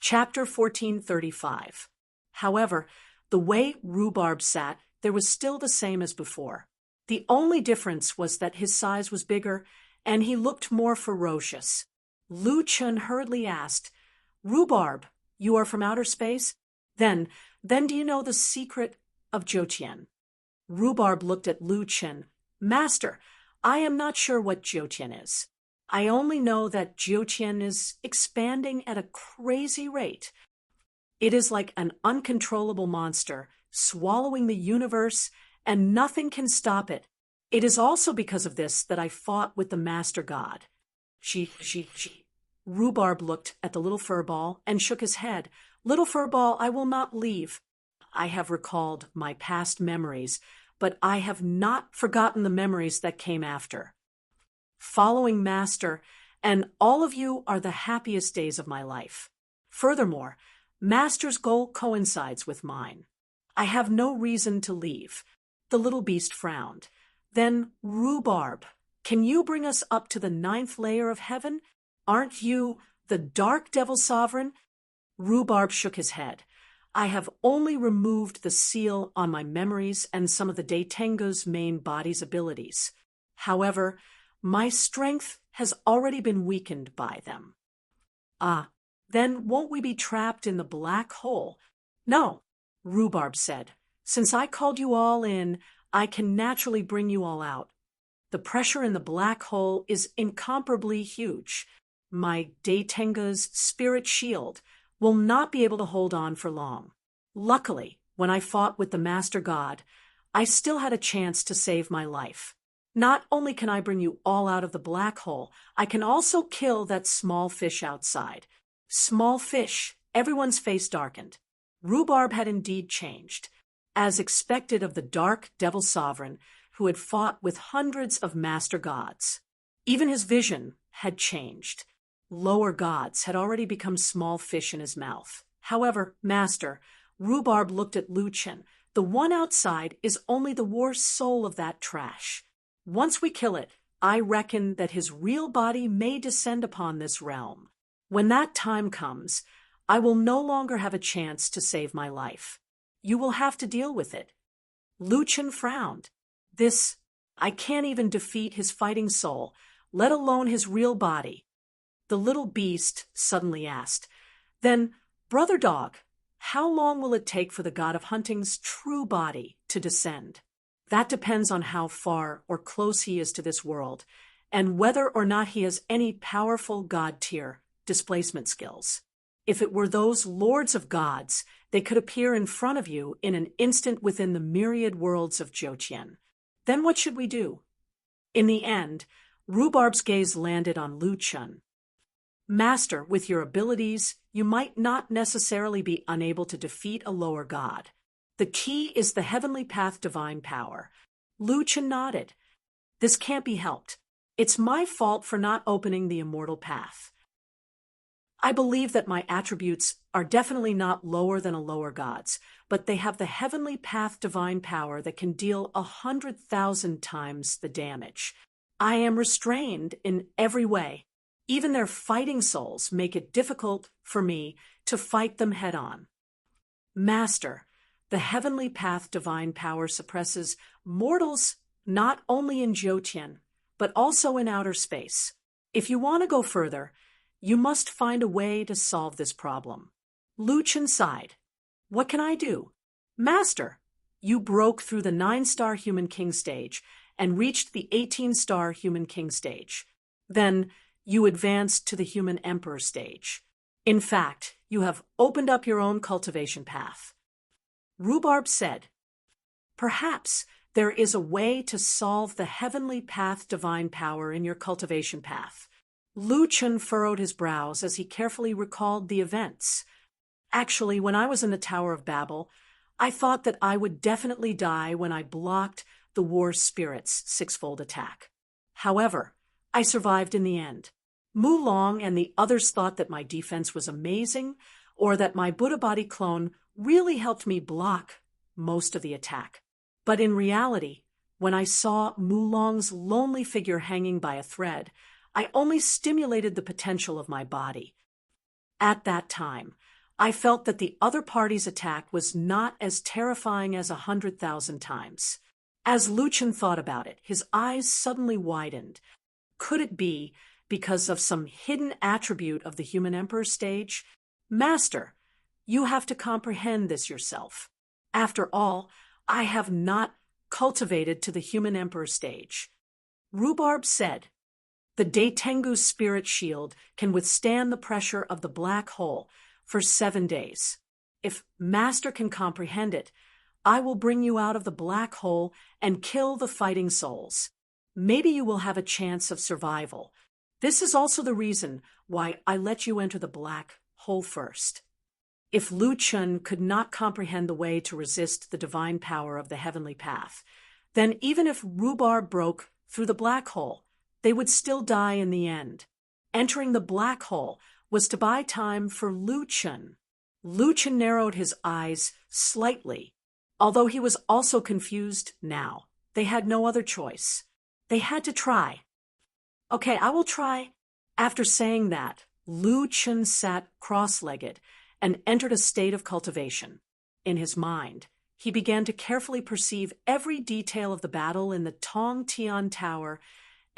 Chapter 1435. However, the way Rhubarb sat, there was still the same as before. The only difference was that his size was bigger, and he looked more ferocious. Lu Chun hurriedly asked, "Rhubarb, you are from outer space? Then do you know the secret of Jiutian?" Rhubarb looked at Lu Chun. "Master, I am not sure what Jiutian is. I only know that Jiutian is expanding at a crazy rate. It is like an uncontrollable monster, swallowing the universe, and nothing can stop it. It is also because of this that I fought with the Master God." She. Rhubarb looked at the little furball and shook his head. "Little furball, I will not leave. I have recalled my past memories, but I have not forgotten the memories that came after. Following Master, and all of you are the happiest days of my life. Furthermore, Master's goal coincides with mine. I have no reason to leave." The little beast frowned. "Then, Rhubarb, can you bring us up to the 9th layer of heaven? Aren't you the Dark Devil Sovereign?" Rhubarb shook his head. "I have only removed the seal on my memories and some of the Daitenga's main body's abilities. However, my strength has already been weakened by them." "Ah, then won't we be trapped in the black hole?" "No," Rhubarb said. "Since I called you all in, I can naturally bring you all out. The pressure in the black hole is incomparably huge. My Daitenga's spirit shield will not be able to hold on for long. Luckily, when I fought with the Master God, I still had a chance to save my life. Not only can I bring you all out of the black hole, I can also kill that small fish outside." Small fish, everyone's face darkened. Rhubarb had indeed changed, as expected of the Dark Devil Sovereign who had fought with hundreds of Master Gods. Even his vision had changed. Lower gods had already become small fish in his mouth. "However, Master," Rhubarb looked at Lu Chun, "the one outside is only the worst soul of that trash. Once we kill it, I reckon that his real body may descend upon this realm. When that time comes, I will no longer have a chance to save my life. You will have to deal with it." Lu Chun frowned. I can't even defeat his fighting soul, let alone his real body." The little beast suddenly asked, "Then, Brother Dog, how long will it take for the God of Hunting's true body to descend?" "That depends on how far or close he is to this world, and whether or not he has any powerful God-tier displacement skills. If it were those lords of gods, they could appear in front of you in an instant within the myriad worlds of Jiutian. Then what should we do?" In the end, Rhubarb's gaze landed on Lu Chun. "Master, with your abilities, you might not necessarily be unable to defeat a lower god. The key is the heavenly path divine power." Lu Chun nodded. "This can't be helped. It's my fault for not opening the immortal path. I believe that my attributes are definitely not lower than a lower god's, but they have the heavenly path divine power that can deal 100,000 times the damage. I am restrained in every way. Even their fighting souls make it difficult for me to fight them head-on." "Master, the heavenly path divine power suppresses mortals not only in Jiutian, but also in outer space. If you want to go further, you must find a way to solve this problem." Lu Chun sighed. "What can I do?" "Master, you broke through the 9-star Human King stage and reached the 18-star Human King stage. Then you advanced to the Human Emperor stage. In fact, you have opened up your own cultivation path." Rhubarb said, "Perhaps there is a way to solve the heavenly path divine power in your cultivation path." Lu Chun furrowed his brows as he carefully recalled the events. "Actually, when I was in the Tower of Babel, I thought that I would definitely die when I blocked the War Spirit's 6-fold attack. However, I survived in the end. Mu Long and the others thought that my defense was amazing, or that my Buddha body clone really helped me block most of the attack. But in reality, when I saw Mu Long's lonely figure hanging by a thread, I only stimulated the potential of my body. At that time, I felt that the other party's attack was not as terrifying as 100,000 times. As Luchan thought about it, his eyes suddenly widened. Could it be because of some hidden attribute of the human emperor stage? Master, you have to comprehend this yourself. After all, I have not cultivated to the human emperor stage. Rhubarb said, the Daitengu's spirit shield can withstand the pressure of the black hole for 7 days. If Master can comprehend it, I will bring you out of the black hole and kill the fighting souls. Maybe you will have a chance of survival. This is also the reason why I let you enter the black hole first. If Luchan could not comprehend the way to resist the divine power of the heavenly path, then even if Rhubarb broke through the black hole, they would still die in the end. Entering the black hole was to buy time for Luchan. Luchan narrowed his eyes slightly, although he was also confused now. They had no other choice. They had to try. Okay, I will try. After saying that, Luchan sat cross-legged and entered a state of cultivation. In his mind, he began to carefully perceive every detail of the battle in the Tong Tian Tower,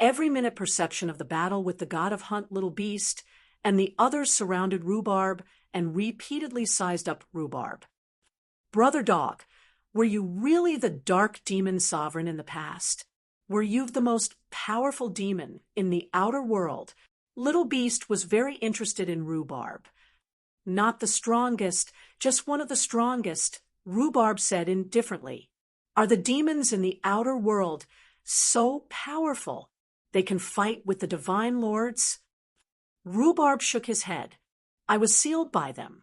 every minute perception of the battle with the god of hunt little beast, and the others surrounded Rhubarb and repeatedly sized up Rhubarb. Brother Dog, were you really the dark demon sovereign in the past? Were you the most powerful demon in the outer world? Little Beast was very interested in Rhubarb. Not the strongest, just one of the strongest, Rhubarb said indifferently. Are the demons in the outer world so powerful they can fight with the divine lords? Rhubarb shook his head. I was sealed by them.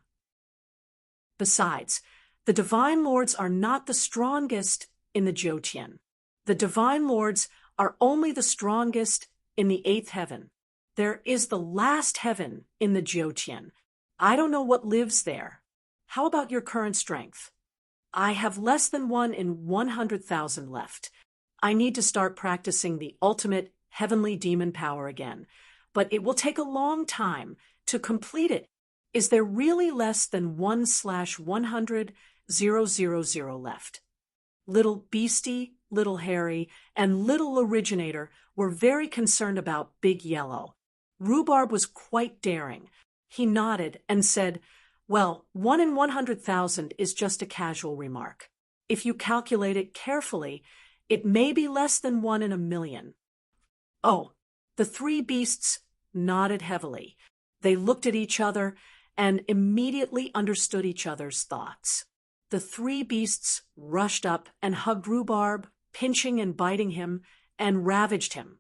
Besides, the divine lords are not the strongest in the Jyotian. The divine lords are only the strongest in the 8th heaven. There is the last heaven in the Jyotian. I don't know what lives there. How about your current strength? I have less than 1 in 100,000 left. I need to start practicing the ultimate heavenly demon power again, but it will take a long time to complete it. Is there really less than 1/100,000 left? Little Beastie, Little Harry, and Little Originator were very concerned about Big Yellow. Rhubarb was quite daring. He nodded and said, well, 1 in 100,000 is just a casual remark. If you calculate it carefully, it may be less than 1 in a million. Oh, the 3 beasts nodded heavily. They looked at each other and immediately understood each other's thoughts. The 3 beasts rushed up and hugged Rhubarb, pinching and biting him, and ravaged him.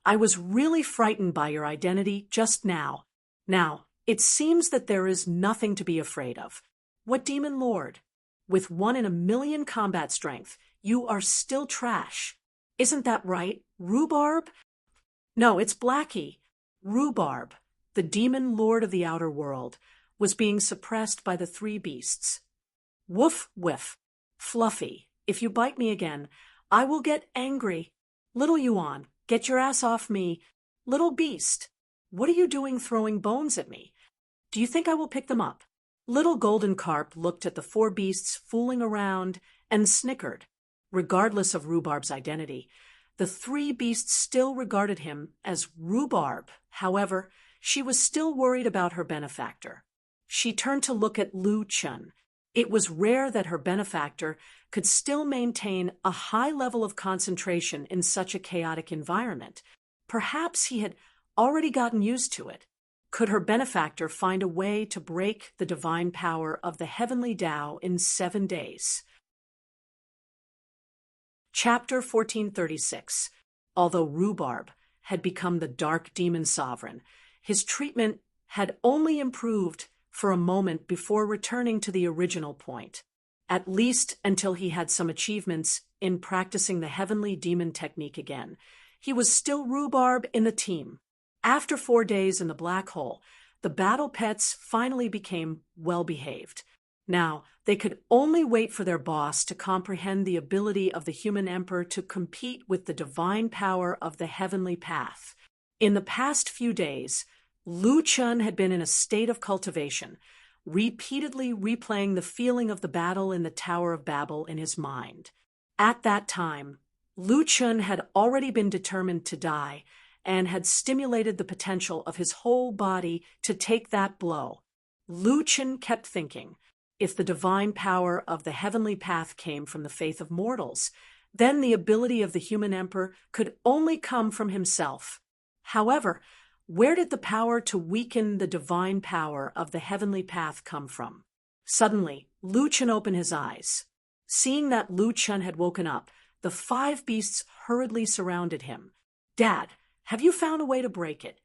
I was really frightened by your identity just now. Now, it seems that there is nothing to be afraid of. What demon lord? With 1 in a million combat strength, you are still trash. Isn't that right, Rhubarb? No, it's Blackie. Rhubarb, the demon lord of the outer world, was being suppressed by the 3 beasts. Woof, whiff. Fluffy, if you bite me again, I will get angry. Little Yuan, get your ass off me. Little Beast, what are you doing throwing bones at me? Do you think I will pick them up? Little Golden Carp looked at the 4 beasts fooling around and snickered. Regardless of Rhubarb's identity, the 3 beasts still regarded him as Rhubarb. However, she was still worried about her benefactor. She turned to look at Luchan. It was rare that her benefactor could still maintain a high level of concentration in such a chaotic environment. Perhaps he had already gotten used to it. Could her benefactor find a way to break the divine power of the heavenly Tao in 7 days? Chapter 1436. Although Rhubarb had become the dark demon sovereign, his treatment had only improved for a moment before returning to the original point, at least until he had some achievements in practicing the heavenly demon technique again. He was still Rhubarb in the team. After 4 days in the black hole, the battle pets finally became well-behaved. Now, they could only wait for their boss to comprehend the ability of the human emperor to compete with the divine power of the heavenly path. In the past few days, Luchan had been in a state of cultivation. repeatedly replaying the feeling of the battle in the Tower of Babel in his mind. At that time, Lu Chun had already been determined to die and had stimulated the potential of his whole body to take that blow. Lu Chun kept thinking, if the divine power of the heavenly path came from the faith of mortals, then the ability of the human emperor could only come from himself. However, where did the power to weaken the divine power of the heavenly path come from? Suddenly, Lu Chun opened his eyes. Seeing that Lu Chun had woken up, the 5 beasts hurriedly surrounded him. "Dad, have you found a way to break it?"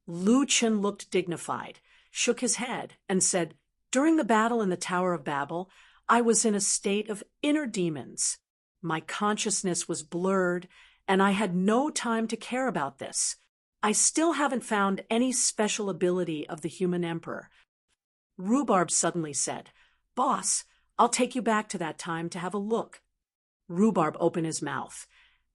Lu Chun looked dignified, shook his head, and said, "During the battle in the Tower of Babel, I was in a state of inner demons. My consciousness was blurred, and I had no time to care about this. I still haven't found any special ability of the human emperor." Rhubarb suddenly said, "Boss, I'll take you back to that time to have a look." Rhubarb opened his mouth,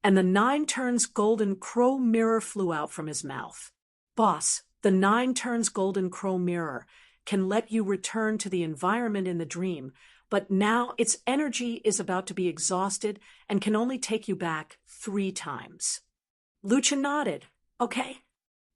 and the 9 turns golden crow mirror flew out from his mouth. "Boss, the 9 turns golden crow mirror can let you return to the environment in the dream, but now its energy is about to be exhausted and can only take you back 3 times. Lu Chun nodded. "Okay."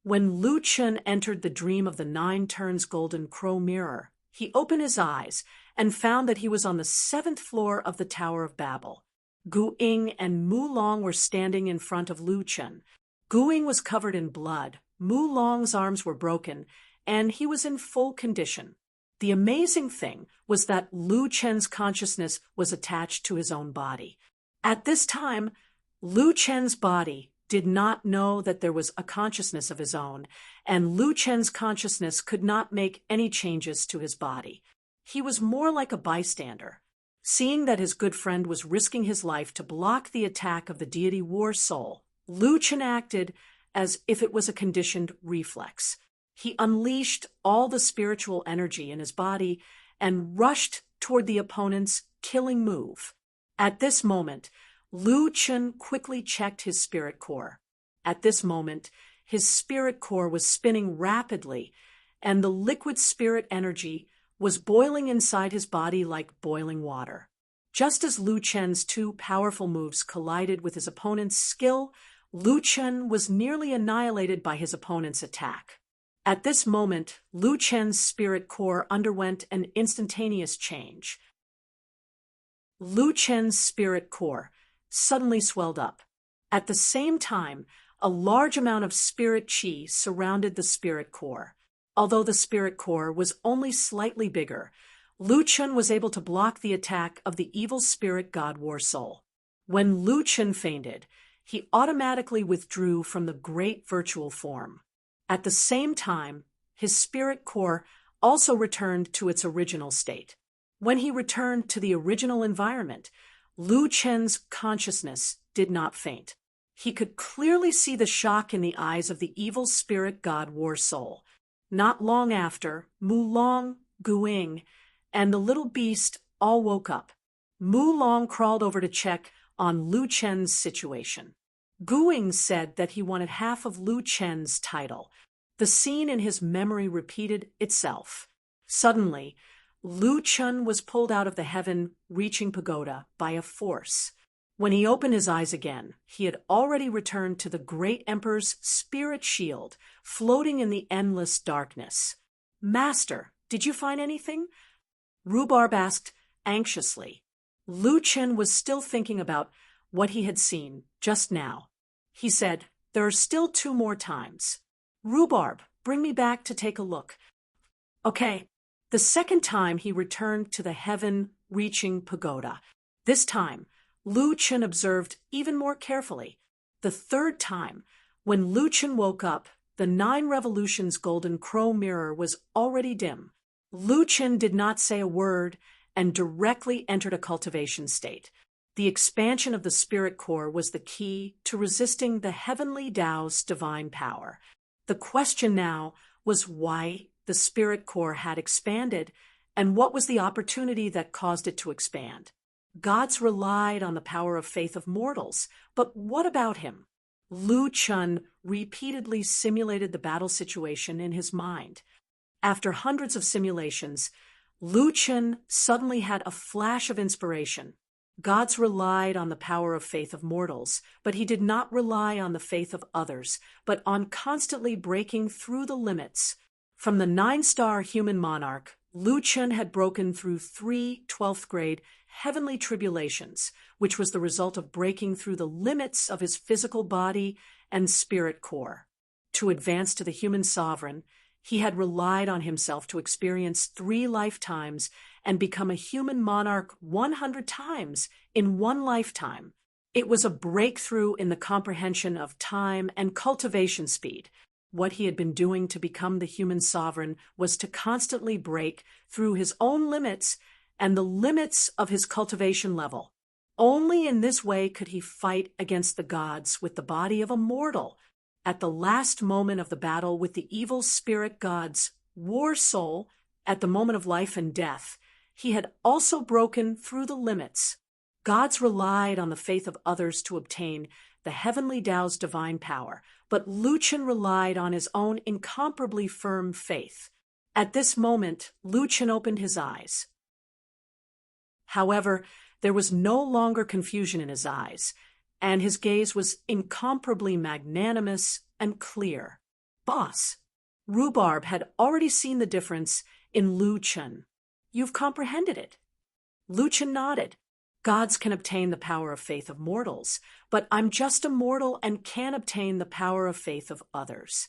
When Lu Chun entered the dream of the 9 turns golden crow mirror, he opened his eyes and found that he was on the 7th floor of the Tower of Babel. Gu Ying and Mu Long were standing in front of Lu Chun. Gu Ying was covered in blood, Mu Long's arms were broken, and he was in full condition. The amazing thing was that Lu Chen's consciousness was attached to his own body. At this time, Lu Chen's body did not know that there was a consciousness of his own, and Lu Chen's consciousness could not make any changes to his body. He was more like a bystander. Seeing that his good friend was risking his life to block the attack of the deity War Soul, Lu Chen acted as if it was a conditioned reflex. He unleashed all the spiritual energy in his body and rushed toward the opponent's killing move. At this moment, Lu Chen quickly checked his spirit core. At this moment, his spirit core was spinning rapidly, and the liquid spirit energy was boiling inside his body like boiling water. Just as Lu Chen's 2 powerful moves collided with his opponent's skill, Lu Chen was nearly annihilated by his opponent's attack. At this moment, Lu Chen's spirit core underwent an instantaneous change. Lu Chen's spirit core suddenly swelled up. At the same time, a large amount of spirit qi surrounded the spirit core. Although the spirit core was only slightly bigger, Lu Chun was able to block the attack of the evil spirit god War Soul. When Lu Chun fainted, he automatically withdrew from the great virtual form. At the same time, his spirit core also returned to its original state. When he returned to the original environment, Lu Chen's consciousness did not faint. He could clearly see the shock in the eyes of the evil spirit god War Soul. Not long after, Mu Long, Gu Ying, and the little beast all woke up. Mu Long crawled over to check on Lu Chen's situation. Gu Ying said that he wanted half of Lu Chen's title. The scene in his memory repeated itself. Suddenly, Lu Chun was pulled out of the heaven-reaching pagoda by a force. When he opened his eyes again, he had already returned to the great emperor's spirit shield, floating in the endless darkness. "Master, did you find anything?" Rhubarb asked anxiously. Lu Chen was still thinking about what he had seen just now. He said, "There are still 2 more times. Rhubarb, bring me back to take a look." Okay. The second time he returned to the heaven-reaching pagoda. This time, Lu Chen observed even more carefully. The third time, when Lu Chen woke up, the 9 revolutions golden crow mirror was already dim. Lu Chen did not say a word and directly entered a cultivation state. The expansion of the spirit core was the key to resisting the heavenly Tao's divine power. The question now was why the spirit core had expanded and what was the opportunity that caused it to expand. Gods relied on the power of faith of mortals, but what about him? Lu Chun repeatedly simulated the battle situation in his mind. After hundreds of simulations, Lu Chen suddenly had a flash of inspiration. Gods relied on the power of faith of mortals, but he did not rely on the faith of others, but on constantly breaking through the limits. From the 9-star human monarch, Lu Chen had broken through 3 12th grade heavenly tribulations, which was the result of breaking through the limits of his physical body and spirit core. To advance to the human sovereign, he had relied on himself to experience 3 lifetimes and become a human monarch 100 times in 1 lifetime. It was a breakthrough in the comprehension of time and cultivation speed. What he had been doing to become the human sovereign was to constantly break through his own limits and the limits of his cultivation level. Only in this way could he fight against the gods with the body of a mortal. At the last moment of the battle with the evil spirit god's war soul, at the moment of life and death, he had also broken through the limits. Gods relied on the faith of others to obtain the heavenly Tao's divine power, but Lu Chen relied on his own incomparably firm faith. At this moment, Lu Chen opened his eyes. However, there was no longer confusion in his eyes, and his gaze was incomparably magnanimous and clear. Boss, Rhubarb had already seen the difference in Lu Chen. You've comprehended it. Lu Chen nodded. Gods can obtain the power of faith of mortals, but I'm just a mortal and can't obtain the power of faith of others.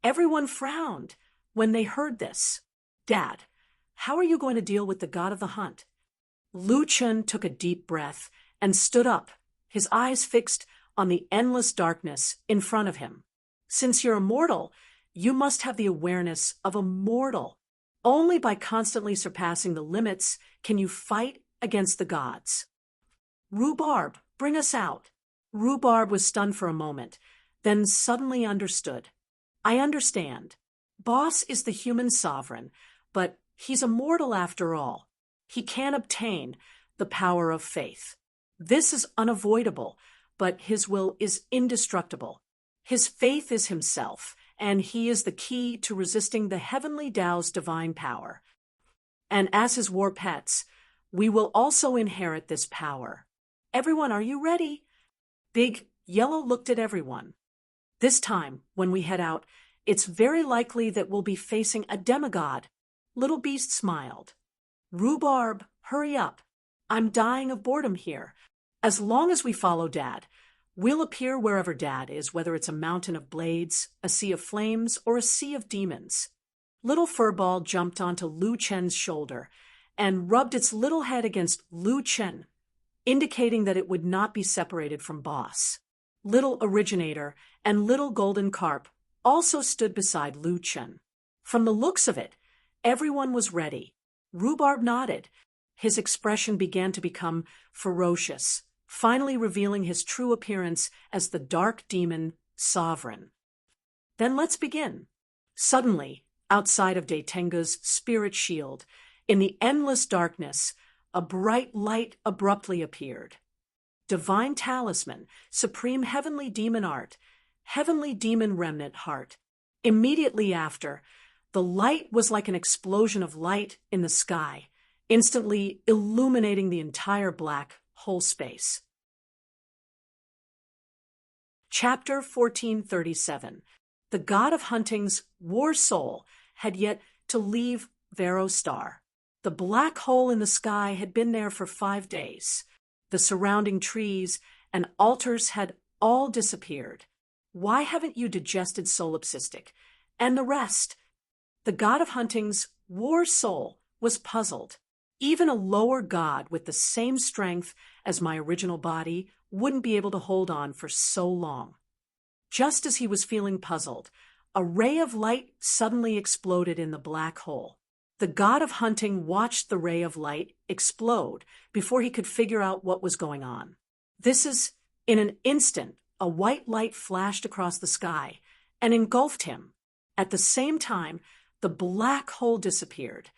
Everyone frowned when they heard this. Dad, how are you going to deal with the god of the hunt? Lu Chen took a deep breath and stood up, his eyes fixed on the endless darkness in front of him. Since you're immortal, you must have the awareness of a mortal. Only by constantly surpassing the limits can you fight against the gods. Rhubarb, bring us out. Rhubarb was stunned for a moment, then suddenly understood. I understand. Boss is the human sovereign, but he's a mortal after all. He can't obtain the power of faith. This is unavoidable, but his will is indestructible. His faith is himself, and he is the key to resisting the heavenly Tao's divine power. And as his war pets, we will also inherit this power. Everyone, are you ready? Big Yellow looked at everyone. This time, when we head out, it's very likely that we'll be facing a demigod. Little Beast smiled. Rhubarb, hurry up. I'm dying of boredom here. As long as we follow Dad, we'll appear wherever Dad is, whether it's a mountain of blades, a sea of flames, or a sea of demons. Little Furball jumped onto Lu Chen's shoulder and rubbed its little head against Lu Chen, indicating that it would not be separated from Boss. Little Originator and Little Golden Carp also stood beside Lu Chen. From the looks of it, everyone was ready. Rhubarb nodded. His expression began to become ferocious, finally revealing his true appearance as the Dark Demon Sovereign. Then let's begin. Suddenly, outside of Daitenga's spirit shield, in the endless darkness, a bright light abruptly appeared. Divine Talisman, Supreme Heavenly Demon Art, Heavenly Demon Remnant Heart. Immediately after, the light was like an explosion of light in the sky, instantly illuminating the entire black hole space. Chapter 1437. The god of hunting's war soul had yet to leave Vero Star. The black hole in the sky had been there for 5 days. The surrounding trees and altars had all disappeared. Why haven't you digested solipsistic? And the rest? The god of hunting's war soul was puzzled. Even a lower god with the same strength as my original body wouldn't be able to hold on for so long. Just as he was feeling puzzled, a ray of light suddenly exploded in the black hole. The god of hunting watched the ray of light explode before he could figure out what was going on. In an instant, a white light flashed across the sky and engulfed him. At the same time, the black hole disappeared.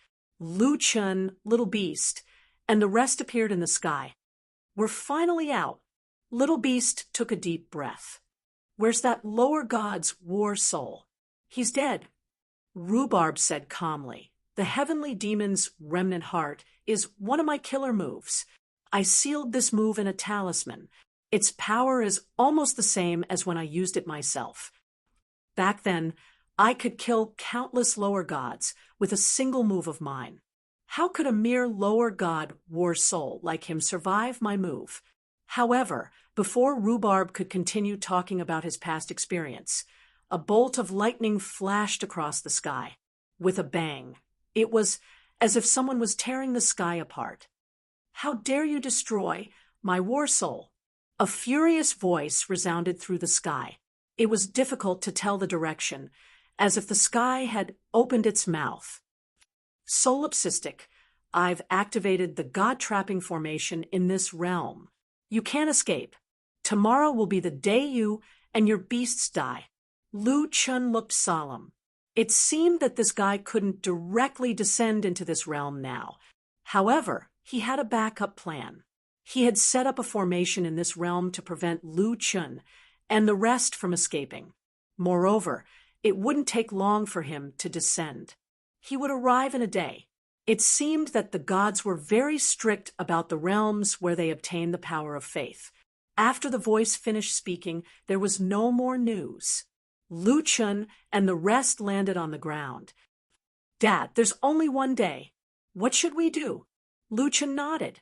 Lu Chen, Little Beast, and the rest appeared in the sky. We're finally out. Little Beast took a deep breath. Where's that lower god's war soul? He's dead. Rhubarb said calmly, "The heavenly demon's remnant heart is one of my killer moves. I sealed this move in a talisman. Its power is almost the same as when I used it myself. Back then, I could kill countless lower gods with a single move of mine. How could a mere lower god war soul like him survive my move?" However, before Rhubarb could continue talking about his past experience, a bolt of lightning flashed across the sky. With a bang, it was as if someone was tearing the sky apart. "How dare you destroy my war soul?" A furious voice resounded through the sky. It was difficult to tell the direction, as if the sky had opened its mouth. "Solipsistic, I've activated the god-trapping formation in this realm. You can't escape. Tomorrow will be the day you and your beasts die." Lu Chun looked solemn. It seemed that this guy couldn't directly descend into this realm now. However, he had a backup plan. He had set up a formation in this realm to prevent Lu Chun and the rest from escaping. Moreover, it wouldn't take long for him to descend. He would arrive in a day. It seemed that the gods were very strict about the realms where they obtained the power of faith. After the voice finished speaking, there was no more news. Lu Chun and the rest landed on the ground. "Dad, there's only one day. What should we do?" Lu Chun nodded.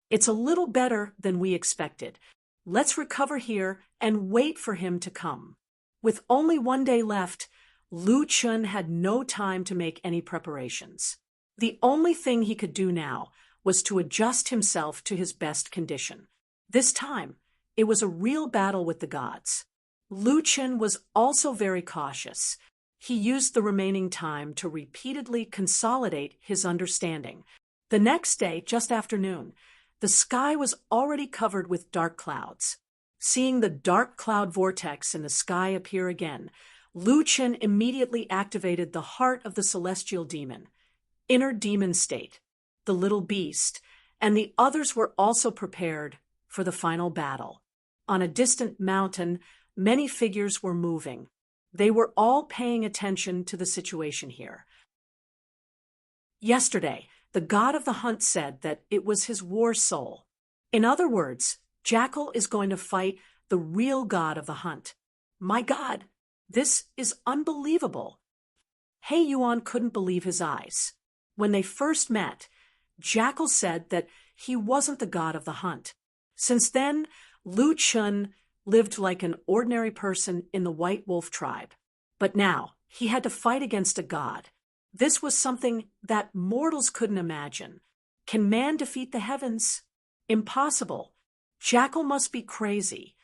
"It's a little better than we expected. Let's recover here and wait for him to come." With only one day left, Lu Chun had no time to make any preparations. The only thing he could do now was to adjust himself to his best condition. This time, it was a real battle with the gods. Lu Chun was also very cautious. He used the remaining time to repeatedly consolidate his understanding. The next day, just after noon, the sky was already covered with dark clouds. Seeing the dark cloud vortex in the sky appear again, Lu Chun immediately activated the heart of the celestial demon, inner demon state, the little beast, and the others were also prepared for the final battle. On a distant mountain, many figures were moving. They were all paying attention to the situation here. Yesterday, the god of the hunt said that it was his war soul. In other words, Jackal is going to fight the real god of the hunt. My God, this is unbelievable. Hei Yuan couldn't believe his eyes. When they first met, Jackal said that he wasn't the god of the hunt. Since then, Lu Chun lived like an ordinary person in the White Wolf tribe. But now, he had to fight against a god. This was something that mortals couldn't imagine. Can man defeat the heavens? Impossible. Jackal must be crazy.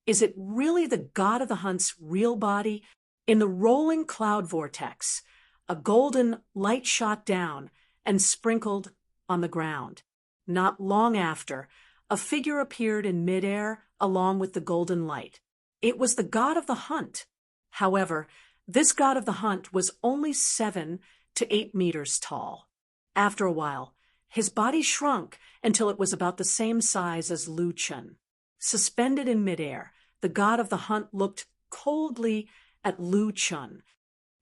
Is it really the god of the hunt's real body? In the rolling cloud vortex, a golden light shot down and sprinkled on the ground. Not long after, a figure appeared in midair along with the golden light. It was the god of the hunt. However, this god of the hunt was only 7 to 8 meters tall. After a while, his body shrunk until it was about the same size as Lu Chun. Suspended in midair, the god of the hunt looked coldly at Lu Chun.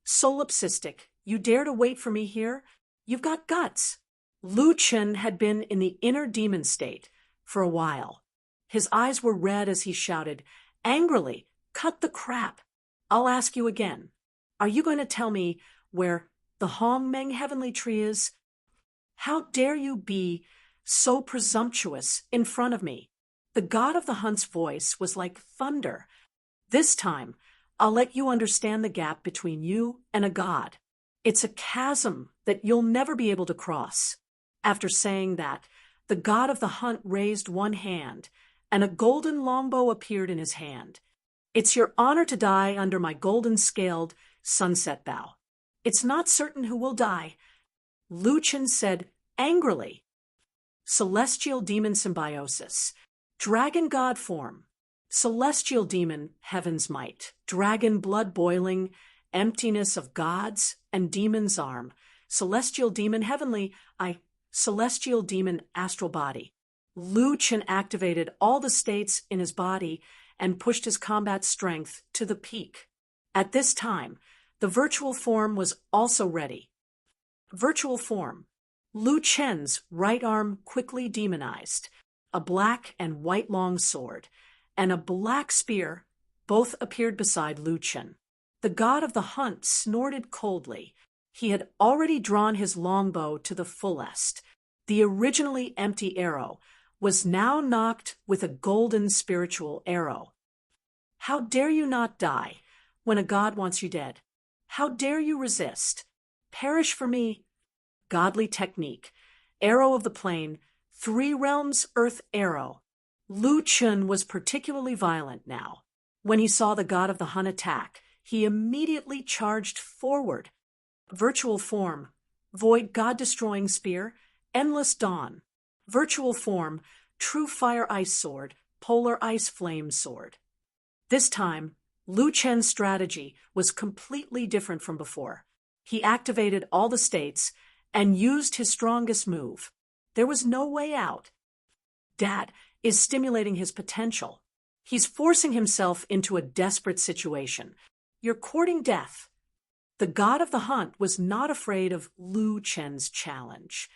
"Solipsistic, you dare to wait for me here? You've got guts." Lu Chun had been in the inner demon state for a while. His eyes were red as he shouted, angrily, "Cut the crap! I'll ask you again. Are you going to tell me where the Hongmeng heavenly tree is? How dare you be so presumptuous in front of me?" The god of the hunt's voice was like thunder. "This time, I'll let you understand the gap between you and a god. It's a chasm that you'll never be able to cross." After saying that, the god of the hunt raised one hand, and a golden longbow appeared in his hand. "It's your honor to die under my golden-scaled sunset bow. It's not certain who will die," Lu Chun said angrily. Celestial demon symbiosis. Dragon god form. Celestial demon heaven's might. Dragon blood boiling. Emptiness of gods and demon's arm. Celestial demon heavenly. Celestial demon astral body. Lu Chun activated all the states in his body and pushed his combat strength to the peak. At this time, The virtual form was also ready. Virtual form. Lu Chen's right arm quickly demonized. A black and white long sword, and a black spear, both appeared beside Lu Chen. The god of the hunt snorted coldly. He had already drawn his longbow to the fullest. The originally empty arrow was now knocked with a golden spiritual arrow. How dare you not die when a god wants you dead? How dare you resist? Perish for me. Godly technique. Arrow of the plane. 3 realms earth arrow. Lu Chen was particularly violent now. When he saw the god of the Hun attack, he immediately charged forward. Virtual form. Void god-destroying spear. Endless dawn. Virtual form. True fire ice sword. Polar ice flame sword. This time, Lu Chen's strategy was completely different from before. He activated all the states and used his strongest move. There was no way out. Dad is stimulating his potential. He's forcing himself into a desperate situation. You're courting death. The god of the hunt was not afraid of Lu Chen's challenge.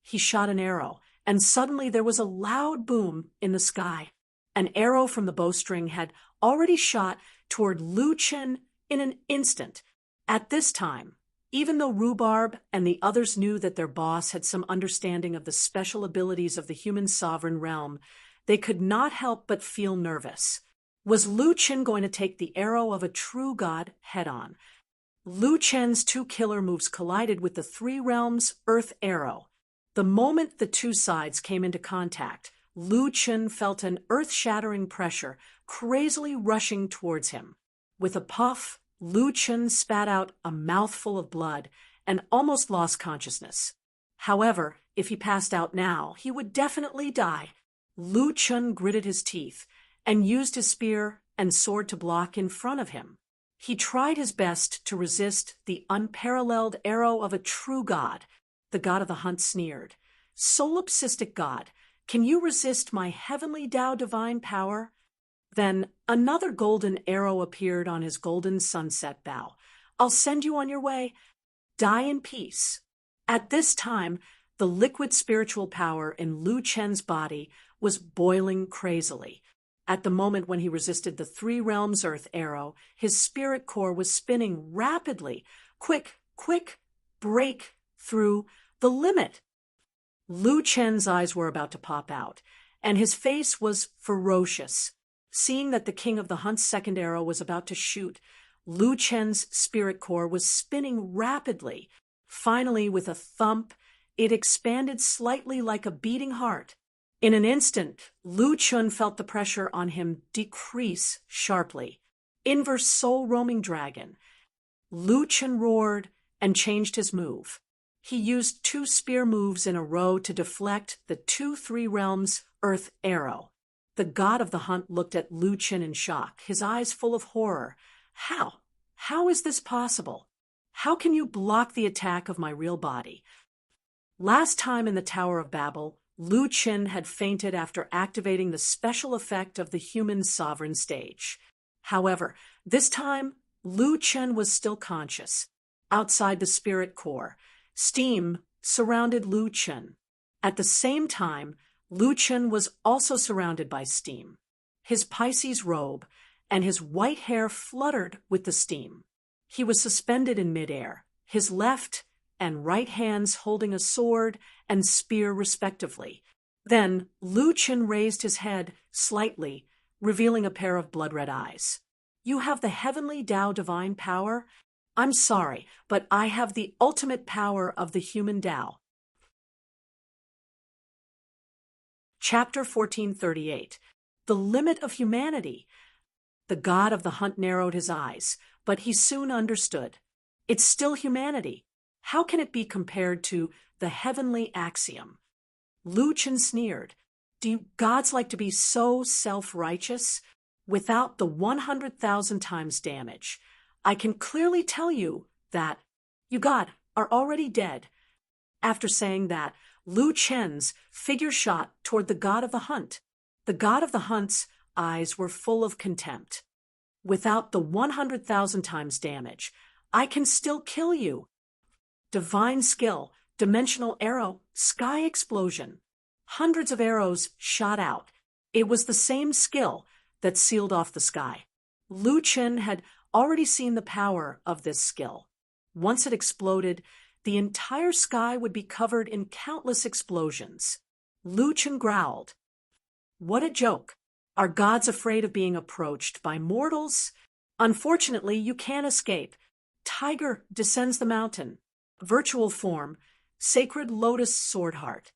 He shot an arrow, and suddenly there was a loud boom in the sky. An arrow from the bowstring had already shot toward Lu Chen in an instant. At this time, even though Rhubarb and the others knew that their boss had some understanding of the special abilities of the human sovereign realm, they could not help but feel nervous. Was Lu Chen going to take the arrow of a true god head-on? Lu Chen's 2 killer moves collided with the 3 realms earth arrow. The moment the 2 sides came into contact, Lu Chen felt an earth-shattering pressure crazily rushing towards him. With a puff, Lu Chen spat out a mouthful of blood and almost lost consciousness. However, if he passed out now, he would definitely die. Lu Chen gritted his teeth and used his spear and sword to block in front of him. He tried his best to resist the unparalleled arrow of a true god. The god of the hunt sneered. Solipsistic god, can you resist my heavenly Tao divine power? Then another golden arrow appeared on his golden sunset bow. I'll send you on your way. Die in peace. At this time, the liquid spiritual power in Lu Chen's body was boiling crazily. At the moment when he resisted the 3 realms earth arrow, his spirit core was spinning rapidly. Quick, quick, break through the limit. Lu Chen's eyes were about to pop out, and his face was ferocious. Seeing that the king of the hunt's second arrow was about to shoot, Lu Chen's spirit core was spinning rapidly. Finally, with a thump, it expanded slightly like a beating heart. In an instant, Lu Chen felt the pressure on him decrease sharply. Inverse soul roaming dragon. Lu Chen roared and changed his move. He used 2 spear moves in a row to deflect the 2 3 realms earth arrow. The god of the hunt looked at Lu Chen in shock, his eyes full of horror. How? How is this possible? How can you block the attack of my real body? Last time in the Tower of Babel, Lu Chen had fainted after activating the special effect of the human sovereign stage. However, this time, Lu Chen was still conscious. Outside the spirit core, steam surrounded Lu Chen. At the same time, Lu Chen was also surrounded by steam. His Pisces robe and his white hair fluttered with the steam. He was suspended in midair, his left and right hands holding a sword and spear respectively. Then Lu Chen raised his head slightly, revealing a pair of blood-red eyes. You have the heavenly Tao divine power? I'm sorry, but I have the ultimate power of the human Tao. Chapter 1438. The Limit of Humanity. The god of the hunt narrowed his eyes, but he soon understood. It's still humanity. How can it be compared to the heavenly axiom? Lu Chen sneered. Do you gods like to be so self-righteous? Without the 100,000 times damage, I can clearly tell you that you god are already dead. After saying that, Lu Chen's figure shot toward the god of the hunt. The god of the hunt's eyes were full of contempt. Without the 100,000 times damage, I can still kill you. Divine skill, dimensional arrow, sky explosion. Hundreds of arrows shot out. It was the same skill that sealed off the sky. Lu Chen had already seen the power of this skill. Once it exploded, the entire sky would be covered in countless explosions. Lu Chen growled. What a joke! Are gods afraid of being approached by mortals? Unfortunately, you can't escape. Tiger descends the mountain. Virtual form, sacred lotus sword heart.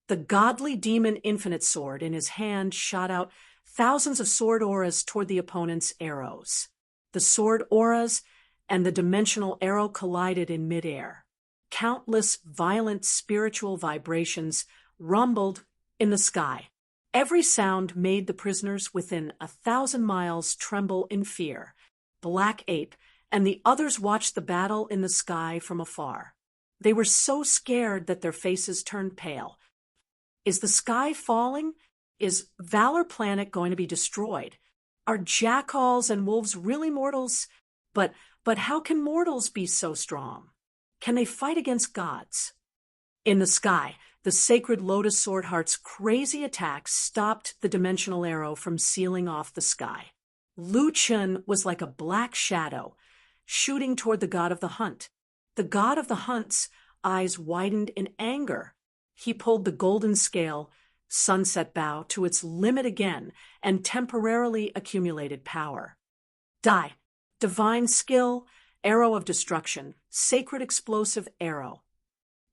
The godly demon infinite sword in his hand shot out thousands of sword auras toward the opponent's arrows. The sword auras and the dimensional arrow collided in midair. Countless violent spiritual vibrations rumbled in the sky. Every sound made the prisoners within 1,000 miles tremble in fear. Black Ape and the others watched the battle in the sky from afar. They were so scared that their faces turned pale. Is the sky falling? Is Valor Planet going to be destroyed? Are jackals and wolves really mortals? But how can mortals be so strong? Can they fight against gods? In the sky, the sacred Lotus Sword Heart's crazy attack stopped the dimensional arrow from sealing off the sky. Lu Chen was like a black shadow, shooting toward the god of the hunt. The god of the hunt's eyes widened in anger. He pulled the golden scale, sunset bow, to its limit again and temporarily accumulated power. Die. Divine skill, arrow of destruction, sacred explosive arrow.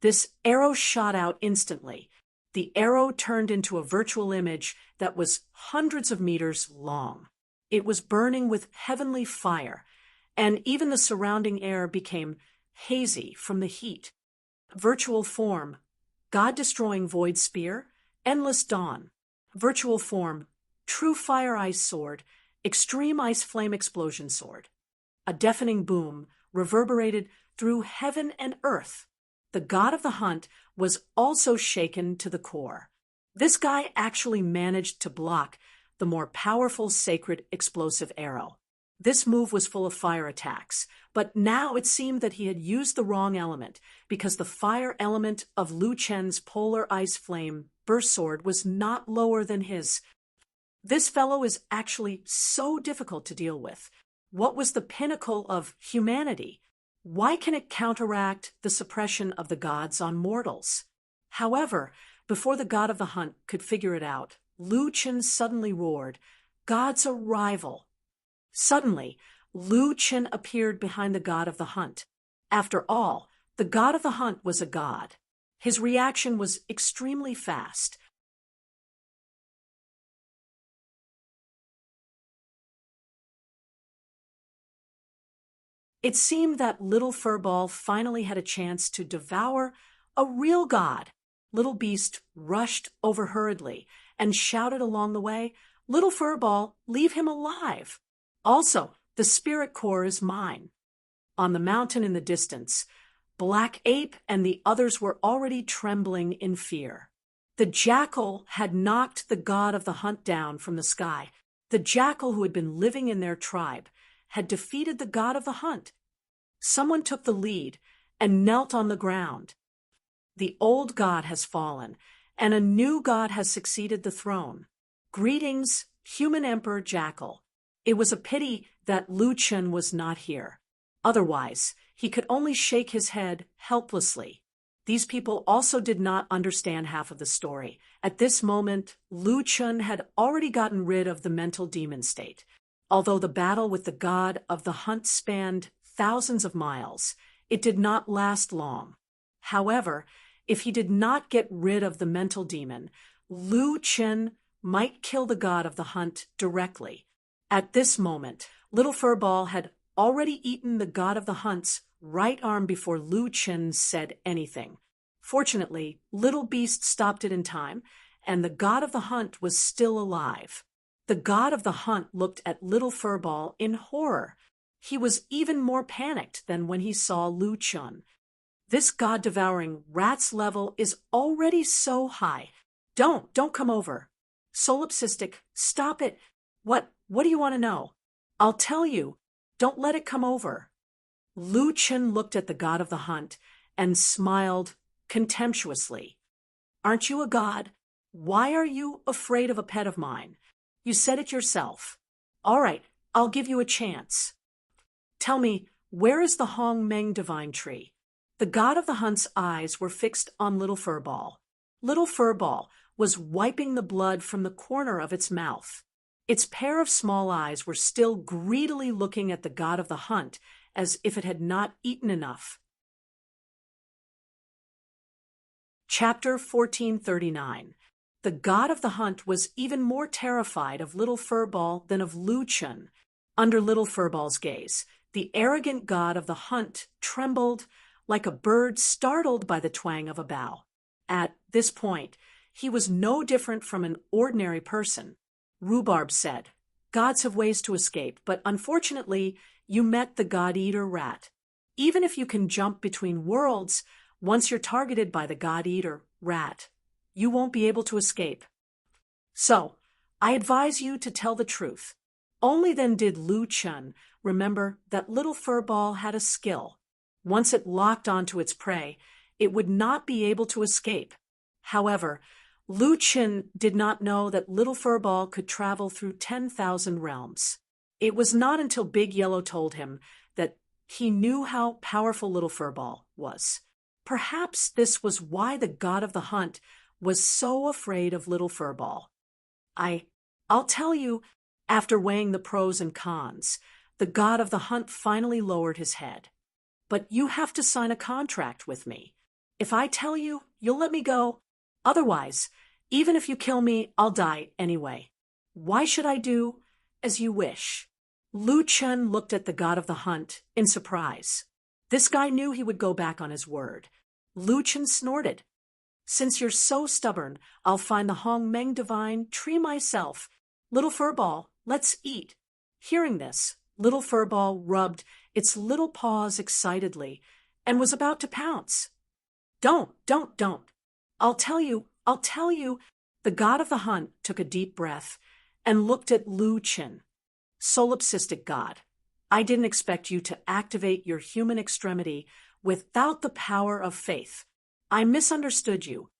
This arrow shot out instantly. The arrow turned into a virtual image that was hundreds of meters long. It was burning with heavenly fire, and even the surrounding air became hazy from the heat. Virtual form, God-destroying void spear, endless dawn. Virtual form, true fire ice sword, extreme ice flame explosion sword. A deafening boom reverberated through heaven and earth. The god of the hunt was also shaken to the core. This guy actually managed to block the more powerful sacred explosive arrow. This move was full of fire attacks, but now it seemed that he had used the wrong element because the fire element of Lu Chen's polar ice flame burst sword was not lower than his. This fellow is actually so difficult to deal with. What was the pinnacle of humanity? Why can it counteract the suppression of the gods on mortals? However, before the god of the hunt could figure it out, Lu Chen suddenly roared, "God's arrival!" Suddenly, Lu Chen appeared behind the god of the hunt. After all, the god of the hunt was a god. His reaction was extremely fast. It seemed that Little Furball finally had a chance to devour a real god. Little Beast rushed over hurriedly and shouted along the way, "Little Furball, leave him alive. Also, the spirit core is mine." On the mountain in the distance, Black Ape and the others were already trembling in fear. The jackal had knocked the god of the hunt down from the sky. The jackal who had been living in their tribe had defeated the god of the hunt. Someone took the lead and knelt on the ground. The old god has fallen, and a new god has succeeded the throne. Greetings, human Emperor Jackal. It was a pity that Lu Chen was not here. Otherwise, he could only shake his head helplessly. These people also did not understand half of the story. At this moment, Lu Chen had already gotten rid of the mental demon state. Although the battle with the god of the hunt spanned thousands of miles, it did not last long. However, if he did not get rid of the mental demon, Lu Chen might kill the god of the hunt directly. At this moment, Little Furball had already eaten the god of the hunt's right arm before Lu Chen said anything. Fortunately, Little Beast stopped it in time, and the god of the hunt was still alive. The god of the hunt looked at Little Furball in horror. He was even more panicked than when he saw Lu Chen. This god-devouring rat's level is already so high. Don't come over. Solipsistic, stop it. What do you want to know? I'll tell you. Don't let it come over. Lu Chen looked at the god of the hunt and smiled contemptuously. Aren't you a god? Why are you afraid of a pet of mine? You said it yourself. All right, I'll give you a chance. Tell me, where is the Hong Meng divine tree? The god of the hunt's eyes were fixed on Little Furball. Little Furball was wiping the blood from the corner of its mouth. Its pair of small eyes were still greedily looking at the god of the hunt as if it had not eaten enough. Chapter 1439. The god of the hunt was even more terrified of Little Furball than of Lu Chen. Under Little Furball's gaze, the arrogant god of the hunt trembled like a bird startled by the twang of a bow. At this point, he was no different from an ordinary person. Rhubarb said, "Gods have ways to escape, but unfortunately, you met the God-Eater rat. Even if you can jump between worlds, once you're targeted by the God-Eater rat, you won't be able to escape. So, I advise you to tell the truth." Only then did Lu Chen remember that Little Furball had a skill. Once it locked onto its prey, it would not be able to escape. However, Lu Chen did not know that Little Furball could travel through 10,000 realms. It was not until Big Yellow told him that he knew how powerful Little Furball was. Perhaps this was why the god of the hunt was so afraid of Little Furball. I'll tell you, after weighing the pros and cons, the god of the hunt finally lowered his head. But you have to sign a contract with me. If I tell you, you'll let me go. Otherwise, even if you kill me, I'll die anyway. Why should I do as you wish? Lu Chen looked at the god of the hunt in surprise. This guy knew he would go back on his word. Lu Chen snorted. "Since you're so stubborn, I'll find the Hong Meng divine tree myself. Little Furball, let's eat." Hearing this, Little Furball rubbed its little paws excitedly and was about to pounce. Don't. I'll tell you. The god of the hunt took a deep breath and looked at Lu Chen. "Solipsistic god, I didn't expect you to activate your human extremity without the power of faith. I misunderstood you.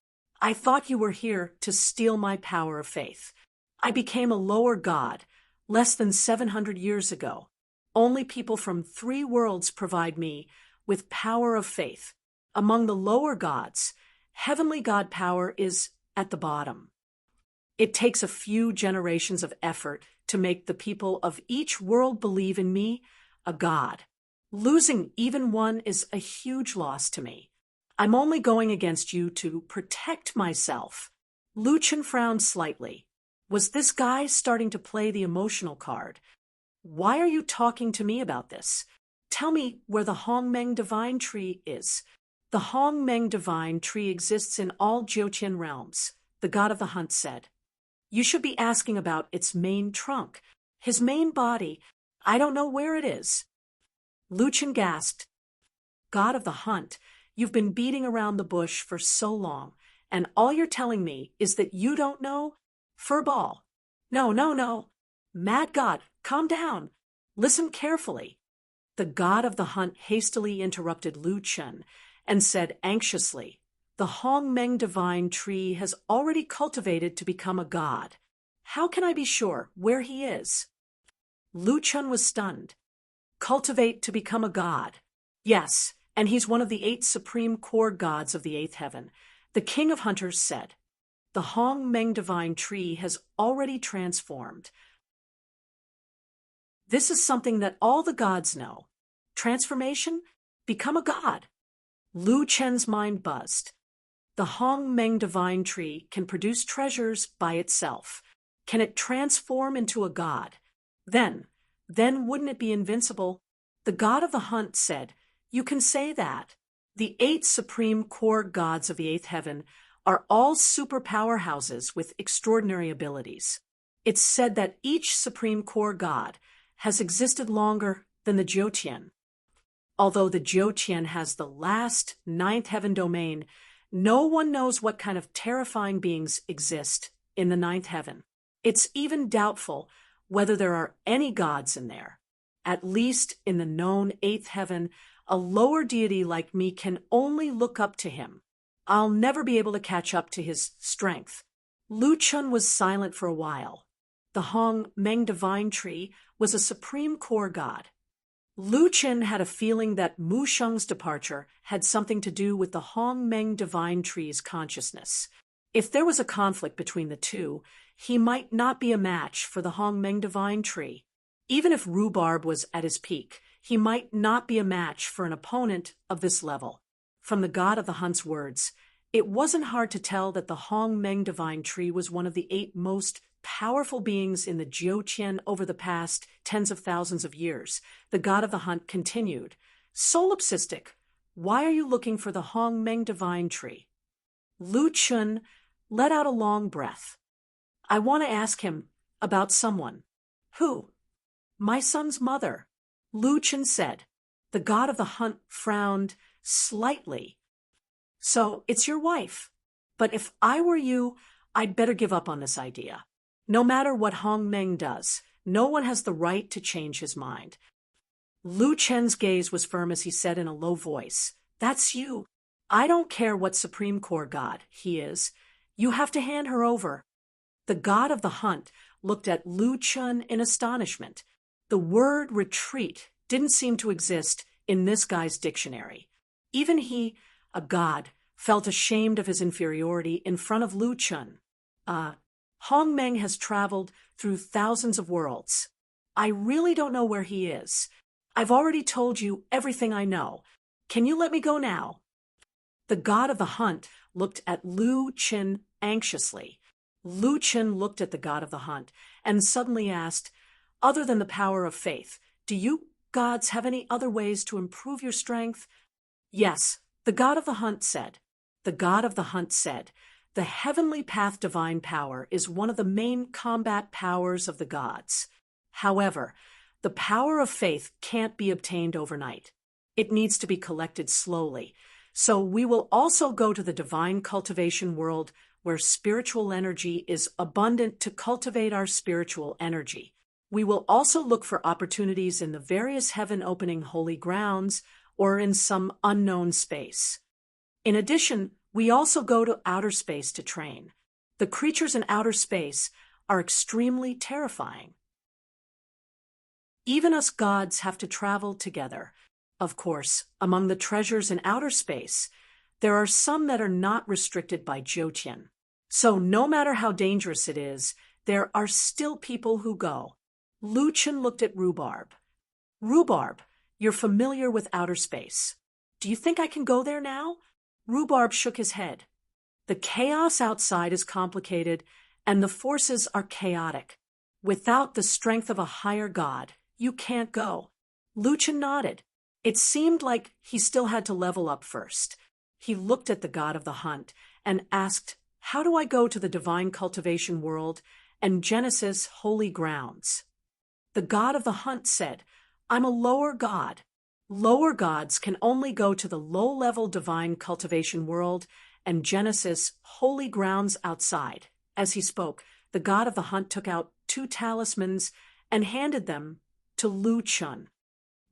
I thought you were here to steal my power of faith. I became a lower god less than 700 years ago. Only people from 3 worlds provide me with power of faith. Among the lower gods, heavenly god power is at the bottom. It takes a few generations of effort to make the people of each world believe in me, a god. Losing even one is a huge loss to me. I'm only going against you to protect myself." Lu Chen frowned slightly. Was this guy starting to play the emotional card? "Why are you talking to me about this? Tell me where the Hong Meng divine tree is." "The Hong Meng divine tree exists in all Jiutian realms," the god of the hunt said. "You should be asking about its main trunk. His main body, I don't know where it is." Lu Chen gasped. "God of the hunt, you've been beating around the bush for so long, and all you're telling me is that you don't know? Furball." No. Mad God, calm down. Listen carefully." The god of the hunt hastily interrupted Lu Chen and said anxiously, "The Hong Meng divine tree has already cultivated to become a god. How can I be sure where he is?" Lu Chen was stunned. "Cultivate to become a god." "Yes, and he's one of the 8 supreme core gods of the 8th heaven," the king of hunters said. "The Hong Meng divine tree has already transformed." This is something that all the gods know. Transformation? Become a god. Lu Chen's mind buzzed. The Hong Meng divine tree can produce treasures by itself. Can it transform into a god? Then wouldn't it be invincible? The god of the hunt said, "You can say that. The 8 supreme core gods of the 8th heaven are all super powerhouses with extraordinary abilities. It's said that each supreme core god has existed longer than the Jiutian. Although the Jiutian has the last 9th heaven domain, no one knows what kind of terrifying beings exist in the 9th heaven. It's even doubtful whether there are any gods in there. At least in the known eighth heaven, a lower deity like me can only look up to him. I'll never be able to catch up to his strength. Lu Chun was silent for a while. The Hong Meng divine tree was a supreme core god. Lu Chen had a feeling that Mu Sheng's departure had something to do with the Hong Meng divine tree's consciousness. If there was a conflict between the two, he might not be a match for the Hong Meng divine tree. Even if rhubarb was at his peak, he might not be a match for an opponent of this level. From the god of the hunt's words, it wasn't hard to tell that the Hong Meng divine tree was one of the 8 most powerful beings in the Jiuqian over the past tens of thousands of years. The god of the hunt continued, "Solipsistic, why are you looking for the Hong Meng divine tree?" Lu Chun let out a long breath. "I want to ask him about someone." "Who?" "My son's mother," Lu Chun said. The god of the hunt frowned slightly. "So it's your wife. But if I were you, I'd better give up on this idea. No matter what Hong Meng does, no one has the right to change his mind." Lu Chen's gaze was firm as he said in a low voice, "That's you. I don't care what Supreme Core God he is. You have to hand her over." The god of the hunt looked at Lu Chun in astonishment. The word retreat didn't seem to exist in this guy's dictionary. Even he, a god, felt ashamed of his inferiority in front of Lu Chun. Hong Meng has traveled through thousands of worlds. I really don't know where he is. I've already told you everything I know. Can you let me go now?" The god of the hunt looked at Lu Chun anxiously. Lu Chun looked at the god of the hunt and suddenly asked, "Other than the power of faith, do you gods have any other ways to improve your strength?" "Yes," the god of the hunt said. The god of the hunt said, "The heavenly path divine power is one of the main combat powers of the gods. However, the power of faith can't be obtained overnight. It needs to be collected slowly. So we will also go to the divine cultivation world where spiritual energy is abundant to cultivate our spiritual energy. We will also look for opportunities in the various heaven-opening holy grounds or in some unknown space. In addition, we also go to outer space to train. The creatures in outer space are extremely terrifying. Even us gods have to travel together. Of course, among the treasures in outer space, there are some that are not restricted by Jiuqian. So no matter how dangerous it is, there are still people who go." Lu Chun looked at Rhubarb. "Rhubarb, you're familiar with outer space. Do you think I can go there now?" Rhubarb shook his head. "The chaos outside is complicated, and the forces are chaotic. Without the strength of a higher god, you can't go." Lu Chun nodded. It seemed like he still had to level up first. He looked at the god of the hunt and asked, "How do I go to the divine cultivation world and Genesis holy grounds?" The god of the hunt said, "I'm a lower god. Lower gods can only go to the low-level divine cultivation world and Genesis holy grounds outside." As he spoke, the god of the hunt took out 2 talismans and handed them to Lu Chun.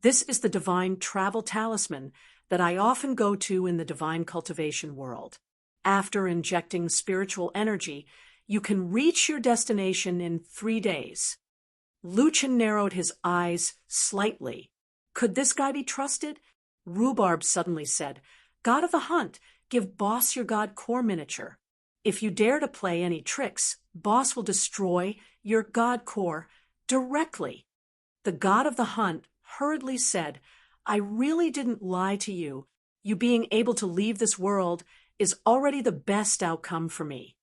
"This is the divine travel talisman that I often go to in the divine cultivation world. After injecting spiritual energy, you can reach your destination in 3 days." Lu Chun narrowed his eyes slightly. Could this guy be trusted? Rhubarb suddenly said, "God of the hunt, give Boss your god core miniature. If you dare to play any tricks, Boss will destroy your god core directly." The god of the hunt hurriedly said, "I really didn't lie to you. You being able to leave this world is already the best outcome for me.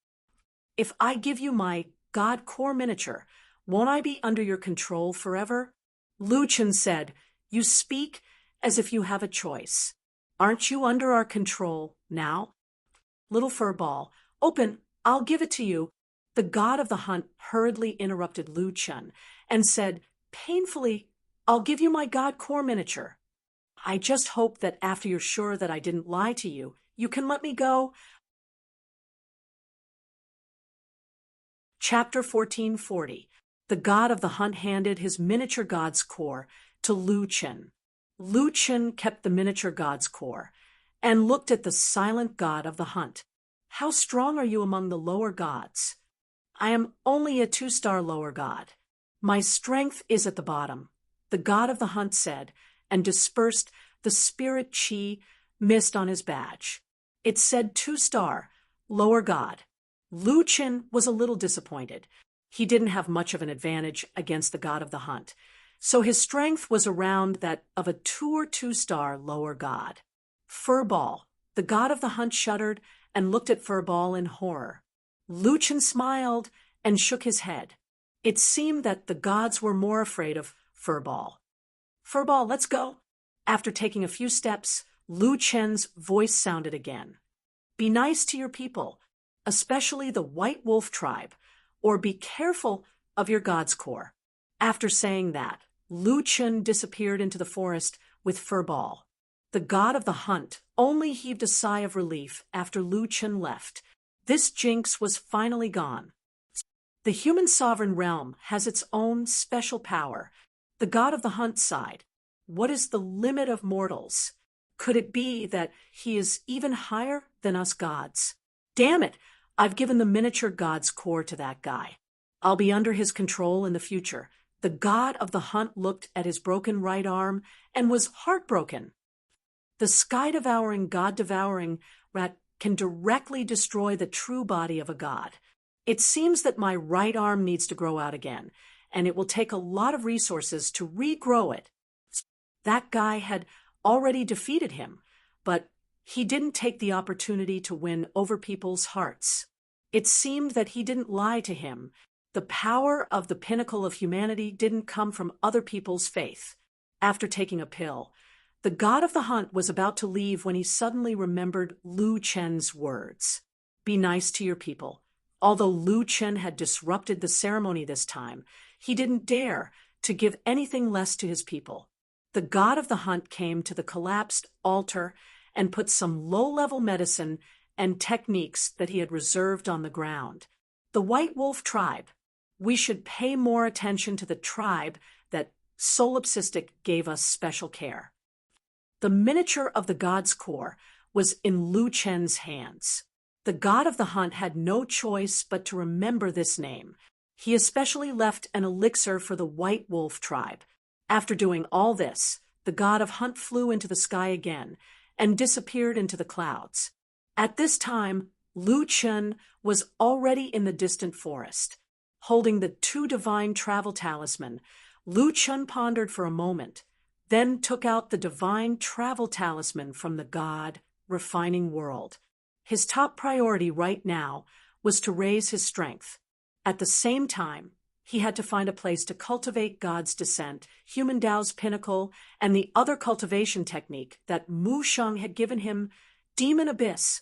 If I give you my god core miniature, won't I be under your control forever?" Lu Chun said, "You speak as if you have a choice. Aren't you under our control now?" "Little furball, open, I'll give it to you." The god of the hunt hurriedly interrupted Lu Chun and said, painfully, "I'll give you my god core miniature. I just hope that after you're sure that I didn't lie to you, you can let me go." Chapter 1440. The god of the hunt handed his miniature god's core to Lu Chen. Lu Chen kept the miniature god's core and looked at the silent god of the hunt. How strong are you among the lower gods? I am only a 2-star lower god. My strength is at the bottom, the god of the hunt said, and dispersed the spirit chi mist on his badge. It said 2-star, lower god. Lu Chen was a little disappointed. He didn't have much of an advantage against the god of the hunt, so his strength was around that of a 2 or 2-star lower god. Furball, the god of the hunt, shuddered and looked at Furball in horror. Lu Chen smiled and shook his head. It seemed that the gods were more afraid of Furball. Furball, let's go. After taking a few steps, Lu Chen's voice sounded again. Be nice to your people, especially the White Wolf tribe, or be careful of your god's core. After saying that, Lu Chen disappeared into the forest with Furball. The god of the hunt only heaved a sigh of relief after Lu Chen left. This jinx was finally gone. The human sovereign realm has its own special power. The god of the hunt sighed. What is the limit of mortals? Could it be that he is even higher than us gods? Damn it! I've given the miniature god's core to that guy. I'll be under his control in the future. The god of the hunt looked at his broken right arm and was heartbroken. The sky-devouring, god-devouring rat can directly destroy the true body of a god. It seems that my right arm needs to grow out again, and it will take a lot of resources to regrow it. That guy had already defeated him, but he didn't take the opportunity to win over people's hearts. It seemed that he didn't lie to him. The power of the pinnacle of humanity didn't come from other people's faith. After taking a pill, the god of the hunt was about to leave when he suddenly remembered Lu Chen's words. Be nice to your people. Although Lu Chen had disrupted the ceremony this time, he didn't dare to give anything less to his people. The god of the hunt came to the collapsed altar and put some low-level medicine and techniques that he had reserved on the ground. The White Wolf tribe. We should pay more attention to the tribe that Solipsistic gave us special care. The miniature of the god's core was in Lu Chen's hands. The god of the hunt had no choice but to remember this name. He especially left an elixir for the White Wolf tribe. After doing all this, the god of hunt flew into the sky again and disappeared into the clouds. At this time, Lu Chen was already in the distant forest. Holding the 2 divine travel talisman, Lu Chen pondered for a moment, then took out the divine travel talisman from the god refining world. His top priority right now was to raise his strength. At the same time, he had to find a place to cultivate God's descent, human Tao's pinnacle, and the other cultivation technique that Mu Sheng had given him, Demon Abyss.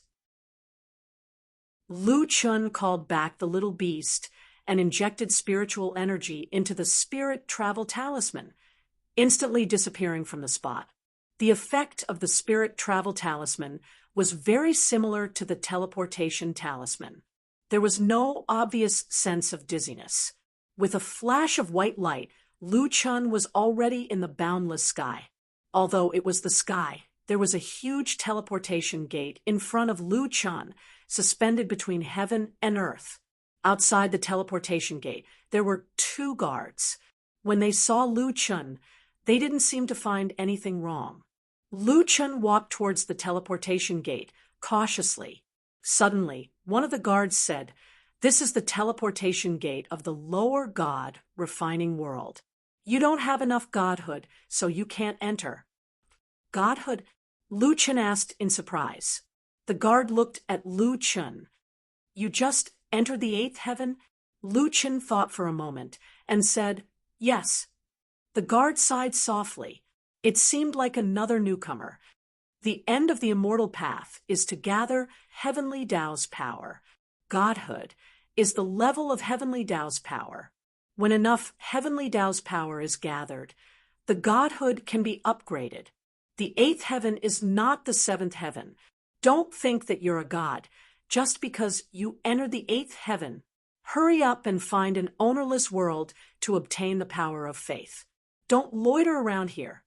Lu Chen called back the little beast and injected spiritual energy into the spirit travel talisman, instantly disappearing from the spot. The effect of the spirit travel talisman was very similar to the teleportation talisman. There was no obvious sense of dizziness. With a flash of white light, Lu Chen was already in the boundless sky. Although it was the sky, there was a huge teleportation gate in front of Lu Chen, suspended between heaven and earth. Outside the teleportation gate, there were 2 guards. When they saw Lu Chen, they didn't seem to find anything wrong. Lu Chen walked towards the teleportation gate, cautiously. Suddenly, one of the guards said, "This is the teleportation gate of the lower god refining world. You don't have enough godhood, so you can't enter." Godhood? Lu Chen asked in surprise. The guard looked at Lu Chen. "You just entered the 8th heaven?" Lu Chen thought for a moment and said, "Yes." The guard sighed softly. It seemed like another newcomer. The end of the immortal path is to gather heavenly Tao's power. Godhood is the level of heavenly Tao's power. When enough heavenly Tao's power is gathered, the godhood can be upgraded. The 8th heaven is not the 7th heaven. Don't think that you're a god just because you entered the 8th heaven. Hurry up and find an ownerless world to obtain the power of faith. Don't loiter around here.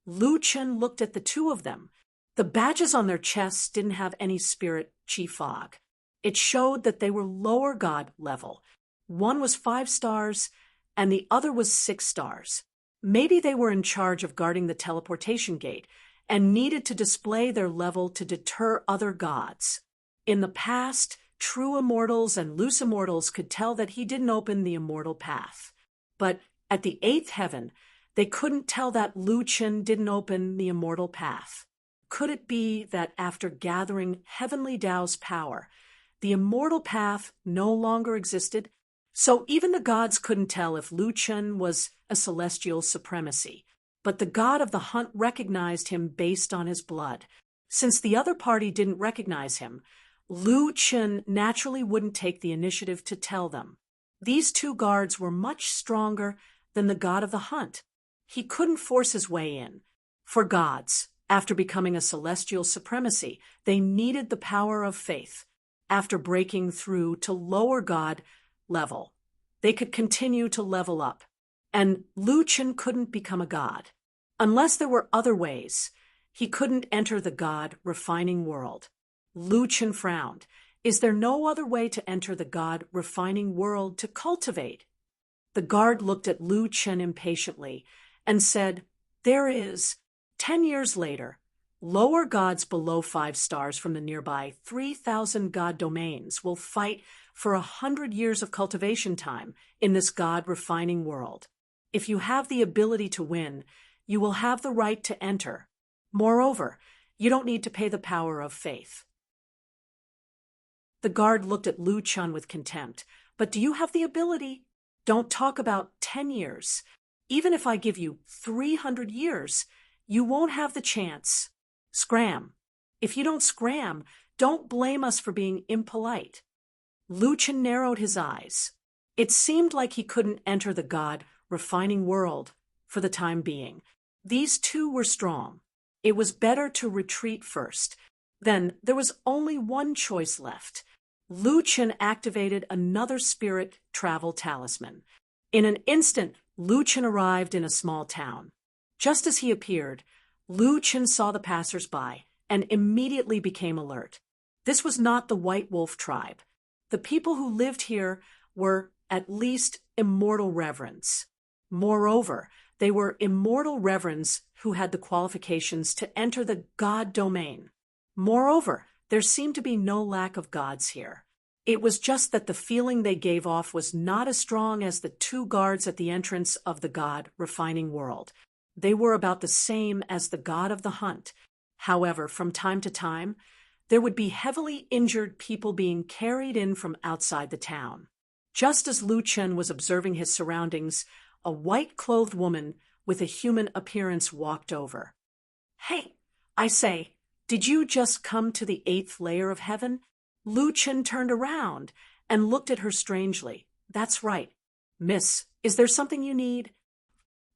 Lu Chen looked at the two of them. The badges on their chests didn't have any spirit chi fog. It showed that they were lower god level. One was 5 stars, and the other was 6 stars. Maybe they were in charge of guarding the teleportation gate and needed to display their level to deter other gods. In the past, true immortals and loose immortals could tell that he didn't open the immortal path. But at the 8th heaven, they couldn't tell that Lu Chen didn't open the immortal path. Could it be that after gathering heavenly Tao's power, the immortal path no longer existed? So even the gods couldn't tell if Lu Chen was a celestial supremacy, but the god of the hunt recognized him based on his blood. Since the other party didn't recognize him, Lu Chen naturally wouldn't take the initiative to tell them. These two guards were much stronger than the god of the hunt. He couldn't force his way in. For gods, after becoming a celestial supremacy, they needed the power of faith. After breaking through to lower god level, they could continue to level up. And Lu Chen couldn't become a god. Unless there were other ways, he couldn't enter the god refining world. Lu Chen frowned. Is there no other way to enter the god refining world to cultivate? The guard looked at Lu Chen impatiently and said, there is. 10 years later, lower gods below 5 stars from the nearby 3,000 god domains will fight for 100 years of cultivation time in this god refining world. If you have the ability to win, you will have the right to enter. Moreover, you don't need to pay the power of faith. The guard looked at Lu Chen with contempt. But do you have the ability? Don't talk about 10 years. Even if I give you 300 years, you won't have the chance. Scram. If you don't scram, don't blame us for being impolite. Lu Chen narrowed his eyes. It seemed like he couldn't enter the god refining world for the time being. These two were strong. It was better to retreat first. Then there was only one choice left. Lu Chen activated another spirit travel talisman. In an instant, Lu Chen arrived in a small town. Just as he appeared, Lu Chen saw the passers-by and immediately became alert. This was not the White Wolf tribe. The people who lived here were at least immortal reverends. Moreover, they were immortal reverends who had the qualifications to enter the god domain. Moreover, there seemed to be no lack of gods here. It was just that the feeling they gave off was not as strong as the two guards at the entrance of the god refining world. They were about the same as the god of the hunt. However, from time to time, there would be heavily injured people being carried in from outside the town. Just as Lu Chen was observing his surroundings, a white-clothed woman with a human appearance walked over. Hey, I say, did you just come to the 8th layer of heaven? Lu Chen turned around and looked at her strangely. That's right. Miss, is there something you need?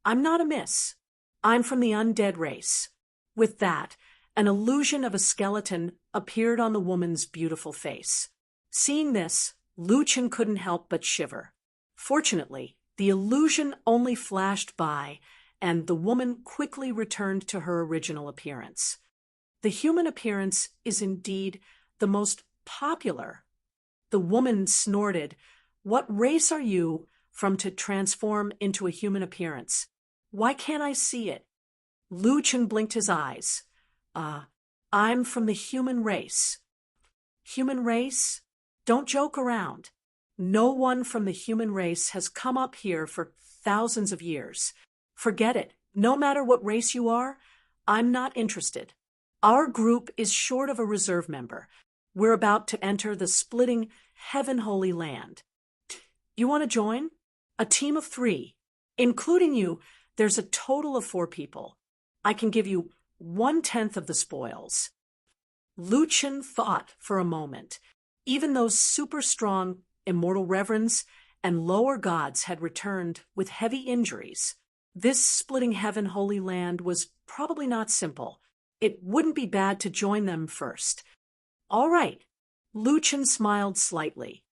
I'm not a miss. I'm from the undead race. With that, an illusion of a skeleton appeared on the woman's beautiful face. Seeing this, Lu Chen couldn't help but shiver. Fortunately, the illusion only flashed by, and the woman quickly returned to her original appearance. The human appearance is indeed the most popular. The woman snorted, What race are you from to transform into a human appearance? Why can't I see it? Lu Chen blinked his eyes. I'm from the human race. Human race? Don't joke around. No one from the human race has come up here for thousands of years. Forget it. No matter what race you are, I'm not interested. Our group is short of a reserve member. We're about to enter the splitting Heaven Holy Land. You want to join? A team of 3. Including you, there's a total of 4 people. I can give you 1/10 of the spoils. Lu Chen thought for a moment. Even those super strong immortal reverends and lower gods had returned with heavy injuries. This splitting Heaven Holy Land was probably not simple. It wouldn't be bad to join them first. All right. Lu Chen smiled slightly.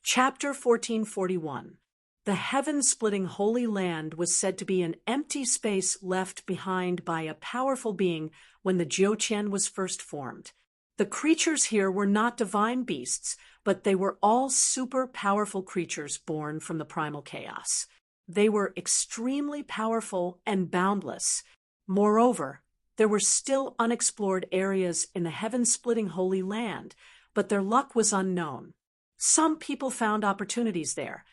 Chapter 1441. The heaven-splitting Holy Land was said to be an empty space left behind by a powerful being when the Jiuqian was first formed. The creatures here were not divine beasts, but they were all super-powerful creatures born from the primal chaos. They were extremely powerful and boundless. Moreover, there were still unexplored areas in the heaven-splitting Holy Land, but their luck was unknown. Some people found opportunities there,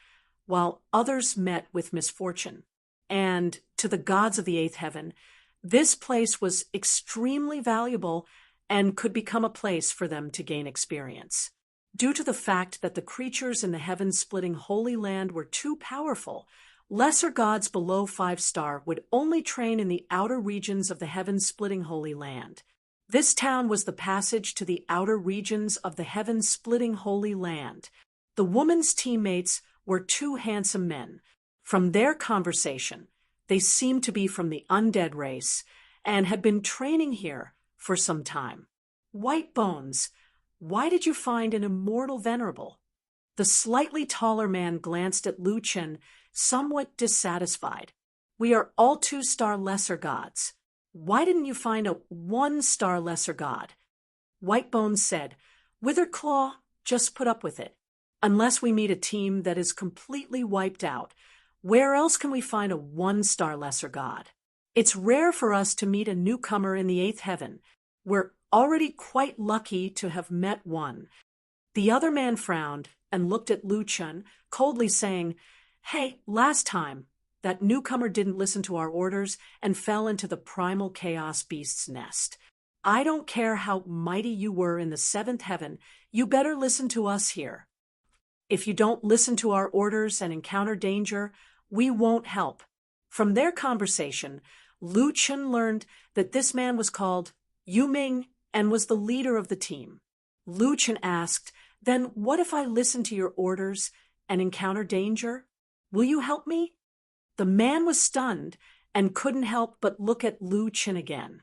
while others met with misfortune. And to the gods of the eighth heaven, this place was extremely valuable and could become a place for them to gain experience. Due to the fact that the creatures in the heaven-splitting Holy Land were too powerful, lesser gods below 5-star would only train in the outer regions of the heaven-splitting Holy Land. This town was the passage to the outer regions of the heaven-splitting Holy Land. The woman's teammates were two handsome men. From their conversation, they seemed to be from the undead race and had been training here for some time. White Bones, why did you find an immortal venerable? The slightly taller man glanced at Lu Chen, somewhat dissatisfied. We are all 2-star lesser gods. Why didn't you find a 1-star lesser god? White Bones said, Withered Claw, just put up with it. Unless we meet a team that is completely wiped out, where else can we find a 1-star lesser god? It's rare for us to meet a newcomer in the eighth heaven. We're already quite lucky to have met one. The other man frowned and looked at Lu Chen, coldly saying, Hey, last time, that newcomer didn't listen to our orders and fell into the primal chaos beast's nest. I don't care how mighty you were in the seventh heaven, you better listen to us here. If you don't listen to our orders and encounter danger, we won't help. From their conversation, Lu Chen learned that this man was called Yu Ming and was the leader of the team. Lu Chen asked, Then what if I listen to your orders and encounter danger? Will you help me? The man was stunned and couldn't help but look at Lu Chen again.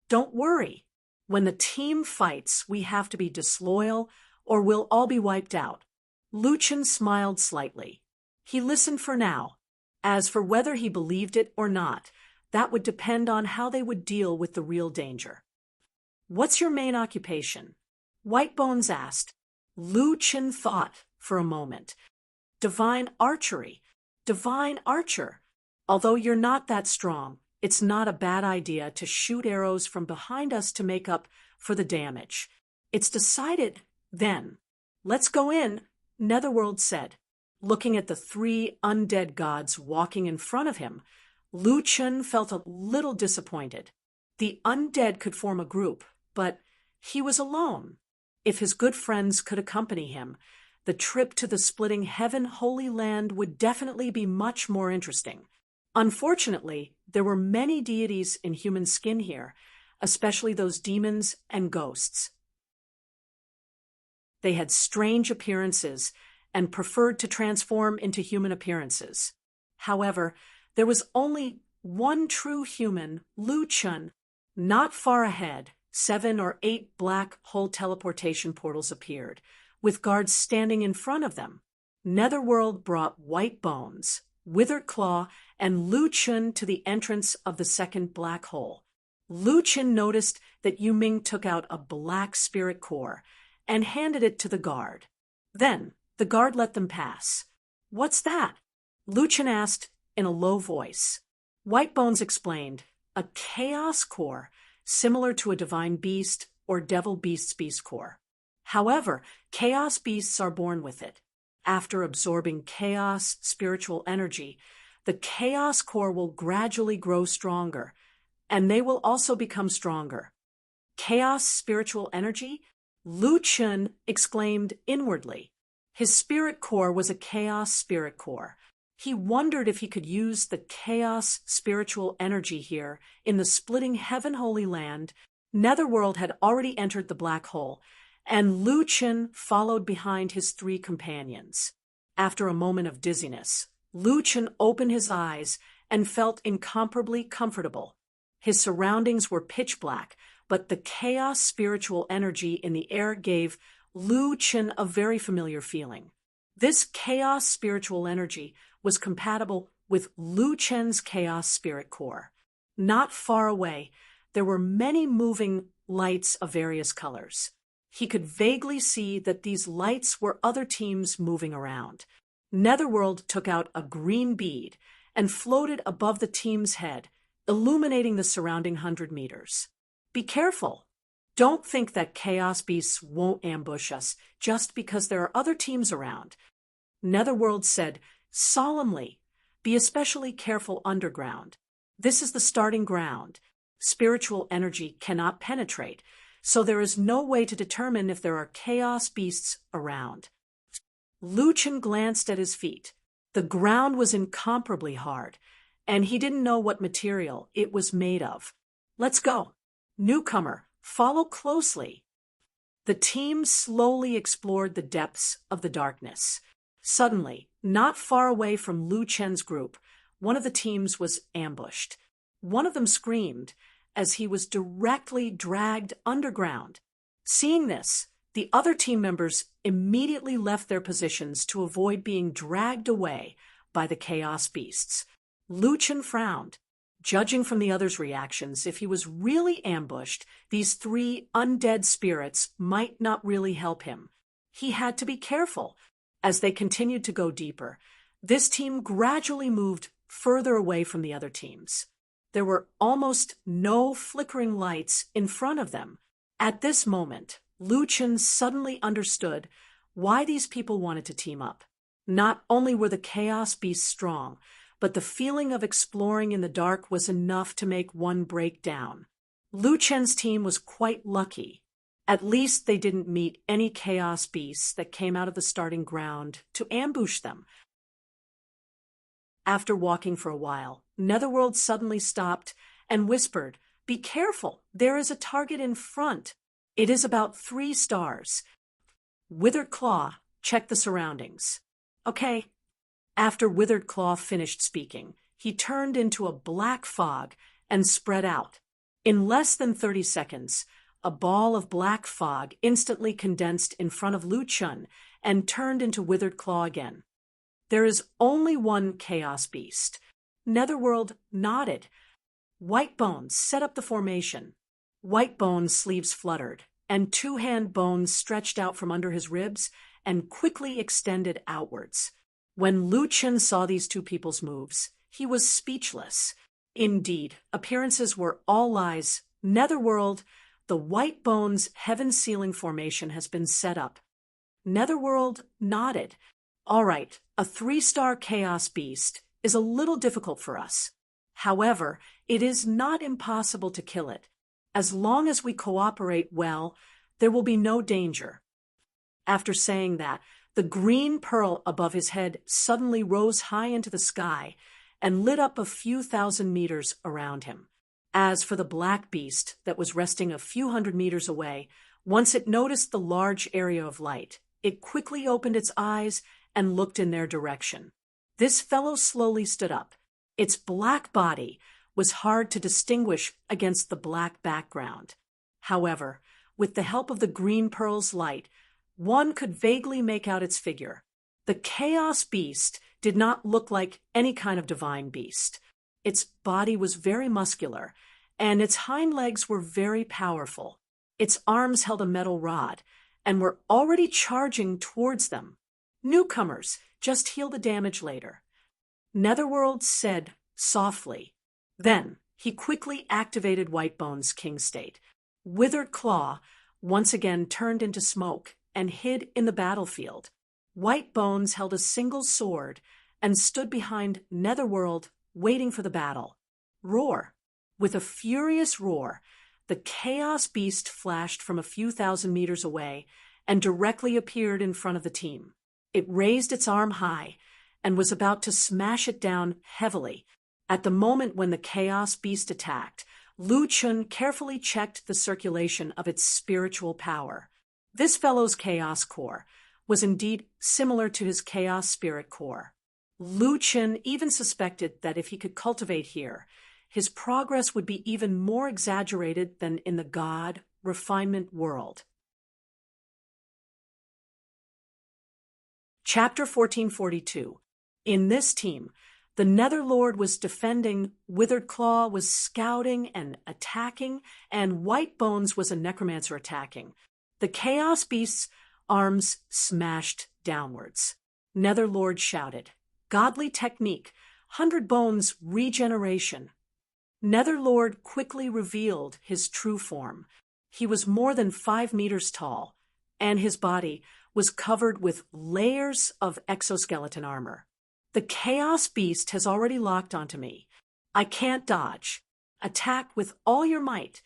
Don't worry. When the team fights, we have to be disloyal or we'll all be wiped out. Lu Chen smiled slightly. He listened for now. As for whether he believed it or not, that would depend on how they would deal with the real danger. What's your main occupation? White Bones asked. Lu Chen thought for a moment. Divine archery. Divine archer. Although you're not that strong, it's not a bad idea to shoot arrows from behind us to make up for the damage. It's decided then. Let's go in, Netherworld said. Looking at the 3 undead gods walking in front of him, Lu Chen felt a little disappointed. The undead could form a group, but he was alone. If his good friends could accompany him, the trip to the splitting heaven Holy Land would definitely be much more interesting. Unfortunately, there were many deities in human skin here, especially those demons and ghosts. They had strange appearances and preferred to transform into human appearances. However, there was only one true human, Lu Chen. Not far ahead, 7 or 8 black hole teleportation portals appeared, with guards standing in front of them. Netherworld brought White Bones, Withered Claw, and Lu Chen to the entrance of the second black hole. Lu Chen noticed that Yu Ming took out a black spirit core and handed it to the guard. Then, the guard let them pass. What's that? Lu Chen asked in a low voice. White Bones explained, a chaos core, similar to a divine beast or devil beast's beast core. However, chaos beasts are born with it. After absorbing chaos spiritual energy, the chaos core will gradually grow stronger, and they will also become stronger. Chaos spiritual energy? Lu Chen exclaimed inwardly. His spirit core was a chaos spirit core. He wondered if he could use the chaos spiritual energy here in the splitting heaven Holy Land. Netherworld had already entered the black hole, and Lu Chen followed behind his 3 companions. After a moment of dizziness, Lu Chen opened his eyes and felt incomparably comfortable. His surroundings were pitch black, but the chaos spiritual energy in the air gave Lu Chen a very familiar feeling. This chaos spiritual energy was compatible with Lu Chen's chaos spirit core. Not far away, there were many moving lights of various colors. He could vaguely see that these lights were other teams moving around. Netherworld took out a green bead and floated above the team's head, illuminating the surrounding 100 meters. Be careful. Don't think that chaos beasts won't ambush us just because there are other teams around. Netherworld said solemnly, be especially careful underground. This is the starting ground. Spiritual energy cannot penetrate, so there is no way to determine if there are chaos beasts around. Lu Chen glanced at his feet. The ground was incomparably hard, and he didn't know what material it was made of. Let's go. Newcomer, follow closely. The team slowly explored the depths of the darkness. Suddenly, not far away from Lu Chen's group, one of the teams was ambushed. One of them screamed as he was directly dragged underground. Seeing this, the other team members immediately left their positions to avoid being dragged away by the chaos beasts. Lu Chen frowned. Judging from the others' reactions, if he was really ambushed, these three undead spirits might not really help him. He had to be careful. As they continued to go deeper, this team gradually moved further away from the other teams. There were almost no flickering lights in front of them. At this moment, Lu Chen suddenly understood why these people wanted to team up. Not only were the chaos beasts strong, but the feeling of exploring in the dark was enough to make one break down. Lu Chen's team was quite lucky. At least they didn't meet any chaos beasts that came out of the starting ground to ambush them. After walking for a while, Netherworld suddenly stopped and whispered, "Be careful, there is a target in front. It is about 3 stars. Withered Claw, check the surroundings." Okay. After Withered Claw finished speaking, he turned into a black fog and spread out. In less than 30 seconds, a ball of black fog instantly condensed in front of Lu Chen and turned into Withered Claw again. There is only one chaos beast. Netherworld nodded. White Bones set up the formation. White Bones' sleeves fluttered, and 2-hand bones stretched out from under his ribs and quickly extended outwards. When Lu Chen saw these two people's moves, he was speechless. Indeed, appearances were all lies. Netherworld, the White Bones heaven ceiling formation has been set up. Netherworld nodded. All right, a 3-star chaos beast is a little difficult for us. However, it is not impossible to kill it. As long as we cooperate well, there will be no danger. After saying that, the green pearl above his head suddenly rose high into the sky and lit up a few thousand meters around him. As for the black beast that was resting a few hundred meters away, once it noticed the large area of light, it quickly opened its eyes and looked in their direction. This fellow slowly stood up. Its black body was hard to distinguish against the black background. However, with the help of the green pearl's light, one could vaguely make out its figure. The chaos beast did not look like any kind of divine beast. Its body was very muscular, and its hind legs were very powerful. Its arms held a metal rod and were already charging towards them. Newcomers, just heal the damage later. Netherworld said softly. Then he quickly activated White Bones' King State. Withered Claw once again turned into smoke and hid in the battlefield. White Bones held a single sword and stood behind Netherworld, waiting for the battle. Roar. With a furious roar, the chaos beast flashed from a few thousand meters away and directly appeared in front of the team. It raised its arm high and was about to smash it down heavily. At the moment when the chaos beast attacked, Lu Chen carefully checked the circulation of its spiritual power. This fellow's chaos core was indeed similar to his chaos spirit core. Lu Chen even suspected that if he could cultivate here, his progress would be even more exaggerated than in the God refinement world. Chapter 1442. In this team, the Netherlord was defending, Withered Claw was scouting and attacking, and White Bones was a necromancer attacking. The Chaos Beast's arms smashed downwards. Netherlord shouted, "Godly technique, 100 Bones regeneration." Netherlord quickly revealed his true form. He was more than 5 meters tall, and his body was covered with layers of exoskeleton armor. "The Chaos Beast has already locked onto me. I can't dodge. Attack with all your might."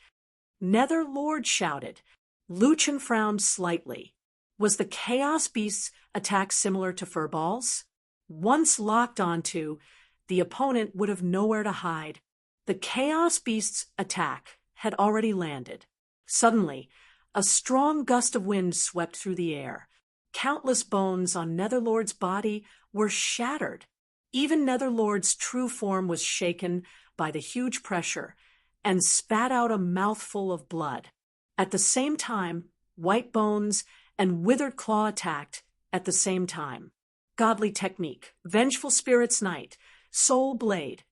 Netherlord shouted. Lucian frowned slightly. Was the Chaos Beast's attack similar to Furballs? Once locked onto, the opponent would have nowhere to hide. The Chaos Beast's attack had already landed. Suddenly, a strong gust of wind swept through the air. Countless bones on Netherlord's body were shattered. Even Netherlord's true form was shaken by the huge pressure and spat out a mouthful of blood. At the same time, White Bones and Withered Claw attacked at the same time. Godly technique, Vengeful Spirit's Night, Soul Blade.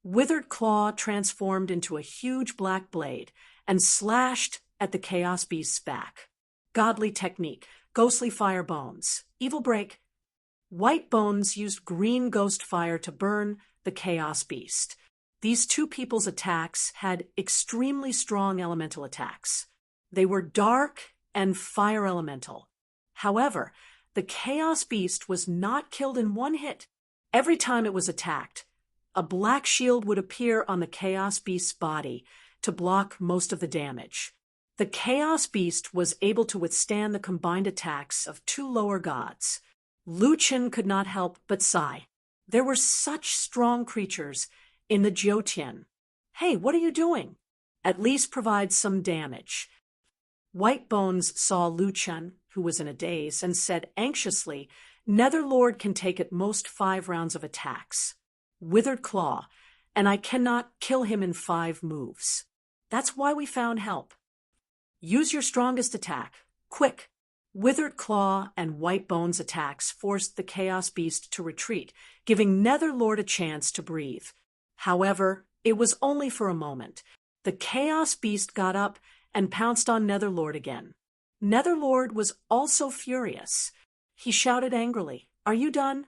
Withered Claw transformed into a huge black blade and slashed at the Chaos Beast's back. Godly technique, Ghostly Fire Bones, Evil Break. White Bones used green ghost fire to burn the Chaos Beast. These two people's attacks had extremely strong elemental attacks. They were dark and fire elemental. However, the Chaos Beast was not killed in one hit. Every time it was attacked, a black shield would appear on the Chaos Beast's body to block most of the damage. The Chaos Beast was able to withstand the combined attacks of two lower gods. Lucian could not help but sigh. There were such strong creatures in the Jotien. "Hey, what are you doing?" "At least provide some damage." White Bones saw Lucian, who was in a daze, and said anxiously, "Netherlord can take at most 5 rounds of attacks. Withered Claw, and I cannot kill him in 5 moves. That's why we found help. Use your strongest attack. Quick!" Withered Claw and White Bones' attacks forced the Chaos Beast to retreat, giving Netherlord a chance to breathe. However, it was only for a moment. The Chaos Beast got up and pounced on Netherlord again. Netherlord was also furious. He shouted angrily, "Are you done?"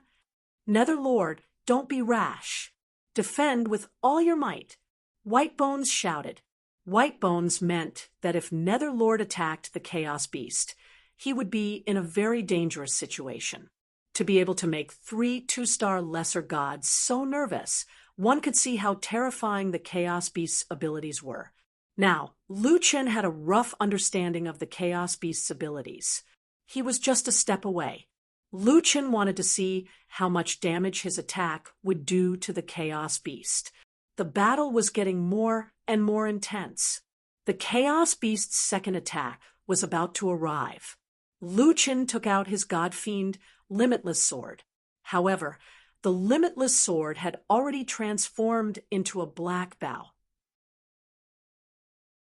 "Netherlord, don't be rash. Defend with all your might." White Bones shouted. White Bones meant that if Netherlord attacked the Chaos Beast, he would be in a very dangerous situation. To be able to make 3 2-star lesser gods so nervous, one could see how terrifying the Chaos Beast's abilities were. Now, Lucian had a rough understanding of the Chaos Beast's abilities. He was just a step away. Lucian wanted to see how much damage his attack would do to the Chaos Beast. The battle was getting more and more intense. The Chaos Beast's second attack was about to arrive. Lucian took out his god-fiend Limitless Sword. However, the Limitless Sword had already transformed into a black bow.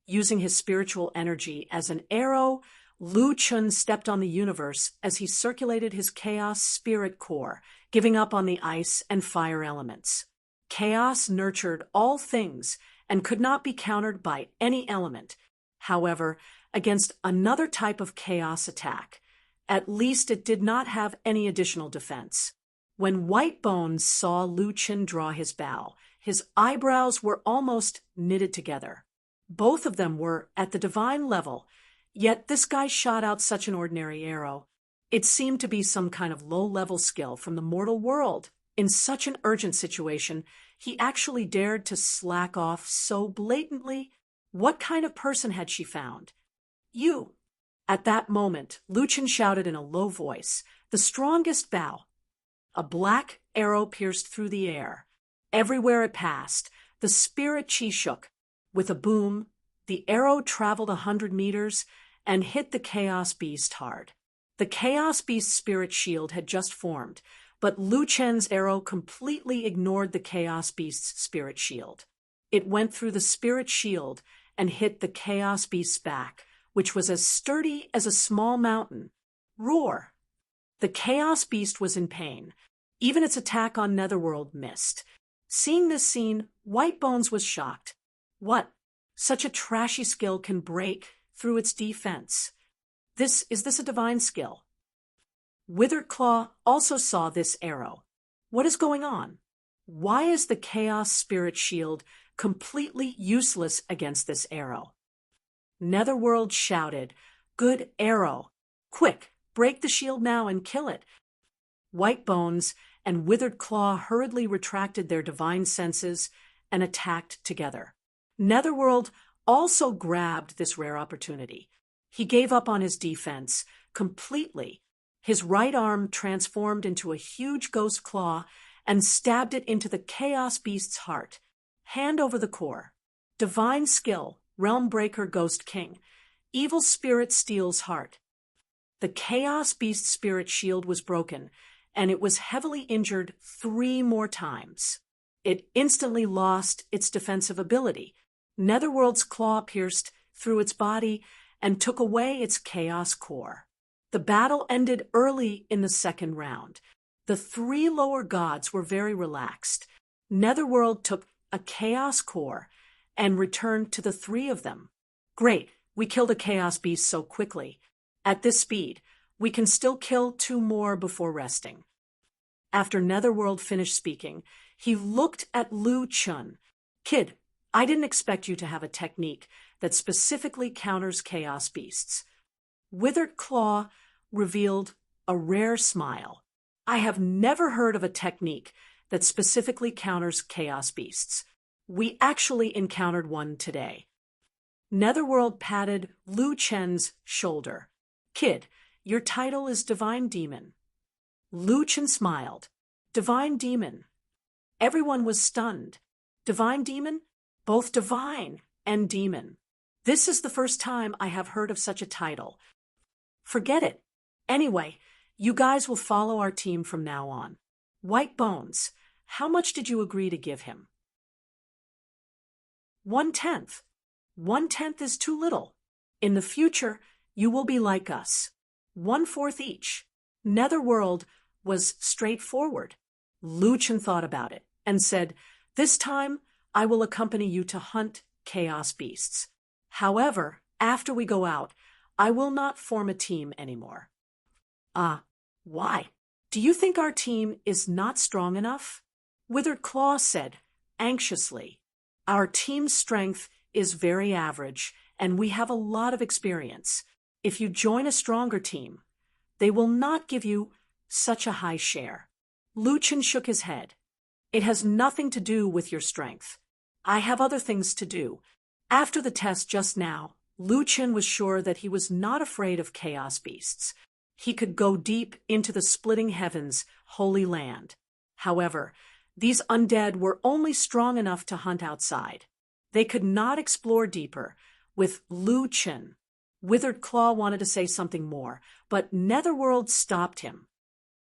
Using his spiritual energy as an arrow, Lucian stepped on the universe as he circulated his chaos spirit core, giving up on the ice and fire elements. Chaos nurtured all things and could not be countered by any element. However, against another type of chaos attack, at least it did not have any additional defense. When White Bones saw Lucian draw his bow, his eyebrows were almost knitted together. Both of them were at the divine level, yet this guy shot out such an ordinary arrow. It seemed to be some kind of low-level skill from the mortal world. In such an urgent situation, he actually dared to slack off so blatantly. What kind of person had she found? "You!" At that moment, Lucian shouted in a low voice, "The strongest bow." A black arrow pierced through the air. Everywhere it passed, the spirit chi shook. With a boom, the arrow traveled 100 meters and hit the Chaos Beast hard. The Chaos Beast's spirit shield had just formed, but Lucian's arrow completely ignored the Chaos Beast's spirit shield. It went through the spirit shield and hit the Chaos Beast's back, which was as sturdy as a small mountain. Roar! The Chaos Beast was in pain. Even its attack on Netherworld missed. Seeing this scene, Whitebones was shocked. What? Such a trashy skill can break through its defense. Is this a divine skill? Withered Claw also saw this arrow. What is going on? Why is the Chaos Spirit Shield completely useless against this arrow? Netherworld shouted, "Good arrow! Quick, break the shield now and kill it!" Whitebones and Withered Claw hurriedly retracted their divine senses and attacked together. Netherworld also grabbed this rare opportunity. He gave up on his defense completely. His right arm transformed into a huge ghost claw and stabbed it into the Chaos Beast's heart. Hand over the core. Divine skill, Realm Breaker Ghost King. Evil spirit steals heart. The Chaos Beast spirit shield was broken, and it was heavily injured 3 more times. It instantly lost its defensive ability. Netherworld's claw pierced through its body and took away its chaos core. The battle ended early in the second round. The 3 lower gods were very relaxed. Netherworld took a chaos core and returned to the 3 of them. Great, we killed a chaos beast so quickly. At this speed, we can still kill 2 more before resting. After Netherworld finished speaking, he looked at Lu Chun. "Kid, I didn't expect you to have a technique that specifically counters chaos beasts." Withered Claw revealed a rare smile. "I have never heard of a technique that specifically counters chaos beasts. We actually encountered one today." Netherworld patted Lu Chen's shoulder. "Kid, your title is Divine Demon." Lu Chen smiled. "Divine Demon." Everyone was stunned. Divine Demon? Both divine and demon. This is the first time I have heard of such a title. Forget it. Anyway, you guys will follow our team from now on. Whitebones, how much did you agree to give him? 1/10. 1/10 is too little. In the future, you will be like us. 1/4 each. Netherworld was straightforward. Lu Chen thought about it and said, "This time, I will accompany you to hunt chaos beasts. However, after we go out, I will not form a team anymore." Why? Do you think our team is not strong enough? Withered Claw said, anxiously. "Our team's strength is very average, and we have a lot of experience. If you join a stronger team, they will not give you such a high share." Lu Chen shook his head. "It has nothing to do with your strength. I have other things to do." After the test just now, Lu Chen was sure that he was not afraid of chaos beasts. He could go deep into the splitting heavens, holy land. However, these undead were only strong enough to hunt outside. They could not explore deeper with Lu Chen. Withered Claw wanted to say something more, but Netherworld stopped him.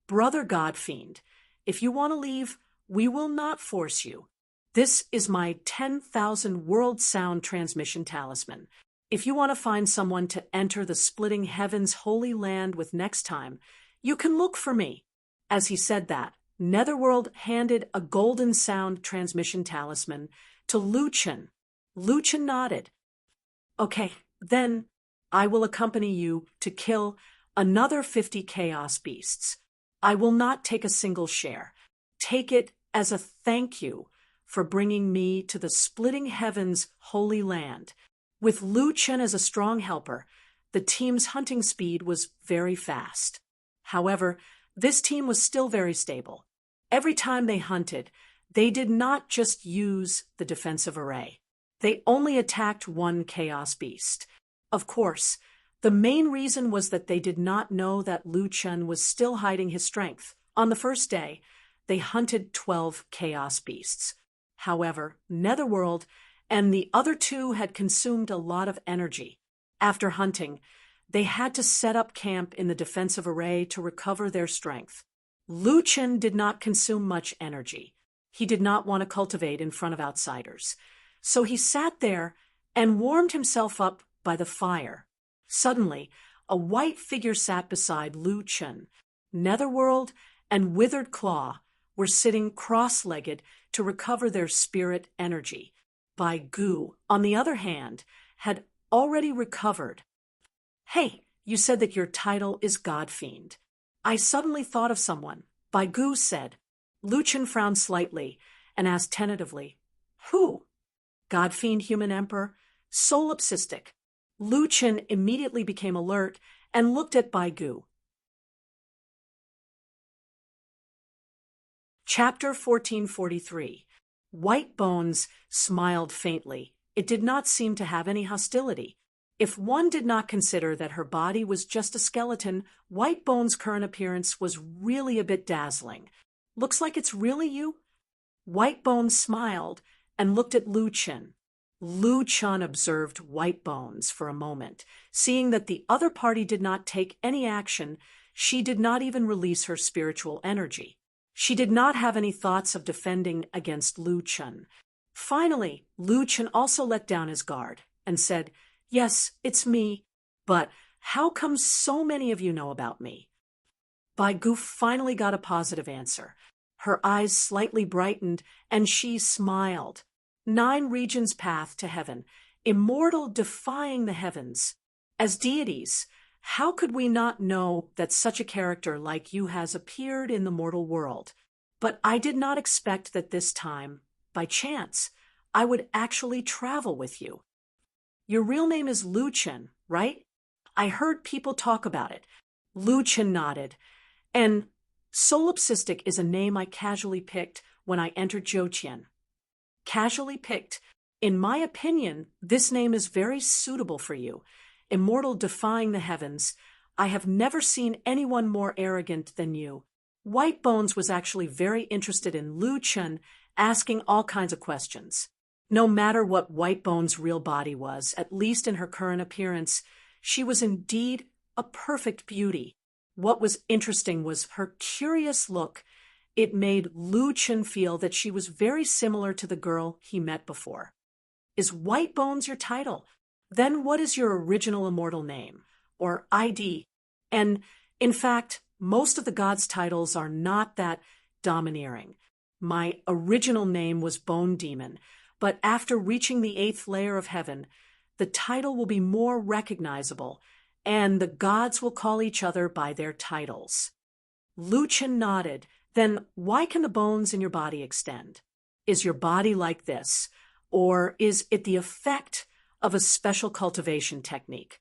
"Brother Godfiend, if you want to leave, we will not force you. This is my 10,000 world sound transmission talisman. If you want to find someone to enter the splitting heavens holy land with next time, you can look for me." As he said that, Netherworld handed a golden sound transmission talisman to Lu Chen. Lu Chen nodded. "Okay, then I will accompany you to kill another 50 chaos beasts. I will not take a single share. Take it as a thank you for bringing me to the splitting heavens holy land." With Lu Chen as a strong helper, the team's hunting speed was very fast. However, this team was still very stable. Every time they hunted, they did not just use the defensive array. They only attacked one chaos beast. Of course, the main reason was that they did not know that Lu Chen was still hiding his strength. On the first day, they hunted 12 chaos beasts. However, Netherworld and the other 2 had consumed a lot of energy. After hunting, they had to set up camp in the defensive array to recover their strength. Lu Chen did not consume much energy. He did not want to cultivate in front of outsiders. So he sat there and warmed himself up by the fire. Suddenly, a white figure sat beside Lu Chen. Netherworld and Withered Claw were sitting cross-legged to recover their spirit energy. Bai Gu, on the other hand, had already recovered. Hey, you said that your title is Godfiend. I suddenly thought of someone. Bai Gu said. Luchan frowned slightly and asked tentatively, Who? Godfiend, Human Emperor? Solipsistic. Luchan immediately became alert and looked at Bai Gu. Chapter 1443. White Bones smiled faintly. It did not seem to have any hostility. If one did not consider that her body was just a skeleton, White Bones' current appearance was really a bit dazzling. Looks like it's really you? White Bones smiled and looked at Lu Chen. Lu Chen observed White Bones for a moment. Seeing that the other party did not take any action, she did not even release her spiritual energy. She did not have any thoughts of defending against Lu Chen. Finally, Lu Chen also let down his guard and said, Yes, it's me, but how come so many of you know about me? Bai Gu finally got a positive answer. Her eyes slightly brightened, and she smiled. 9 regions path to heaven, immortal defying the heavens. As deities, how could we not know that such a character like you has appeared in the mortal world? But I did not expect that this time, by chance, I would actually travel with you. Your real name is Lu Chen, right? I heard people talk about it. Lu Chen nodded. And Solipsistic is a name I casually picked when I entered Zhoutian. Casually picked. In my opinion, this name is very suitable for you. Immortal defying the heavens. I have never seen anyone more arrogant than you. White Bones was actually very interested in Lu Chen, asking all kinds of questions. No matter what White Bones' real body was, at least in her current appearance, she was indeed a perfect beauty. What was interesting was her curious look. It made Lu Chen feel that she was very similar to the girl he met before. Is White Bones your title? Then what is your original immortal name, or ID? And, in fact, most of the gods' titles are not that domineering. My original name was Bone Demon, but after reaching the 8th layer of heaven, the title will be more recognizable, and the gods will call each other by their titles. Lu Chen nodded. Then why can the bones in your body extend? Is your body like this, or is it the effect of a special cultivation technique?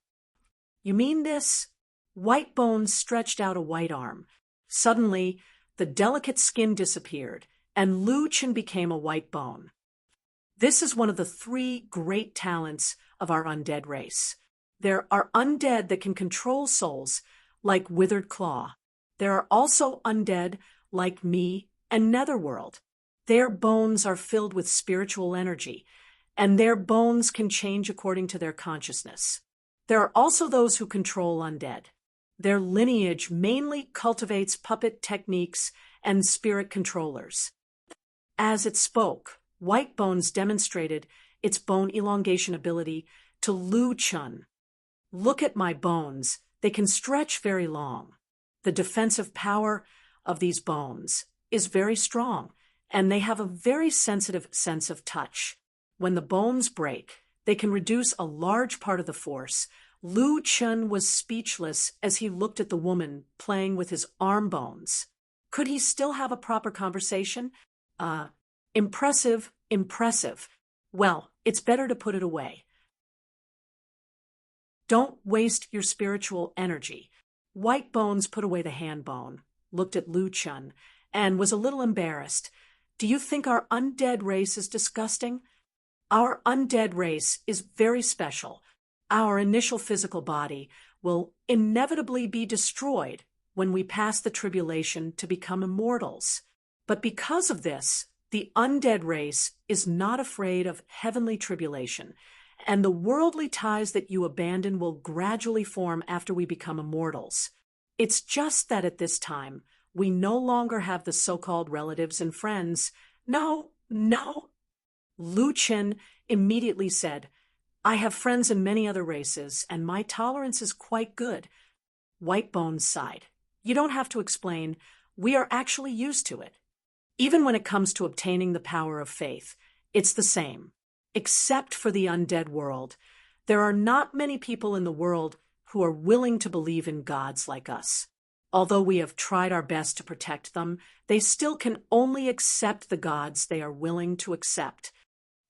You mean this? White Bones stretched out a white arm. Suddenly, the delicate skin disappeared, and Lu Chen became a white bone. This is one of the 3 great talents of our undead race. There are undead that can control souls, like Withered Claw. There are also undead like me and Netherworld. Their bones are filled with spiritual energy, and their bones can change according to their consciousness. There are also those who control undead. Their lineage mainly cultivates puppet techniques and spirit controllers. As it spoke, White Bones demonstrated its bone elongation ability to Lu Chen. Look at my bones. They can stretch very long. The defensive power of these bones is very strong, and they have a very sensitive sense of touch. When the bones break, they can reduce a large part of the force. Lu Chen was speechless as he looked at the woman playing with his arm bones. Could he still have a proper conversation? Impressive, impressive. Well, it's better to put it away. Don't waste your spiritual energy. White Bones put away the hand bone, looked at Lu Chen, and was a little embarrassed. Do you think our undead race is disgusting? Our undead race is very special. Our initial physical body will inevitably be destroyed when we pass the tribulation to become immortals. But because of this, the undead race is not afraid of heavenly tribulation, and the worldly ties that you abandon will gradually form after we become immortals. It's just that at this time, we no longer have the so-called relatives and friends. No. Lu Chen immediately said, I have friends in many other races, and my tolerance is quite good. White Bones sighed. You don't have to explain. We are actually used to it. Even when it comes to obtaining the power of faith, it's the same. Except for the undead world, there are not many people in the world who are willing to believe in gods like us. Although we have tried our best to protect them, they still can only accept the gods they are willing to accept.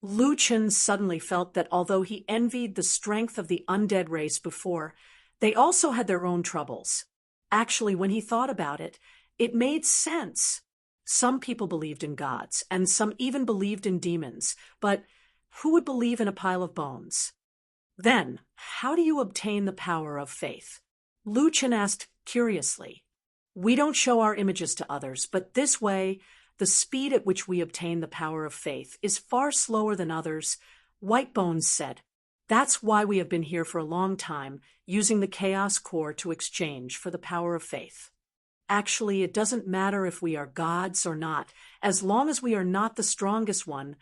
Lu Chen suddenly felt that although he envied the strength of the undead race before, they also had their own troubles. Actually, when he thought about it, it made sense. Some people believed in gods, and some even believed in demons, but who would believe in a pile of bones? Then, how do you obtain the power of faith? Lu Chen asked curiously. We don't show our images to others, but this way, the speed at which we obtain the power of faith is far slower than others, White Bones said. That's why we have been here for a long time, using the Chaos Core to exchange for the power of faith. Actually, it doesn't matter if we are gods or not. As long as we are not the strongest one,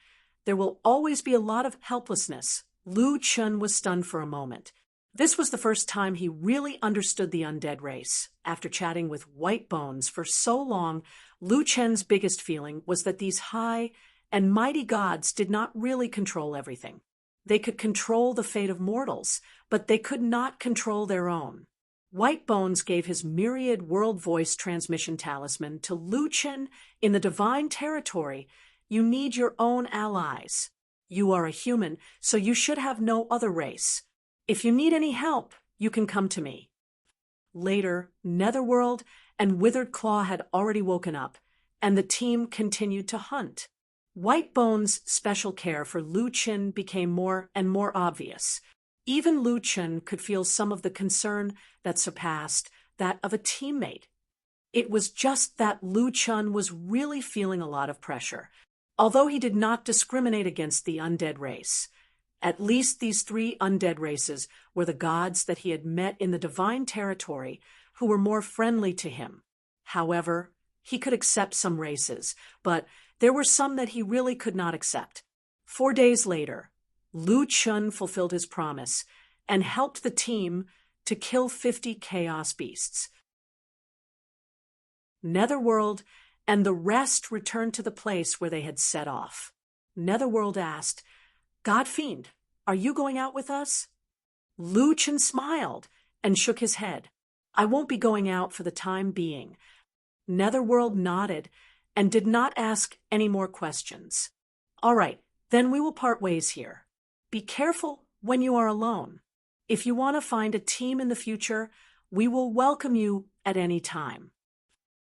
there will always be a lot of helplessness. Lu Chen was stunned for a moment. This was the first time he really understood the undead race. After chatting with White Bones for so long, Lu Chen's biggest feeling was that these high and mighty gods did not really control everything. They could control the fate of mortals, but they could not control their own. White Bones gave his myriad world voice transmission talisman to Lu Chen in the divine territory. You need your own allies. You are a human, so you should have no other race. If you need any help, you can come to me. Later, Netherworld and Withered Claw had already woken up, and the team continued to hunt. White Bones' special care for Lu Chen became more and more obvious. Even Lu Chen could feel some of the concern that surpassed that of a teammate. It was just that Lu Chen was really feeling a lot of pressure, although he did not discriminate against the undead race. At least these three undead races were the gods that he had met in the divine territory who were more friendly to him. However, he could accept some races, but there were some that he really could not accept. 4 days later, Lu Chen fulfilled his promise and helped the team to kill 50 chaos beasts. Netherworld and the rest returned to the place where they had set off. Netherworld asked, "Godfiend, are you going out with us?" Lu Chen smiled and shook his head. "I won't be going out for the time being." Netherworld nodded and did not ask any more questions. "All right, then we will part ways here. Be careful when you are alone. If you want to find a team in the future, we will welcome you at any time."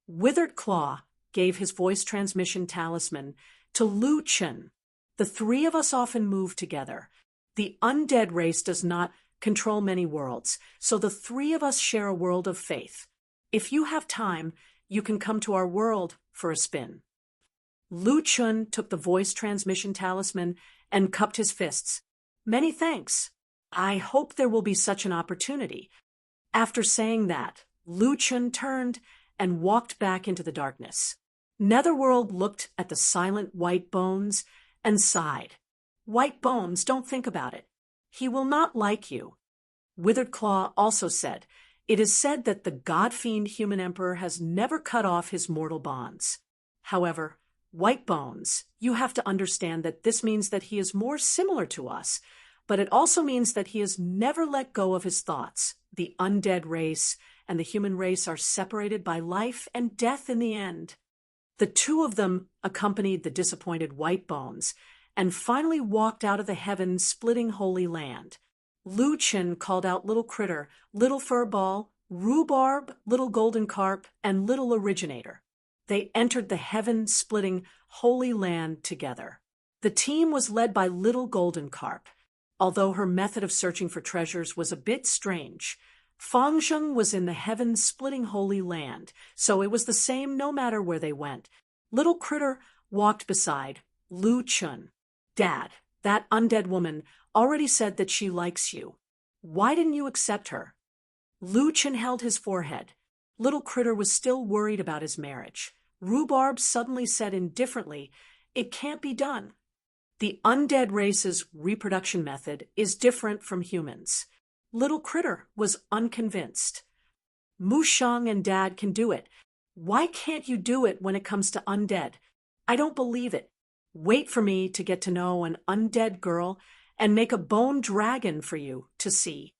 Withered Claw gave his voice transmission talisman to Lu Chen. "The three of us often move together. The undead race does not control many worlds, so the three of us share a world of faith. If you have time, you can come to our world for a spin." Lu Chen took the voice transmission talisman and cupped his fists. "Many thanks. I hope there will be such an opportunity." After saying that, Lu Chen turned and walked back into the darkness. Netherworld looked at the silent White Bones and sighed. "White Bones, don't think about it. He will not like you." Withered Claw also said, "It is said that the God-fiend human emperor has never cut off his mortal bonds. However, White Bones, you have to understand that this means that he is more similar to us, but it also means that he has never let go of his thoughts. The undead race and the human race are separated by life and death in the end." The two of them accompanied the disappointed White Bones and finally walked out of the heaven-splitting holy land. Lu Chen called out Little Critter, Little Furball, Rhubarb, Little Golden Carp, and Little Originator. They entered the heaven-splitting holy land together. The team was led by Little Golden Carp. Although her method of searching for treasures was a bit strange, Fangzheng was in the heaven-splitting holy land, so it was the same no matter where they went. Little Critter walked beside Lu Chen. "Dad, that undead woman already said that she likes you. Why didn't you accept her?" Lu Chen held his forehead. Little Critter was still worried about his marriage. Rhubarb suddenly said indifferently, "It can't be done. The undead race's reproduction method is different from humans." Little Critter was unconvinced. Mushang and Dad can do it. Why can't you do it when it comes to undead? I don't believe it. Wait for me to get to know an undead girl and make a bone dragon for you to see."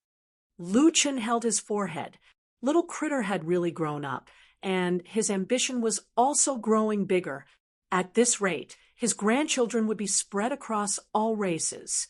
Luchin held his forehead. Little Critter had really grown up, and his ambition was also growing bigger. At this rate, his grandchildren would be spread across all races.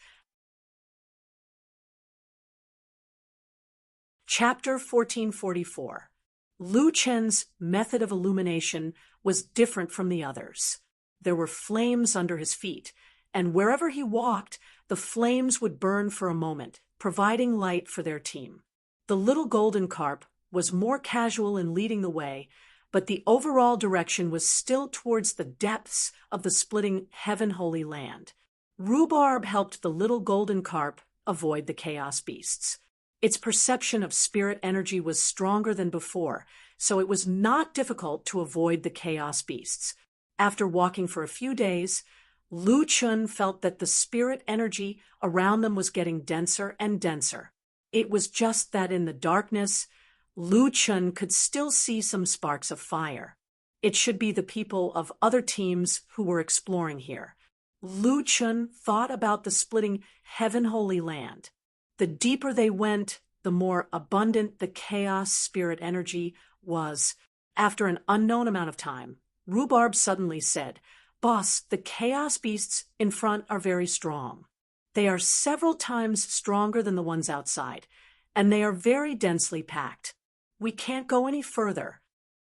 Chapter 1444. Lu Chen's method of illumination was different from the others. There were flames under his feet, and wherever he walked, the flames would burn for a moment, providing light for their team. The little golden carp was more casual in leading the way, but the overall direction was still towards the depths of the splitting heaven-holy land. Rhubarb helped the little golden carp avoid the chaos beasts. Its perception of spirit energy was stronger than before, so it was not difficult to avoid the chaos beasts. After walking for a few days, Lu Chun felt that the spirit energy around them was getting denser and denser. It was just that in the darkness, Lu Chun could still see some sparks of fire. It should be the people of other teams who were exploring here. Lu Chun thought about the splitting heaven-holy land. The deeper they went, the more abundant the chaos spirit energy was. After an unknown amount of time, Rhubarb suddenly said, "Boss, the chaos beasts in front are very strong. They are several times stronger than the ones outside, and they are very densely packed. We can't go any further."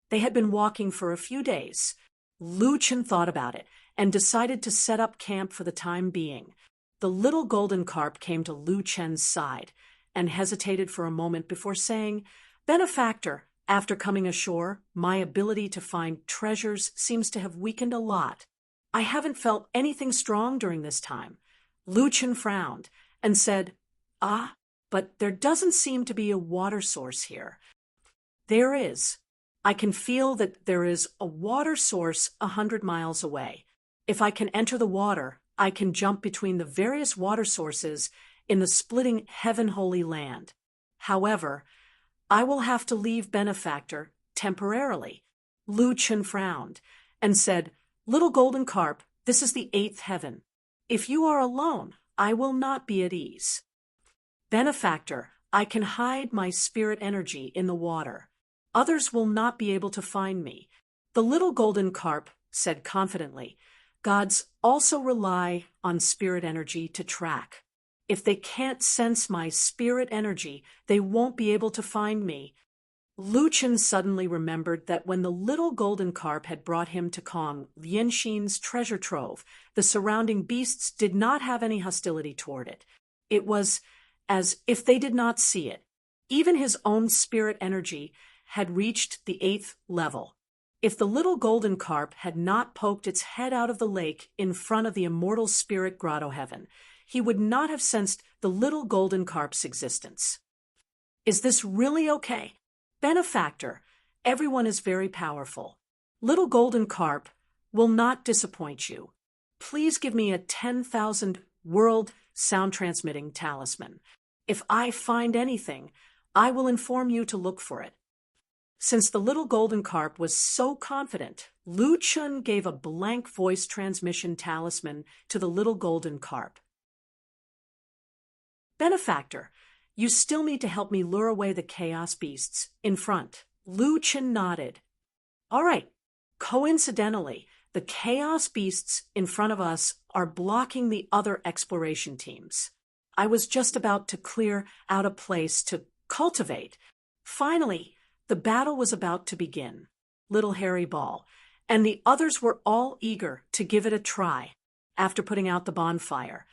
They had been walking for a few days. Lu Chen thought about it and decided to set up camp for the time being. The little golden carp came to Lu Chen's side and hesitated for a moment before saying, "Benefactor, after coming ashore, my ability to find treasures seems to have weakened a lot. I haven't felt anything strong during this time." Lu Chen frowned and said, "But there doesn't seem to be a water source here." "There is. I can feel that there is a water source 100 miles away. If I can enter the water, I can jump between the various water sources in the splitting heaven-holy land. However, I will have to leave Benefactor temporarily." Lu Chen frowned and said, "Little golden carp, this is the 8th heaven. If you are alone, I will not be at ease. Benefactor, I can hide my spirit energy in the water. Others will not be able to find me." The little golden carp said confidently, "Gods also rely on spirit energy to track. If they can't sense my spirit energy, they won't be able to find me." Lu Chen suddenly remembered that when the little golden carp had brought him to Kong Lianxin's treasure trove, the surrounding beasts did not have any hostility toward it. It was as if they did not see it. Even his own spirit energy had reached the 8th level. If the little golden carp had not poked its head out of the lake in front of the immortal spirit grotto heaven, he would not have sensed the little golden carp's existence. "Is this really okay? Benefactor, everyone is very powerful. Little golden carp will not disappoint you. Please give me a 10,000 world sound transmitting talisman. If I find anything, I will inform you to look for it." Since the little golden carp was so confident, Lu Chun gave a blank voice transmission talisman to the little golden carp. "Benefactor, you still need to help me lure away the chaos beasts in front." Lu Chen nodded. "All right. Coincidentally, the chaos beasts in front of us are blocking the other exploration teams. I was just about to clear out a place to cultivate." Finally, the battle was about to begin. Little Hairy Ball and the others were all eager to give it a try. After putting out the bonfire,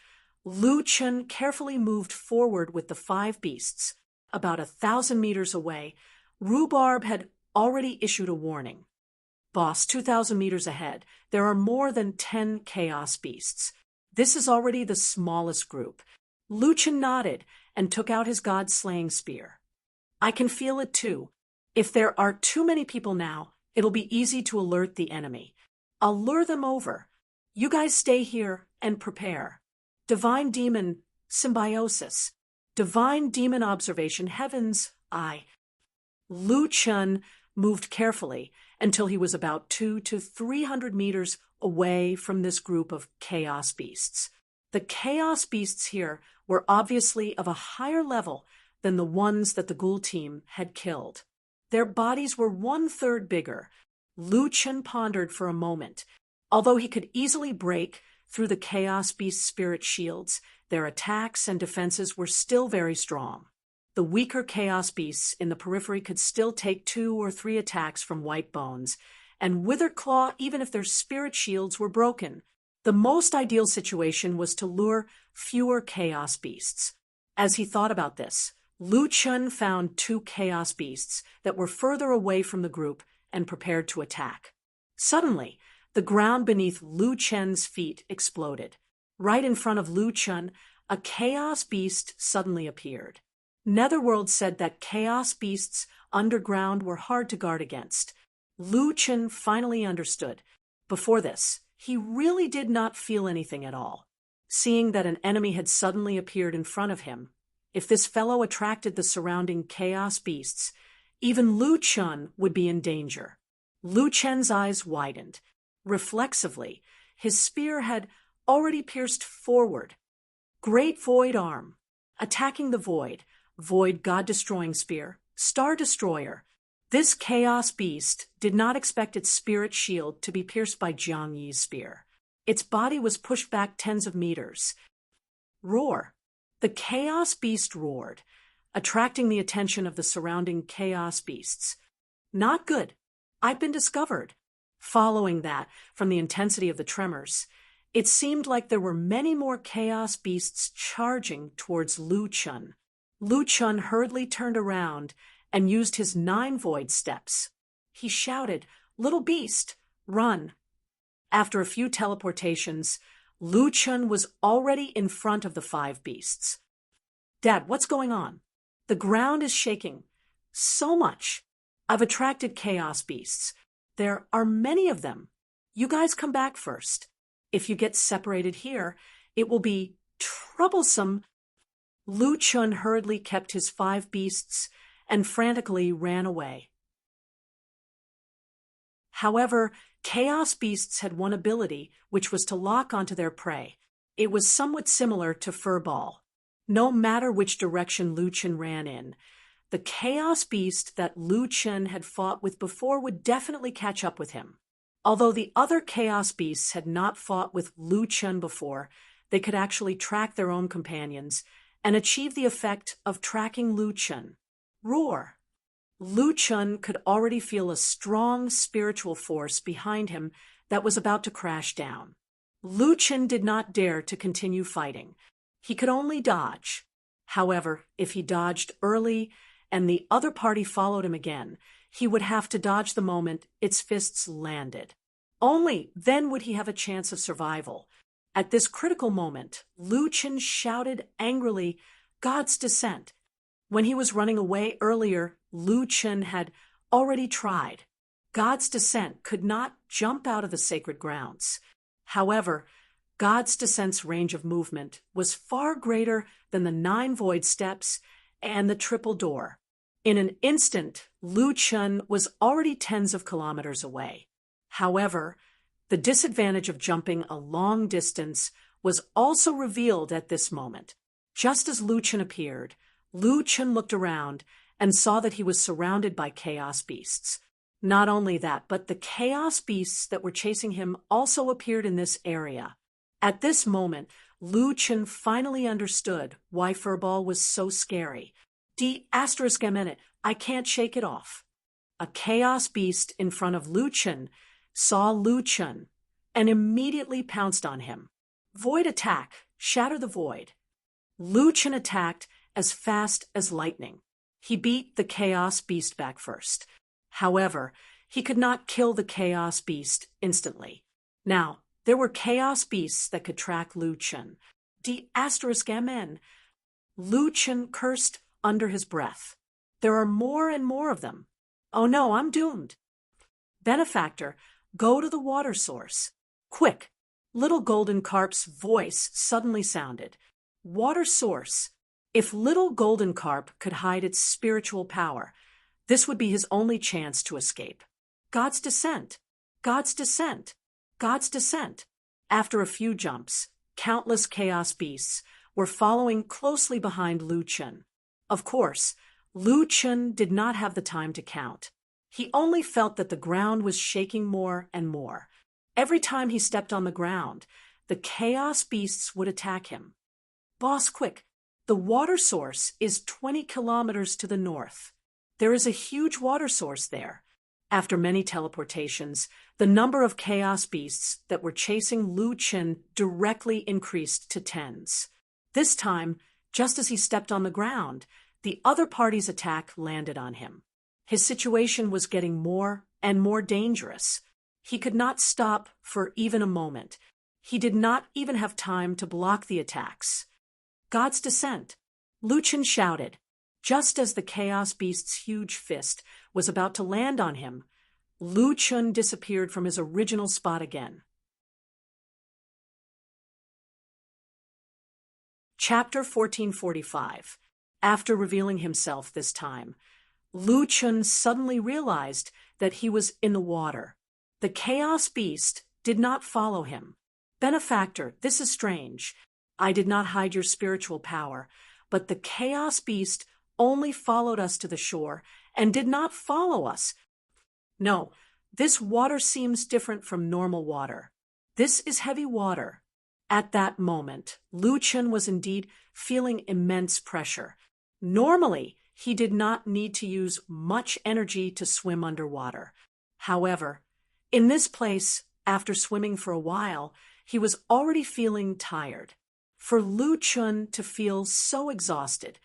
Lu Chen carefully moved forward with the 5 beasts. About 1,000 meters away, Rhubarb had already issued a warning. "Boss, 2,000 meters ahead, there are more than 10 chaos beasts. This is already the smallest group." Lu Chen nodded and took out his god-slaying spear. "I can feel it too. If there are too many people now, it'll be easy to alert the enemy. I'll lure them over. You guys stay here and prepare. Divine Demon Symbiosis. Divine Demon Observation Heaven's Eye." Lu Chun moved carefully until he was about 200 to 300 meters away from this group of chaos beasts. The chaos beasts here were obviously of a higher level than the ones that the ghoul team had killed. Their bodies were 1/3 bigger. Lu Chun pondered for a moment. Although he could easily break through the chaos beast spirit shields, their attacks and defenses were still very strong. The weaker chaos beasts in the periphery could still take 2 or 3 attacks from White Bones, and Wither Claw even if their spirit shields were broken. The most ideal situation was to lure fewer chaos beasts. As he thought about this, Lu Chun found 2 chaos beasts that were further away from the group and prepared to attack. Suddenly, the ground beneath Lu Chun's feet exploded. Right in front of Lu Chun, a chaos beast suddenly appeared. Netherworld said that chaos beasts underground were hard to guard against. Lu Chun finally understood. Before this, he really did not feel anything at all. Seeing that an enemy had suddenly appeared in front of him, if this fellow attracted the surrounding chaos beasts, even Lu Chun would be in danger. Lu Chun's eyes widened. Reflexively, his spear had already pierced forward. Great Void Arm. Attacking the Void. Void God-destroying spear. Star Destroyer. This chaos beast did not expect its spirit shield to be pierced by Jiang Yi's spear. Its body was pushed back tens of meters. Roar. The chaos beast roared, attracting the attention of the surrounding chaos beasts. Not good. I've been discovered. Following that, from the intensity of the tremors, it seemed like there were many more chaos beasts charging towards Lu Chun. Lu Chun hurriedly turned around and used his 9 void steps. He shouted, "Little beast, run!" After a few teleportations, Lu Chun was already in front of the 5 beasts. "Dad, what's going on? The ground is shaking so much. I've attracted chaos beasts. There are many of them. You guys come back first. If you get separated here, it will be troublesome." Lu Chun hurriedly kept his 5 beasts and frantically ran away. However, chaos beasts had one ability, which was to lock onto their prey. It was somewhat similar to Furball. No matter which direction Lu Chun ran in, the chaos beast that Lu Chun had fought with before would definitely catch up with him. Although the other chaos beasts had not fought with Lu Chun before, they could actually track their own companions and achieve the effect of tracking Lu Chun. Roar. Lu Chun could already feel a strong spiritual force behind him that was about to crash down. Lu Chun did not dare to continue fighting. He could only dodge. However, if he dodged early and the other party followed him again, he would have to dodge the moment its fists landed. Only then would he have a chance of survival. At this critical moment, Lu Chun shouted angrily, "God's descent." When he was running away earlier, Lu Chun had already tried. God's descent could not jump out of the sacred grounds. However, God's descent's range of movement was far greater than the 9 void steps and the triple door. In an instant, Lu Chun was already tens of kilometers away. However, the disadvantage of jumping a long distance was also revealed at this moment. Just as Lu Chun appeared, Lu Chun looked around and saw that he was surrounded by chaos beasts. Not only that, but the chaos beasts that were chasing him also appeared in this area. At this moment, Lu Chun finally understood why Furball was so scary. ***, I can't shake it off. A chaos beast in front of Lu Chun saw Lu Chun and immediately pounced on him. Void attack, shatter the void. Lu Chun attacked as fast as lightning. He beat the chaos beast back first. However, he could not kill the chaos beast instantly. Now, there were chaos beasts that could track Lu Chun. ***, Lu Chun cursed under his breath. There are more and more of them. Oh no, I'm doomed. Benefactor, go to the water source. Quick! Little Golden Carp's voice suddenly sounded. Water source. If Little Golden Carp could hide its spiritual power, This would be his only chance to escape. God's descent! God's descent! God's descent! After a few jumps, countless chaos beasts were following closely behind Lu Chun. Of course, Lu Chun did not have the time to count. He only felt that the ground was shaking more and more. Every time he stepped on the ground, the chaos beasts would attack him. Boss, quick! The water source is 20 kilometers to the north. There is a huge water source there. After many teleportations, the number of chaos beasts that were chasing Lu Chun directly increased to tens. This time, just as he stepped on the ground, the other party's attack landed on him. His situation was getting more and more dangerous. He could not stop for even a moment. He did not even have time to block the attacks. God's descent! Lu Chun shouted. Just as the chaos beast's huge fist was about to land on him, Lu Chun disappeared from his original spot again. Chapter 1445. After revealing himself this time, Lu Chun suddenly realized that he was in the water. The chaos beast did not follow him. Benefactor, this is strange. I did not hide your spiritual power, but the chaos beast only followed us to the shore and did not follow us. No, this water seems different from normal water. This is heavy water. At that moment, Lu Chun was indeed feeling immense pressure. Normally, he did not need to use much energy to swim underwater. However, in this place, after swimming for a while, he was already feeling tired. For Lu Chun to feel so exhausted,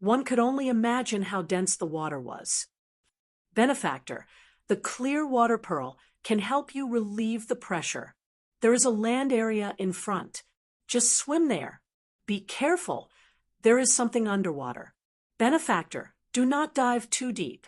one could only imagine how dense the water was. Benefactor, the clear water pearl can help you relieve the pressure. There is a land area in front. Just swim there. Be careful. There is something underwater. Benefactor, do not dive too deep.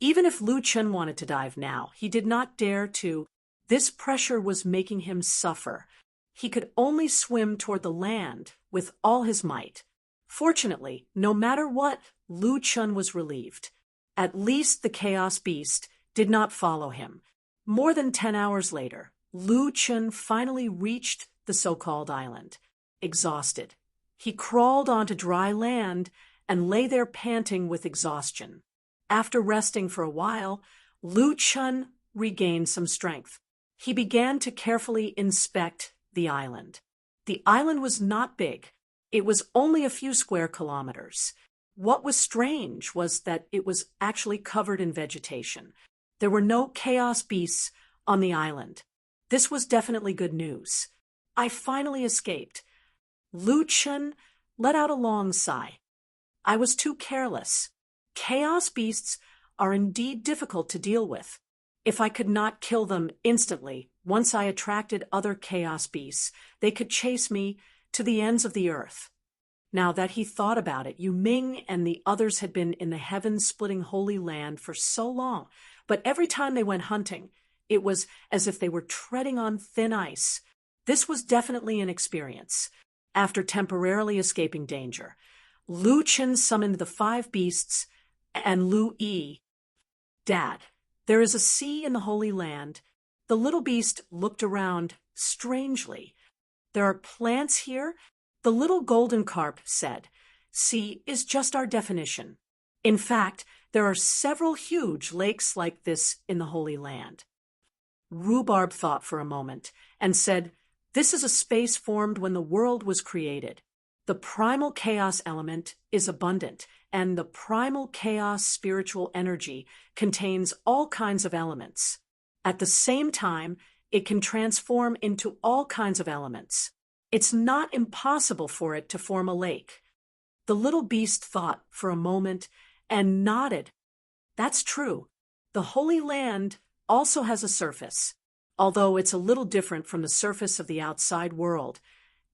Even if Lu Chun wanted to dive now, he did not dare to. This pressure was making him suffer. He could only swim toward the land with all his might. Fortunately, no matter what, Lu Chun was relieved. At least the chaos beast did not follow him. More than 10 hours later, Lu Chun finally reached the so-called island. Exhausted, he crawled onto dry land and lay there panting with exhaustion. After resting for a while, Lu Chun regained some strength. He began to carefully inspect the island. The island was not big. It was only a few square kilometers. What was strange was that it was actually covered in vegetation. There were no chaos beasts on the island. This was definitely good news. I finally escaped. Lu Chun let out a long sigh. I was too careless. Chaos beasts are indeed difficult to deal with. If I could not kill them instantly, once I attracted other chaos beasts, they could chase me to the ends of the earth. Now that he thought about it, Yu Ming and the others had been in the heaven-splitting Holy Land for so long, but every time they went hunting, it was as if they were treading on thin ice. This was definitely an experience. After temporarily escaping danger, Lu Chun summoned the 5 beasts and Lu Yi. Dad, there is a sea in the Holy Land. The little beast looked around strangely. There are plants here? The little golden carp said. Sea is just our definition. In fact, there are several huge lakes like this in the Holy Land. Rhubarb thought for a moment and said, this is a space formed when the world was created. The primal chaos element is abundant, and the primal chaos spiritual energy contains all kinds of elements. At the same time, it can transform into all kinds of elements. It's not impossible for it to form a lake. The little beast thought for a moment and nodded. That's true. The Holy Land also has a surface. Although it's a little different from the surface of the outside world,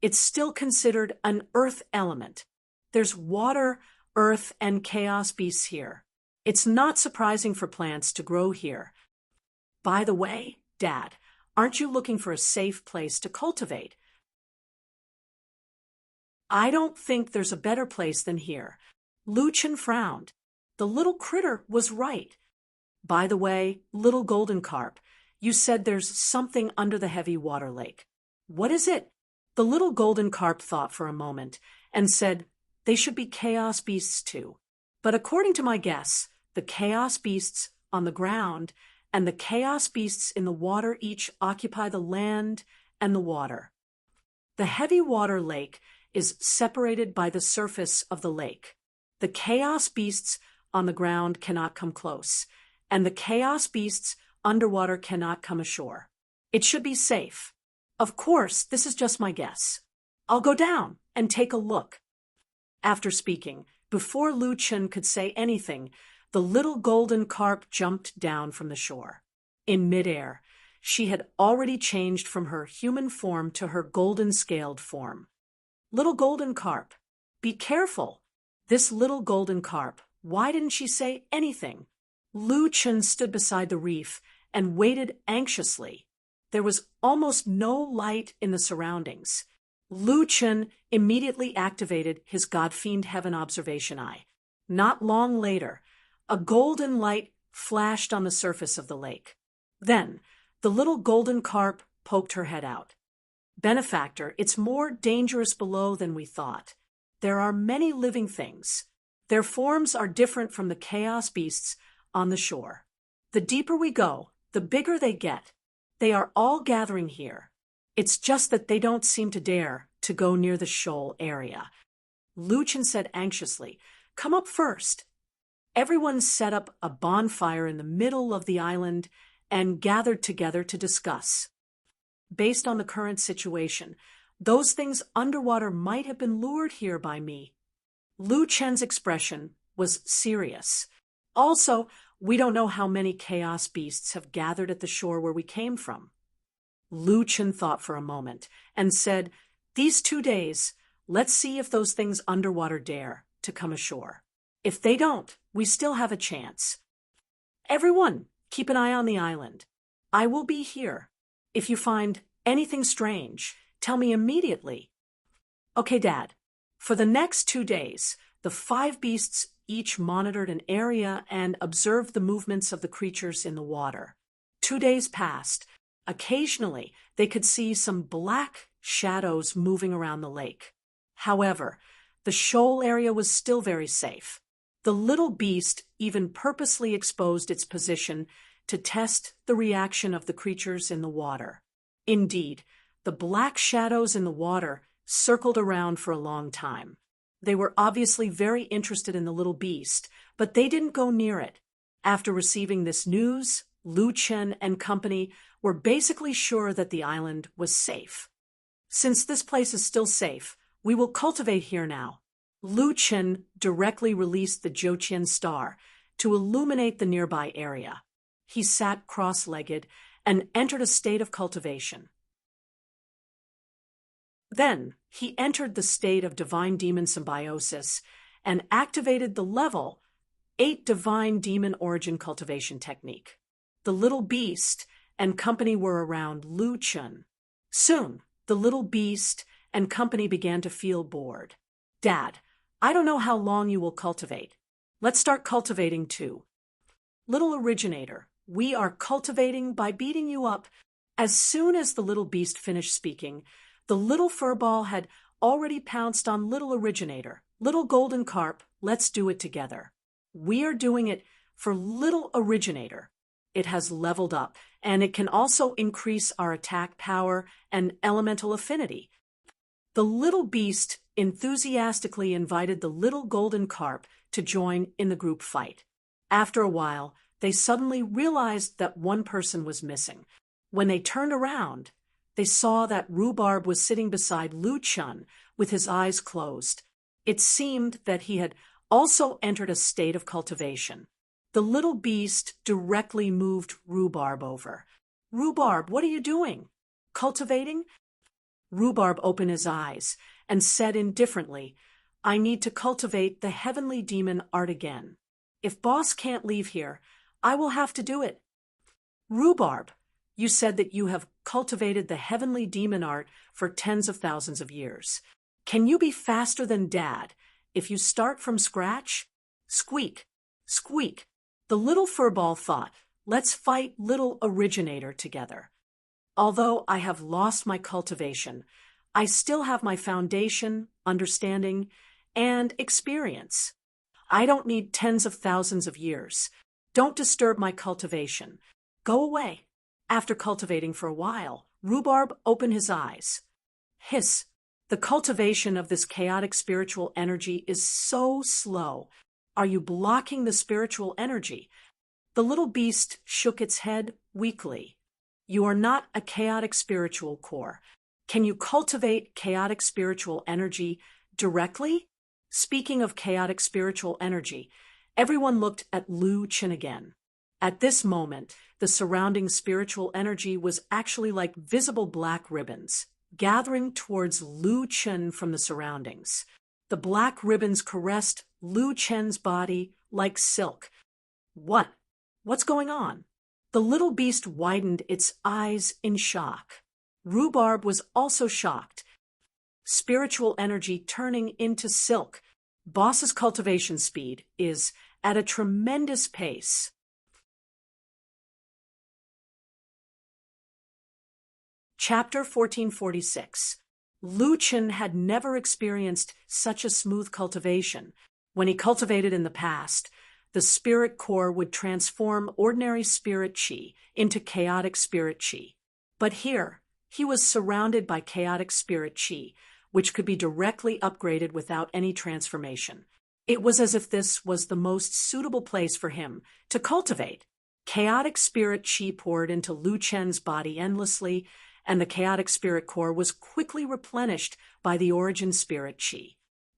it's still considered an earth element. There's water, earth, and chaos beasts here. It's not surprising for plants to grow here. By the way, Dad, aren't you looking for a safe place to cultivate? I don't think there's a better place than here. Lu Chun frowned. The little critter was right. By the way, little golden carp, you said there's something under the heavy water lake. What is it? The little golden carp thought for a moment and said, they should be chaos beasts too. But according to my guess, the chaos beasts on the ground and the chaos beasts in the water each occupy the land and the water. The heavy water lake is separated by the surface of the lake. The chaos beasts on the ground cannot come close, and the chaos beasts underwater cannot come ashore. It should be safe. Of course, this is just my guess. I'll go down and take a look. After speaking, before Lu Chen could say anything, the little golden carp jumped down from the shore. In midair, she had already changed from her human form to her golden-scaled form. Little golden carp, be careful. This little golden carp, why didn't she say anything? Lu Chen stood beside the reef and waited anxiously. There was almost no light in the surroundings. Lu Chen immediately activated his God-fiend heaven observation eye. Not long later, a golden light flashed on the surface of the lake. Then, the little golden carp poked her head out. Benefactor, it's more dangerous below than we thought. There are many living things. Their forms are different from the chaos beasts on the shore. The deeper we go, the bigger they get. They are all gathering here. It's just that they don't seem to dare to go near the shoal area. Lu Chen said anxiously, come up first. Everyone set up a bonfire in the middle of the island and gathered together to discuss. Based on the current situation, those things underwater might have been lured here by me. Lu Chen's expression was serious. Also, we don't know how many chaos beasts have gathered at the shore where we came from. Lu Chen thought for a moment and said, these 2 days, let's see if those things underwater dare to come ashore. If they don't, we still have a chance. Everyone, keep an eye on the island. I will be here. If you find anything strange, tell me immediately. Okay, Dad. For the next 2 days, the 5 beasts each monitored an area and observed the movements of the creatures in the water. 2 days passed. Occasionally, they could see some black shadows moving around the lake. However, the shoal area was still very safe. The little beast even purposely exposed its position to test the reaction of the creatures in the water. Indeed, the black shadows in the water circled around for a long time. They were obviously very interested in the little beast, but they didn't go near it. After receiving this news, Lu Chen and company were basically sure that the island was safe. Since this place is still safe, we will cultivate here now. Lu Chen directly released the Zhouqian star to illuminate the nearby area. He sat cross-legged and entered a state of cultivation. Then, he entered the state of divine demon symbiosis and activated the level 8 divine demon origin cultivation technique. The little beast and company were around Lu Chen. Soon, the little beast and company began to feel bored. Dad, I don't know how long you will cultivate. Let's start cultivating too. Little originator, we are cultivating by beating you up. As soon as the little beast finished speaking, the little furball had already pounced on little originator. Little golden carp, let's do it together. We are doing it for little originator. It has leveled up, and it can also increase our attack power and elemental affinity. The little beast enthusiastically invited the little golden carp to join in the group fight. After a while, they suddenly realized that one person was missing. When they turned around, they saw that Rhubarb was sitting beside Lu Chen with his eyes closed. It seemed that he had also entered a state of cultivation. The little beast directly moved Rhubarb over. Rhubarb, what are you doing? Cultivating? Rhubarb opened his eyes and said indifferently, I need to cultivate the heavenly demon art again. If boss can't leave here, I will have to do it. Rhubarb, you said that you have cultivated the heavenly demon art for tens of thousands of years. Can you be faster than Dad if you start from scratch? Squeak. Squeak! The little furball thought, let's fight little originator together. Although I have lost my cultivation, I still have my foundation, understanding, and experience. I don't need tens of thousands of years. Don't disturb my cultivation. Go away. After cultivating for a while, Rhubarb opened his eyes. Hiss! The cultivation of this chaotic spiritual energy is so slow. Are you blocking the spiritual energy? The little beast shook its head weakly. You are not a chaotic spiritual core. Can you cultivate chaotic spiritual energy directly? Speaking of chaotic spiritual energy, everyone looked at Lu Chen again. At this moment, the surrounding spiritual energy was actually like visible black ribbons, gathering towards Lu Chen from the surroundings. The black ribbons caressed Lu Chen's body like silk. What? What's going on? The little beast widened its eyes in shock. Rhubarb was also shocked. Spiritual energy turning into silk. Boss's cultivation speed is at a tremendous pace. Chapter 1446. Lu Chen had never experienced such a smooth cultivation. When he cultivated in the past, the spirit core would transform ordinary spirit chi into chaotic spirit chi. But here, he was surrounded by chaotic spirit chi, which could be directly upgraded without any transformation. It was as if this was the most suitable place for him to cultivate. Chaotic spirit chi poured into Lu Chen's body endlessly, and the chaotic spirit core was quickly replenished by the origin spirit chi.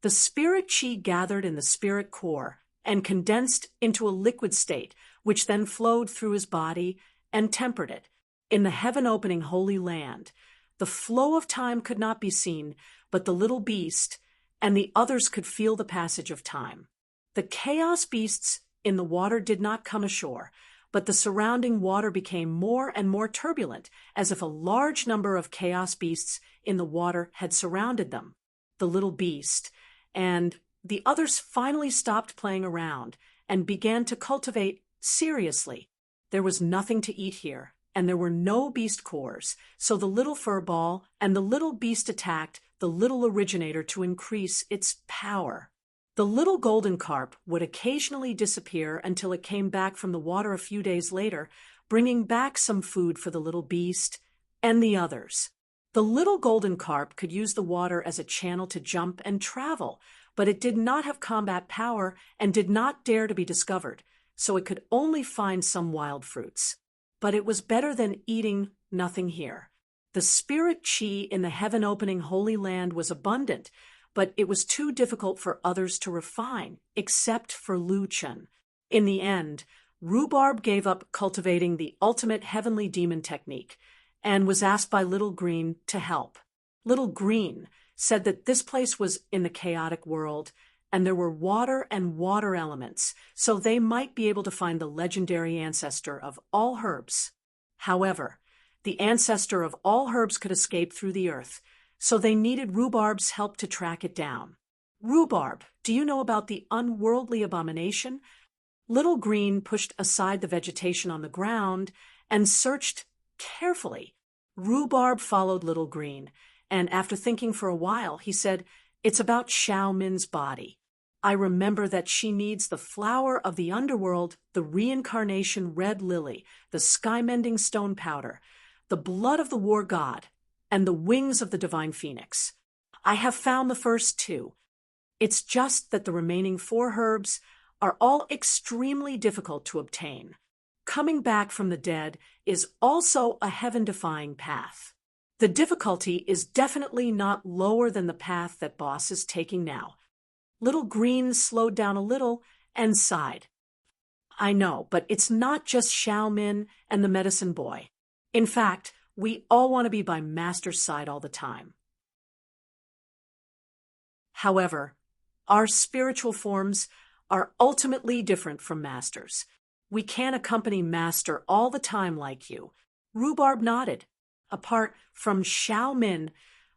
The spirit chi gathered in the spirit core and condensed into a liquid state, which then flowed through his body and tempered it. In the heaven-opening holy land, the flow of time could not be seen, but the little beast and the others could feel the passage of time. The chaos beasts in the water did not come ashore, but the surrounding water became more and more turbulent, as if a large number of chaos beasts in the water had surrounded them. The little beast and the others finally stopped playing around and began to cultivate seriously. There was nothing to eat here, and there were no beast cores, so the little furball and the little beast attacked the little originator to increase its power. The little golden carp would occasionally disappear until it came back from the water a few days later, bringing back some food for the little beast and the others. The little golden carp could use the water as a channel to jump and travel, but it did not have combat power and did not dare to be discovered, so it could only find some wild fruits. But it was better than eating nothing here. The spirit chi in the heaven-opening holy land was abundant, but it was too difficult for others to refine, except for Lu Chen. In the end, Rhubarb gave up cultivating the ultimate heavenly demon technique and was asked by Little Green to help. Little Green said that this place was in the chaotic world, and there were water and water elements, so they might be able to find the legendary ancestor of all herbs. However, the ancestor of all herbs could escape through the earth, so they needed Rhubarb's help to track it down. Rhubarb, do you know about the unworldly abomination? Little Green pushed aside the vegetation on the ground and searched carefully. Rhubarb followed Little Green, and after thinking for a while, he said, "It's about Xiao Min's body. I remember that she needs the flower of the underworld, the reincarnation red lily, the sky-mending stone powder, the blood of the war god, and the wings of the divine phoenix. I have found the first two. It's just that the remaining 4 herbs are all extremely difficult to obtain. Coming back from the dead is also a heaven-defying path. The difficulty is definitely not lower than the path that Boss is taking now." Little Green slowed down a little and sighed. "I know, but it's not just Xiao Min and the medicine boy. In fact, we all want to be by Master's side all the time. However, our spiritual forms are ultimately different from Master's. We can't accompany Master all the time like you." Rhubarb nodded. Apart from Xiao Min,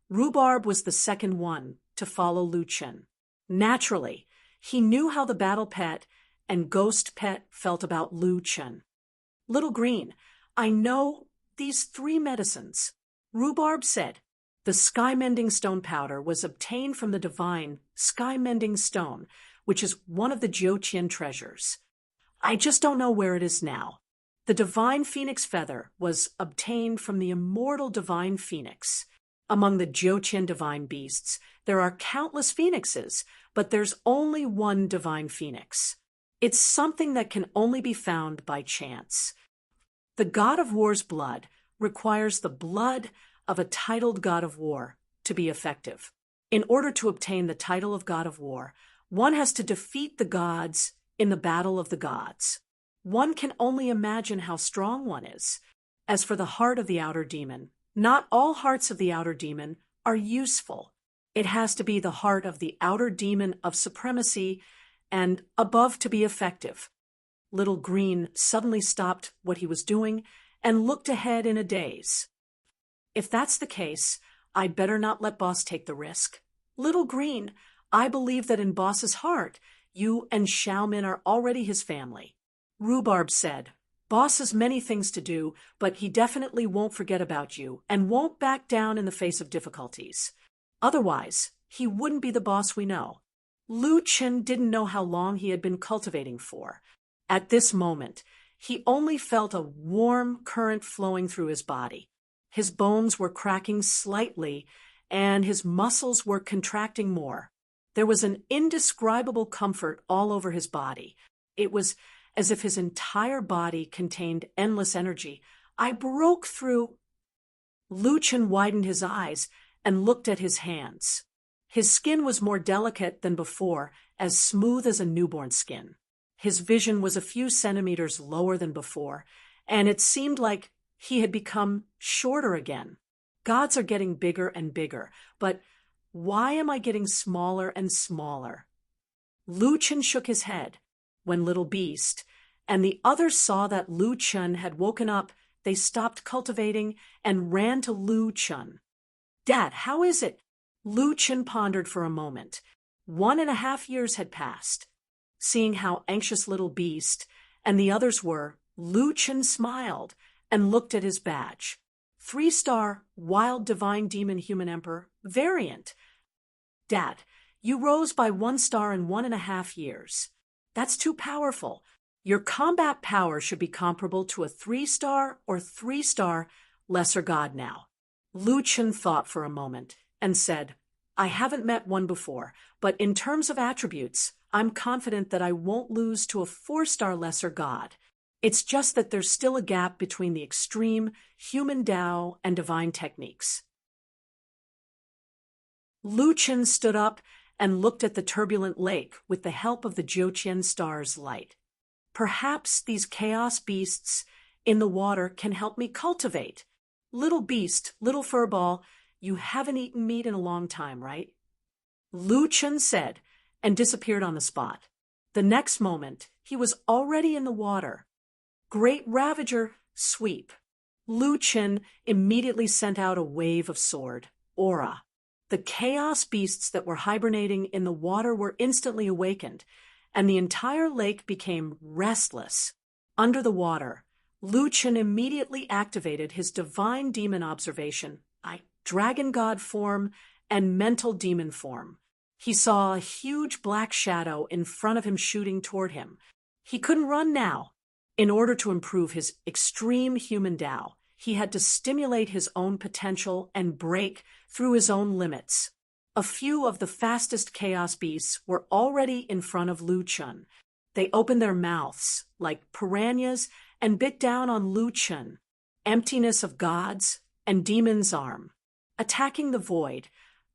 Rhubarb was the second one to follow Lu Chen. Naturally, he knew how the battle pet and Ghost Pet felt about Lu Chen. Little Green, I know these 3 medicines. Rhubarb said, the sky-mending stone powder was obtained from the divine sky-mending stone, which is one of the Jiuqian treasures. I just don't know where it is now. The divine phoenix feather was obtained from the immortal divine phoenix. Among the Jiuqian divine beasts, there are countless phoenixes, but there's only one divine phoenix. It's something that can only be found by chance. The god of war's blood requires the blood of a titled god of war to be effective. In order to obtain the title of god of war, one has to defeat the gods in the battle of the gods. One can only imagine how strong one is. As for the heart of the outer demon, not all hearts of the outer demon are useful. It has to be the heart of the outer demon of supremacy and above to be effective. Little Green suddenly stopped what he was doing and looked ahead in a daze. If that's the case, I'd better not let Boss take the risk. Little Green, I believe that in Boss's heart, you and Xiaomin are already his family. Rhubarb said, Boss has many things to do, but he definitely won't forget about you and won't back down in the face of difficulties. Otherwise, he wouldn't be the boss we know. Lu Chen didn't know how long he had been cultivating for. At this moment, he only felt a warm current flowing through his body. His bones were cracking slightly, and his muscles were contracting more. There was an indescribable comfort all over his body. It was as if his entire body contained endless energy. I broke through. Lu Chen widened his eyes and looked at his hands. His skin was more delicate than before, as smooth as a newborn skin. His vision was a few centimeters lower than before, and it seemed like he had become shorter again. Gods are getting bigger and bigger, but why am I getting smaller and smaller? Lu Chen shook his head. When Little Beast and the others saw that Lu Chen had woken up, they stopped cultivating and ran to Lu Chen. Dad, how is it? Lu Chen pondered for a moment. 1.5 years had passed. Seeing how anxious Little Beast and the others were, Lu Chen smiled and looked at his badge. 3-star Wild Divine Demon Human Emperor variant. Dad, you rose by 1 star in 1.5 years. That's too powerful. Your combat power should be comparable to a 3-star or 3-star lesser god now. Lu Chen thought for a moment and said, I haven't met one before, but in terms of attributes, I'm confident that I won't lose to a 4-star lesser god. It's just that there's still a gap between the extreme human Tao and divine techniques. Lu Chen stood up and looked at the turbulent lake with the help of the Jiuqian star's light. Perhaps these chaos beasts in the water can help me cultivate. Little beast, little furball, you haven't eaten meat in a long time, right? Lu Chen said, and disappeared on the spot. The next moment, he was already in the water. Great Ravager, sweep. Lu Chen immediately sent out a wave of sword, aura. The chaos beasts that were hibernating in the water were instantly awakened, and the entire lake became restless. Under the water, Lu Chen immediately activated his divine demon observation, dragon god form, and mental demon form. He saw a huge black shadow in front of him shooting toward him. He couldn't run now. In order to improve his extreme human Tao, he had to stimulate his own potential and break through his own limits. A few of the fastest chaos beasts were already in front of Lu Chen. They opened their mouths like piranhas and bit down on Lu Chen. Emptiness of gods and demon's arm. Attacking the void,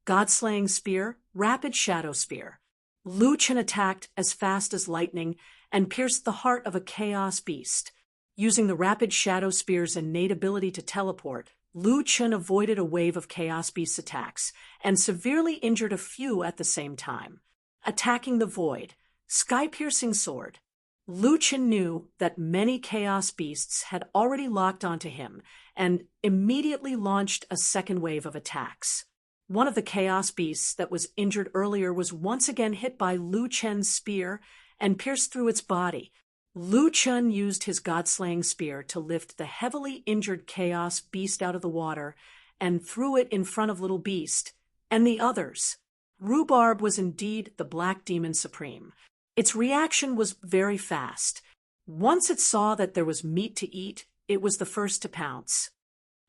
God-slaying spear, rapid shadow spear. Lu Chen attacked as fast as lightning and pierced the heart of a chaos beast. Using the rapid shadow spear's innate ability to teleport, Lu Chen avoided a wave of chaos beast attacks and severely injured a few at the same time. Attacking the void, sky-piercing sword. Lu Chen knew that many chaos beasts had already locked onto him and immediately launched a second wave of attacks. One of the chaos beasts that was injured earlier was once again hit by Lu Chen's spear and pierced through its body. Lu Chun used his god-slaying spear to lift the heavily injured Chaos Beast out of the water and threw it in front of Little Beast and the others. Rhubarb was indeed the Black Demon Supreme. Its reaction was very fast. Once it saw that there was meat to eat, it was the first to pounce.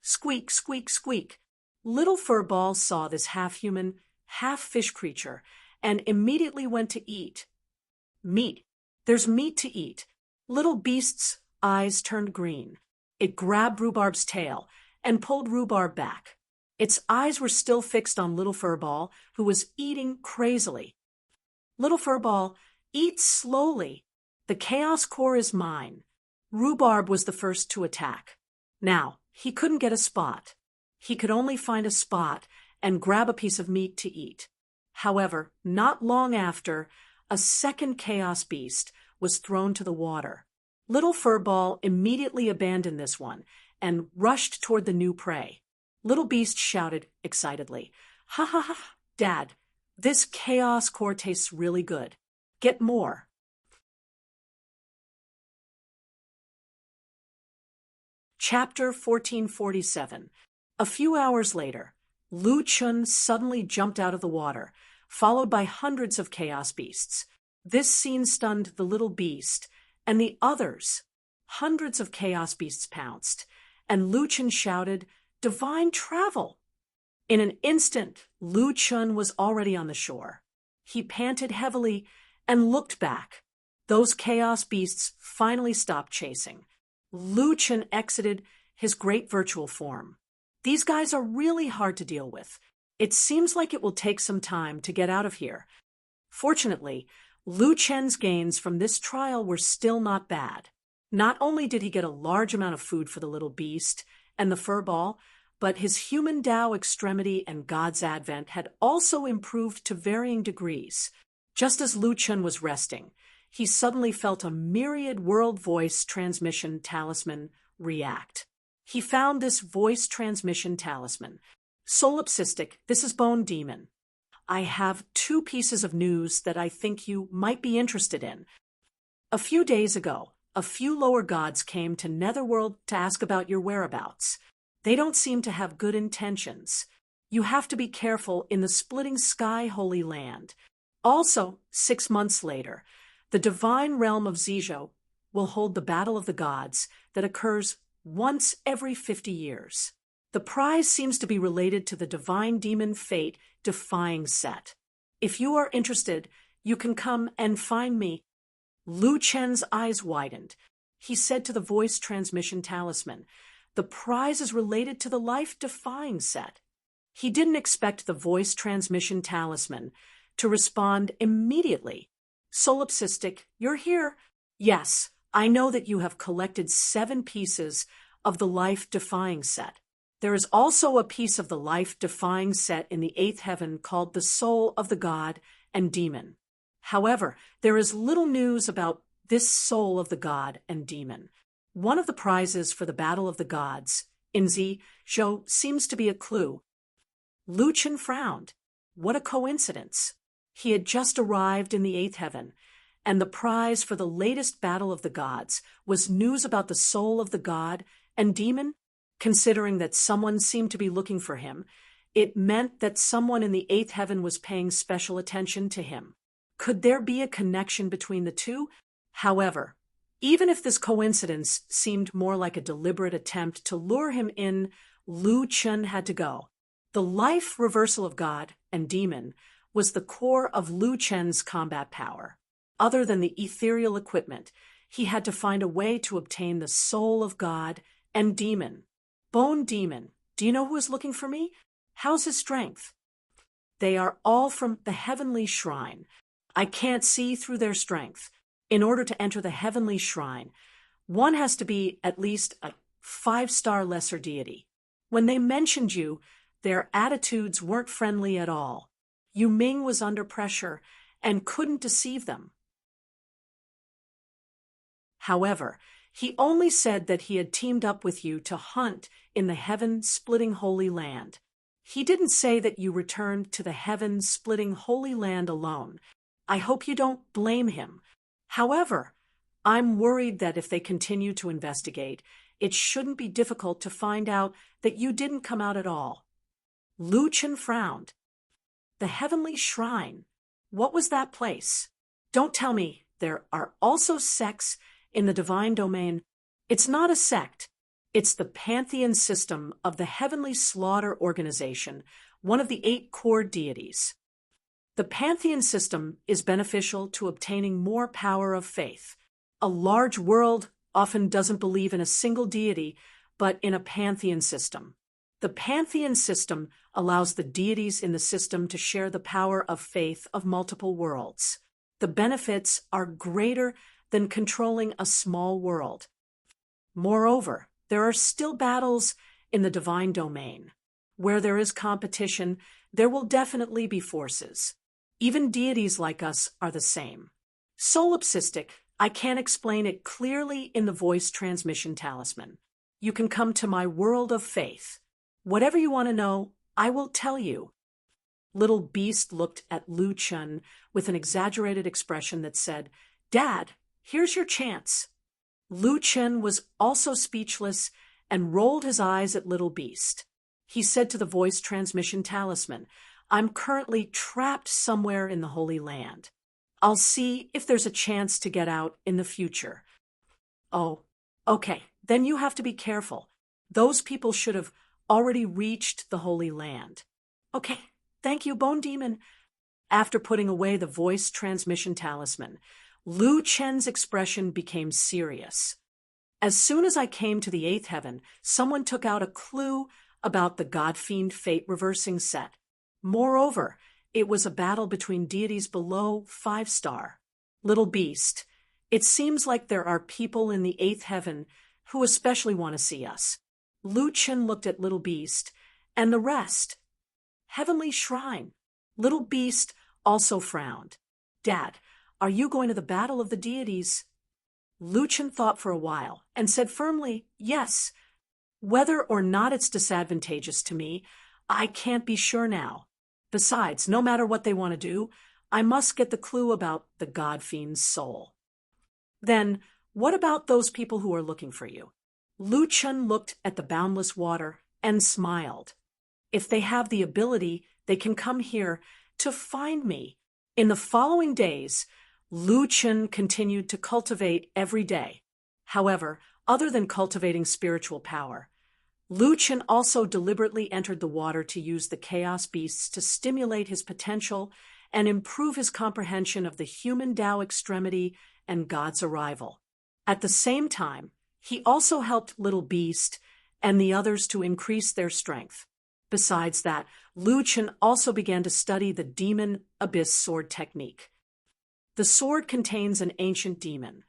Squeak, squeak, squeak. Little Furball saw this half-human, half-fish creature and immediately went to eat. Meat. There's meat to eat. Little Beast's eyes turned green. It grabbed Rhubarb's tail and pulled Rhubarb back. Its eyes were still fixed on Little Furball, who was eating crazily. Little Furball, eat slowly. The Chaos Core is mine. Rhubarb was the first to attack. Now, he couldn't get a spot. He could only find a spot and grab a piece of meat to eat. However, not long after, a second Chaos Beast was thrown to the water. Little Furball immediately abandoned this one and rushed toward the new prey. Little Beast shouted excitedly, "Ha ha ha, Dad, this Chaos Core tastes really good. Get more." Chapter 1447. A few hours later, Lu Chun suddenly jumped out of the water, followed by hundreds of Chaos Beasts. This scene stunned the Little Beast and the others. Hundreds of Chaos Beasts pounced, and Lu Chun shouted, "Divine travel!" In an instant, Lu Chun was already on the shore. He panted heavily and looked back. Those Chaos Beasts finally stopped chasing. Lu Chun exited his great virtual form. These guys are really hard to deal with. It seems like it will take some time to get out of here. Fortunately, Lu Chen's gains from this trial were still not bad. Not only did he get a large amount of food for the Little Beast and the Furball, but his human Tao extremity and God's Advent had also improved to varying degrees. Just as Lu Chun was resting, he suddenly felt a myriad world voice transmission talisman react. He found this voice transmission talisman. Solipsistic, this is Bone Demon. I have 2 pieces of news that I think you might be interested in. A few days ago, a few lower gods came to Netherworld to ask about your whereabouts. They don't seem to have good intentions. You have to be careful in the Splitting Sky Holy Land. Also, 6 months later, the divine realm of Zizhou will hold the Battle of the Gods that occurs once every 50 years. The prize seems to be related to the Divine Demon Fate Defying set. If you are interested, you can come and find me. Lu Chen's eyes widened. He said to the voice transmission talisman, "The prize is related to the Life-Defying set." He didn't expect the voice transmission talisman to respond immediately. "Solipsistic, you're here." "Yes, I know that you have collected 7 pieces of the Life-Defying set. There is also a piece of the Life-Defying set in the 8th heaven called the Soul of the God and Demon. However, there is little news about this Soul of the God and Demon. One of the prizes for the Battle of the Gods in Zizhou seems to be a clue." Lu Chun frowned. What a coincidence. He had just arrived in the 8th heaven, and the prize for the latest Battle of the Gods was news about the Soul of the God and Demon. Considering that someone seemed to be looking for him, it meant that someone in the 8th heaven was paying special attention to him. Could there be a connection between the two? However, even if this coincidence seemed more like a deliberate attempt to lure him in, Lu Chun had to go. The life reversal of God and Demon was the core of Lu Chen's combat power. Other than the ethereal equipment, he had to find a way to obtain the Soul of God and Demon. "Bone Demon, do you know who is looking for me? How's his strength?" "They are all from the Heavenly Shrine. I can't see through their strength. In order to enter the Heavenly Shrine, one has to be at least a 5-star lesser deity. When they mentioned you, their attitudes weren't friendly at all. Yu Ming was under pressure and couldn't deceive them. However, he only said that he had teamed up with you to hunt in the heaven-splitting Holy Land. He didn't say that you returned to the heaven-splitting Holy Land alone. I hope you don't blame him. However, I'm worried that if they continue to investigate, it shouldn't be difficult to find out that you didn't come out at all. Lu Chen frowned. The heavenly shrine. What was that place? Don't tell me there are also sects in the divine domain. It's not a sect. It's the pantheon system of the Heavenly Slaughter Organization, one of the 8 core deities. The pantheon system is beneficial to obtaining more power of faith. A large world often doesn't believe in a single deity, but in a pantheon system. The pantheon system allows the deities in the system to share the power of faith of multiple worlds. The benefits are greater than controlling a small world. Moreover, there are still battles in the divine domain. Where there is competition, there will definitely be forces. Even deities like us are the same. Solipsistic, I can't explain it clearly in the voice transmission talisman. You can come to my world of faith. Whatever you want to know, I will tell you. Little Beast looked at Lu Chen with an exaggerated expression that said, "Dad, here's your chance." Lu Chen was also speechless and rolled his eyes at Little Beast. He said to the voice transmission talisman, "I'm currently trapped somewhere in the Holy Land. I'll see if there's a chance to get out in the future." "Oh, okay, then you have to be careful. Those people should have already reached the Holy Land." "Okay, thank you, Bone Demon." After putting away the voice transmission talisman, Lu Chen's expression became serious. "As soon as I came to the 8th heaven, someone took out a clue about the God-Fiend Fate reversing set. Moreover, it was a battle between deities below 5-star. Little Beast, it seems like there are people in the 8th heaven who especially want to see us." Lu Chen looked at Little Beast, and the rest. Heavenly Shrine. Little Beast also frowned. "Dad, are you going to the battle of the deities?" Lu Chen thought for a while and said firmly, "Yes. Whether or not it's disadvantageous to me, I can't be sure now. Besides, no matter what they want to do, I must get the clue about the God-Fiend's soul." "Then, what about those people who are looking for you?" Lu Chen looked at the boundless water and smiled. "If they have the ability, they can come here to find me." In the following days, Lu Chen continued to cultivate every day. However, other than cultivating spiritual power, Lu Chen also deliberately entered the water to use the chaos beasts to stimulate his potential and improve his comprehension of the human Tao extremity and God's arrival. At the same time, he also helped Little Beast and the others to increase their strength. Besides that, Lu Chen also began to study the Demon Abyss sword technique. The sword contains an ancient demon.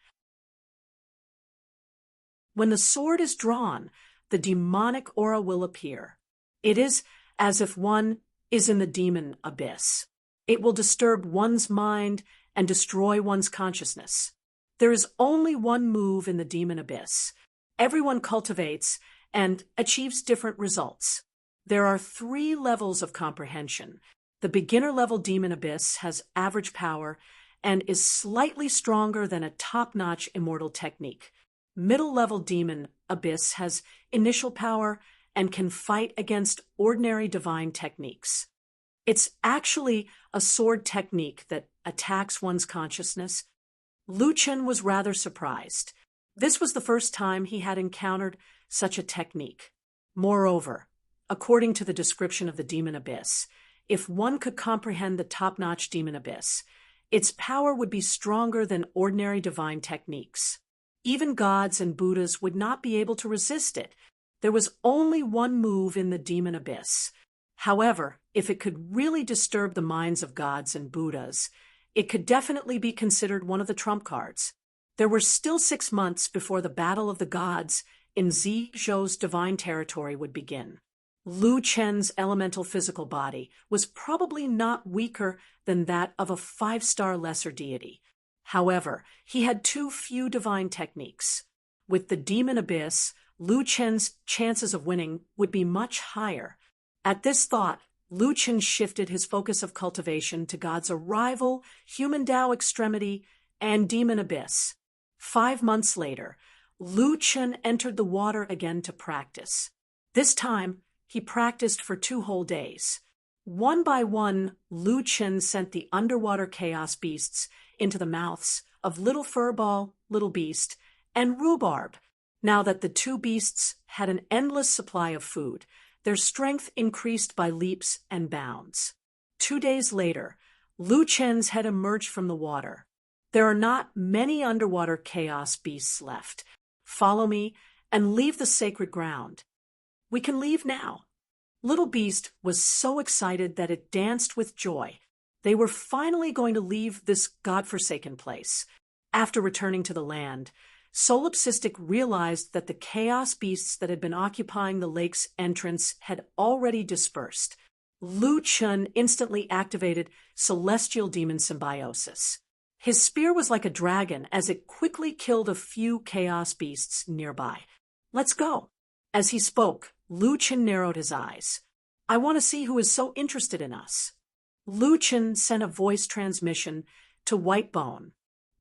When the sword is drawn, the demonic aura will appear. It is as if one is in the demon abyss. It will disturb one's mind and destroy one's consciousness. There is only one move in the demon abyss. Everyone cultivates and achieves different results. There are 3 levels of comprehension. The beginner-level demon abyss has average power and is slightly stronger than a top-notch immortal technique. Middle-level demon abyss has initial power and can fight against ordinary divine techniques. It's actually a sword technique that attacks one's consciousness. Lu Chen was rather surprised. This was the first time he had encountered such a technique. Moreover, according to the description of the demon abyss, if one could comprehend the top-notch demon abyss, its power would be stronger than ordinary divine techniques. Even gods and Buddhas would not be able to resist it. There was only one move in the demon abyss. However, if it could really disturb the minds of gods and Buddhas, it could definitely be considered one of the trump cards. There were still 6 months before the Battle of the Gods in Zhizhou's divine territory would begin. Lu Chen's elemental physical body was probably not weaker than that of a 5-star lesser deity. However, he had too few divine techniques. With the demon abyss, Lu Chen's chances of winning would be much higher. At this thought, Lu Chen shifted his focus of cultivation to God's arrival, human Tao extremity, and Demon Abyss. 5 months later, Lu Chen entered the water again to practice. This time, he practiced for 2 whole days. One by one, Lu Chen sent the underwater chaos beasts into the mouths of Little Furball, Little Beast, and Rhubarb. Now that the two beasts had an endless supply of food, their strength increased by leaps and bounds. 2 days later, Lu Chen's had emerged from the water. There are not many underwater chaos beasts left. Follow me and leave the sacred ground. We can leave now. Little Beast was so excited that it danced with joy. They were finally going to leave this godforsaken place. After returning to the land, Solipsistic realized that the chaos beasts that had been occupying the lake's entrance had already dispersed. Lu Chen instantly activated Celestial Demon Symbiosis. His spear was like a dragon as it quickly killed a few chaos beasts nearby. Let's go. As he spoke, Lu Chen narrowed his eyes. I want to see who is so interested in us. Lu Chen sent a voice transmission to White Bone.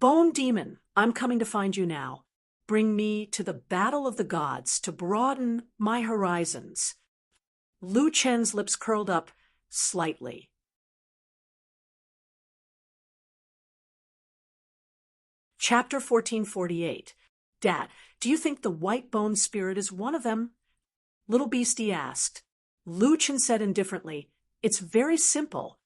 Bone Demon, I'm coming to find you now. Bring me to the battle of the gods to broaden my horizons. Lu Chen's lips curled up slightly. Chapter 1448. Dad, do you think the white bone spirit is one of them? Little Beastie asked. Lu Chen said indifferently, It's very simple.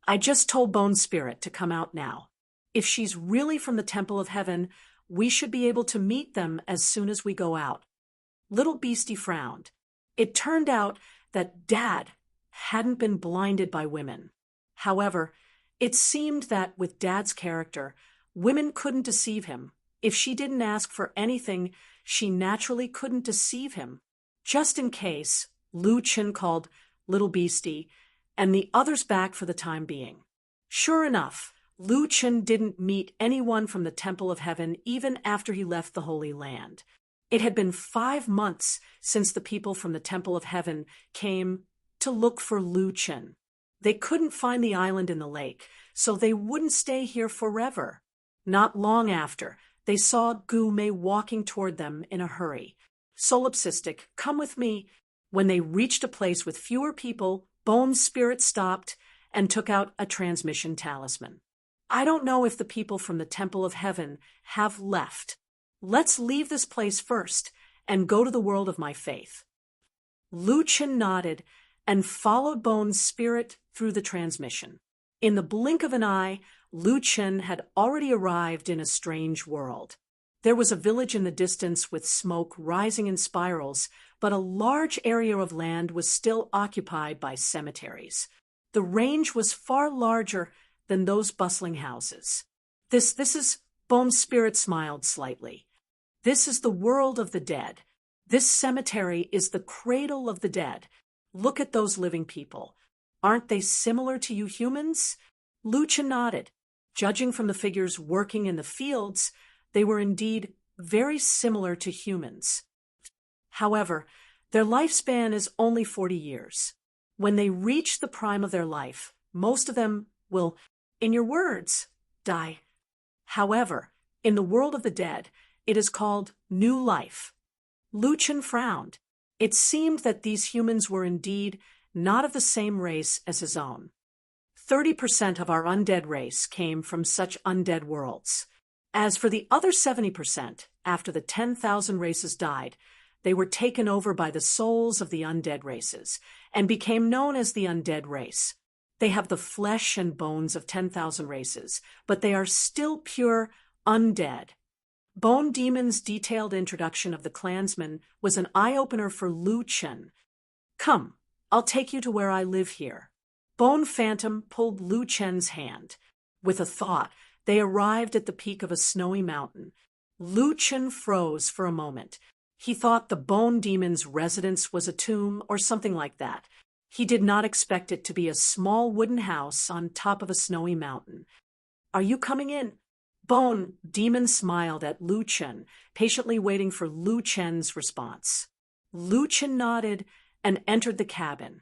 I just told Bone Spirit to come out now. If she's really from the Temple of Heaven, we should be able to meet them as soon as we go out. Little Beastie frowned. It turned out that Dad hadn't been blinded by women. However, it seemed that with Dad's character, women couldn't deceive him. If she didn't ask for anything, she naturally couldn't deceive him. Just in case, Lu Chen called Little Beastie and the others back for the time being. Sure enough, Lu Chen didn't meet anyone from the Temple of Heaven even after he left the Holy Land. It had been 5 months since the people from the Temple of Heaven came to look for Lu Chen. They couldn't find the island in the lake, so they wouldn't stay here forever. Not long after, they saw Gu Mei walking toward them in a hurry. Solipsistic, come with me. When they reached a place with fewer people, Bone Spirit stopped and took out a transmission talisman. I don't know if the people from the Temple of Heaven have left. Let's leave this place first and go to the world of my faith. Lu Chen nodded and followed Bone's spirit through the transmission. In the blink of an eye, Lu Chen had already arrived in a strange world. There was a village in the distance with smoke rising in spirals, but a large area of land was still occupied by cemeteries. The range was far larger than those bustling houses. This is, Bone's spirit smiled slightly. This is the world of the dead. This cemetery is the cradle of the dead. Look at those living people. Aren't they similar to you humans? Lu Chen nodded. Judging from the figures working in the fields, they were indeed very similar to humans. However, their lifespan is only 40 years. When they reach the prime of their life, most of them will, in your words, die. However, in the world of the dead, it is called new life. Lu Chen frowned. It seemed that these humans were indeed not of the same race as his own. 30% of our undead race came from such undead worlds. As for the other 70%, after the 10,000 races died, they were taken over by the souls of the undead races and became known as the undead race. They have the flesh and bones of 10,000 races, but they are still pure undead. Bone Demon's detailed introduction of the clansmen was an eye-opener for Lu Chen. Come, I'll take you to where I live here. Bone Phantom pulled Lu Chen's hand. With a thought, they arrived at the peak of a snowy mountain. Lu Chen froze for a moment. He thought the Bone Demon's residence was a tomb or something like that. He did not expect it to be a small wooden house on top of a snowy mountain. Are you coming in? Bone Demon smiled at Lu Chen, patiently waiting for Lu Chen's response. Lu Chen nodded and entered the cabin.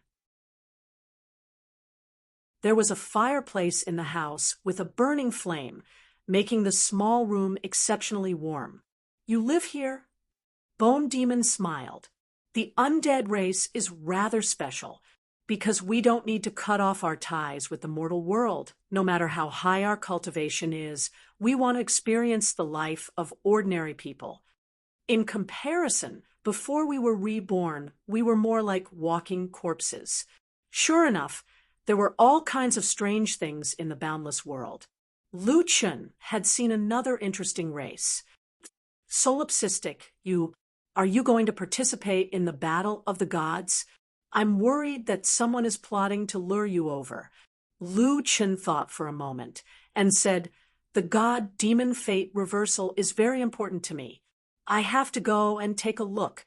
There was a fireplace in the house with a burning flame. making the small room exceptionally warm. "You live here?" Bone Demon smiled. "The undead race is rather special, because we don't need to cut off our ties with the mortal world. No matter how high our cultivation is, we want to experience the life of ordinary people. In comparison, before we were reborn, we were more like walking corpses." Sure enough, there were all kinds of strange things in the boundless world. Lu Chun had seen another interesting race. "Solipsistic, are you going to participate in the battle of the gods? I'm worried that someone is plotting to lure you over." Lu Chun thought for a moment and said, "The god-demon fate reversal is very important to me. I have to go and take a look."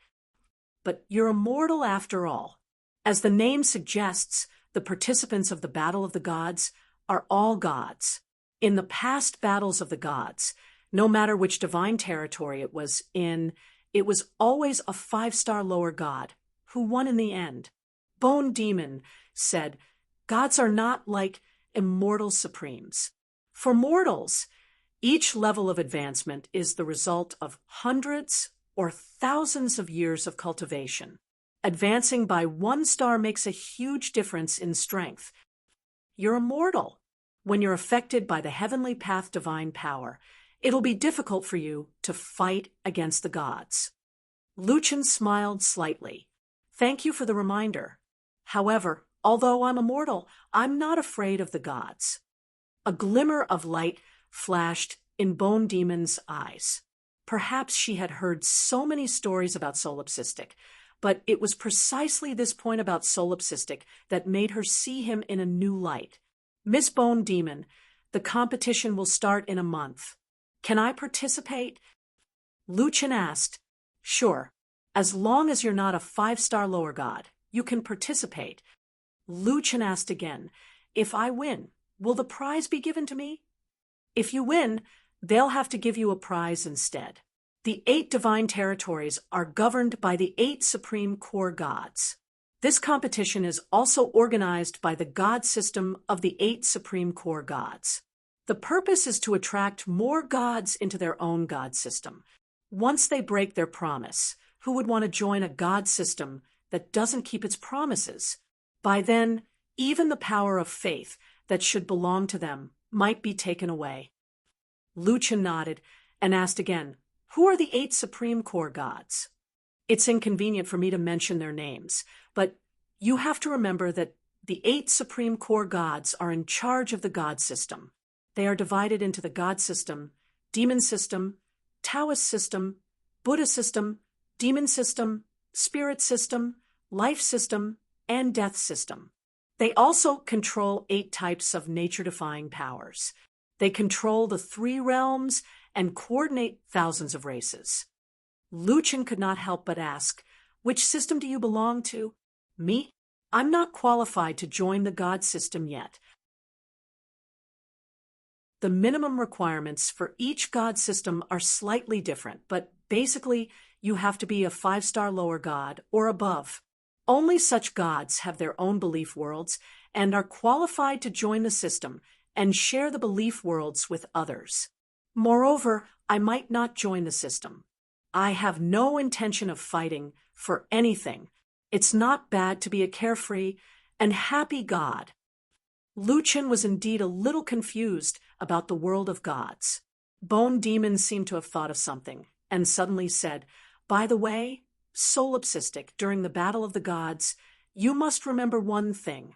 "But you're immortal after all. As the name suggests, the participants of the Battle of the Gods are all gods. In the past battles of the gods, no matter which divine territory it was in, it was always a 5-star lower god who won in the end." Bone Demon said, "Gods are not like immortal supremes. For mortals, each level of advancement is the result of hundreds or thousands of years of cultivation. Advancing by 1 star makes a huge difference in strength. You're immortal. When you're affected by the heavenly path divine power, it'll be difficult for you to fight against the gods." Lu Chun smiled slightly. "Thank you for the reminder. However, although I'm immortal, I'm not afraid of the gods." A glimmer of light flashed in Bone Demon's eyes. Perhaps she had heard so many stories about Solipsistic, but it was precisely this point about Solipsistic that made her see him in a new light. "Miss Bone Demon, the competition will start in a month. Can I participate?" Lu Chun asked. "Sure. As long as you're not a 5-star lower god, you can participate." Lu Chun asked again, "If I win, will the prize be given to me?" "If you win, they'll have to give you a prize instead. The 8 divine territories are governed by the 8 supreme core gods. This competition is also organized by the god system of the 8 supreme core gods. The purpose is to attract more gods into their own god system. Once they break their promise, who would want to join a god system that doesn't keep its promises? By then, even the power of faith that should belong to them might be taken away." Lu Chun nodded and asked again, "Who are the 8 supreme core gods?" "It's inconvenient for me to mention their names, but you have to remember that the 8 supreme core gods are in charge of the god system. They are divided into the god system, demon system, Taoist system, Buddha system, demon system, spirit system, life system, and death system. They also control 8 types of nature-defying powers. They control the 3 realms and coordinate thousands of races." Lu Chun could not help but ask, "Which system do you belong to?" "Me? I'm not qualified to join the god system yet. The minimum requirements for each god system are slightly different, but basically you have to be a 5-star lower god or above. Only such gods have their own belief worlds and are qualified to join the system and share the belief worlds with others. Moreover, I might not join the system. I have no intention of fighting for anything. It's not bad to be a carefree and happy god." Lu Chun was indeed a little confused about the world of gods. Bone Demon seemed to have thought of something and suddenly said, "By the way, Solipsistic, during the Battle of the Gods, you must remember one thing."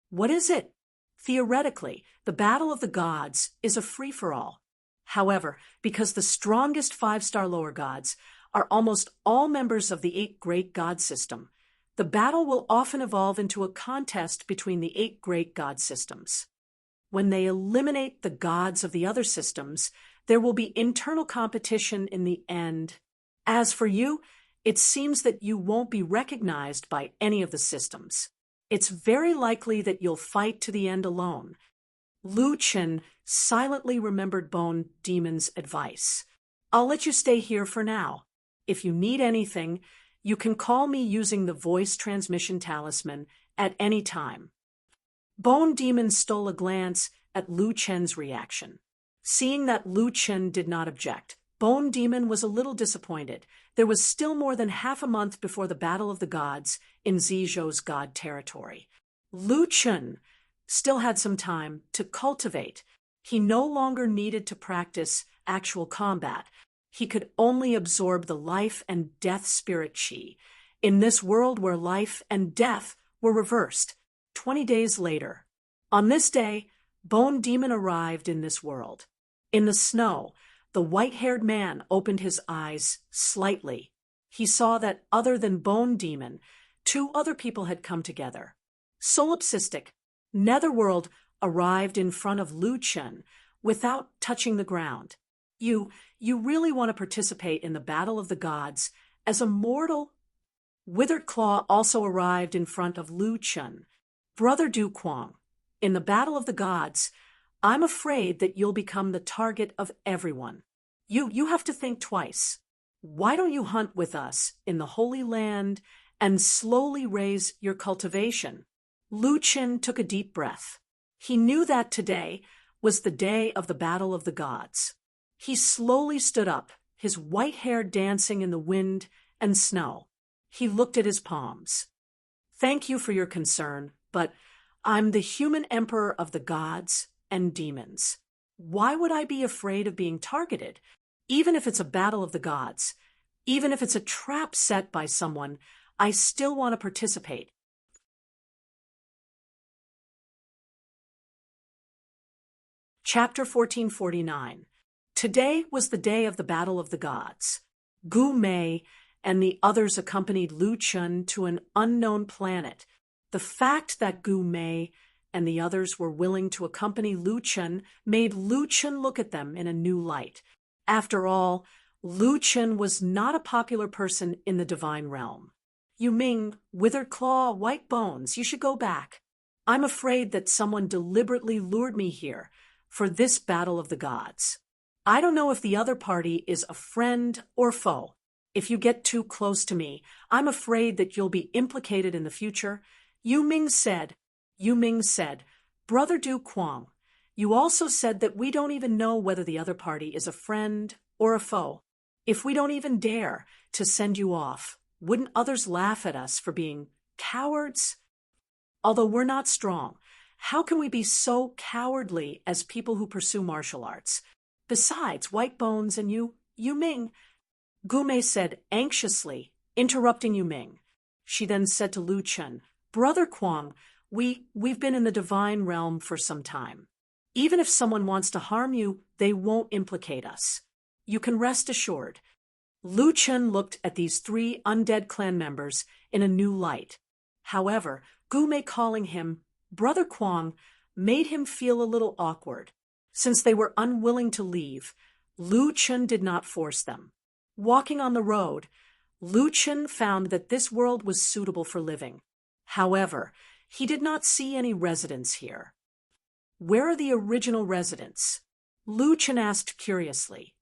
"What is it?" "Theoretically, the Battle of the Gods is a free-for-all. However, because the strongest 5-star lower gods are almost all members of the 8 great god system, the battle will often evolve into a contest between the 8 great god systems. When they eliminate the gods of the other systems, there will be internal competition in the end. As for you, it seems that you won't be recognized by any of the systems. It's very likely that you'll fight to the end alone." Lu Chun silently remembered Bone Demon's advice. "I'll let you stay here for now. If you need anything, you can call me using the voice transmission talisman at any time." Bone Demon stole a glance at Lu Chun's reaction. Seeing that Lu Chen did not object, Bone Demon was a little disappointed. There was still more than half a month before the Battle of the Gods in Zizhou's god territory. Lu Chen still had some time to cultivate. He no longer needed to practice actual combat. He could only absorb the life and death spirit chi. In this world where life and death were reversed, 20 days later, on this day, Bone Demon arrived in this world. In the snow, the white-haired man opened his eyes slightly. He saw that other than Bone Demon, 2 other people had come together. Solipsistic, Netherworld arrived in front of Lu Chen without touching the ground. You really want to participate in the Battle of the Gods as a mortal? Withered Claw also arrived in front of Lu Chen. Brother Du Quang, in the Battle of the Gods, I'm afraid that you'll become the target of everyone. You have to think twice. Why don't you hunt with us in the Holy Land and slowly raise your cultivation? Lu Chen took a deep breath. He knew that today was the day of the Battle of the Gods. He slowly stood up, his white hair dancing in the wind and snow. He looked at his palms. Thank you for your concern, but I'm the human emperor of the gods and demons. Why would I be afraid of being targeted? Even if it's a battle of the gods, even if it's a trap set by someone, I still want to participate. Chapter 1449. Today was the day of the Battle of the Gods. Gu Mei and the others accompanied Lu Chen to an unknown planet. The fact that Gu Mei and the others were willing to accompany Lu Chen made Lu Chen look at them in a new light. After all, Lu Chen was not a popular person in the divine realm. Yu Ming, Withered Claw, White Bones, you should go back. I'm afraid that someone deliberately lured me here for this Battle of the Gods. I don't know if the other party is a friend or foe. If you get too close to me, I'm afraid that you'll be implicated in the future. Yu Ming said, Brother Du Quang, you also said that we don't even know whether the other party is a friend or a foe. If we don't even dare to send you off, wouldn't others laugh at us for being cowards? Although we're not strong, how can we be so cowardly as people who pursue martial arts? Besides, White Bones and Yu Ming, Gu Mei said anxiously, interrupting Yu Ming. She then said to Lu Chen, Brother Quang, we've been in the divine realm for some time. Even if someone wants to harm you, they won't implicate us. You can rest assured. Lu Chen looked at these 3 undead clan members in a new light. However, Gu Mei calling him Brother Quang made him feel a little awkward. Since they were unwilling to leave, Lu Chen did not force them. Walking on the road, Lu Chen found that this world was suitable for living. However, he did not see any residents here. Where are the original residents? Lu Chen asked curiously.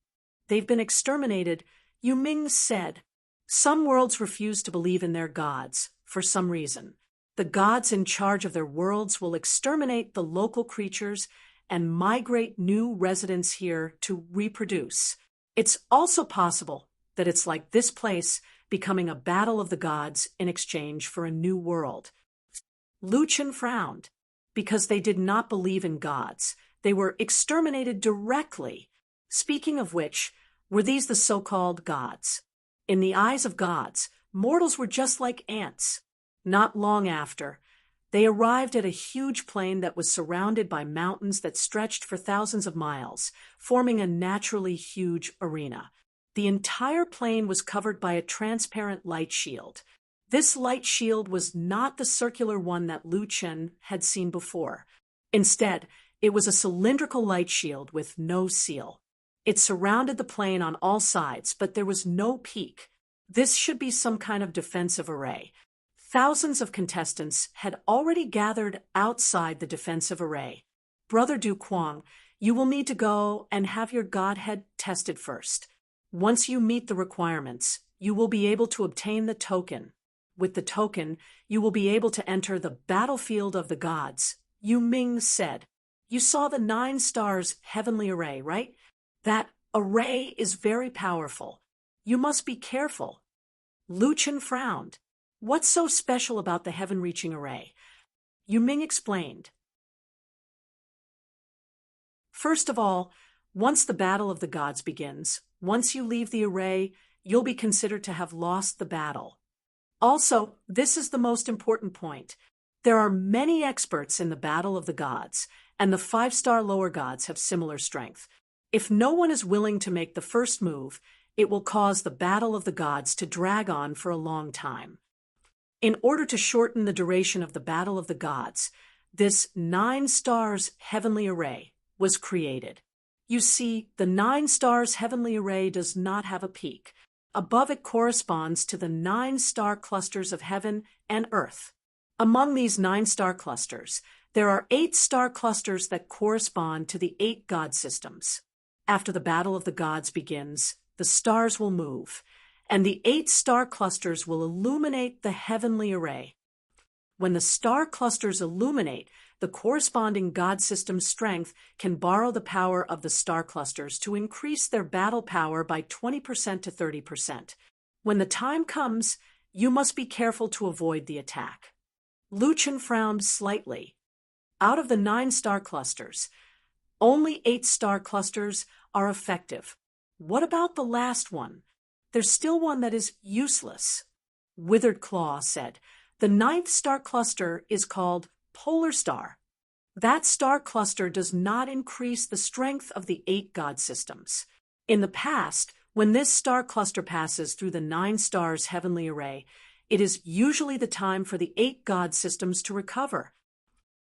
They've been exterminated, Yu Ming said. Some worlds refuse to believe in their gods, for some reason. The gods in charge of their worlds will exterminate the local creatures and migrate new residents here to reproduce. It's also possible that it's like this place becoming a battle of the gods in exchange for a new world. Lu Chen frowned. Because they did not believe in gods, they were exterminated directly. Speaking of which, were these the so-called gods? In the eyes of gods, mortals were just like ants. Not long after, they arrived at a huge plain that was surrounded by mountains that stretched for thousands of miles, forming a naturally huge arena. The entire plain was covered by a transparent light shield. This light shield was not the circular one that Lu Chen had seen before. Instead, it was a cylindrical light shield with no seal. It surrounded the plain on all sides, but there was no peak. This should be some kind of defensive array. Thousands of contestants had already gathered outside the defensive array. Brother Du Quang, you will need to go and have your godhead tested first. Once you meet the requirements, you will be able to obtain the token. With the token, you will be able to enter the battlefield of the gods, Yu Ming said. You saw the 9 stars heavenly array, right? That array is very powerful. You must be careful. Lu Chen frowned. What's so special about the heaven-reaching array? Yu Ming explained. First of all, once the battle of the gods begins, once you leave the array, you'll be considered to have lost the battle. Also, this is the most important point. There are many experts in the battle of the gods, and the 5-star lower gods have similar strength. If no one is willing to make the first move, it will cause the battle of the gods to drag on for a long time. In order to shorten the duration of the battle of the gods, this 9 stars heavenly array was created. You see, the 9 stars heavenly array does not have a peak. Above it corresponds to the 9 star clusters of heaven and earth. Among these 9 star clusters, there are 8 star clusters that correspond to the 8 god systems. After the battle of the gods begins, the stars will move, and the 8 star clusters will illuminate the heavenly array. When the star clusters illuminate, the corresponding god system's strength can borrow the power of the star clusters to increase their battle power by 20% to 30%. When the time comes, you must be careful to avoid the attack. Lu Chen frowned slightly. Out of the 9 star clusters, only 8 star clusters are effective. What about the last one? There's still one that is useless. Withered Claw said. The 9th star cluster is called Polar Star. That star cluster does not increase the strength of the 8 god systems. In the past, when this star cluster passes through the 9 stars heavenly array, it is usually the time for the 8 god systems to recover.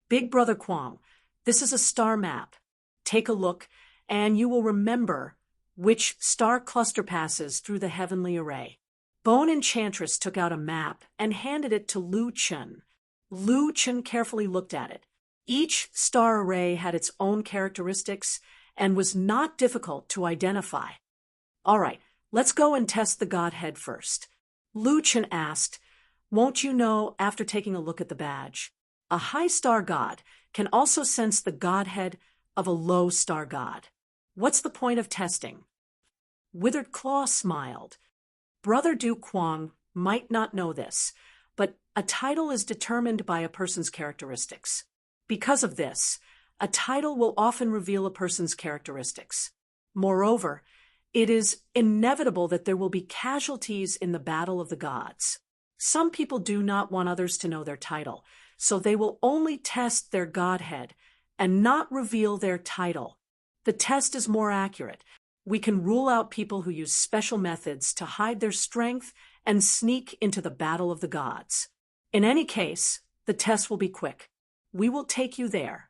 Big Brother Kwong, this is a star map. Take a look, and you will remember which star cluster passes through the heavenly array. Bone Enchantress took out a map and handed it to Lu Chen. Lu Chen carefully looked at it. Each star array had its own characteristics and was not difficult to identify. All right, let's go and test the Godhead first. Lu Chen asked, won't you know after taking a look at the badge? A high star god can also sense the Godhead of a low star god. What's the point of testing? Withered Claw smiled. Brother Du Kwong might not know this, but a title is determined by a person's characteristics. Because of this, a title will often reveal a person's characteristics. Moreover, it is inevitable that there will be casualties in the battle of the gods. Some people do not want others to know their title, so they will only test their Godhead and not reveal their title. The test is more accurate. We can rule out people who use special methods to hide their strength and sneak into the battle of the gods. In any case, the test will be quick. We will take you there.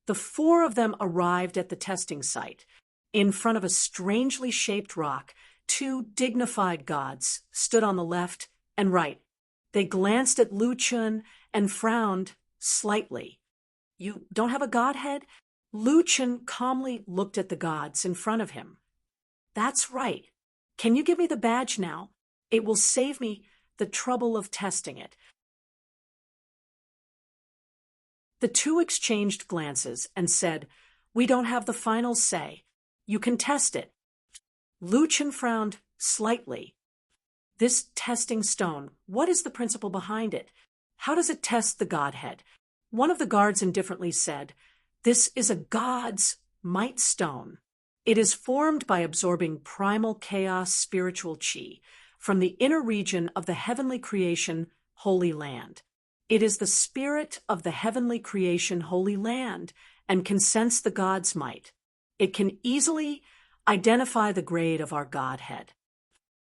The 4 of them arrived at the testing site. In front of a strangely shaped rock, 2 dignified gods stood on the left and right. They glanced at Lu Chen and frowned slightly. You don't have a godhead? Lu Chen calmly looked at the gods in front of him. That's right. Can you give me the badge now? It will save me the trouble of testing it. The 2 exchanged glances and said, we don't have the final say. You can test it. Lu Chen frowned slightly. This testing stone, what is the principle behind it? How does it test the Godhead? One of the guards indifferently said, this is a god's might stone. It is formed by absorbing primal chaos spiritual chi from the inner region of the heavenly creation, Holy Land. It is the spirit of the heavenly creation, Holy Land, and can sense the god's might. It can easily identify the grade of our Godhead.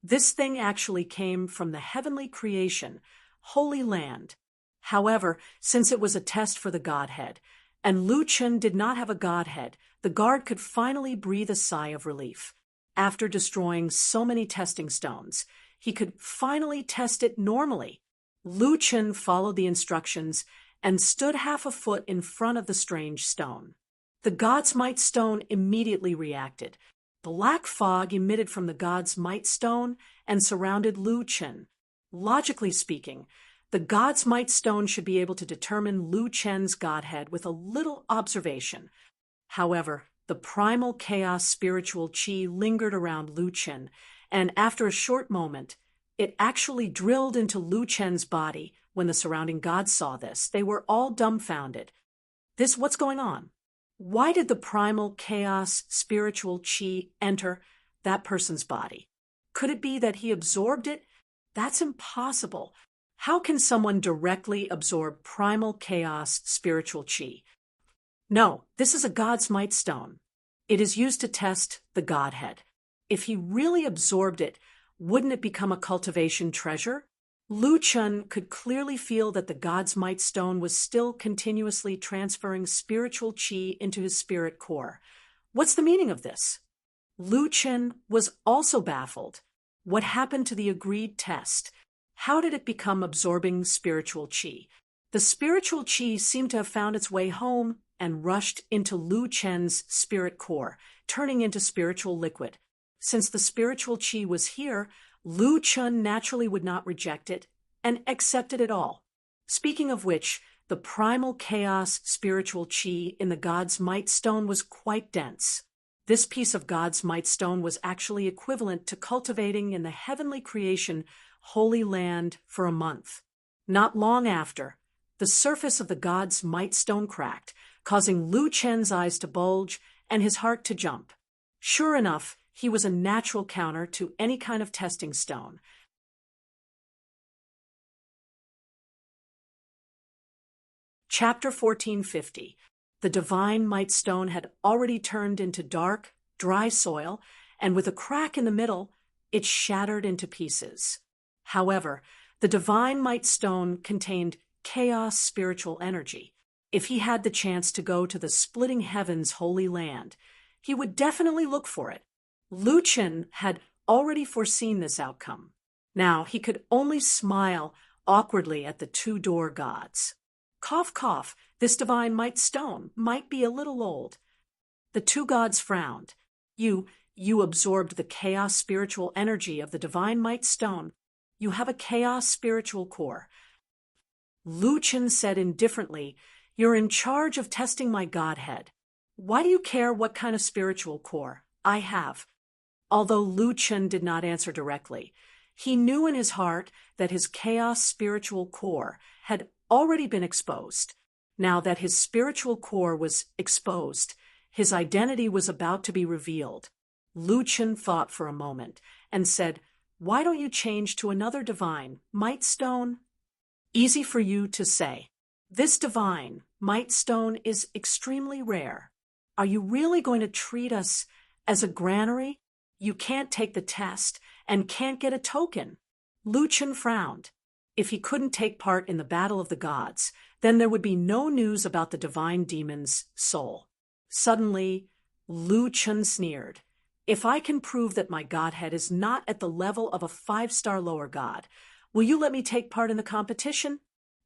This thing actually came from the heavenly creation, Holy Land. However, since it was a test for the Godhead, and Lu Chen did not have a Godhead, the guard could finally breathe a sigh of relief. After destroying so many testing stones, he could finally test it normally. Lu Chen followed the instructions and stood half a foot in front of the strange stone. The god's might stone immediately reacted. Black fog emitted from the god's might stone and surrounded Lu Chen. Logically speaking, The God's Might Stone should be able to determine Lu Chen's godhead with a little observation. However, the primal chaos spiritual chi lingered around Lu Chen, and after a short moment, it actually drilled into Lu Chen's body. When the surrounding gods saw this, they were all dumbfounded. What's going on? Why did the primal chaos spiritual chi enter that person's body? Could it be that he absorbed it? That's impossible. How can someone directly absorb primal chaos spiritual chi? No, this is a God's Might Stone. It is used to test the Godhead. If he really absorbed it, wouldn't it become a cultivation treasure? Lu Chen could clearly feel that the God's Might Stone was still continuously transferring spiritual chi into his spirit core. What's the meaning of this? Lu Chen was also baffled. What happened to the agreed test? How did it become absorbing spiritual chi? The spiritual chi seemed to have found its way home and rushed into Lu Chen's spirit core, turning into spiritual liquid. Since the spiritual chi was here, Lu Chen naturally would not reject it and accepted it all. Speaking of which, the primal chaos spiritual chi in the God's Might Stone was quite dense. This piece of God's Might Stone was actually equivalent to cultivating in the heavenly creation Holy Land for a month. Not long after, the surface of the God's Might Stone cracked, causing Lu Chen's eyes to bulge and his heart to jump. Sure enough, he was a natural counter to any kind of testing stone. Chapter 1450. The Divine Might Stone had already turned into dark, dry soil, and with a crack in the middle, it shattered into pieces. However, the Divine Might Stone contained chaos spiritual energy. If he had the chance to go to the splitting heavens Holy Land, he would definitely look for it. Lu Chen had already foreseen this outcome. Now he could only smile awkwardly at the two-door gods. Cough, cough, this Divine Might Stone might be a little old. The two gods frowned. You absorbed the chaos spiritual energy of the Divine Might Stone. You have a chaos spiritual core. Lu Chen said indifferently, "You're in charge of testing my godhead. Why do you care what kind of spiritual core I have?" Although Lu Chen did not answer directly, he knew in his heart that his chaos spiritual core had already been exposed. Now that his spiritual core was exposed, his identity was about to be revealed. Lu Chen thought for a moment and said, "Why don't you change to another Divine Might Stone?" Easy for you to say. This Divine Might Stone is extremely rare. Are you really going to treat us as a granary? You can't take the test and can't get a token. Lu Chen frowned. If he couldn't take part in the battle of the gods, then there would be no news about the divine demon's soul. Suddenly, Lu Chen sneered. "If I can prove that my godhead is not at the level of a 5-star lower god, will you let me take part in the competition?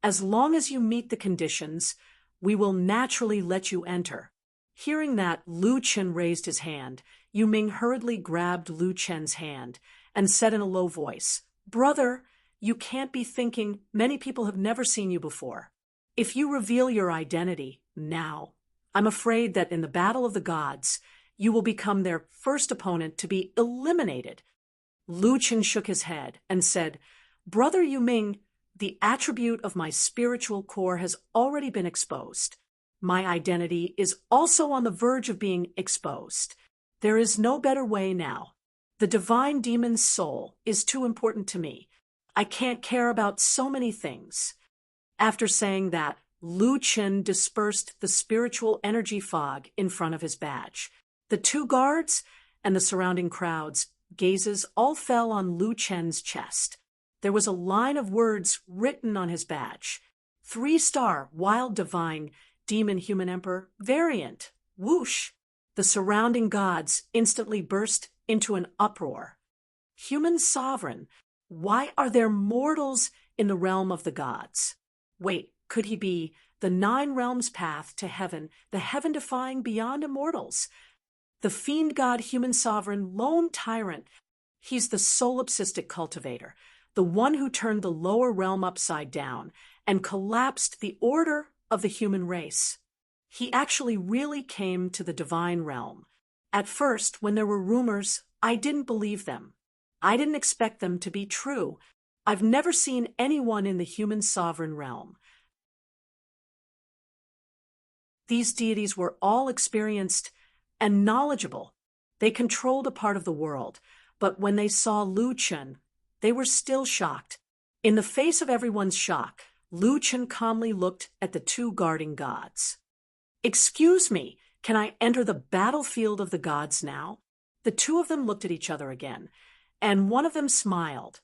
As long as you meet the conditions, we will naturally let you enter." Hearing that, Lu Chen raised his hand. Yu Ming hurriedly grabbed Lu Chen's hand and said in a low voice, "Brother, you can't be thinking many people have never seen you before. If you reveal your identity now, I'm afraid that in the battle of the gods, you will become their first opponent to be eliminated." Lu Chen shook his head and said, "Brother Yu Ming, the attribute of my spiritual core has already been exposed. My identity is also on the verge of being exposed. There is no better way now. The divine demon's soul is too important to me. I can't care about so many things." After saying that, Lu Chen dispersed the spiritual energy fog in front of his badge. The two guards and the surrounding crowd's gazes all fell on Lu Chen's chest. There was a line of words written on his badge. 3-star Wild Divine Demon Human Emperor Variant. Whoosh! The surrounding gods instantly burst into an uproar. Human Sovereign. Why are there mortals in the realm of the gods? Wait, could he be the 9 realms path to heaven, the heaven-defying beyond immortals? The fiend god Human Sovereign, lone tyrant. He's the solipsistic cultivator, the one who turned the lower realm upside down and collapsed the order of the human race. He actually really came to the divine realm. At first, when there were rumors, I didn't believe them. I didn't expect them to be true. I've never seen anyone in the human sovereign realm. These deities were all experienced and knowledgeable. They controlled a part of the world, but when they saw Lu Chen, they were still shocked. In the face of everyone's shock, Lu Chen calmly looked at the two guarding gods. "Excuse me, can I enter the battlefield of the gods now?" The two of them looked at each other again, and one of them smiled.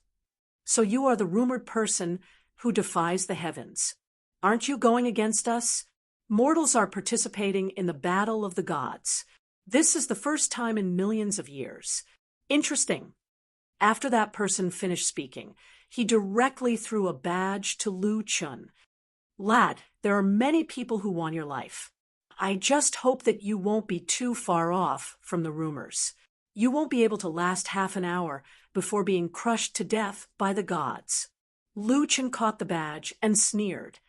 "So you are the rumored person who defies the heavens. Aren't you going against us? Mortals are participating in the battle of the gods. This is the first time in millions of years. Interesting." After that person finished speaking, he directly threw a badge to Lu Chen. "Lad, there are many people who want your life. I just hope that you won't be too far off from the rumors. You won't be able to last half an hour before being crushed to death by the gods." Lu Chen caught the badge and sneered.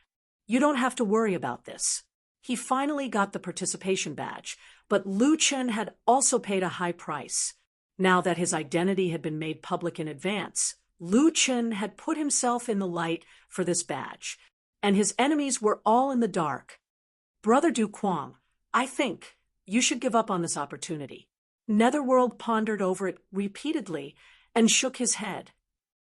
"You don't have to worry about this." He finally got the participation badge, but Lu Chen had also paid a high price. Now that his identity had been made public in advance, Lu Chen had put himself in the light for this badge, and his enemies were all in the dark. "Brother Du Quang, I think you should give up on this opportunity." Netherworld pondered over it repeatedly and shook his head.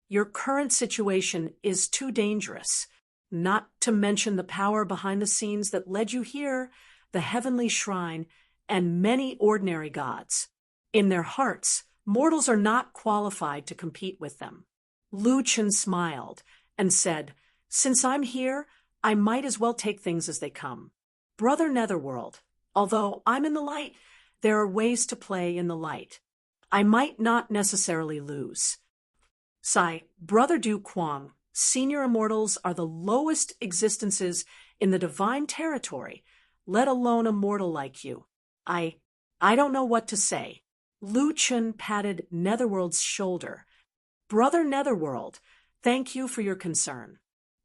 "Your current situation is too dangerous, not to mention the power behind the scenes that led you here, the heavenly shrine, and many ordinary gods. In their hearts, mortals are not qualified to compete with them." Lu Chen smiled and said, "Since I'm here, I might as well take things as they come. Brother Netherworld, although I'm in the light, there are ways to play in the light. I might not necessarily lose." Brother Du Quang, senior immortals are the lowest existences in the divine territory, let alone a mortal like you. I don't know what to say." Lu Chen patted Netherworld's shoulder. "Brother Netherworld, thank you for your concern.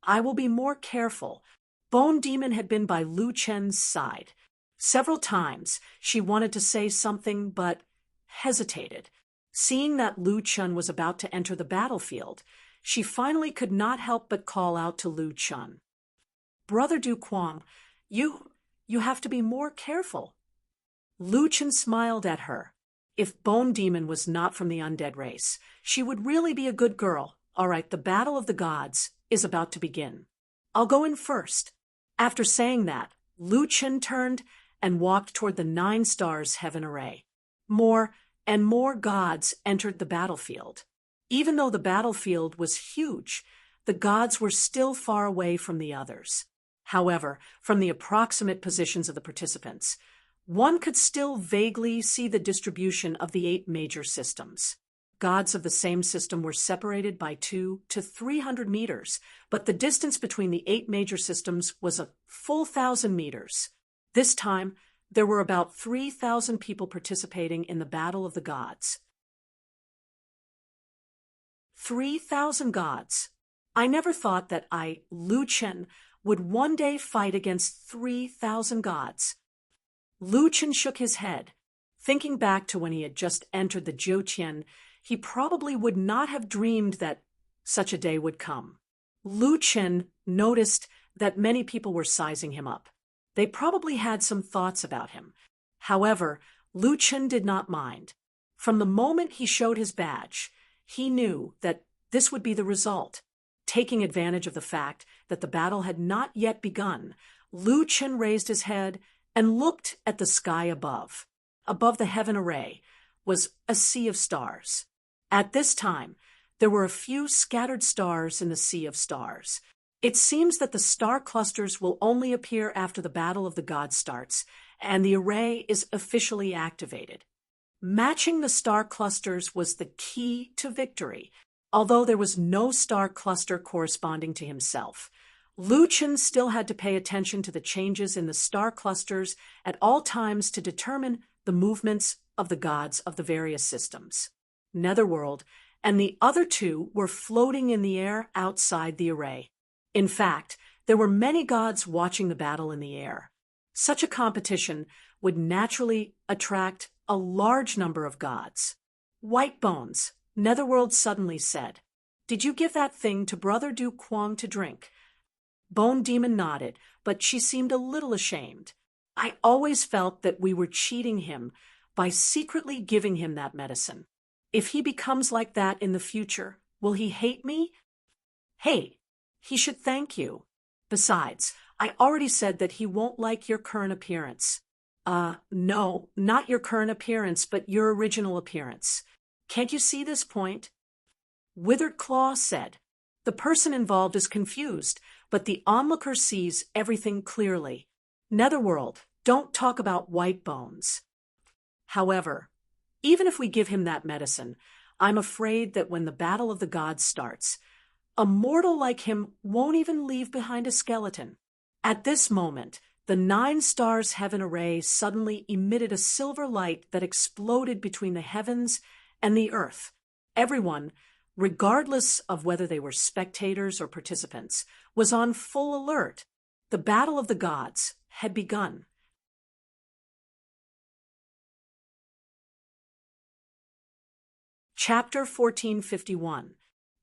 I will be more careful." Bone Demon had been by Lu Chen's side. Several times she wanted to say something but hesitated. Seeing that Lu Chen was about to enter the battlefield, she finally could not help but call out to Lu Chen. "Brother Du Quang, you have to be more careful." Lu Chen smiled at her. If Bone Demon was not from the undead race, she would really be a good girl. "All right, the battle of the gods is about to begin. I'll go in first." After saying that, Lu Chen turned and walked toward the 9 stars heaven array. More and more gods entered the battlefield. Even though the battlefield was huge, the gods were still far away from the others. However, from the approximate positions of the participants, one could still vaguely see the distribution of the 8 major systems. Gods of the same system were separated by 200 to 300 meters, but the distance between the 8 major systems was a full 1,000 meters. This time, there were about 3,000 people participating in the Battle of the Gods. 3,000 gods. I never thought that Lu Chen, would one day fight against 3,000 gods. Lu Chen shook his head. Thinking back to when he had just entered the Jiutian, he probably would not have dreamed that such a day would come. Lu Chen noticed that many people were sizing him up. They probably had some thoughts about him. However, Lu Chen did not mind. From the moment he showed his badge, he knew that this would be the result. Taking advantage of the fact that the battle had not yet begun, Lu Chen raised his head and looked at the sky above. Above the heaven array was a sea of stars. At this time, there were a few scattered stars in the sea of stars. It seems that the star clusters will only appear after the Battle of the Gods starts, and the array is officially activated. Matching the star clusters was the key to victory, although there was no star cluster corresponding to himself. Lu Chen still had to pay attention to the changes in the star clusters at all times to determine the movements of the gods of the various systems. Netherworld and the other two were floating in the air outside the array. In fact, there were many gods watching the battle in the air. Such a competition would naturally attract a large number of gods. White Bones, Netherworld suddenly said, "Did you give that thing to Brother Du Quang to drink?" Bone Demon nodded, but she seemed a little ashamed. "I always felt that we were cheating him by secretly giving him that medicine. If he becomes like that in the future, will he hate me? Hey, he should thank you. Besides, I already said that he won't like your current appearance." No, not your current appearance, but your original appearance. Can't you see this point?" Withered Claw said, "The person involved is confused, but the onlooker sees everything clearly. Netherworld, don't talk about White Bones." However, even if we give him that medicine, I'm afraid that when the battle of the gods starts, a mortal like him won't even leave behind a skeleton. At this moment, the 9 stars heaven array suddenly emitted a silver light that exploded between the heavens and the earth. Everyone, regardless of whether they were spectators or participants, was on full alert. The battle of the gods had begun. Chapter 1451.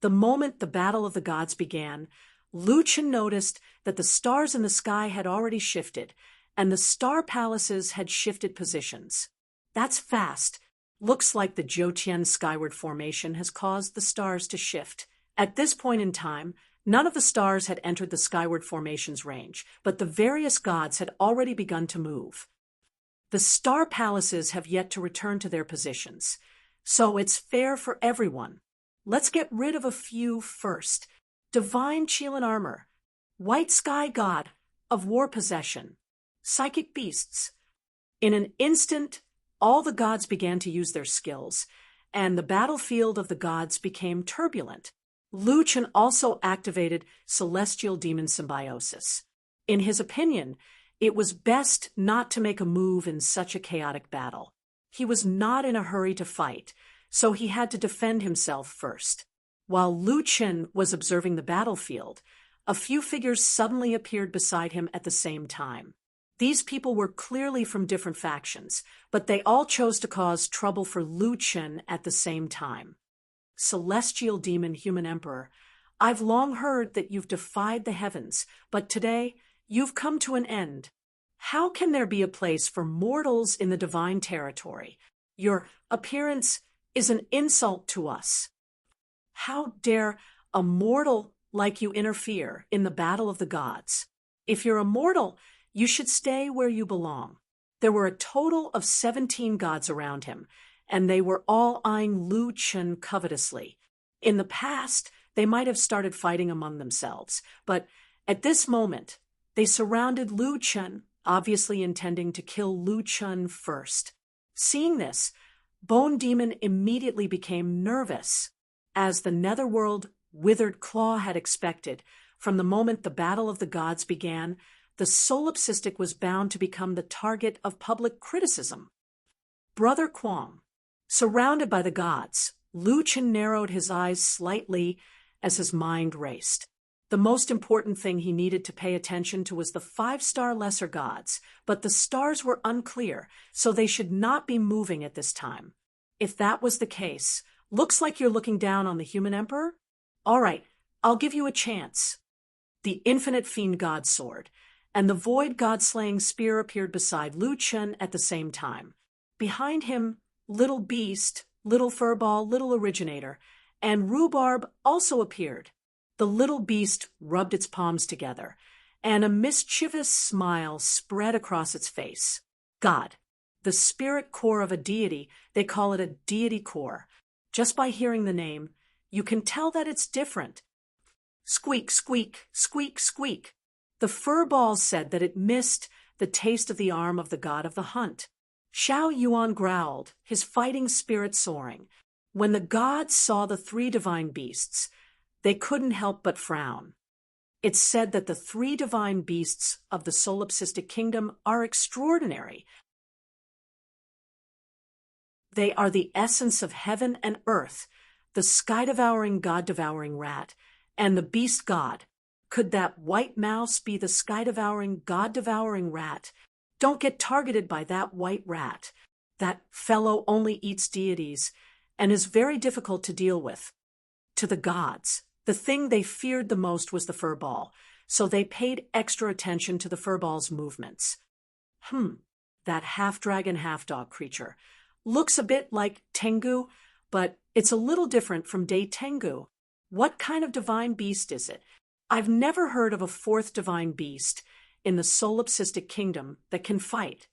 The moment the battle of the gods began, Lu Chen noticed that the stars in the sky had already shifted, and the star palaces had shifted positions. That's fast. Looks like the Zhoutian skyward formation has caused the stars to shift. At this point in time, none of the stars had entered the skyward formation's range, but the various gods had already begun to move. The star palaces have yet to return to their positions, so it's fair for everyone. Let's get rid of a few first. Divine Chilan Armor, White Sky God of War Possession, Psychic Beasts. In an instant, all the gods began to use their skills, and the battlefield of the gods became turbulent. Lu Chen also activated Celestial Demon Symbiosis. In his opinion, it was best not to make a move in such a chaotic battle. He was not in a hurry to fight, so he had to defend himself first. While Lu Chen was observing the battlefield, a few figures suddenly appeared beside him at the same time. These people were clearly from different factions, but they all chose to cause trouble for Lu Chen at the same time. Celestial Demon Human Emperor, I've long heard that you've defied the heavens, but today you've come to an end. How can there be a place for mortals in the divine territory? Your appearance is an insult to us. How dare a mortal like you interfere in the battle of the gods? If you're a mortal, you should stay where you belong. There were a total of 17 gods around him, and they were all eyeing Lu Chen covetously. In the past, they might have started fighting among themselves, but at this moment, they surrounded Lu Chen, obviously intending to kill Lu Chen first. Seeing this, Bone Demon immediately became nervous. As the Netherworld Withered Claw had expected, from the moment the battle of the gods began, the solipsistic was bound to become the target of public criticism. Brother Quang. Surrounded by the gods, Lu Chen narrowed his eyes slightly as his mind raced. The most important thing he needed to pay attention to was the 5-star lesser gods, but the stars were unclear, so they should not be moving at this time. If that was the case, looks like you're looking down on the Human Emperor? All right, I'll give you a chance. The Infinite Fiend God Sword and the Void God-slaying Spear appeared beside Lu Chen at the same time. Behind him, Little Beast, Little Furball, Little Originator, and Rhubarb also appeared. The little beast rubbed its palms together, and a mischievous smile spread across its face. God, the spirit core of a deity, they call it a deity core. Just by hearing the name, you can tell that it's different. Squeak, squeak, squeak, squeak. The furball said that it missed the taste of the arm of the god of the hunt. Xiao Yuan growled, his fighting spirit soaring. When the gods saw the 3 divine beasts, they couldn't help but frown. It's said that the 3 divine beasts of the solipsistic kingdom are extraordinary. They are the essence of heaven and earth, the sky-devouring, god-devouring rat, and the beast god. Could that white mouse be the sky-devouring, god-devouring rat? Don't get targeted by that white rat. That fellow only eats deities and is very difficult to deal with. To the gods, the thing they feared the most was the furball, so they paid extra attention to the furball's movements. That half-dragon, half-dog creature. Looks a bit like Tengu, but it's a little different from Day Tengu. What kind of divine beast is it? I've never heard of a fourth divine beast in the solipsistic kingdom that can fight.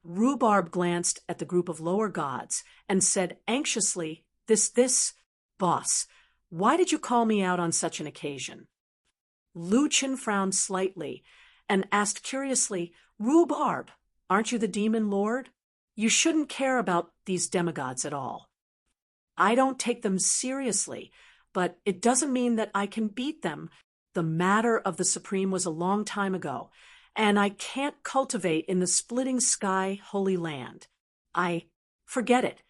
Rhubarb glanced at the group of lower gods and said anxiously, Boss, why did you call me out on such an occasion? Lu Chen frowned slightly and asked curiously, Rhubarb, aren't you the demon lord? You shouldn't care about these demigods at all. I don't take them seriously, but it doesn't mean that I can beat them. The matter of the Supreme was a long time ago, and I can't cultivate in the splitting sky holy land. Forget it.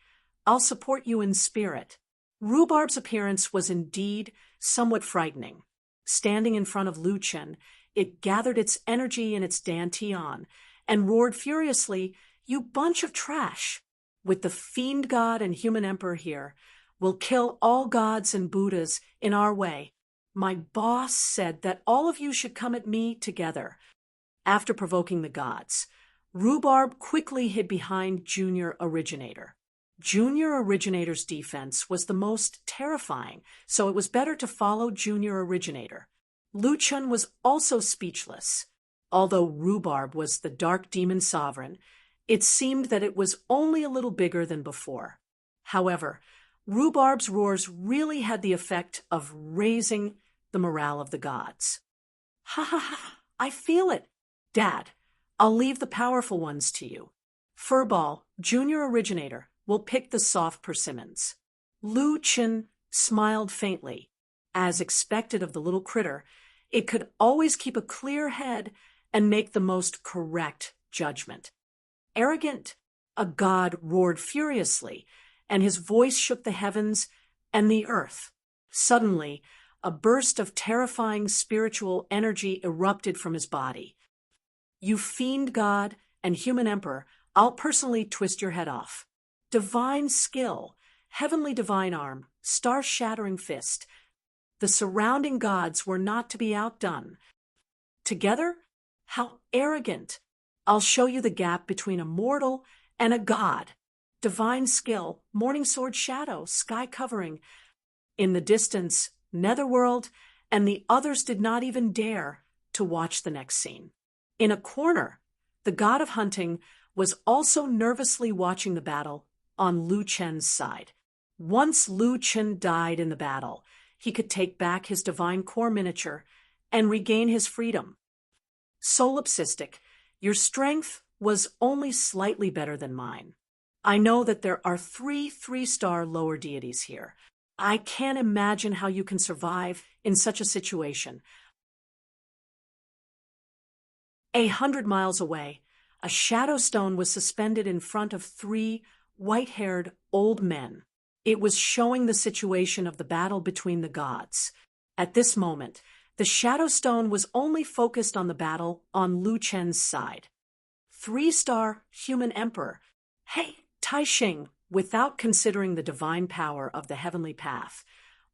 I'll support you in spirit. Rhubarb's appearance was indeed somewhat frightening. Standing in front of Lu Chen, it gathered its energy in its dantian and roared furiously, You bunch of trash! With the fiend god and human emperor here, we'll kill all gods and Buddhas in our way. My boss said that all of you should come at me together. After provoking the gods, Rhubarb quickly hid behind Junior Originator. Junior Originator's defense was the most terrifying, so it was better to follow Junior Originator. Lu Chen was also speechless. Although Rhubarb was the dark demon sovereign, it seemed that it was only a little bigger than before. However, Rhubarb's roars really had the effect of raising the morale of the gods. Ha ha ha, I feel it. Dad, I'll leave the powerful ones to you. Furball, Junior Originator, will pick the soft persimmons. Lu Chen smiled faintly. As expected of the little critter, it could always keep a clear head and make the most correct judgment. Arrogant, a god roared furiously, and his voice shook the heavens and the earth. Suddenly, a burst of terrifying spiritual energy erupted from his body. You fiend god and human emperor, I'll personally twist your head off. Divine skill, heavenly divine arm, star-shattering fist. The surrounding gods were not to be outdone. Together? How arrogant! I'll show you the gap between a mortal and a god. Divine skill, morning sword shadow, sky covering. In the distance, netherworld, and the others did not even dare to watch the next scene. In a corner, the god of hunting was also nervously watching the battle on Lu Chen's side. Once Lu Chen died in the battle, he could take back his divine core miniature and regain his freedom. Solipsistic, your strength was only slightly better than mine. I know that there are 3 3-star lower deities here. I can't imagine how you can survive in such a situation. 100 miles away, a shadow stone was suspended in front of 3 white-haired old men. It was showing the situation of the battle between the gods. At this moment, the shadow stone was only focused on the battle on Lu Chen's side. 3-star human emperor. Hey, Taixing, without considering the divine power of the heavenly path,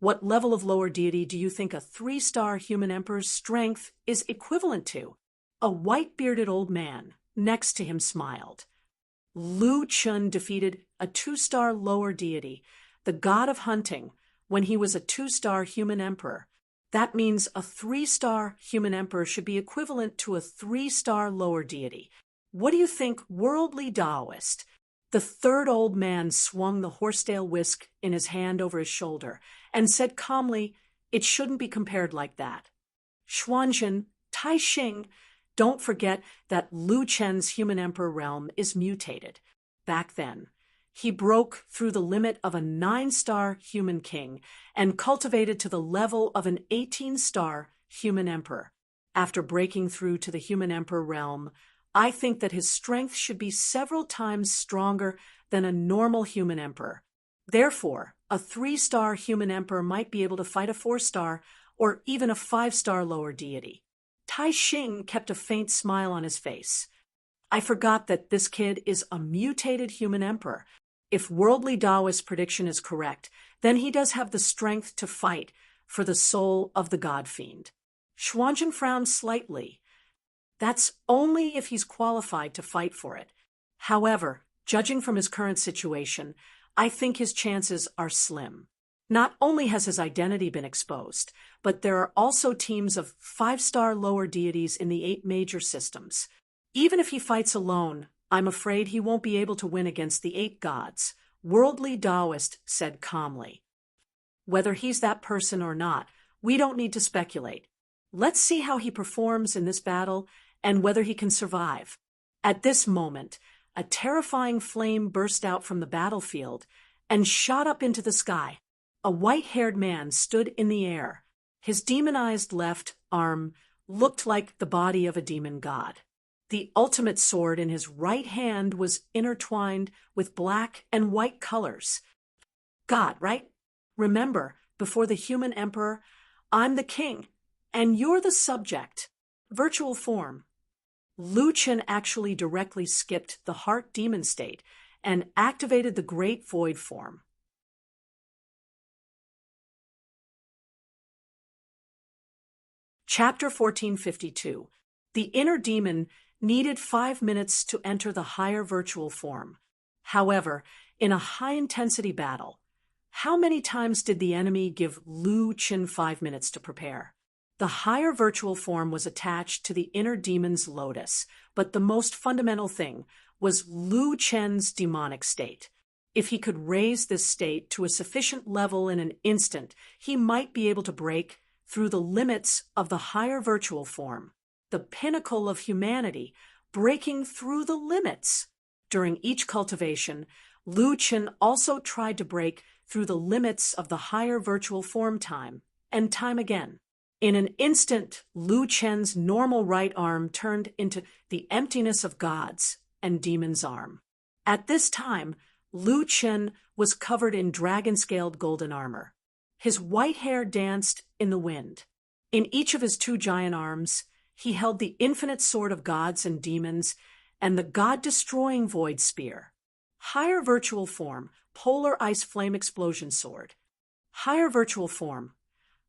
what level of lower deity do you think a 3-star human emperor's strength is equivalent to? A white-bearded old man next to him smiled. Lu Chen defeated a 2-star lower deity, the god of hunting, when he was a 2-star human emperor. That means a 3-star human emperor should be equivalent to a 3-star lower deity. What do you think, worldly Taoist? The third old man swung the horsetail whisk in his hand over his shoulder and said calmly, It shouldn't be compared like that. Xuanzhen, Taixing, don't forget that Lu Chen's human emperor realm is mutated. Back then, he broke through the limit of a 9-star human king and cultivated to the level of an 18-star human emperor. After breaking through to the human emperor realm, I think that his strength should be several times stronger than a normal human emperor. Therefore, A 3-star human emperor might be able to fight a 4-star or even a 5-star lower deity. Tai Xing kept a faint smile on his face. I forgot that this kid is a mutated human emperor. If worldly Taoist prediction is correct, then he does have the strength to fight for the soul of the god fiend. Xuanzhen frowned slightly. That's only if he's qualified to fight for it. However, judging from his current situation, I think his chances are slim. Not only has his identity been exposed, but there are also teams of 5-star lower deities in the 8 major systems. Even if he fights alone, I'm afraid he won't be able to win against the 8 gods, Worldly Taoist said calmly. Whether he's that person or not, we don't need to speculate. Let's see how he performs in this battle and whether he can survive. At this moment, a terrifying flame burst out from the battlefield and shot up into the sky. A white-haired man stood in the air. His demonized left arm looked like the body of a demon god. The ultimate sword in his right hand was intertwined with black and white colors. God, right? Remember, before the human emperor, I'm the king, and you're the subject. Virtual form. Lu Chen actually directly skipped the heart demon state and activated the great void form. Chapter 1452. The inner demon needed 5 minutes to enter the higher virtual form. However, in a high-intensity battle, how many times did the enemy give Lu Chen 5 minutes to prepare? The higher virtual form was attached to the inner demon's lotus, but the most fundamental thing was Lu Chen's demonic state. If he could raise this state to a sufficient level in an instant, he might be able to break through the limits of the higher virtual form, the pinnacle of humanity, breaking through the limits. During each cultivation, Lu Chen also tried to break through the limits of the higher virtual form time and time again. In an instant, Lu Chen's normal right arm turned into the emptiness of God's and demon's arm. At this time, Lu Chen was covered in dragon-scaled golden armor. His white hair danced in the wind. In each of his 2 giant arms, he held the infinite sword of gods and demons and the god-destroying void spear. Higher virtual form, polar ice flame explosion sword. Higher virtual form,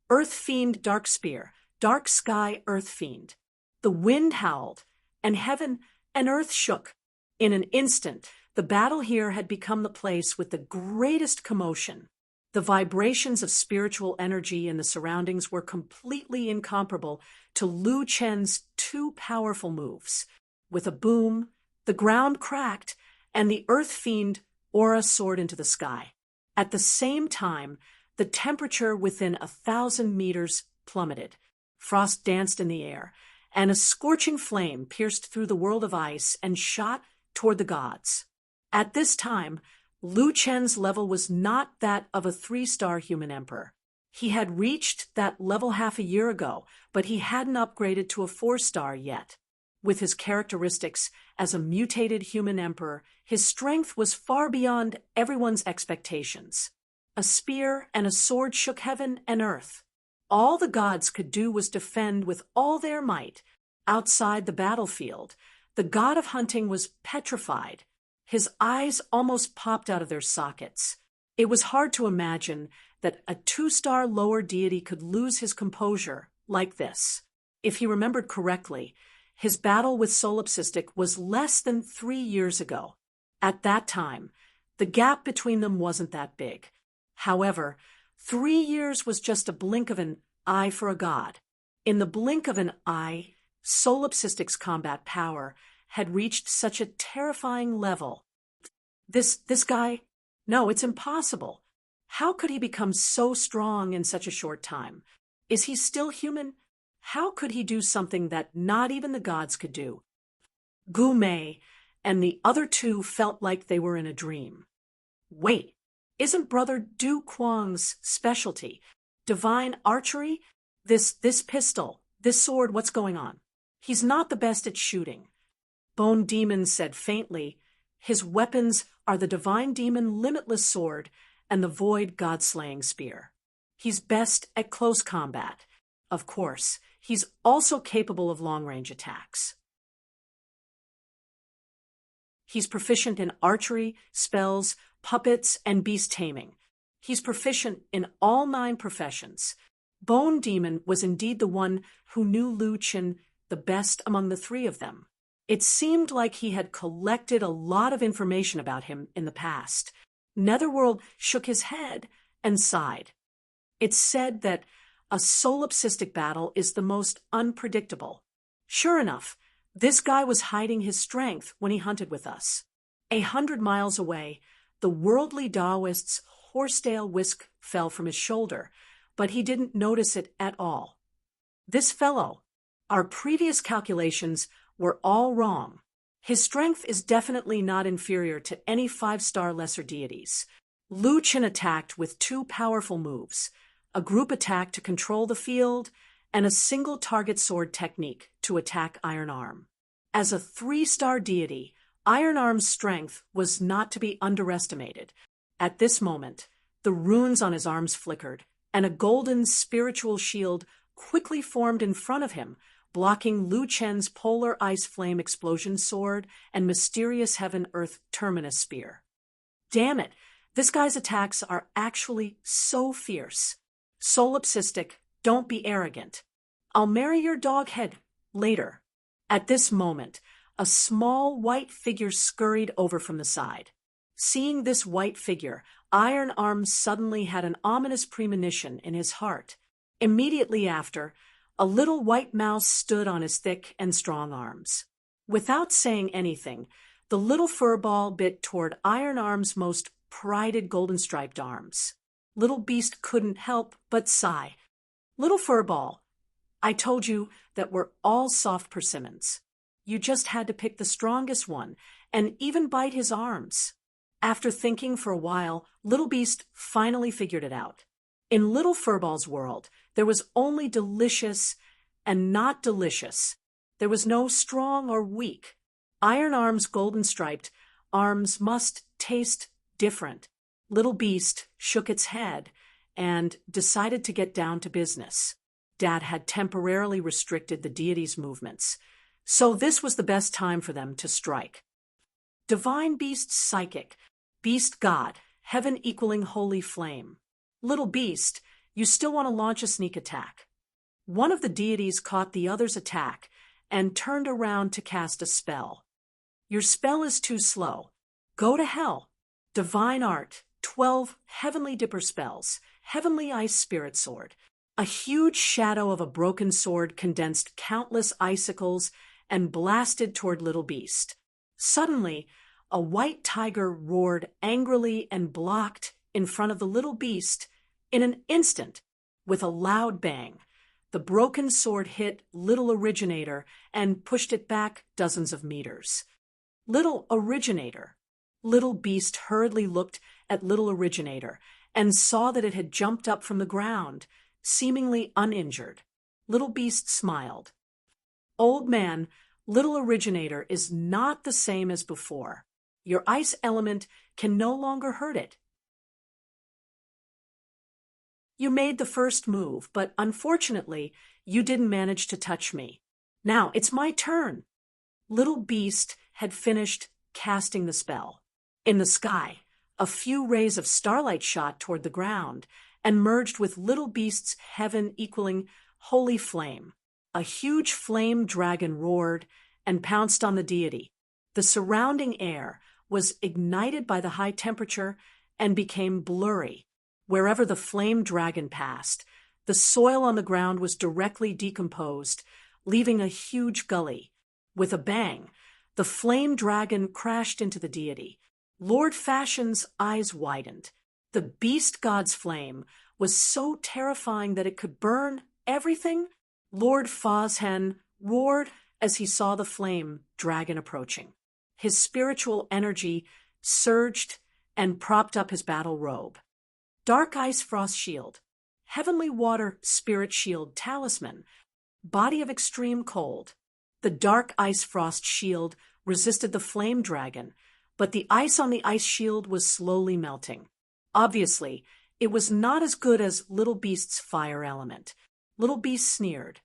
Earth Fiend Dark Spear, Dark Sky Earth Fiend. The wind howled, and heaven and earth shook. In an instant, the battle here had become the place with the greatest commotion. The vibrations of spiritual energy in the surroundings were completely incomparable to Lu Chen's 2 powerful moves. With a boom, the ground cracked, and the Earth Fiend aura soared into the sky. At the same time, the temperature within 1,000 meters plummeted. Frost danced in the air, and a scorching flame pierced through the world of ice and shot toward the gods. At this time, Lu Chen's level was not that of a 3-star human emperor. He had reached that level half a year ago, but he hadn't upgraded to a 4-star yet. With his characteristics as a mutated human emperor, his strength was far beyond everyone's expectations. A spear and a sword shook heaven and earth. All the gods could do was defend with all their might. Outside the battlefield, the god of hunting was petrified. His eyes almost popped out of their sockets. It was hard to imagine that a 2-star lower deity could lose his composure like this. If he remembered correctly, his battle with Solipsistic was less than 3 years ago. At that time, the gap between them wasn't that big. However, 3 years was just a blink of an eye for a god. In the blink of an eye, Solipsistic's combat power had reached such a terrifying level. This guy? No, it's impossible. How could he become so strong in such a short time? Is he still human? How could he do something that not even the gods could do? Gu Mei and the other 2 felt like they were in a dream. Wait, isn't Brother Du Kuang's specialty divine archery? This pistol, this sword, what's going on? He's not the best at shooting. Bone Demon said faintly, his weapons are the divine demon limitless sword and the void god-slaying spear. He's best at close combat. Of course, he's also capable of long-range attacks. He's proficient in archery, spells, puppets, and beast taming. He's proficient in all 9 professions. Bone Demon was indeed the one who knew Lu Qin the best among the 3 of them. It seemed like he had collected a lot of information about him in the past. Netherworld shook his head and sighed. It's said that a solipsistic battle is the most unpredictable. Sure enough, this guy was hiding his strength when he hunted with us. 100 miles away, the worldly Taoist's horsetail whisk fell from his shoulder, but he didn't notice it at all. This fellow, our previous calculations were all wrong. His strength is definitely not inferior to any 5-star lesser deities. Lu Qin attacked with 2 powerful moves, a group attack to control the field, and a single target sword technique to attack Iron Arm. As a 3-star deity, Iron Arm's strength was not to be underestimated. At this moment, the runes on his arms flickered, and a golden spiritual shield quickly formed in front of him, blocking Lu Chen's polar ice flame explosion sword and mysterious heaven-earth terminus spear. Damn it, this guy's attacks are actually so fierce. Solipsistic, don't be arrogant. I'll marry your dog head later. At this moment, a small white figure scurried over from the side. Seeing this white figure, Iron Arm suddenly had an ominous premonition in his heart. Immediately after, a little white mouse stood on his thick and strong arms. Without saying anything, the little furball bit toward Iron Arm's most prided golden-striped arms. Little Beast couldn't help but sigh. Little furball, I told you that we're all soft persimmons. You just had to pick the strongest one and even bite his arms. After thinking for a while, Little Beast finally figured it out. In Little Furball's world, there was only delicious and not delicious. There was no strong or weak. Iron Arm's golden-striped arms must taste different. Little Beast shook its head and decided to get down to business. Dad had temporarily restricted the deity's movements, so this was the best time for them to strike. Divine Beast Psychic, Beast God, Heaven equaling Holy Flame. Little Beast, you still want to launch a sneak attack. One of the deities caught the other's attack and turned around to cast a spell. Your spell is too slow. Go to hell. Divine Art, 12 Heavenly Dipper spells, Heavenly Ice Spirit Sword. A huge shadow of a broken sword condensed countless icicles and blasted toward Little Beast. Suddenly, a white tiger roared angrily and blocked in front of the Little Beast in an instant. With a loud bang, the broken sword hit Little Originator and pushed it back dozens of meters. Little Originator. Little Beast hurriedly looked at Little Originator and saw that it had jumped up from the ground, seemingly uninjured. Little Beast smiled. Old man, Little Originator is not the same as before. Your ice element can no longer hurt it. You made the first move, but unfortunately, you didn't manage to touch me. Now it's my turn. Little Beast had finished casting the spell. In the sky, a few rays of starlight shot toward the ground and merged with Little Beast's heaven equaling holy flame. A huge flame dragon roared and pounced on the deity. The surrounding air was ignited by the high temperature and became blurry. Wherever the flame dragon passed, the soil on the ground was directly decomposed, leaving a huge gully. With a bang, the flame dragon crashed into the deity. Lord Fashion's eyes widened. The beast god's flame was so terrifying that it could burn everything. Lord Foshen roared as he saw the flame dragon approaching. His spiritual energy surged and propped up his battle robe. Dark Ice Frost Shield, Heavenly Water Spirit Shield Talisman, Body of Extreme Cold. The Dark Ice Frost Shield resisted the flame dragon, but the ice on the ice shield was slowly melting. Obviously, it was not as good as Little Beast's fire element. Little Beast sneered.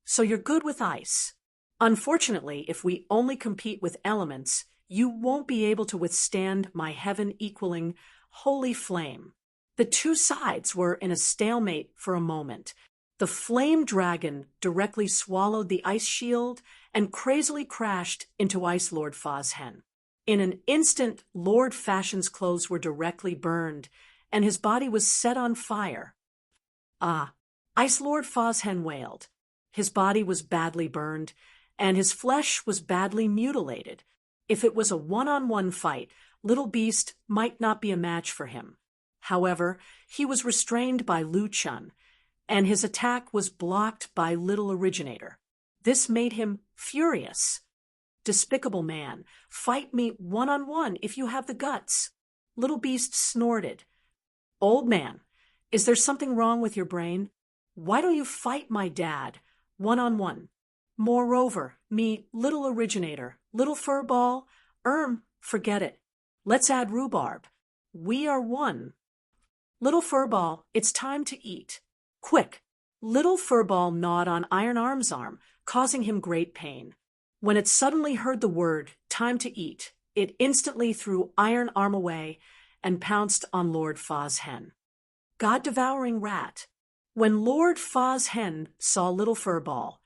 So you're good with ice. Unfortunately, if we only compete with elements, you won't be able to withstand my heaven-equaling holy flame. The two sides were in a stalemate for a moment. The flame dragon directly swallowed the ice shield and crazily crashed into Ice Lord Fozhen. In an instant, Lord Fashion's clothes were directly burned, and his body was set on fire. Ah, Ice Lord Fozhen wailed. His body was badly burned, and his flesh was badly mutilated. If it was a one-on-one fight, Little Beast might not be a match for him. However, he was restrained by Lu Chun, and his attack was blocked by Little Originator. This made him furious. Despicable man, fight me one-on-one if you have the guts. Little Beast snorted. Old man, is there something wrong with your brain? Why don't you fight my dad, one-on-one? Moreover, me, Little Originator, Little Furball, forget it. Let's add rhubarb. We are one. Little Furball, it's time to eat. Quick! Little Furball gnawed on Iron Arm's arm, causing him great pain. When it suddenly heard the word, time to eat, it instantly threw Iron Arm away and pounced on Lord Fozhen. God-devouring rat. When Lord Fozhen saw Little Furball,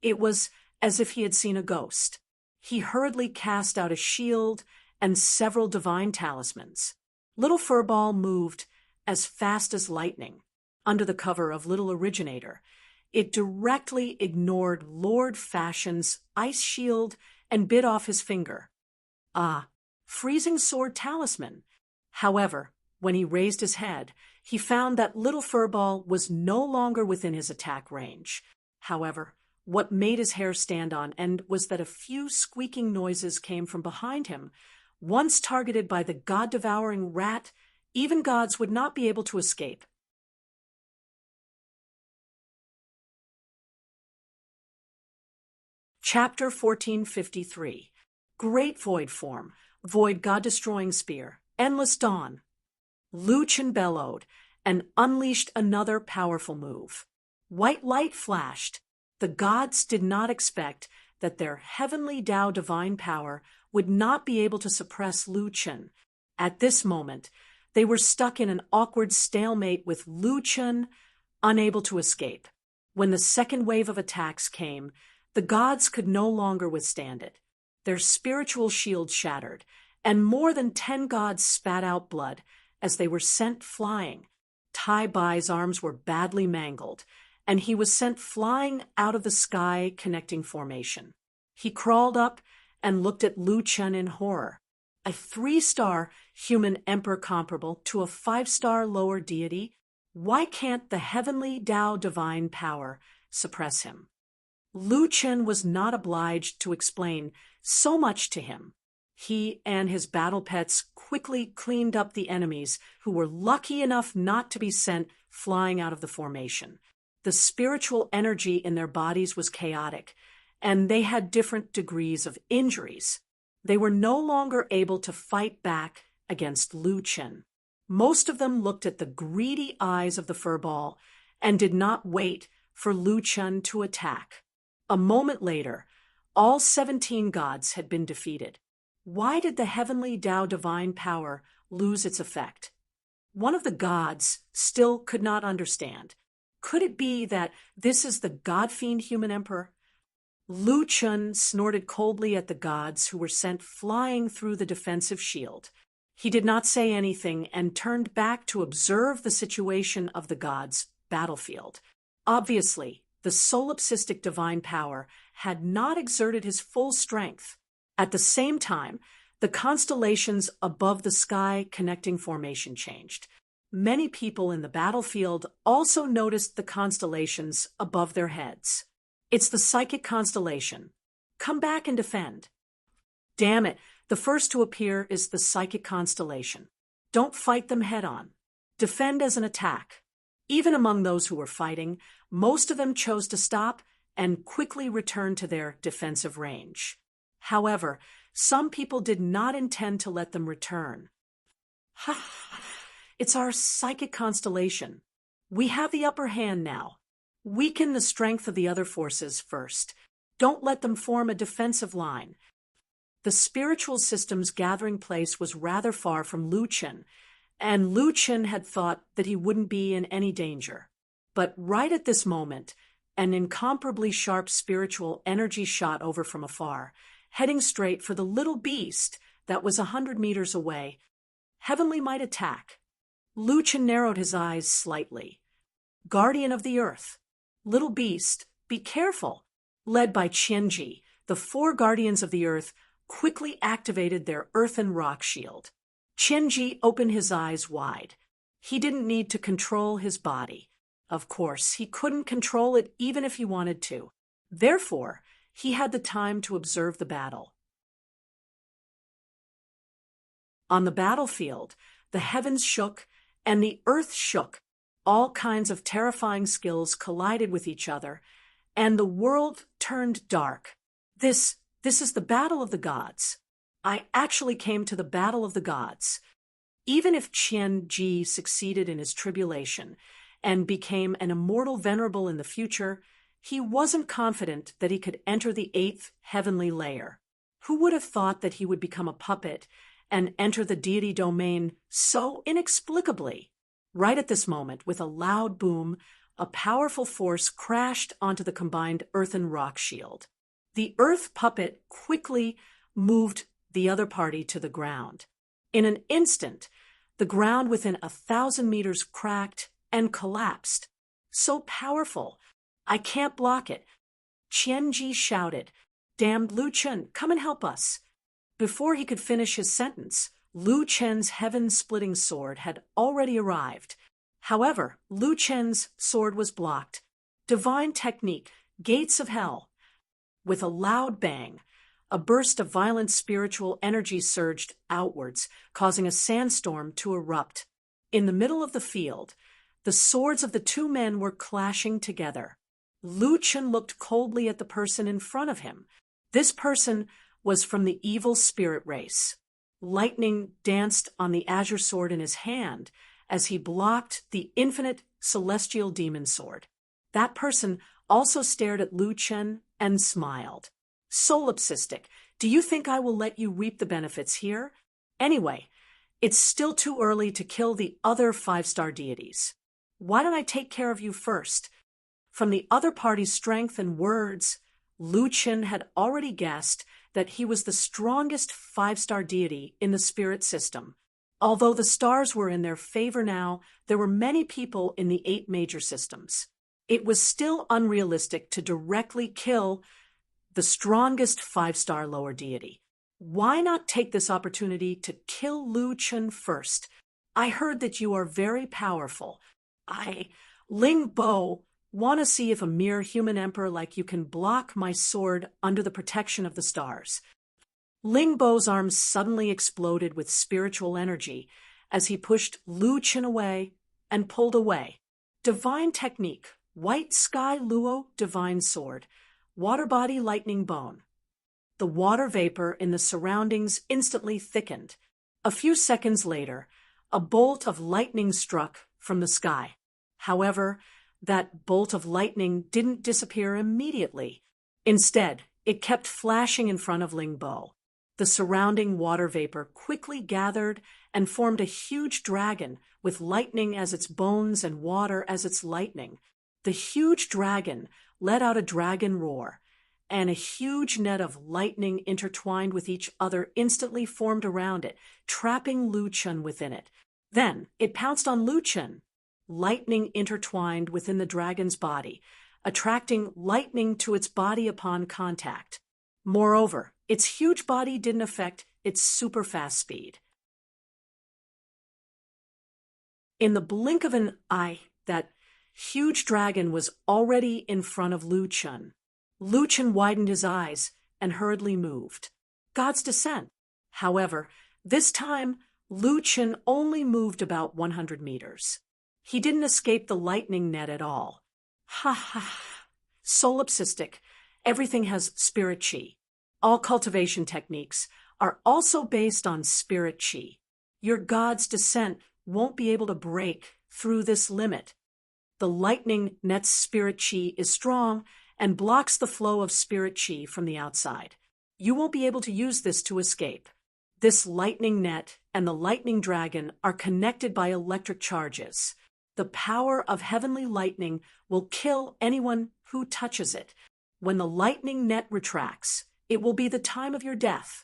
it was as if he had seen a ghost. He hurriedly cast out a shield and several divine talismans. Little Furball moved as fast as lightning. Under the cover of Little Originator, it directly ignored Lord Fashion's ice shield and bit off his finger. Ah, freezing sword talisman. However, when he raised his head, he found that Little Furball was no longer within his attack range. However, what made his hair stand on end was that a few squeaking noises came from behind him. Once targeted by the god-devouring rat, even gods would not be able to escape. Chapter 1453. Great Void Form, Void God-Destroying Spear, Endless Dawn. Lu Chun bellowed and unleashed another powerful move. White light flashed. The gods did not expect that their heavenly Tao divine power would not be able to suppress Lu Chun. At this moment, they were stuck in an awkward stalemate with Lu Chun unable to escape. When the second wave of attacks came, the gods could no longer withstand it. Their spiritual shield shattered, and more than 10 gods spat out blood as they were sent flying. Tai Bai's arms were badly mangled, and he was sent flying out of the sky connecting formation. He crawled up and looked at Lu Chun in horror. A 3-star human emperor comparable to a 5-star lower deity? Why can't the heavenly Tao divine power suppress him? Lu Chun was not obliged to explain so much to him. He and his battle pets quickly cleaned up the enemies who were lucky enough not to be sent flying out of the formation. The spiritual energy in their bodies was chaotic, and they had different degrees of injuries. They were no longer able to fight back against Lu Chun. Most of them looked at the greedy eyes of the Furball and did not wait for Lu Chun to attack. A moment later, all 17 gods had been defeated. Why did the heavenly Tao divine power lose its effect? One of the gods still could not understand. Could it be that this is the god-fiend human emperor? Lu Chun snorted coldly at the gods who were sent flying through the defensive shield. He did not say anything and turned back to observe the situation of the gods' battlefield. Obviously, the solipsistic divine power had not exerted his full strength. At the same time, the constellations above the sky connecting formation changed. Many people in the battlefield also noticed the constellations above their heads. It's the psychic constellation. Come back and defend. Damn it, the first to appear is the psychic constellation. Don't fight them head-on. Defend as an attack. Even among those who were fighting, most of them chose to stop and quickly return to their defensive range. However, some people did not intend to let them return. Ha! It's our psychic constellation. We have the upper hand now. Weaken the strength of the other forces first. Don't let them form a defensive line. The spiritual system's gathering place was rather far from Lu Chen, and Lu Chen had thought that he wouldn't be in any danger. But right at this moment, an incomparably sharp spiritual energy shot over from afar, heading straight for the little beast that was 100 meters away. Heavenly might attack. Lu Chen narrowed his eyes slightly. Guardian of the Earth. Little beast, be careful. Led by Qianji, the 4 guardians of the Earth quickly activated their earthen rock shield. Qianji opened his eyes wide. He didn't need to control his body. Of course, he couldn't control it even if he wanted to. Therefore, he had the time to observe the battle. On the battlefield, the heavens shook and the earth shook. All kinds of terrifying skills collided with each other, and the world turned dark. This is the battle of the gods. I actually came to the battle of the gods. Even if Qian Ji succeeded in his tribulation and became an immortal venerable in the future, he wasn't confident that he could enter the 8th heavenly layer. Who would have thought that he would become a puppet and enter the deity domain so inexplicably? Right at this moment, with a loud boom, a powerful force crashed onto the combined earthen rock shield. The earth puppet quickly moved the other party to the ground. In an instant, the ground within 1,000 meters cracked and collapsed. So powerful, I can't block it. Qianji shouted, "Damned Lu Chen, come and help us." Before he could finish his sentence, Lu Chen's heaven-splitting sword had already arrived. However, Lu Chen's sword was blocked. Divine technique, gates of hell. With a loud bang, a burst of violent spiritual energy surged outwards, causing a sandstorm to erupt. In the middle of the field, the swords of the 2 men were clashing together. Lu Chen looked coldly at the person in front of him. This person was from the evil spirit race. Lightning danced on the azure sword in his hand as he blocked the infinite celestial demon sword. That person also stared at Lu Chen and smiled. "Solipsistic, do you think I will let you reap the benefits here? Anyway, it's still too early to kill the other 5-star deities. Why don't I take care of you first?" From the other party's strength and words, Lu Chen had already guessed that he was the strongest 5-star deity in the spirit system. Although the stars were in their favor now, there were many people in the 8 major systems. It was still unrealistic to directly kill the strongest 5-star lower deity. Why not take this opportunity to kill Lu Chen first? I heard that you are very powerful. Ling Bo, want to see if a mere human emperor like you can block my sword under the protection of the stars. Ling Bo's arms suddenly exploded with spiritual energy as he pushed Lu Chen away and pulled away. Divine technique, white sky luo divine sword, water body lightning bone. The water vapor in the surroundings instantly thickened. A few seconds later, a bolt of lightning struck from the sky. However, that bolt of lightning didn't disappear immediately. Instead, it kept flashing in front of Ling Bo. The surrounding water vapor quickly gathered and formed a huge dragon with lightning as its bones and water as its lightning. The huge dragon let out a dragon roar, and a huge net of lightning intertwined with each other instantly formed around it, trapping Lu Chen within it. Then it pounced on Lu Chen. Lightning intertwined within the dragon's body, attracting lightning to its body upon contact. Moreover, its huge body didn't affect its super fast speed. In the blink of an eye, that huge dragon was already in front of Lu Chen. Lu Chen widened his eyes and hurriedly moved. God's descent. However, this time, Lu Chen only moved about 100 meters. He didn't escape the lightning net at all. Ha ha. Solipsistic. Everything has spirit chi. All cultivation techniques are also based on spirit chi. Your God's descent won't be able to break through this limit. The lightning net's spirit chi is strong and blocks the flow of spirit chi from the outside. You won't be able to use this to escape. This lightning net and the lightning dragon are connected by electric charges. The power of heavenly lightning will kill anyone who touches it. When the lightning net retracts, it will be the time of your death.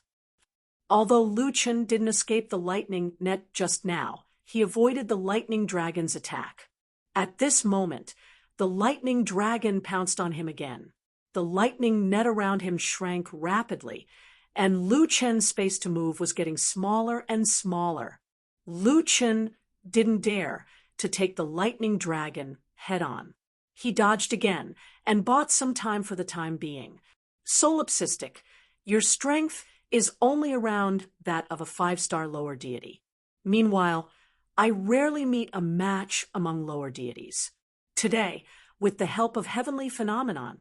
Although Lu Chen didn't escape the lightning net just now, he avoided the lightning dragon's attack. At this moment, the lightning dragon pounced on him again. The lightning net around him shrank rapidly, and Lu Chen's space to move was getting smaller and smaller. Lu Chen didn't dare to take the lightning dragon head-on. He dodged again and bought some time for the time being. Solipsistic, your strength is only around that of a 5-star lower deity. Meanwhile, I rarely meet a match among lower deities. Today, with the help of heavenly phenomenon,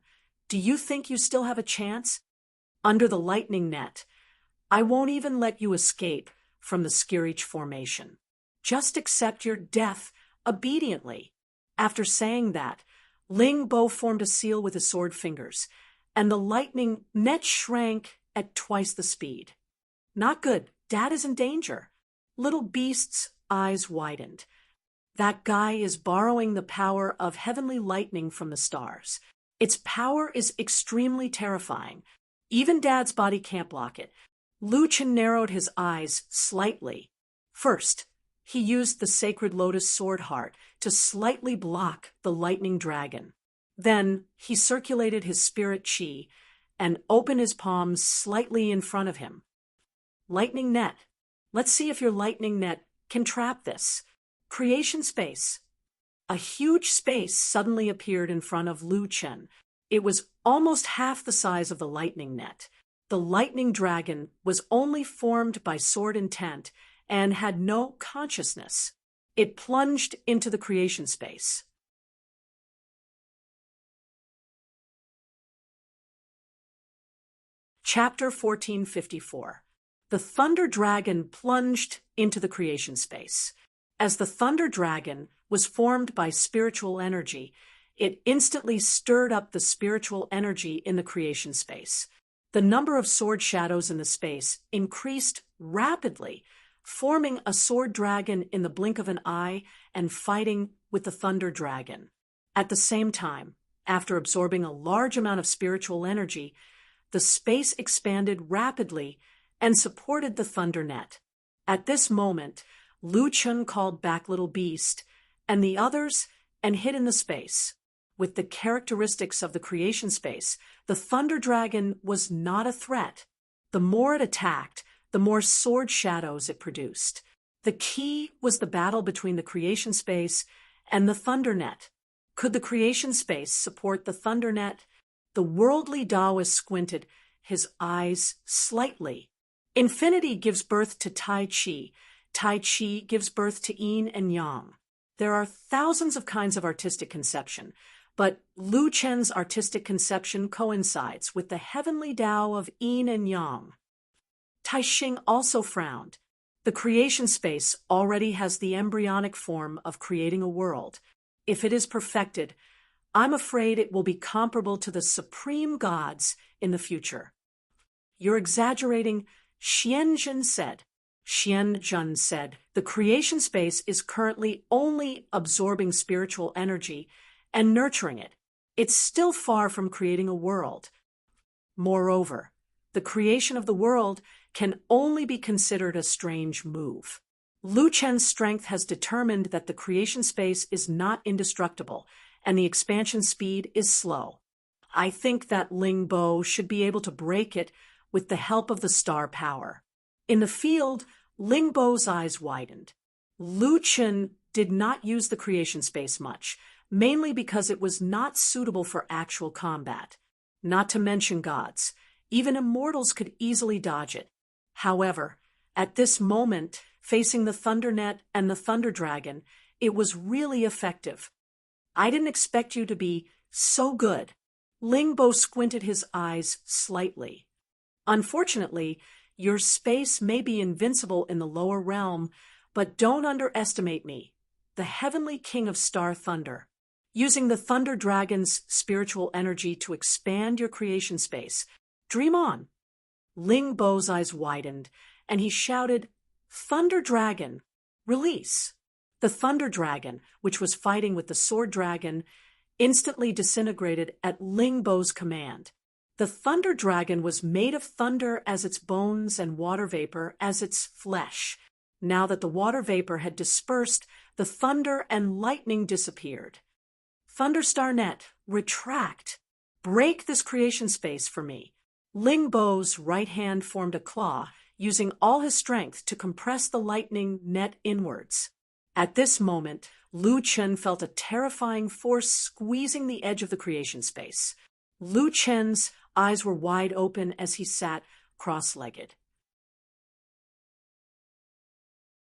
do you think you still have a chance? Under the lightning net, I won't even let you escape from the Skirich formation. Just accept your death obediently. After saying that, Ling Bo formed a seal with his sword fingers, and the lightning net shrank at twice the speed. Not good. Dad is in danger. Little beast's eyes widened. That guy is borrowing the power of heavenly lightning from the stars. Its power is extremely terrifying. Even Dad's body can't block it. Lu Chen narrowed his eyes slightly. First, he used the sacred lotus sword heart to slightly block the lightning dragon. Then, he circulated his spirit chi and opened his palms slightly in front of him. Lightning net. Let's see if your lightning net can trap this. Creation space. A huge space suddenly appeared in front of Lu Chen. It was almost half the size of the lightning net. The lightning dragon was only formed by sword intent and had no consciousness. It plunged into the creation space. Chapter 1454. The Thunder Dragon plunged into the creation space. As the Thunder Dragon was formed by spiritual energy, it instantly stirred up the spiritual energy in the creation space. The number of sword shadows in the space increased rapidly, forming a sword dragon in the blink of an eye and fighting with the Thunder Dragon. At the same time, after absorbing a large amount of spiritual energy, the space expanded rapidly and supported the Thunder Net. At this moment, Lu Chen called back Little Beast and the others and hid in the space. With the characteristics of the creation space, the Thunder Dragon was not a threat. The more it attacked, the more sword shadows it produced. The key was the battle between the creation space and the Thunder Net. Could the creation space support the Thunder Net? The worldly Taoist squinted, his eyes slightly. Infinity gives birth to Tai Chi. Tai Chi gives birth to Yin and Yang. There are thousands of kinds of artistic conception, but Lu Chen's artistic conception coincides with the heavenly Tao of Yin and Yang. Tai Xing also frowned. The creation space already has the embryonic form of creating a world. If it is perfected, I'm afraid it will be comparable to the supreme gods in the future. You're exaggerating, Xianzhen said. Xianzhen said, the creation space is currently only absorbing spiritual energy and nurturing it. It's still far from creating a world. Moreover, the creation of the world can only be considered a strange move. Lu Chen's strength has determined that the creation space is not indestructible, and the expansion speed is slow. I think that Ling Bo should be able to break it with the help of the star power. In the field, Ling Bo's eyes widened. Lu Chen did not use the creation space much, mainly because it was not suitable for actual combat. Not to mention gods. Even immortals could easily dodge it. However, at this moment, facing the Thunder Net and the Thunder Dragon, it was really effective. I didn't expect you to be so good. Ling Bo squinted his eyes slightly. Unfortunately, your space may be invincible in the lower realm, But don't underestimate me, the heavenly king of star thunder. Using the thunder dragon's spiritual energy to expand your creation space. Dream on. Ling Bo's eyes widened, and he shouted, "Thunder Dragon, release!" The Thunder Dragon, which was fighting with the Sword Dragon, instantly disintegrated at Ling Bo's command. The Thunder Dragon was made of thunder as its bones and water vapor as its flesh. Now that the water vapor had dispersed, the thunder and lightning disappeared. Thunderstar Net, retract. Break this creation space for me. Ling Bo's right hand formed a claw, using all his strength to compress the lightning net inwards. At this moment, Lu Chen felt a terrifying force squeezing the edge of the creation space. Lu Chen's eyes were wide open as he sat cross-legged.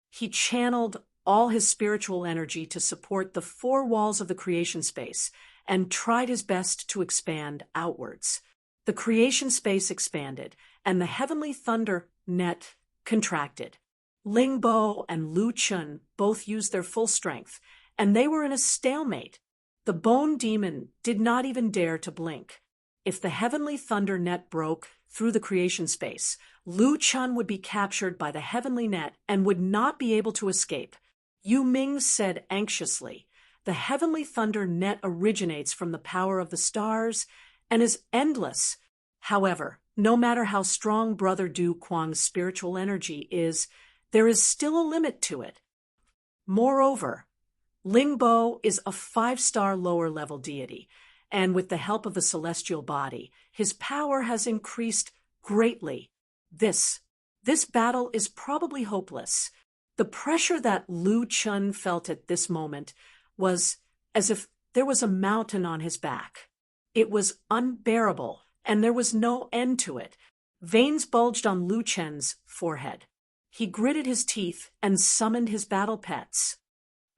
He channeled all his spiritual energy to support the four walls of the creation space and tried his best to expand outwards. The creation space expanded, and the heavenly thunder net contracted. Ling Bo and Lu Chun both used their full strength, and they were in a stalemate. The bone demon did not even dare to blink. If the heavenly thunder net broke through the creation space, Lu Chun would be captured by the heavenly net and would not be able to escape. Yu Ming said anxiously, "The heavenly thunder net originates from the power of the stars and is endless. However, no matter how strong Brother Du Kuang's spiritual energy is, there is still a limit to it. Moreover, Ling Bo is a 5-star lower-level deity, and with the help of the celestial body, his power has increased greatly. This battle is probably hopeless." The pressure that Lu Chun felt at this moment was as if there was a mountain on his back. It was unbearable, and there was no end to it. Veins bulged on Lu Chen's forehead. He gritted his teeth and summoned his battle pets.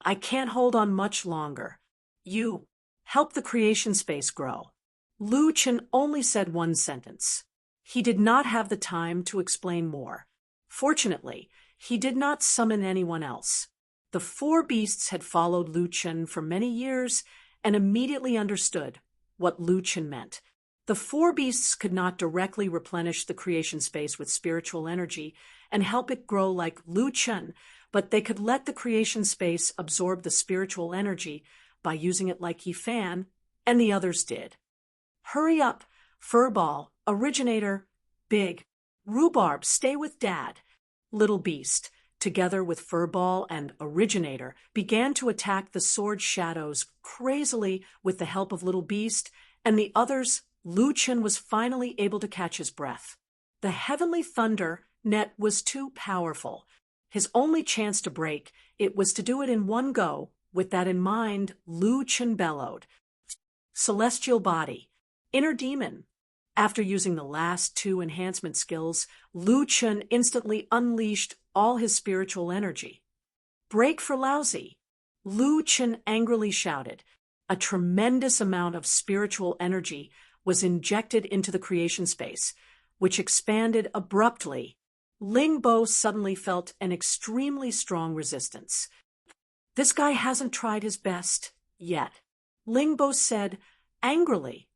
"I can't hold on much longer. You, help the creation space grow." Lu Chen only said one sentence. He did not have the time to explain more. Fortunately, he did not summon anyone else. The four beasts had followed Lu Chen for many years and immediately understood what Lu Chen meant. The four beasts could not directly replenish the creation space with spiritual energy and help it grow like Lu Chen, but they could let the creation space absorb the spiritual energy by using it like Yifan, and the others did. "Hurry up, Furball, Originator, Big, Rhubarb, stay with Dad." Little Beast, together with Furball and Originator, began to attack the sword shadows crazily with the help of Little Beast and the others. Lu Chen was finally able to catch his breath. The heavenly thunder net was too powerful. His only chance to break it was to do it in one go. With that in mind, Lu Chen bellowed, "Celestial Body, Inner Demon." After using the last two enhancement skills, Lu Chen instantly unleashed all his spiritual energy. "Break for Lousy!" Lu Chen angrily shouted. A tremendous amount of spiritual energy was injected into the creation space, which expanded abruptly. Ling Bo suddenly felt an extremely strong resistance. "This guy hasn't tried his best yet," Ling Bo said angrily.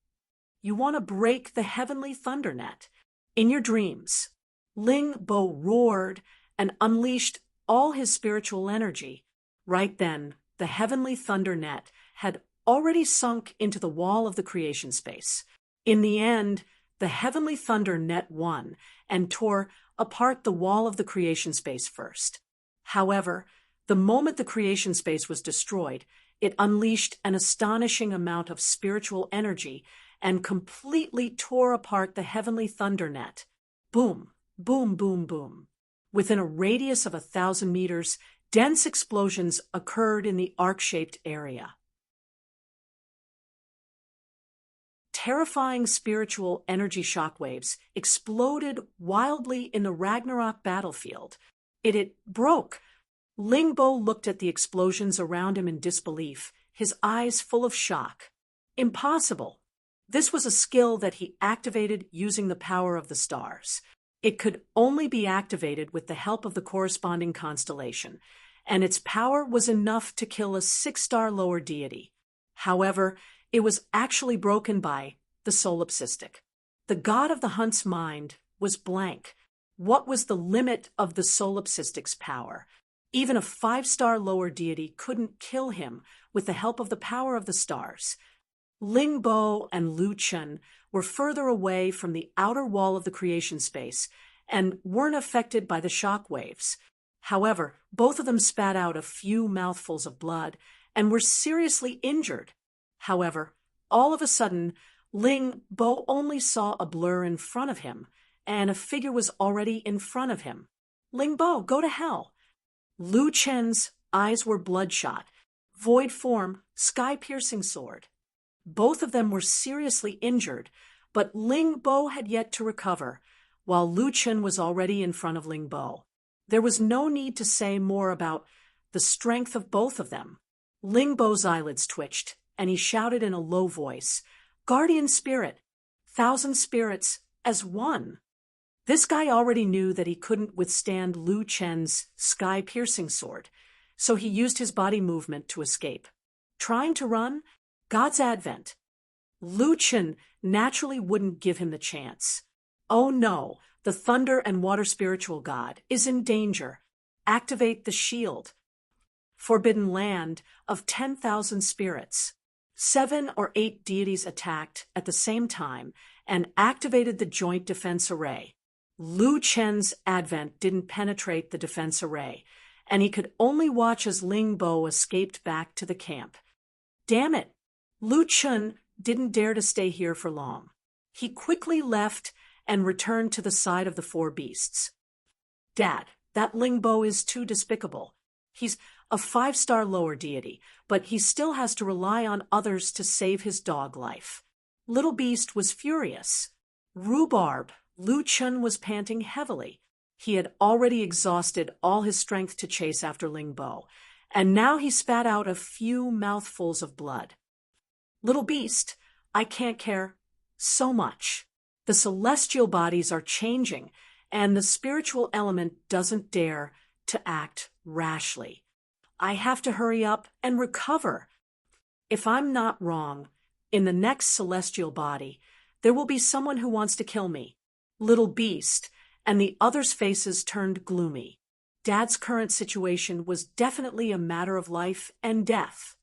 "You want to break the heavenly thunder net in your dreams." Ling Bo roared and unleashed all his spiritual energy. Right then, the heavenly thunder net had already sunk into the wall of the creation space. In the end, the heavenly thunder net won and tore apart the wall of the creation space first. However, the moment the creation space was destroyed, it unleashed an astonishing amount of spiritual energy and completely tore apart the heavenly thunder net. Boom, boom, boom, boom. Within a radius of 1,000 meters, dense explosions occurred in the arc-shaped area. Terrifying spiritual energy shockwaves exploded wildly in the Ragnarok battlefield. It broke. Ling Bo looked at the explosions around him in disbelief, his eyes full of shock. Impossible. This was a skill that he activated using the power of the stars. It could only be activated with the help of the corresponding constellation, and its power was enough to kill a 6-star lower deity. However, it was actually broken by the solipsistic. The god of the hunt's mind was blank. What was the limit of the solipsistic's power? Even a 5-star lower deity couldn't kill him with the help of the power of the stars. Ling Bo and Lu Chun were further away from the outer wall of the creation space and weren't affected by the shock waves. However, both of them spat out a few mouthfuls of blood and were seriously injured. However, all of a sudden, Ling Bo only saw a blur in front of him, and a figure was already in front of him. Ling Bo, go to hell! Lu Chen's eyes were bloodshot, void form, sky-piercing sword. Both of them were seriously injured, but Ling Bo had yet to recover, while Lu Chen was already in front of Ling Bo. There was no need to say more about the strength of both of them. Ling Bo's eyelids twitched, and he shouted in a low voice, "Guardian Spirit, 1,000 spirits as one." This guy already knew that he couldn't withstand Lu Chen's sky-piercing sword, so he used his body movement to escape. Trying to run? God's advent. Lu Chen naturally wouldn't give him the chance. Oh no, the thunder and water spiritual god is in danger. Activate the shield. Forbidden land of 10,000 spirits. 7 or 8 deities attacked at the same time and activated the joint defense array. Lu Chen's advent didn't penetrate the defense array, and he could only watch as Ling Bo escaped back to the camp. Damn it! Lu Chen didn't dare to stay here for long. He quickly left and returned to the side of the 4 beasts. Dad, that Ling Bo is too despicable. He's a 5-star lower deity, but he still has to rely on others to save his dog life. Little Beast was furious. Rhubarb, Lu Chen was panting heavily. He had already exhausted all his strength to chase after Ling Bo, and now he spat out a few mouthfuls of blood. Little Beast, I can't care so much. The celestial bodies are changing, and the spiritual element doesn't dare to act rashly. I have to hurry up and recover. If I'm not wrong, in the next celestial body, there will be someone who wants to kill me. Little Beast, and the others' faces turned gloomy. Dad's current situation was definitely a matter of life and death.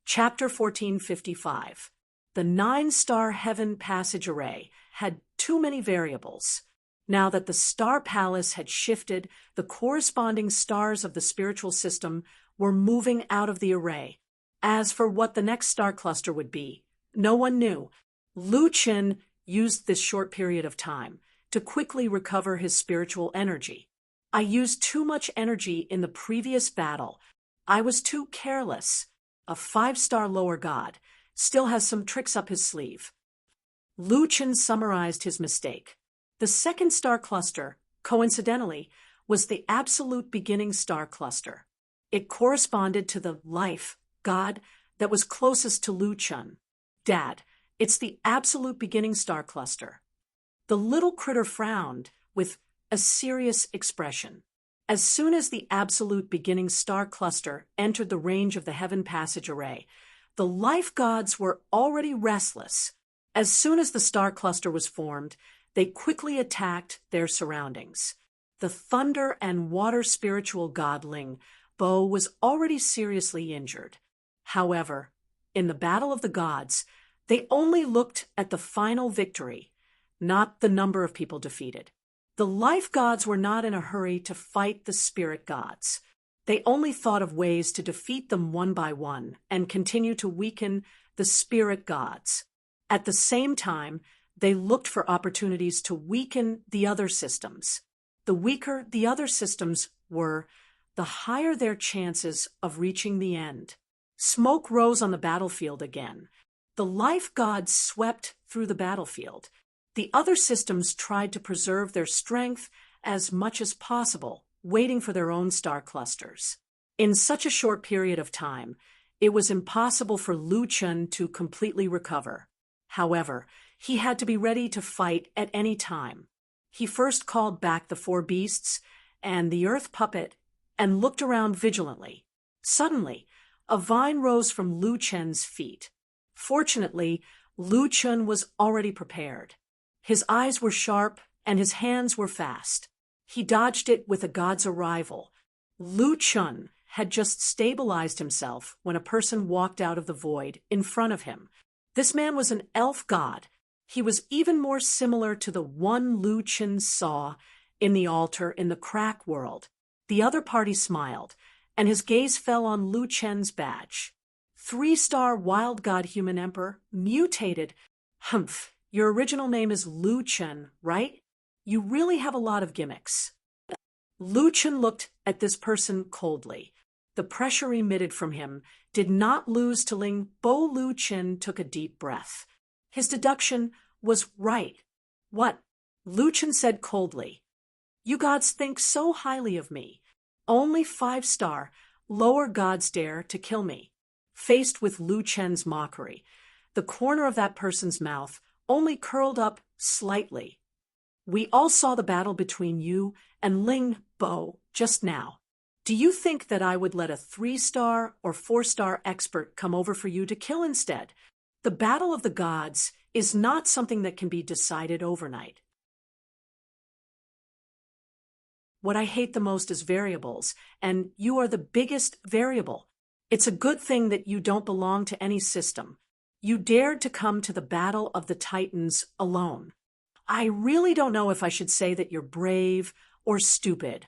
Chapter 1455. The 9-star heaven passage array had too many variables. Now that the star palace had shifted, the corresponding stars of the spiritual system were moving out of the array. As for what the next star cluster would be, no one knew. Lu Chen used this short period of time to quickly recover his spiritual energy. I used too much energy in the previous battle. I was too careless. A 5-star lower god still has some tricks up his sleeve. Lu Chen summarized his mistake. The second star cluster, coincidentally, was the absolute beginning star cluster. It corresponded to the life god that was closest to Lu Chen. Dad, it's the absolute beginning star cluster. The little critter frowned with a serious expression. As soon as the absolute beginning star cluster entered the range of the heaven passage array, the life gods were already restless. As soon as the star cluster was formed, they quickly attacked their surroundings. The thunder and water spiritual god Ling Bo was already seriously injured. However, in the battle of the gods, they only looked at the final victory, not the number of people defeated. The life gods were not in a hurry to fight the spirit gods. They only thought of ways to defeat them one by one and continue to weaken the spirit gods. At the same time, they looked for opportunities to weaken the other systems. The weaker the other systems were, the higher their chances of reaching the end. Smoke rose on the battlefield again. The life gods swept through the battlefield. The other systems tried to preserve their strength as much as possible, waiting for their own star clusters. In such a short period of time, it was impossible for Lu Chen to completely recover. However, he had to be ready to fight at any time. He first called back the four beasts and the earth puppet and looked around vigilantly. Suddenly, a vine rose from Lu Chen's feet. Fortunately, Lu Chen was already prepared. His eyes were sharp and his hands were fast. He dodged it with a god's arrival. Lu Chen had just stabilized himself when a person walked out of the void in front of him. This man was an elf god. He was even more similar to the one Lu Chen saw in the altar in the crack world. The other party smiled, and his gaze fell on Lu Chen's badge. 3-star wild god human emperor, mutated. Humph, your original name is Lu Chen, right? You really have a lot of gimmicks. Lu Chen looked at this person coldly. The pressure emitted from him did not lose to Ling Bo. Lu Chen took a deep breath. His deduction was right. What? Lu Chen said coldly. You gods think so highly of me. Only 5-star, lower gods dare to kill me. Faced with Lu Chen's mockery, the corner of that person's mouth only curled up slightly. We all saw the battle between you and Ling Bo just now. Do you think that I would let a 3-star or 4-star expert come over for you to kill instead? The battle of the gods is not something that can be decided overnight. What I hate the most is variables, and you are the biggest variable. It's a good thing that you don't belong to any system. You dared to come to the battle of the Titans alone. I really don't know if I should say that you're brave or stupid.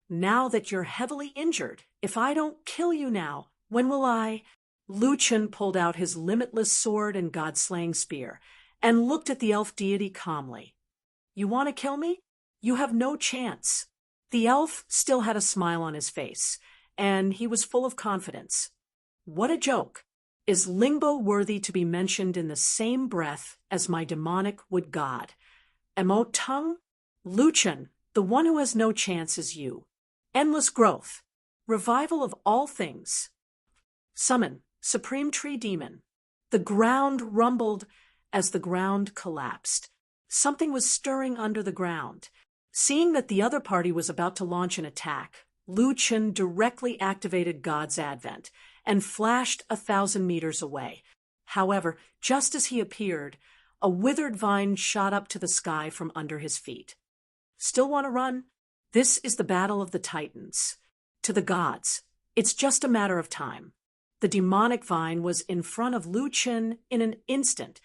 Now that you're heavily injured, if I don't kill you now, when will I? Lu Chen pulled out his limitless sword and god-slaying spear and looked at the elf deity calmly. You want to kill me? You have no chance. The elf still had a smile on his face, and he was full of confidence. What a joke! Is Lingbo worthy to be mentioned in the same breath as my demonic wood god? Emo Tung? Lu Chen, the one who has no chance is you. Endless growth. Revival of all things. Summon, Supreme Tree Demon. The ground rumbled as the ground collapsed. Something was stirring under the ground. Seeing that the other party was about to launch an attack, Lu Chen directly activated God's Advent and flashed 1,000 meters away. However, just as he appeared, a withered vine shot up to the sky from under his feet. Still want to run? This is the battle of the Titans. To the gods, it's just a matter of time. The demonic vine was in front of Lu Chen in an instant.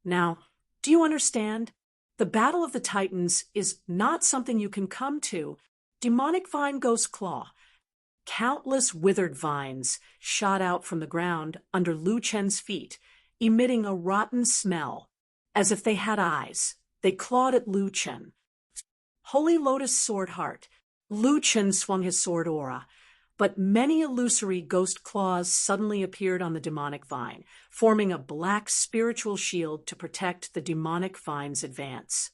Now, do you understand? The battle of the Titans is not something you can come to. Demonic vine ghost claw. Countless withered vines shot out from the ground under Lu Chen's feet, emitting a rotten smell. As if they had eyes, they clawed at Lu Chen. Holy Lotus Sword Heart. Lu Chen swung his sword aura, but many illusory ghost claws suddenly appeared on the demonic vine, forming a black spiritual shield to protect the demonic vine's advance.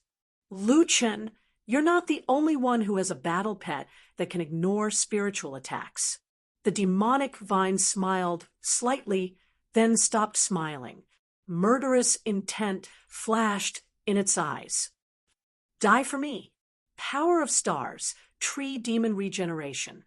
Lu Chen, you're not the only one who has a battle pet that can ignore spiritual attacks. The demonic vine smiled slightly, then stopped smiling. Murderous intent flashed in its eyes. Die for me. Power of stars, tree demon regeneration.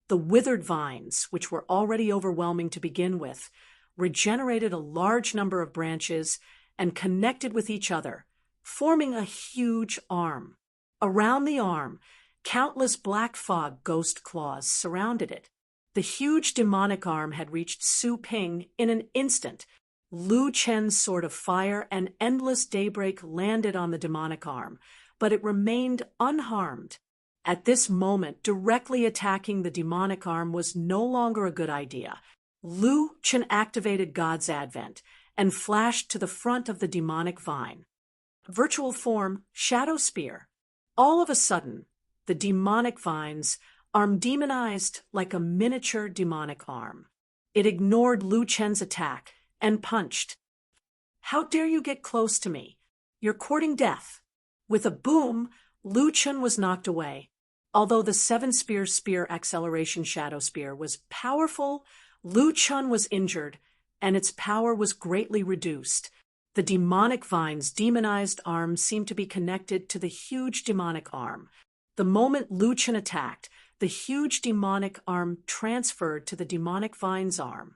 The withered vines, which were already overwhelming to begin with, regenerated a large number of branches and connected with each other, forming a huge arm. Around the arm, countless black fog ghost claws surrounded it. The huge demonic arm had reached Su Ping in an instant. Lu Chen's sword of fire and endless daybreak landed on the demonic arm, but it remained unharmed. At this moment, directly attacking the demonic arm was no longer a good idea. Lu Chen activated God's Advent and flashed to the front of the demonic vine. Virtual form, Shadow Spear. All of a sudden, the demonic vine's arm demonized like a miniature demonic arm. It ignored Lu Chen's attack and punched. How dare you get close to me? You're courting death. With a boom, Lu Chen was knocked away. Although the 7-spear spear acceleration shadow spear was powerful, Lu Chen was injured, and its power was greatly reduced. The demonic vine's demonized arm seemed to be connected to the huge demonic arm. The moment Lu Chen attacked, the huge demonic arm transferred to the demonic vine's arm.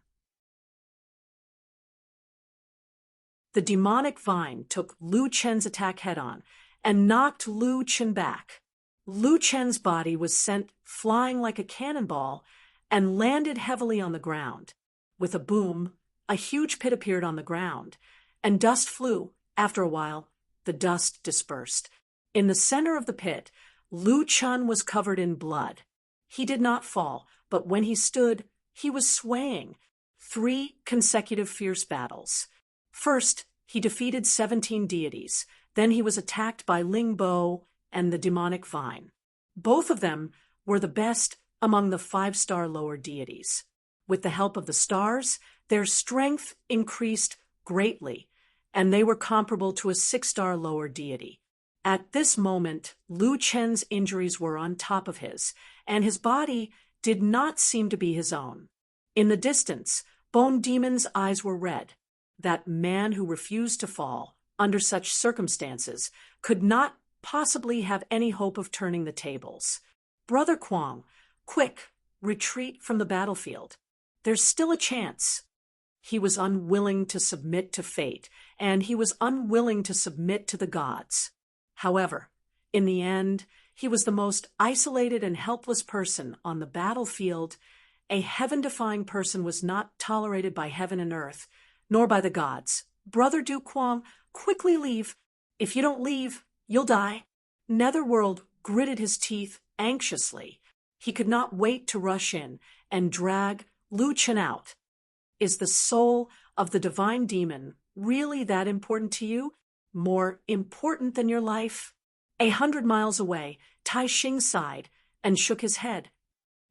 The demonic vine took Lu Chen's attack head-on and knocked Lu Chen back. Lu Chen's body was sent flying like a cannonball and landed heavily on the ground. With a boom, a huge pit appeared on the ground, and dust flew. After a while, the dust dispersed. In the center of the pit, Lu Chen was covered in blood. He did not fall, but when he stood, he was swaying. 3 consecutive fierce battles. First, he defeated 17 deities. Then he was attacked by Ling Bo and the demonic vine. Both of them were the best among the 5-star lower deities. With the help of the stars, their strength increased greatly, and they were comparable to a 6-star lower deity. At this moment, Lu Chen's injuries were on top of his, and his body did not seem to be his own. In the distance, Bone Demon's eyes were red. That man who refused to fall, under such circumstances, could not possibly have any hope of turning the tables. Brother Kwong, quick, retreat from the battlefield. There's still a chance. He was unwilling to submit to fate, and he was unwilling to submit to the gods. However, in the end, he was the most isolated and helpless person on the battlefield. A heaven-defying person was not tolerated by heaven and earth, nor by the gods. Brother Du Kwong, quickly leave. If you don't leave, you'll die. Netherworld gritted his teeth anxiously. He could not wait to rush in and drag Lu Chen out. Is the soul of the divine demon really that important to you? More important than your life? 100 miles away, Tai Xing sighed and shook his head.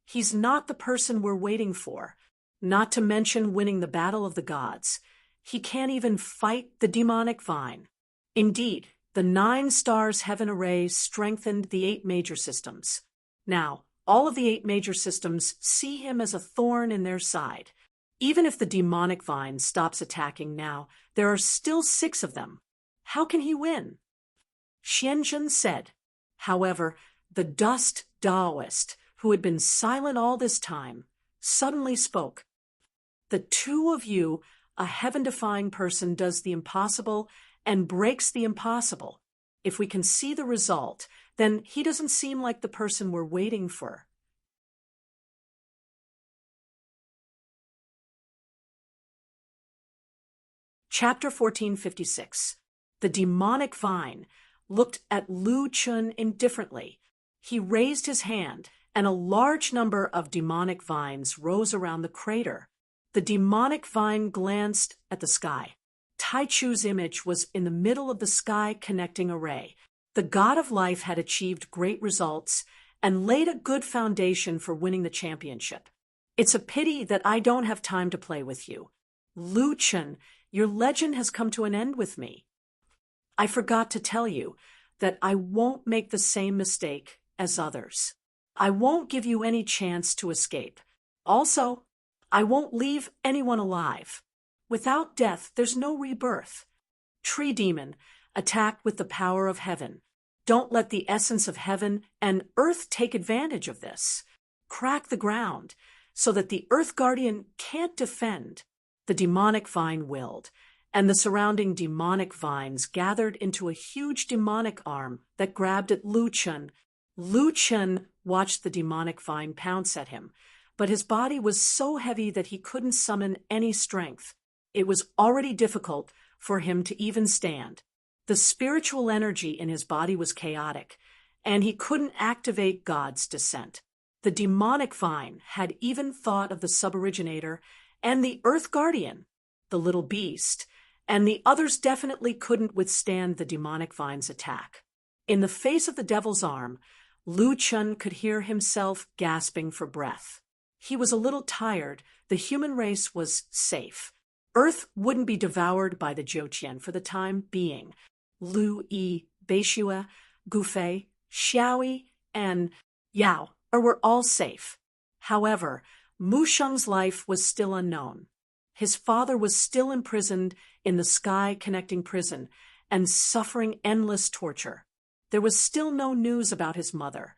He's not the person we're waiting for, not to mention winning the battle of the gods. He can't even fight the demonic vine. Indeed, the 9 stars heaven array strengthened the 8 major systems. Now, all of the 8 major systems see him as a thorn in their side. Even if the demonic vine stops attacking now, there are still 6 of them. How can he win? Xianzhen said. However, the dust Taoist, who had been silent all this time, suddenly spoke. The 2 of you, a heaven-defying person, does the impossible and breaks the impossible. If we can see the result, then he doesn't seem like the person we're waiting for. Chapter 1456. The demonic vine looked at Lu Chen indifferently. He raised his hand, and a large number of demonic vines rose around the crater. The demonic vine glanced at the sky. Tai Chu's image was in the middle of the sky connecting array. The god of life had achieved great results and laid a good foundation for winning the championship. It's a pity that I don't have time to play with you. Lu Chen, your legend has come to an end with me. I forgot to tell you that I won't make the same mistake as others. I won't give you any chance to escape. Also, I won't leave anyone alive. Without death, there's no rebirth. Tree demon, attack with the power of heaven. Don't let the essence of heaven and earth take advantage of this. Crack the ground so that the earth guardian can't defend. The demonic vine willed, and the surrounding demonic vines gathered into a huge demonic arm that grabbed at Lu Chen. Lu Chen watched the demonic vine pounce at him, but his body was so heavy that he couldn't summon any strength. It was already difficult for him to even stand. The spiritual energy in his body was chaotic, and he couldn't activate God's descent. The demonic vine had even thought of the suboriginator and the earth guardian, the little beast, and the others definitely couldn't withstand the demonic vine's attack. In the face of the devil's arm, Lu Chen could hear himself gasping for breath. He was a little tired. The human race was safe. Earth wouldn't be devoured by the Zhouqian for the time being. Lu Yi, Beishue, Gufei, Xiaoyi, and Yao were all safe. However, Mu Sheng's life was still unknown. His father was still imprisoned in the sky-connecting prison and suffering endless torture. There was still no news about his mother.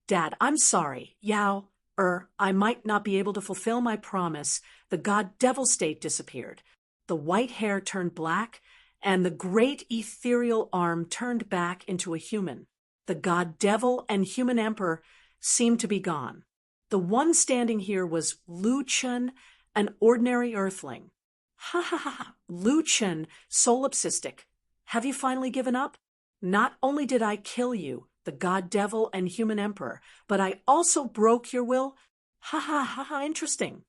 Dad, I'm sorry. Yao, I might not be able to fulfill my promise. The god-devil state disappeared. The white hair turned black, and the great ethereal arm turned back into a human. The god-devil and human emperor seemed to be gone. The one standing here was Lu Chen, an ordinary earthling. Ha ha ha, Lu Chen, solipsistic. Have you finally given up? Not only did I kill you, the god-devil and human emperor, but I also broke your will? Ha ha ha ha, interesting.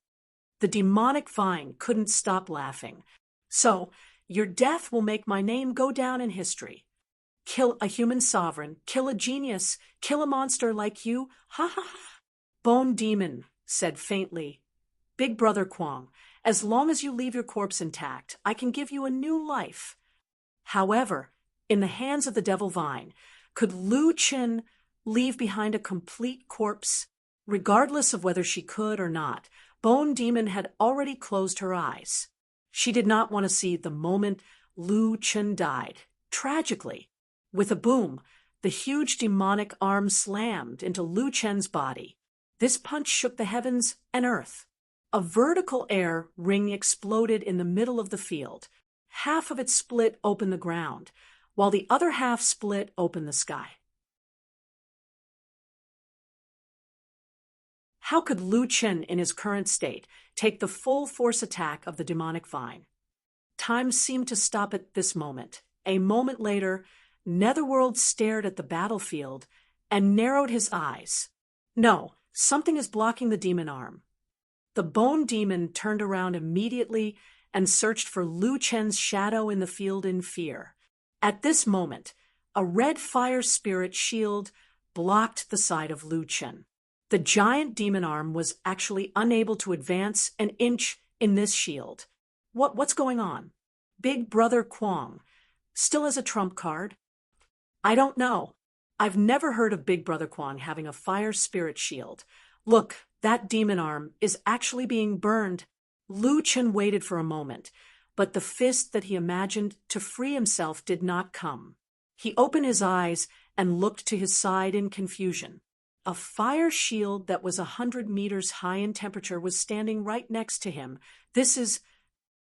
The demonic vine couldn't stop laughing. So, your death will make my name go down in history. Kill a human sovereign, kill a genius, kill a monster like you, ha ha ha. Bone Demon said faintly, Big Brother Kwong, as long as you leave your corpse intact, I can give you a new life. However, in the hands of the Devil Vine, could Lu Chen leave behind a complete corpse? Regardless of whether she could or not, Bone Demon had already closed her eyes. She did not want to see the moment Lu Chen died. Tragically, with a boom, the huge demonic arm slammed into Lu Chen's body. This punch shook the heavens and earth. A vertical air ring exploded in the middle of the field. Half of it split open the ground, while the other half split open the sky. How could Lu Chen, in his current state, take the full force attack of the demonic vine? Time seemed to stop at this moment. A moment later, Netherworld stared at the battlefield and narrowed his eyes. No, something is blocking the demon arm. The Bone Demon turned around immediately and searched for Lu Chen's shadow in the field in fear. At this moment, a red fire spirit shield blocked the side of Lu Chen. The giant demon arm was actually unable to advance an inch in this shield. What's going on? Big Brother Kwong still has a trump card? I don't know. I've never heard of Big Brother Kwong having a fire spirit shield. Look, that demon arm is actually being burned. Lu Chen waited for a moment, but the fist that he imagined to free himself did not come. He opened his eyes and looked to his side in confusion. A fire shield that was 100 meters high in temperature was standing right next to him.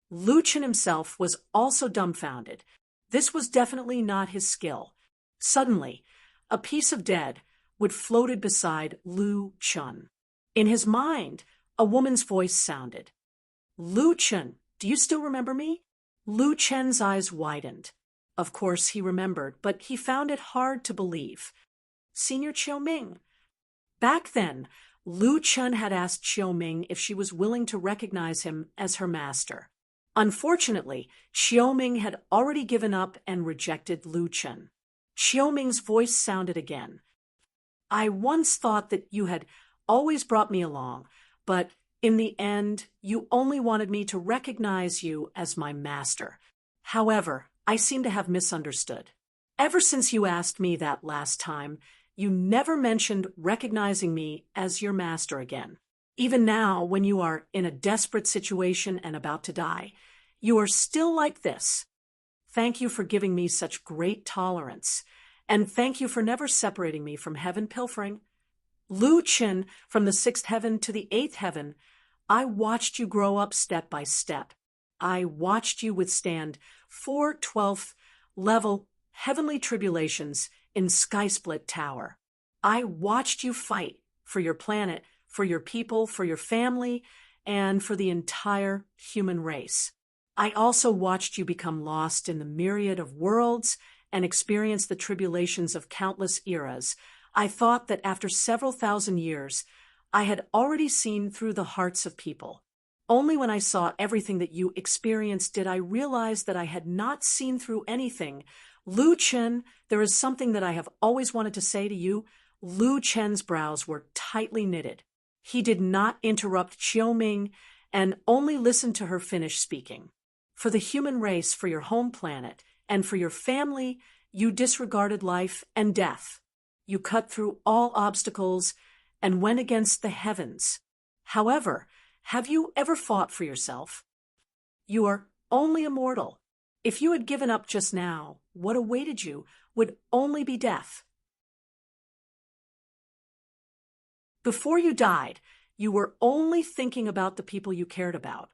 Lu Chen himself was also dumbfounded. This was definitely not his skill. Suddenly, a piece of dead wood floated beside Lu Chen. In his mind, a woman's voice sounded. Lu Chen, do you still remember me? Lu Chen's eyes widened. Of course he remembered, but he found it hard to believe. Senior Chiao Ming. Back then, Lu Chen had asked Chiao Ming if she was willing to recognize him as her master. Unfortunately, Chiao Ming had already given up and rejected Lu Chen. Chiao Ming's voice sounded again. I once thought that you had always brought me along, but in the end, you only wanted me to recognize you as my master. However, I seem to have misunderstood. Ever since you asked me that last time, you never mentioned recognizing me as your master again. Even now, when you are in a desperate situation and about to die, you are still like this. Thank you for giving me such great tolerance, and thank you for never separating me from heaven pilfering. Lu Chen, from the 6th heaven to the 8th heaven, I watched you grow up step by step. I watched you withstand 4 12th level heavenly tribulations in Skysplit Tower. I watched you fight for your planet, for your people, for your family, and for the entire human race. I also watched you become lost in the myriad of worlds and experience the tribulations of countless eras. I thought that after several thousand years, I had already seen through the hearts of people. Only when I saw everything that you experienced did I realize that I had not seen through anything. Lu Chen, there is something that I have always wanted to say to you. Lu Chen's brows were tightly knitted. He did not interrupt Chiao Ming and only listened to her finish speaking. For the human race, for your home planet, and for your family, you disregarded life and death. You cut through all obstacles and went against the heavens. However, have you ever fought for yourself? You are only a mortal. If you had given up just now, what awaited you would only be death. Before you died, you were only thinking about the people you cared about.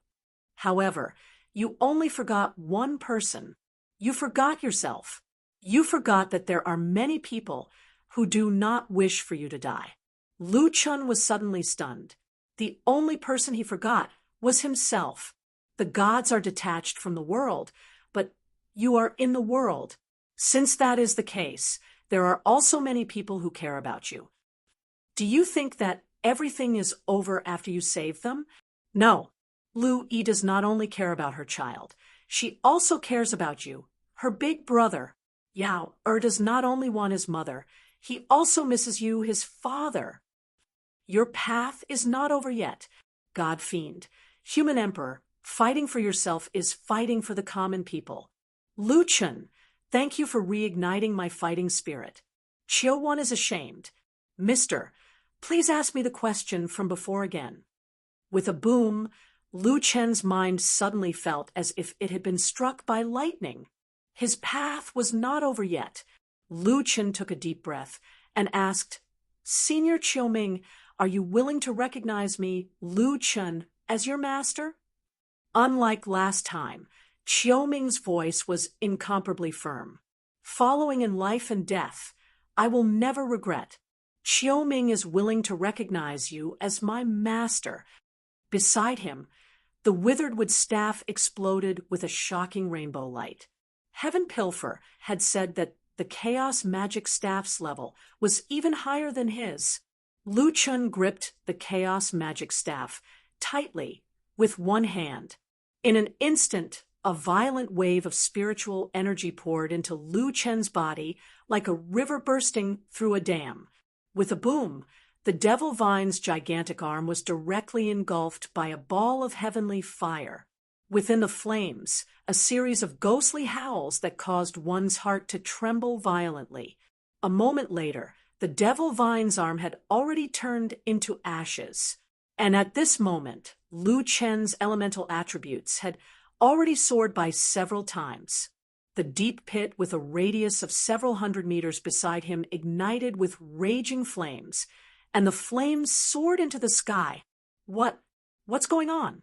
However, you only forgot one person. You forgot yourself. You forgot that there are many people who do not wish for you to die. Lu Chun was suddenly stunned. The only person he forgot was himself. The gods are detached from the world, but you are in the world. Since that is the case, there are also many people who care about you. Do you think that everything is over after you save them? No. Lu Yi does not only care about her child, she also cares about you, her big brother. Yao does not only want his mother, he also misses you, his father. Your path is not over yet. God Fiend, Human Emperor, fighting for yourself is fighting for the common people. Lu Chun, thank you for reigniting my fighting spirit. Chiu Wan is ashamed. Mister, please ask me the question from before again. With a boom, Lu Chen's mind suddenly felt as if it had been struck by lightning. His path was not over yet. Lu Chen took a deep breath and asked, Senior Qiuming, are you willing to recognize me, Lu Chen, as your master? Unlike last time, Qiuming's voice was incomparably firm. Following in life and death, I will never regret. Qiuming is willing to recognize you as my master. Beside him, the withered wood staff exploded with a shocking rainbow light. Heaven Pilfer had said that the Chaos Magic Staff's level was even higher than his. Lu Chun gripped the Chaos Magic Staff tightly with one hand. In an instant, a violent wave of spiritual energy poured into Lu Chen's body like a river bursting through a dam. With a boom, the Devil Vine's gigantic arm was directly engulfed by a ball of heavenly fire. Within the flames, a series of ghostly howls that caused one's heart to tremble violently. A moment later, the Devil Vine's arm had already turned into ashes. And at this moment, Lu Chen's elemental attributes had already soared by several times. The deep pit with a radius of several hundred meters beside him ignited with raging flames, and the flames soared into the sky. What's going on?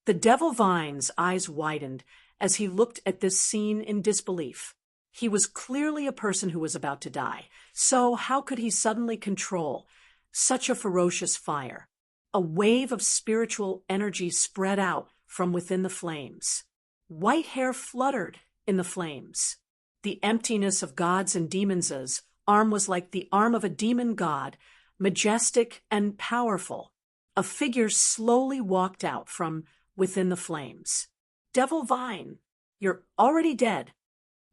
The Devil Vine's eyes widened as he looked at this scene in disbelief. He was clearly a person who was about to die, so how could he suddenly control such a ferocious fire? A wave of spiritual energy spread out from within the flames. White hair fluttered in the flames. The emptiness of gods and demons' arm was like the arm of a demon god, majestic and powerful. A figure slowly walked out from within the flames. Devil Vine, you're already dead.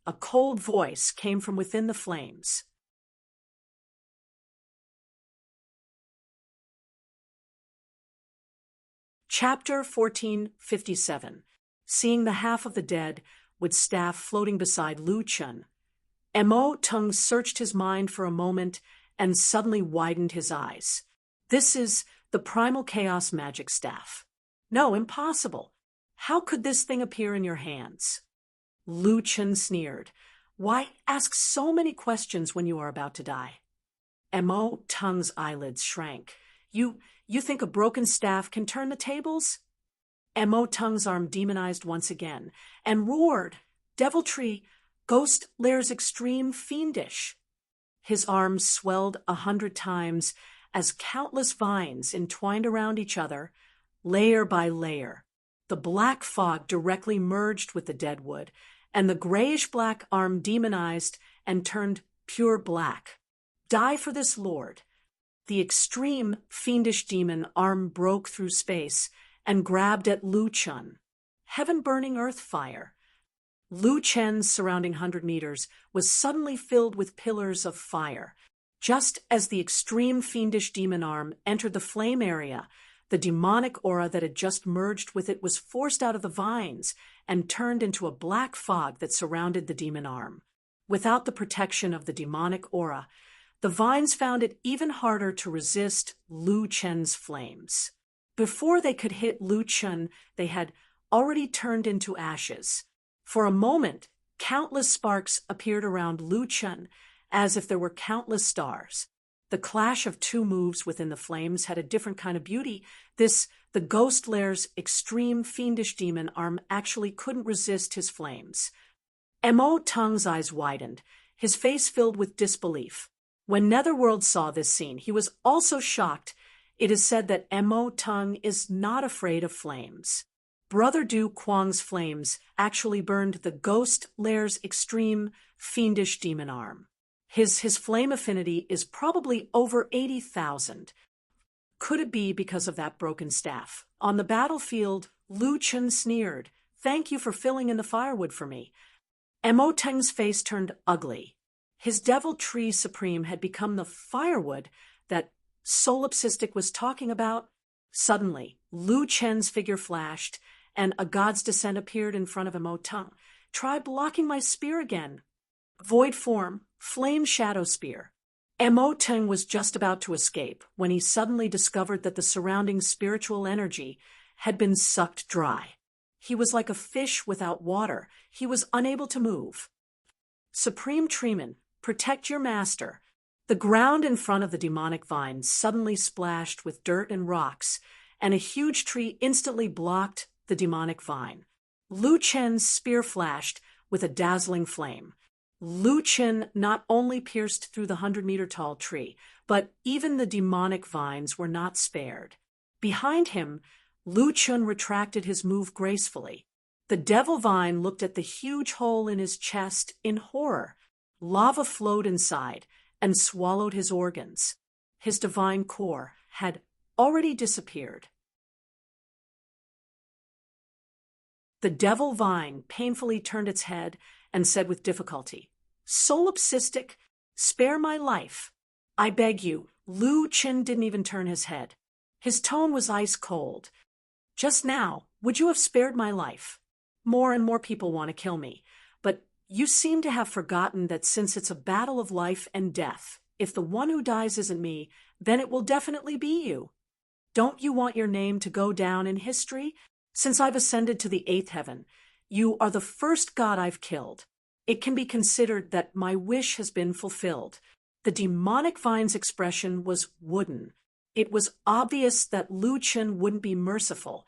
A cold voice came from within the flames. Chapter 1457. Seeing the half of the dead, with staff floating beside Lu Chun. Mo Tung searched his mind for a moment and suddenly widened his eyes. This is the primal chaos magic staff. No, impossible. How could this thing appear in your hands? Lu Chun sneered. Why ask so many questions when you are about to die? Mo Tung's eyelids shrank. You think a broken staff can turn the tables? Mo Tung's arm demonized once again and roared, Deviltry, Ghost Lair's extreme fiendish. His arms swelled 100 times as countless vines entwined around each other, layer by layer. The black fog directly merged with the dead wood, and the grayish-black arm demonized and turned pure black. Die for this lord. The extreme fiendish demon arm broke through space and grabbed at Lu Chun. Heaven-burning earth fire. Lu Chen's surrounding 100 meters was suddenly filled with pillars of fire. Just as the extreme fiendish demon arm entered the flame area, the demonic aura that had just merged with it was forced out of the vines and turned into a black fog that surrounded the demon arm. Without the protection of the demonic aura, the vines found it even harder to resist Lu Chen's flames. Before they could hit Lu Chen, they had already turned into ashes. For a moment, countless sparks appeared around Lu Chen, as if there were countless stars. The clash of two moves within the flames had a different kind of beauty. The ghost lair's extreme fiendish demon arm actually couldn't resist his flames. Mo Tung's eyes widened, his face filled with disbelief. When Netherworld saw this scene, he was also shocked. It is said that Mo Tung is not afraid of flames. Brother Du Quang's flames actually burned the ghost lair's extreme fiendish demon arm. His flame affinity is probably over 80,000. Could it be because of that broken staff? On the battlefield, Lu Chen sneered, "Thank you for filling in the firewood for me." Mo Tung's face turned ugly. His devil tree supreme had become the firewood that Solipsistic was talking about. Suddenly, Lu Chen's figure flashed, and a god's descent appeared in front of Mo Tung. "Try blocking my spear again." Void form, flame shadow spear. Mo Tung was just about to escape when he suddenly discovered that the surrounding spiritual energy had been sucked dry. He was like a fish without water. He was unable to move. Supreme Treeman, protect your master. The ground in front of the demonic vine suddenly splashed with dirt and rocks, and a huge tree instantly blocked the demonic vine. Lu Chen's spear flashed with a dazzling flame. Lu Chen not only pierced through the 100-meter-tall tree, but even the demonic vines were not spared. Behind him, Lu Chen retracted his move gracefully. The devil vine looked at the huge hole in his chest in horror. Lava flowed inside and swallowed his organs. His divine core had already disappeared. The devil vine painfully turned its head and said with difficulty, "Solipsistic, spare my life. I beg you." Lu Chen didn't even turn his head. His tone was ice cold. "Just now, would you have spared my life? More and more people want to kill me, but you seem to have forgotten that since it's a battle of life and death, if the one who dies isn't me, then it will definitely be you. Don't you want your name to go down in history? Since I've ascended to the 8th heaven, you are the first god I've killed. It can be considered that my wish has been fulfilled." The demonic vine's expression was wooden. It was obvious that Lu Chen wouldn't be merciful.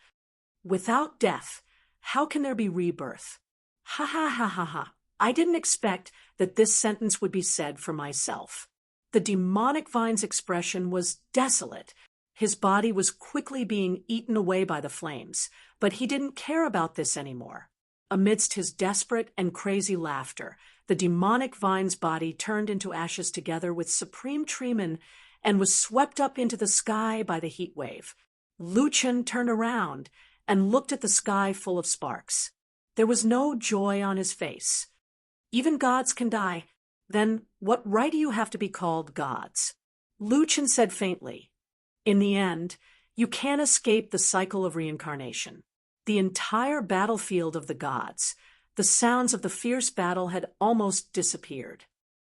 "Without death, how can there be rebirth? Ha ha ha ha ha. I didn't expect that this sentence would be said for myself." The demonic vine's expression was desolate. His body was quickly being eaten away by the flames, but he didn't care about this anymore. Amidst his desperate and crazy laughter, the demonic vine's body turned into ashes together with Supreme Treeman and was swept up into the sky by the heat wave. Lu Chen turned around and looked at the sky full of sparks. There was no joy on his face. "Even gods can die. Then what right do you have to be called gods?" Lu Chen said faintly, "In the end, you can't escape the cycle of reincarnation." The entire battlefield of the gods, the sounds of the fierce battle had almost disappeared.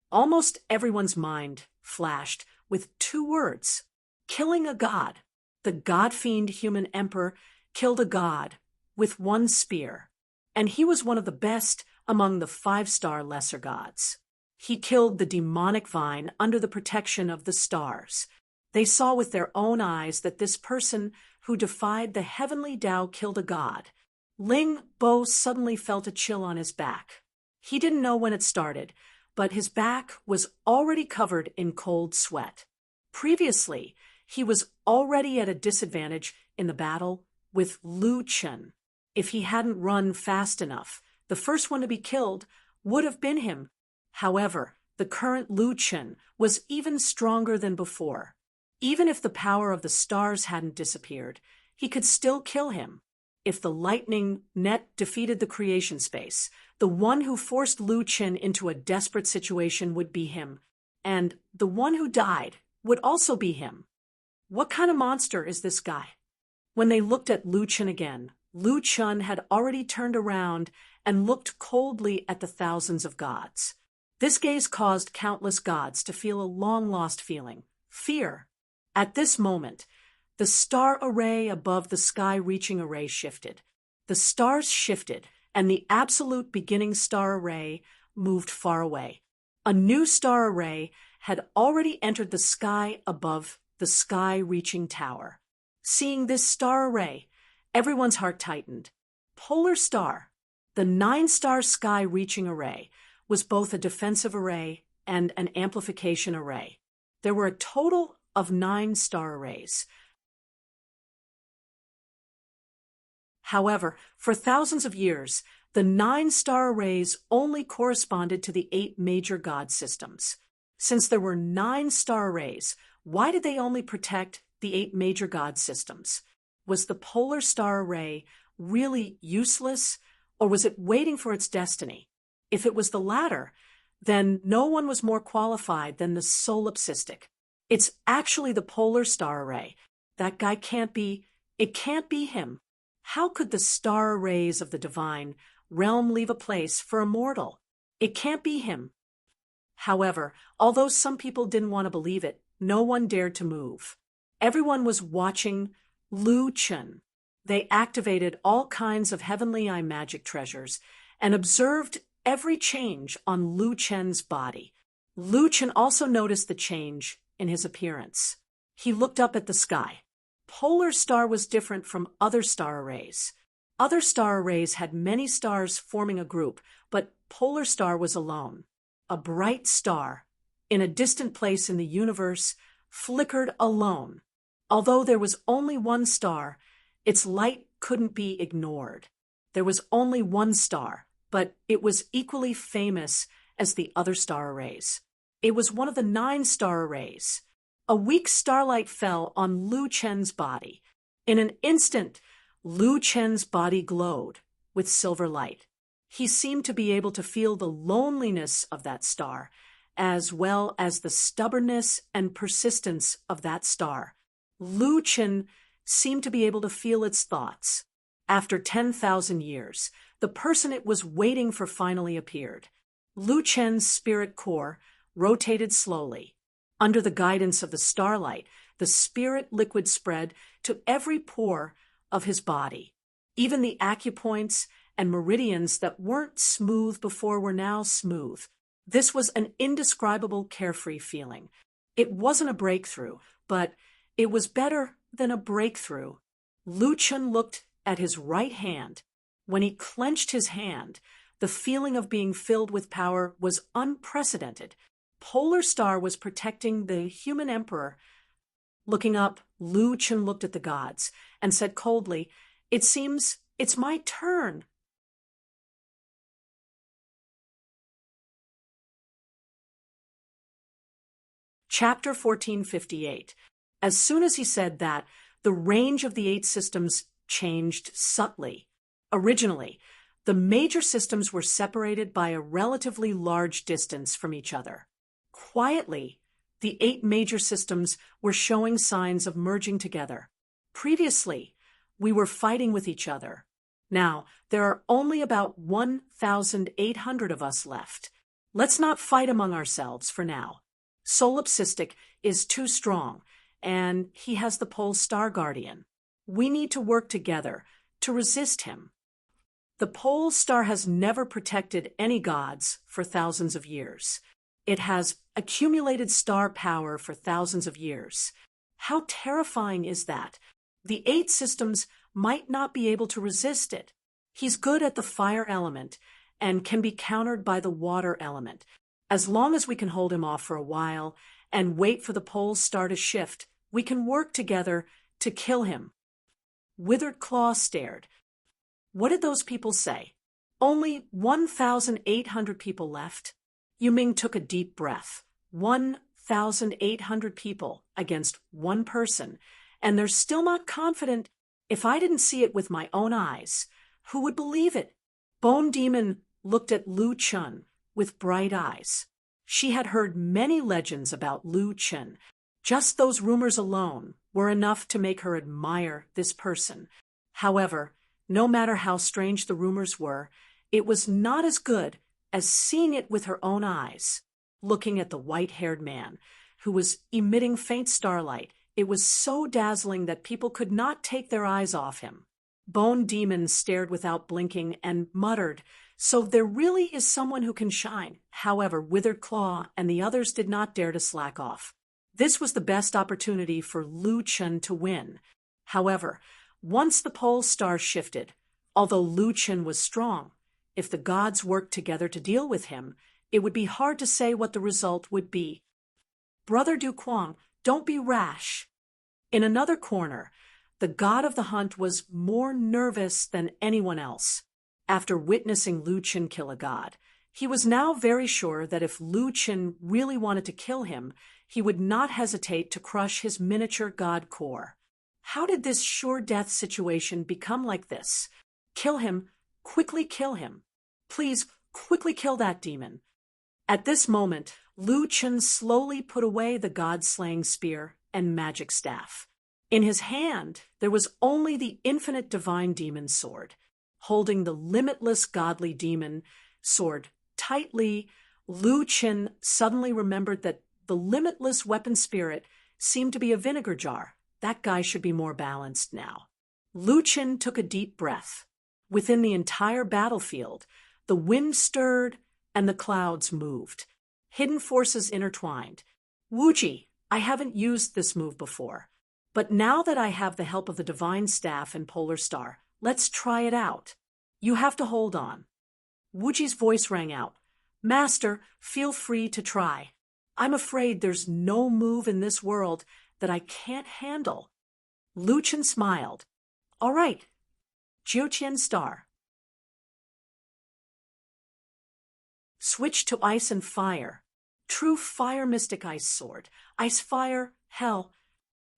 Almost everyone's mind flashed with two words: killing a god. The god-fiend human emperor killed a god with one spear, and he was one of the best among the 5-star lesser gods. He killed the demonic vine under the protection of the stars. They saw with their own eyes that this person who defied the heavenly Tao killed a god. Ling Bo suddenly felt a chill on his back. He didn't know when it started, but his back was already covered in cold sweat. Previously, he was already at a disadvantage in the battle with Lu Chen. If he hadn't run fast enough, the first one to be killed would have been him. However, the current Lu Chen was even stronger than before. Even if the power of the stars hadn't disappeared, he could still kill him. If the lightning net defeated the creation space, the one who forced Lu Chen into a desperate situation would be him, and the one who died would also be him. What kind of monster is this guy? When they looked at Lu Chen again, Lu Chen had already turned around and looked coldly at the thousands of gods. This gaze caused countless gods to feel a long-lost feeling: fear. At this moment, the star array above the sky-reaching array shifted. The stars shifted, and the absolute beginning star array moved far away. A new star array had already entered the sky above the sky-reaching tower. Seeing this star array, everyone's heart tightened. Polar Star, the 9-star sky-reaching array, was both a defensive array and an amplification array. There were a total of 9 star arrays. However, for thousands of years, the 9 star arrays only corresponded to the 8 major god systems. Since there were 9 star arrays, why did they only protect the 8 major god systems? Was the polar star array really useless, or was it waiting for its destiny? If it was the latter, then no one was more qualified than the solipsistic. It's actually the polar star array. That guy can't be him. How could the star arrays of the divine realm leave a place for a mortal? It can't be him. However, although some people didn't want to believe it, no one dared to move. Everyone was watching Lu Chen. They activated all kinds of heavenly eye magic treasures and observed every change on Lu Chen's body. Lu Chen also noticed the change in his appearance. He looked up at the sky. Polar Star was different from other star arrays. Other star arrays had many stars forming a group, but Polar Star was alone. A bright star, in a distant place in the universe, flickered alone. Although there was only one star, its light couldn't be ignored. There was only one star, but it was equally famous as the other star arrays. It was one of the 9 star arrays. A weak starlight fell on Lu Chen's body. In an instant, Lu Chen's body glowed with silver light. He seemed to be able to feel the loneliness of that star, as well as the stubbornness and persistence of that star. Lu Chen seemed to be able to feel its thoughts. After 10,000 years, the person it was waiting for finally appeared. Lu Chen's spirit core rotated slowly. Under the guidance of the starlight, the spirit liquid spread to every pore of his body. Even the acupoints and meridians that weren't smooth before were now smooth. This was an indescribable carefree feeling. It wasn't a breakthrough, but it was better than a breakthrough. Lu Chen looked at his right hand. When he clenched his hand, the feeling of being filled with power was unprecedented. Polar Star was protecting the human emperor. Looking up, Lu Chen looked at the gods and said coldly, "It seems it's my turn." Chapter 1458. As soon as he said that, the range of the 8 systems changed subtly. Originally, the major systems were separated by a relatively large distance from each other. Quietly, the 8 major systems were showing signs of merging together. Previously, we were fighting with each other. Now, there are only about 1,800 of us left. Let's not fight among ourselves for now. Solipsistic is too strong, and he has the Pole Star Guardian. We need to work together to resist him. The Pole Star has never protected any gods for thousands of years. It has accumulated star power for thousands of years. How terrifying is that? The 8 systems might not be able to resist it. He's good at the fire element and can be countered by the water element. As long as we can hold him off for a while and wait for the Pole Star to shift, we can work together to kill him. Withered Claw stared. What did those people say? Only 1,800 people left. Yuming took a deep breath. 1,800 people against one person, and they're still not confident. If I didn't see it with my own eyes, who would believe it? Bone Demon looked at Lu Chen with bright eyes. She had heard many legends about Lu Chen. Just those rumors alone were enough to make her admire this person. However, no matter how strange the rumors were, it was not as good as seeing it with her own eyes. Looking at the white-haired man, who was emitting faint starlight, it was so dazzling that people could not take their eyes off him. Bone Demon stared without blinking and muttered, "So there really is someone who can shine." However, Withered Claw and the others did not dare to slack off. This was the best opportunity for Lu Chen to win. However, once the pole star shifted, although Lu Chen was strong, if the gods worked together to deal with him, it would be hard to say what the result would be. "Brother Du Quang, don't be rash." In another corner, the god of the hunt was more nervous than anyone else. After witnessing Lu Chen kill a god, he was now very sure that if Lu Chen really wanted to kill him, he would not hesitate to crush his miniature god core. How did this sure death situation become like this? Kill him, quickly kill him. Please, quickly kill that demon. At this moment, Lu Chen slowly put away the god-slaying spear and magic staff. In his hand, there was only the infinite divine demon sword. Holding the limitless godly demon sword tightly, Lu Chen suddenly remembered that the limitless weapon spirit seemed to be a vinegar jar. That guy should be more balanced now. Lu Chen took a deep breath. Within the entire battlefield, the wind stirred and the clouds moved. Hidden forces intertwined. "Wuji, I haven't used this move before. But now that I have the help of the Divine Staff and Polar Star, let's try it out. You have to hold on." Wuji's voice rang out. "Master, feel free to try. I'm afraid there's no move in this world that I can't handle." Lu Chen smiled. "All right, Jiuqian Star." Switch to Ice and Fire. True Fire Mystic Ice Sword. Ice Fire, Hell.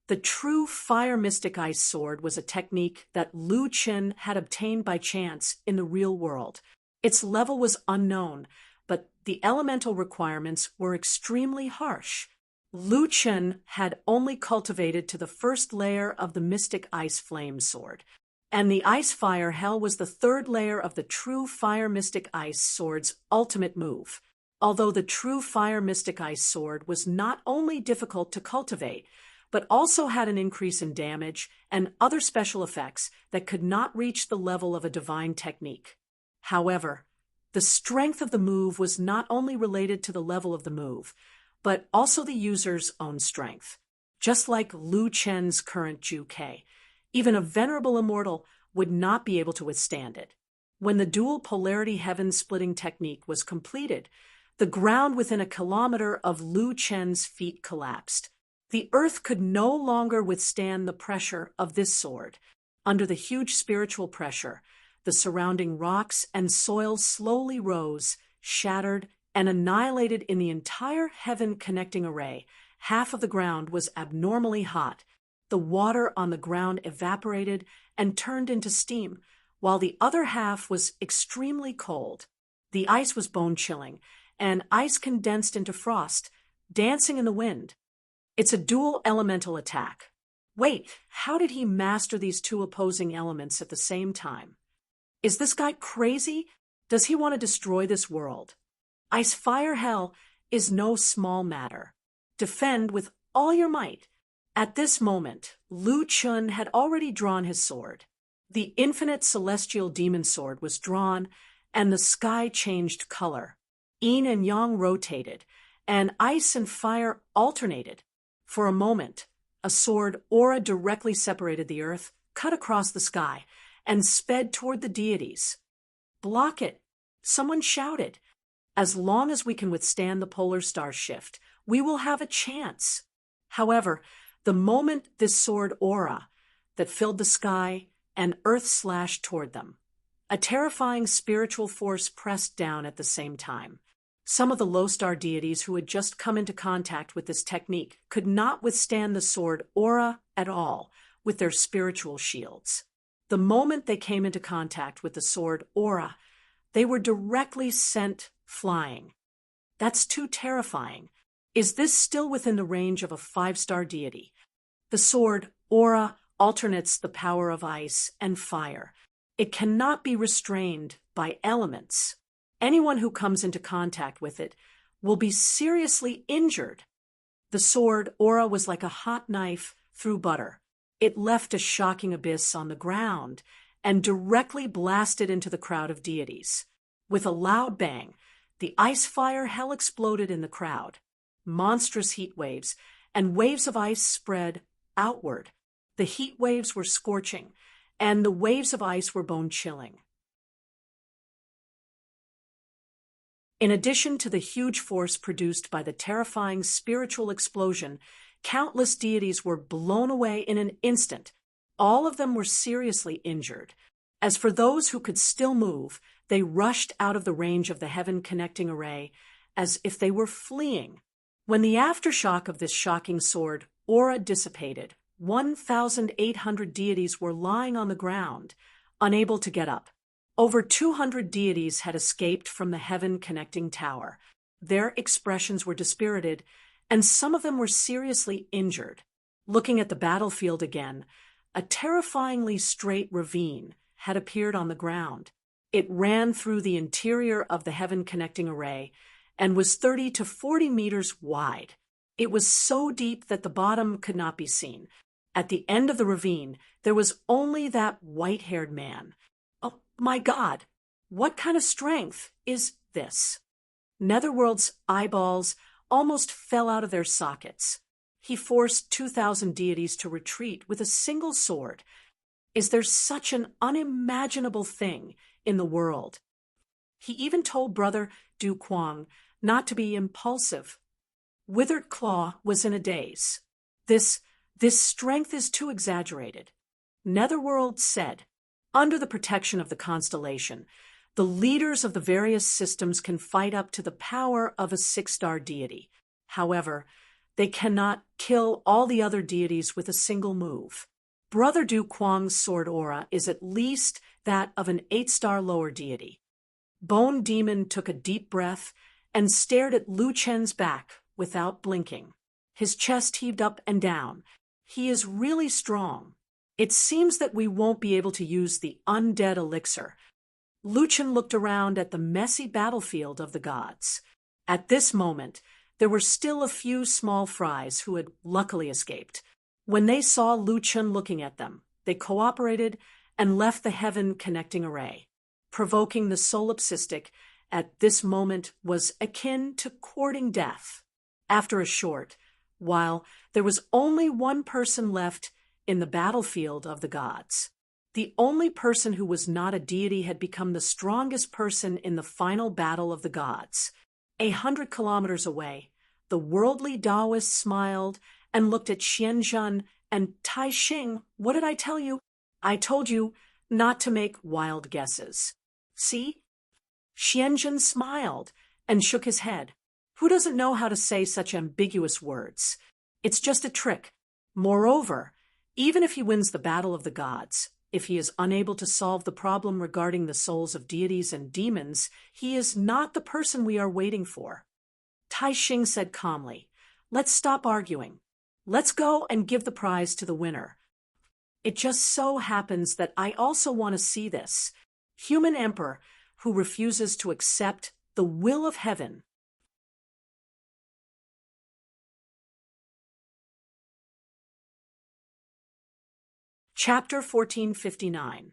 The True Fire Mystic Ice Sword was a technique that Lu Chen had obtained by chance in the real world. Its level was unknown, but the elemental requirements were extremely harsh. Lu Chen had only cultivated to the first layer of the Mystic Ice Flame Sword, and the Ice Fire Hell was the third layer of the True Fire Mystic Ice Sword's ultimate move. Although the True Fire Mystic Ice Sword was not only difficult to cultivate, but also had an increase in damage and other special effects that could not reach the level of a divine technique. However, the strength of the move was not only related to the level of the move, but also the user's own strength. Just like Lu Chen's current Ju-Kei, even a venerable immortal would not be able to withstand it. When the dual polarity heaven-splitting technique was completed, the ground within a kilometer of Lu Chen's feet collapsed. The earth could no longer withstand the pressure of this sword. Under the huge spiritual pressure, the surrounding rocks and soil slowly rose, shattered, and annihilated in the entire heaven-connecting array. Half of the ground was abnormally hot. The water on the ground evaporated and turned into steam, while the other half was extremely cold. The ice was bone-chilling, and ice condensed into frost, dancing in the wind. It's a dual elemental attack. Wait, how did he master these two opposing elements at the same time? Is this guy crazy? Does he want to destroy this world? Ice Fire Hell is no small matter. Defend with all your might. At this moment, Lu Chen had already drawn his sword. The infinite celestial demon sword was drawn, and the sky changed color. Yin and Yang rotated, and ice and fire alternated. For a moment, a sword aura directly separated the earth, cut across the sky, and sped toward the deities. "Block it!" Someone shouted. "As long as we can withstand the polar star shift, we will have a chance." However, the moment this sword aura that filled the sky and earth slashed toward them, a terrifying spiritual force pressed down at the same time. Some of the low-star deities who had just come into contact with this technique could not withstand the sword aura at all with their spiritual shields. The moment they came into contact with the sword aura, they were directly sent flying. That's too terrifying. Is this still within the range of a 5-star deity? The sword aura alternates the power of ice and fire. It cannot be restrained by elements. Anyone who comes into contact with it will be seriously injured. The sword aura was like a hot knife through butter. It left a shocking abyss on the ground, and directly blasted into the crowd of deities. With a loud bang, the ice fire hell exploded in the crowd. Monstrous heat waves and waves of ice spread outward. The heat waves were scorching, and the waves of ice were bone-chilling. In addition to the huge force produced by the terrifying spiritual explosion, countless deities were blown away in an instant. All of them were seriously injured. As for those who could still move, they rushed out of the range of the heaven-connecting array as if they were fleeing. When the aftershock of this shocking sword aura dissipated, 1,800 deities were lying on the ground, unable to get up. Over 200 deities had escaped from the heaven-connecting tower. Their expressions were dispirited, and some of them were seriously injured. Looking at the battlefield again, a terrifyingly straight ravine had appeared on the ground. It ran through the interior of the heaven-connecting array and was 30 to 40 meters wide. It was so deep that the bottom could not be seen. At the end of the ravine, there was only that white-haired man. Oh, my God! What kind of strength is this? Netherworld's eyeballs almost fell out of their sockets. He forced 2,000 deities to retreat with a single sword. Is there such an unimaginable thing in the world? He even told Brother Du Quang not to be impulsive. Withered Claw was in a daze. This strength is too exaggerated. Netherworld said, under the protection of the constellation, the leaders of the various systems can fight up to the power of a 6-star deity. However, they cannot kill all the other deities with a single move. Brother Du Quang's sword aura is at least that of an 8-star lower deity. Bone Demon took a deep breath and stared at Lu Chen's back without blinking. His chest heaved up and down. He is really strong. It seems that we won't be able to use the undead elixir. Lu Chen looked around at the messy battlefield of the gods. At this moment, there were still a few small fries who had luckily escaped. When they saw Lu Chen looking at them, they cooperated and left the heaven-connecting array. Provoking the solipsistic at this moment was akin to courting death. After a short while, there was only one person left in the battlefield of the gods. The only person who was not a deity had become the strongest person in the final battle of the gods. 100 kilometers away, the worldly Taoist smiled and looked at Xianzhen and Tai Xing. What did I tell you? I told you not to make wild guesses. See? Xianzhen smiled and shook his head. Who doesn't know how to say such ambiguous words? It's just a trick. Moreover, even if he wins the battle of the gods, if he is unable to solve the problem regarding the souls of deities and demons, he is not the person we are waiting for. Tai Xing said calmly, "Let's stop arguing. Let's go and give the prize to the winner." It just so happens that I also want to see this human emperor who refuses to accept the will of heaven. Chapter 1459.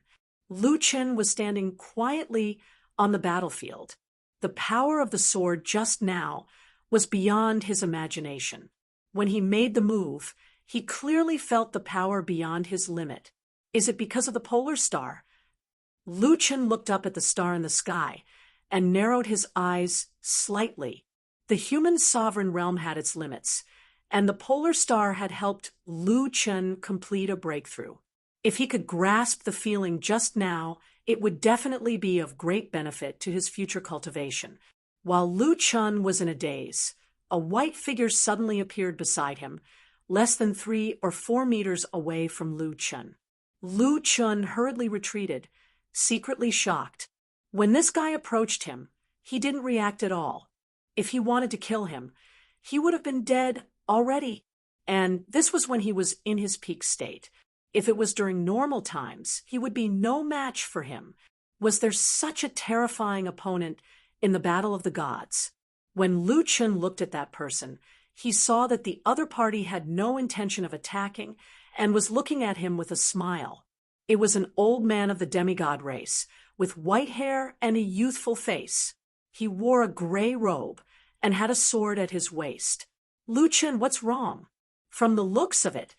Lu Chen was standing quietly on the battlefield. The power of the sword just now was beyond his imagination. When he made the move, he clearly felt the power beyond his limit. Is it because of the polar star? Lu Chen looked up at the star in the sky and narrowed his eyes slightly. The human sovereign realm had its limits, and the polar star had helped Lu Chen complete a breakthrough. If he could grasp the feeling just now, it would definitely be of great benefit to his future cultivation. While Lu Chen was in a daze, a white figure suddenly appeared beside him, less than 3 or 4 meters away from Lu Chen. Lu Chen hurriedly retreated, secretly shocked. When this guy approached him, he didn't react at all. If he wanted to kill him, he would have been dead already. And this was when he was in his peak state. If it was during normal times, he would be no match for him. Was there such a terrifying opponent in the battle of the gods? When Lu Chen looked at that person, he saw that the other party had no intention of attacking and was looking at him with a smile. It was an old man of the demigod race, with white hair and a youthful face. He wore a gray robe and had a sword at his waist. Lu Chen, what's wrong? From the looks of it,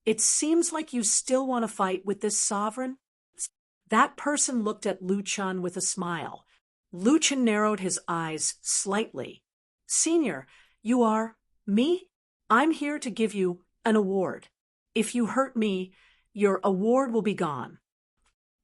it seems like you still want to fight with this sovereign. That person looked at Lu Chen with a smile. Lu Chen narrowed his eyes slightly. Senior, you are me? I'm here to give you an award. If you hurt me, your award will be gone.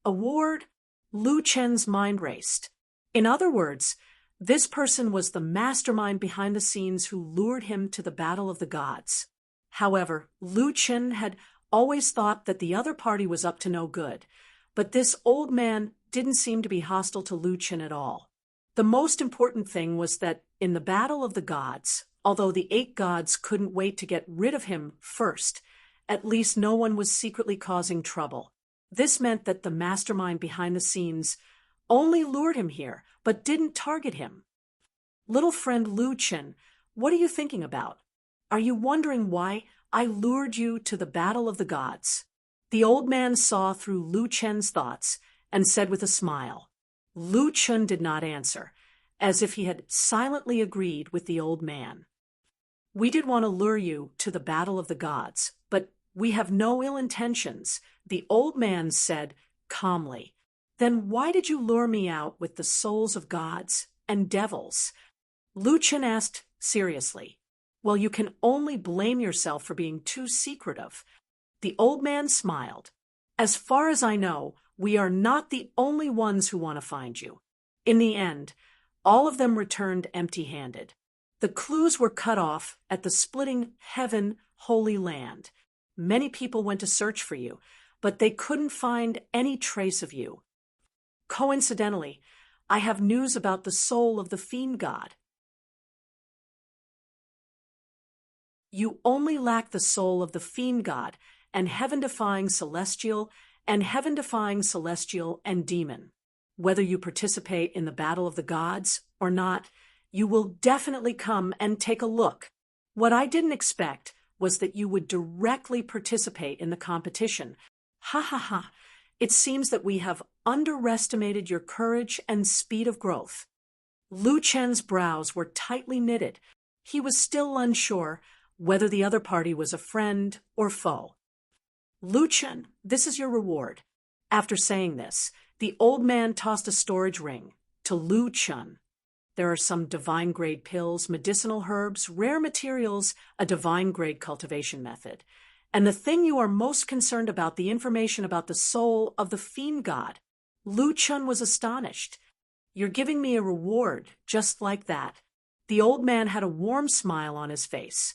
Award? Lu Chen's mind raced. In other words, this person was the mastermind behind the scenes who lured him to the battle of the gods. However, Lu Chen had always thought that the other party was up to no good, but this old man didn't seem to be hostile to Lu Chen at all. The most important thing was that in the battle of the gods, although the 8 gods couldn't wait to get rid of him first, at least no one was secretly causing trouble. This meant that the mastermind behind the scenes only lured him here, but didn't target him. Little friend Lu Chen, what are you thinking about? Are you wondering why I lured you to the battle of the gods? The old man saw through Lu Chen's thoughts and said with a smile. Lu Chen did not answer, as if he had silently agreed with the old man. We did want to lure you to the battle of the gods, but we have no ill intentions, the old man said calmly. Then why did you lure me out with the souls of gods and devils? Lu Chen asked seriously. Well, you can only blame yourself for being too secretive. The old man smiled. As far as I know, we are not the only ones who want to find you. In the end, all of them returned empty-handed. The clues were cut off at the splitting heaven holy land. Many people went to search for you, but they couldn't find any trace of you. Coincidentally, I have news about the soul of the fiend god. You only lack the soul of the fiend god and heaven-defying celestial and demon. Whether you participate in the battle of the gods or not, you will definitely come and take a look. What I didn't expect was that you would directly participate in the competition. Ha ha ha. It seems that we have underestimated your courage and speed of growth. Lu Chen's brows were tightly knitted. He was still unsure whether the other party was a friend or foe. Lu Chen, this is your reward. After saying this, the old man tossed a storage ring to Lu Chen. There are some divine-grade pills, medicinal herbs, rare materials, a divine-grade cultivation method. And the thing you are most concerned about, the information about the soul of the fiend god. Lu Chen was astonished. You're giving me a reward, just like that. The old man had a warm smile on his face.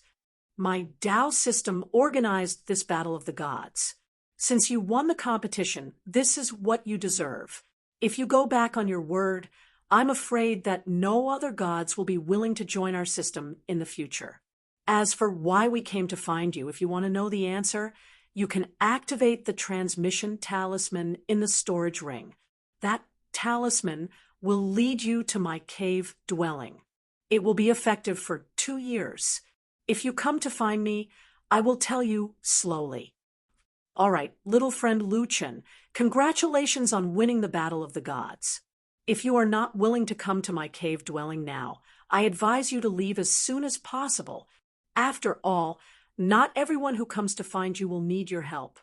My Tao system organized this battle of the gods. Since you won the competition, this is what you deserve. If you go back on your word, I'm afraid that no other gods will be willing to join our system in the future. As for why we came to find you, if you want to know the answer, you can activate the transmission talisman in the storage ring. That talisman will lead you to my cave dwelling. It will be effective for 2 years. If you come to find me, I will tell you slowly. All right, little friend Lu Chen, congratulations on winning the battle of the gods. If you are not willing to come to my cave dwelling now, I advise you to leave as soon as possible. After all, not everyone who comes to find you will need your help.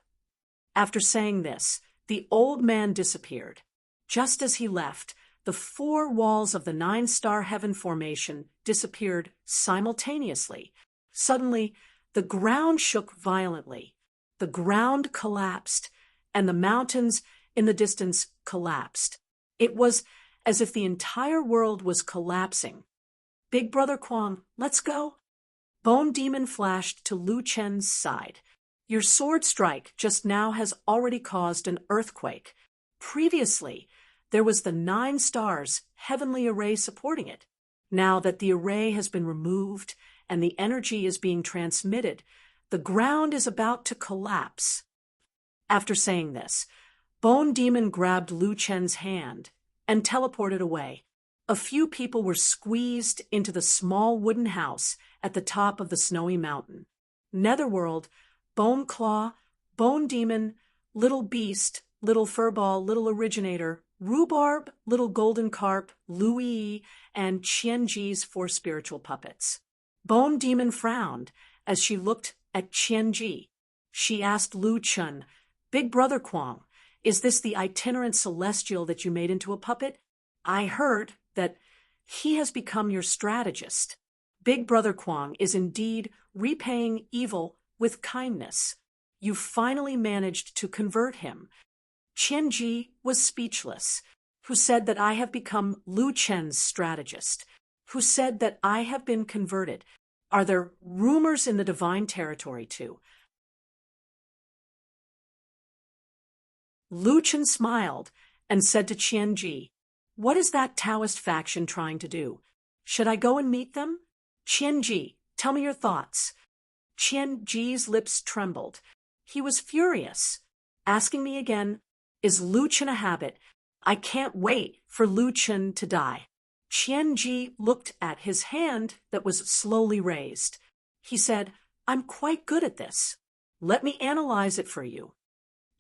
After saying this, the old man disappeared. Just as he left, the 4 walls of the 9-star heaven formation disappeared simultaneously. Suddenly, the ground shook violently. The ground collapsed, and the mountains in the distance collapsed. It was as if the entire world was collapsing. Big Brother Kwang, let's go. Bone Demon flashed to Lu Chen's side. Your sword strike just now has already caused an earthquake. Previously, there was the 9 stars heavenly array supporting it. Now that the array has been removed and the energy is being transmitted, the ground is about to collapse. After saying this, Bone Demon grabbed Lu Chen's hand and teleported away. A few people were squeezed into the small wooden house at the top of the snowy mountain. Netherworld, Bone Claw, Bone Demon, Little Beast, Little Furball, Little Originator, Rhubarb, Little Golden Carp, Louis, and Qianji's 4 spiritual puppets. Bone Demon frowned as she looked at Qianji. She asked Lu Chun, Big Brother Kwong, is this the itinerant celestial that you made into a puppet? I heard that he has become your strategist. Big Brother Kwong is indeed repaying evil with kindness. You finally managed to convert him. Qianji was speechless. Who said that I have become Lu Chen's strategist? Who said that I have been converted? Are there rumors in the divine territory too? Lu Chen smiled and said to Qianji, what is that Taoist faction trying to do? Should I go and meet them? Qianji, tell me your thoughts. Qianji's lips trembled. He was furious. Asking me again, is Lu Chen a habit? I can't wait for Lu Chen to die. Qianji looked at his hand that was slowly raised. He said, I'm quite good at this. Let me analyze it for you.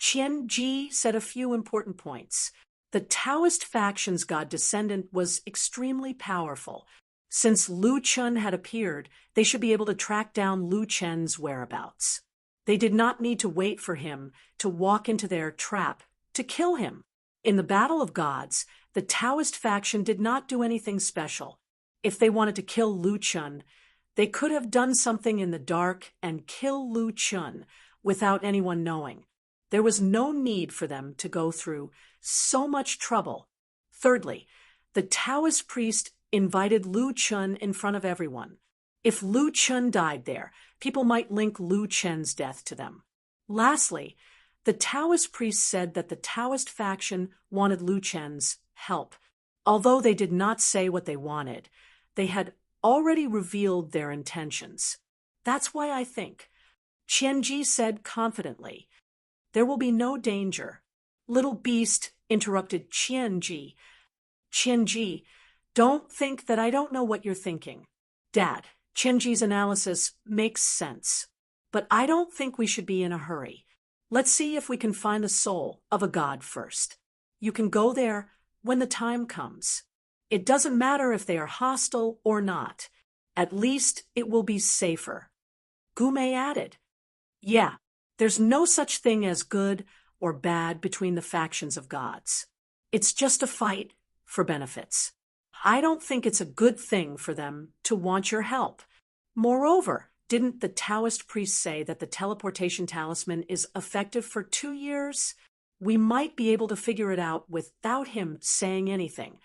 Qianji said a few important points. The Taoist faction's god descendant was extremely powerful. Since Lu Chen had appeared, they should be able to track down Lu Chen's whereabouts. They did not need to wait for him to walk into their trap to kill him. In the Battle of Gods, the Taoist faction did not do anything special. If they wanted to kill Lu Chen, they could have done something in the dark and kill Lu Chen without anyone knowing. There was no need for them to go through so much trouble. Thirdly, the Taoist priest invited Lu Chen in front of everyone. If Lu Chen died there, people might link Lu Chen's death to them. Lastly, the Taoist priest said that the Taoist faction wanted Lu Chen's help. Although they did not say what they wanted, they had already revealed their intentions. That's why I think. Qianji said confidently, there will be no danger. Little Beast interrupted Qianji. Qianji, don't think that I don't know what you're thinking. Dad, Qianji's analysis makes sense. But I don't think we should be in a hurry. Let's see if we can find the soul of a god first. You can go there when the time comes. It doesn't matter if they are hostile or not. At least it will be safer. Gume added, yeah, there's no such thing as good or bad between the factions of gods. It's just a fight for benefits. I don't think it's a good thing for them to want your help. Moreover, didn't the Taoist priest say that the teleportation talisman is effective for 2 years? We might be able to figure it out without him saying anything.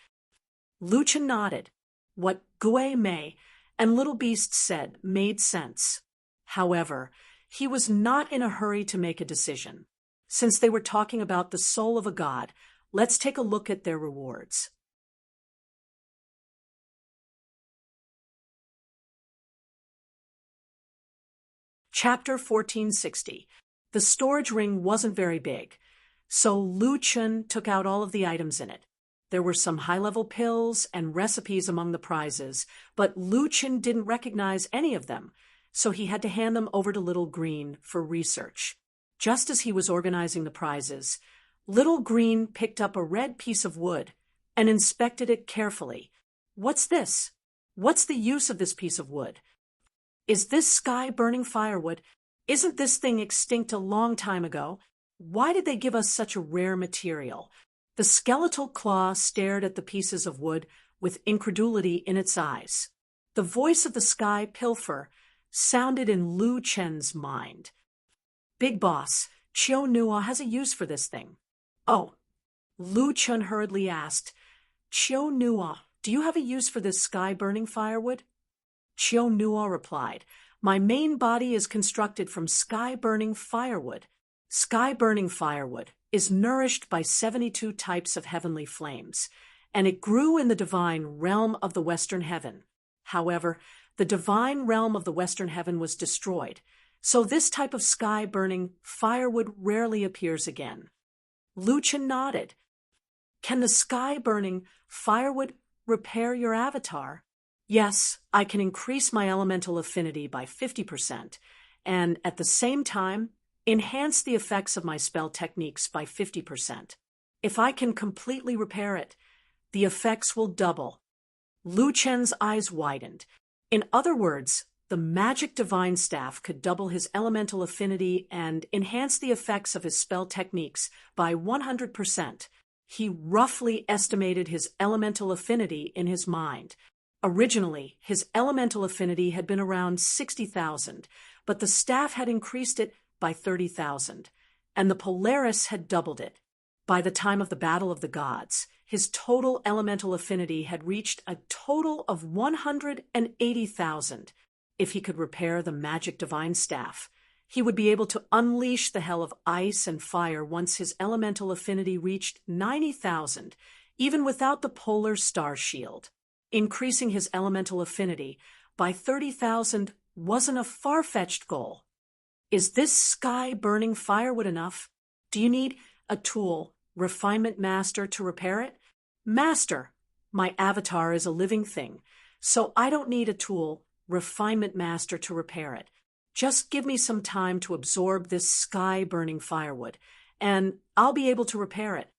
Lu Chen nodded. What Gue Mei and Little Beast said made sense. However, he was not in a hurry to make a decision. Since they were talking about the soul of a god, let's take a look at their rewards. Chapter 1460. The storage ring wasn't very big, so Lu Chen took out all of the items in it. There were some high-level pills and recipes among the prizes, but Lu Chen didn't recognize any of them, so he had to hand them over to Little Green for research. Just as he was organizing the prizes, Little Green picked up a red piece of wood and inspected it carefully. What's this? What's the use of this piece of wood? Is this sky-burning firewood? Isn't this thing extinct a long time ago? Why did they give us such a rare material? The skeletal claw stared at the pieces of wood with incredulity in its eyes. The voice of the sky pilfer sounded in Lu Chen's mind. Big boss, Chiu Nua has a use for this thing. Oh, Lu Chen hurriedly asked, Chiu Nua, do you have a use for this sky-burning firewood? Chiu Nua replied, my main body is constructed from sky-burning firewood. Sky-burning firewood is nourished by 72 types of heavenly flames, and it grew in the divine realm of the western heaven. However, the divine realm of the western heaven was destroyed, so this type of sky-burning firewood rarely appears again. Lu Chen nodded. Can the sky-burning firewood repair your avatar? Yes, I can increase my elemental affinity by 50%, and at the same time, Enhance the effects of my spell techniques by 50%. If I can completely repair it, the effects will double. Lu Chen's eyes widened. In other words, the magic divine staff could double his elemental affinity and enhance the effects of his spell techniques by 100%. He roughly estimated his elemental affinity in his mind. Originally, his elemental affinity had been around 60,000, but the staff had increased it by 30,000, and the Polaris had doubled it. By the time of the Battle of the Gods, his total elemental affinity had reached a total of 180,000. If he could repair the magic divine staff, he would be able to unleash the hell of ice and fire once his elemental affinity reached 90,000, even without the polar star shield. Increasing his elemental affinity by 30,000 wasn't a far-fetched goal. Is this sky-burning firewood enough? Do you need a tool, Refinement Master, to repair it? Master, my avatar is a living thing, so I don't need a tool, Refinement Master, to repair it. Just give me some time to absorb this sky-burning firewood, and I'll be able to repair it.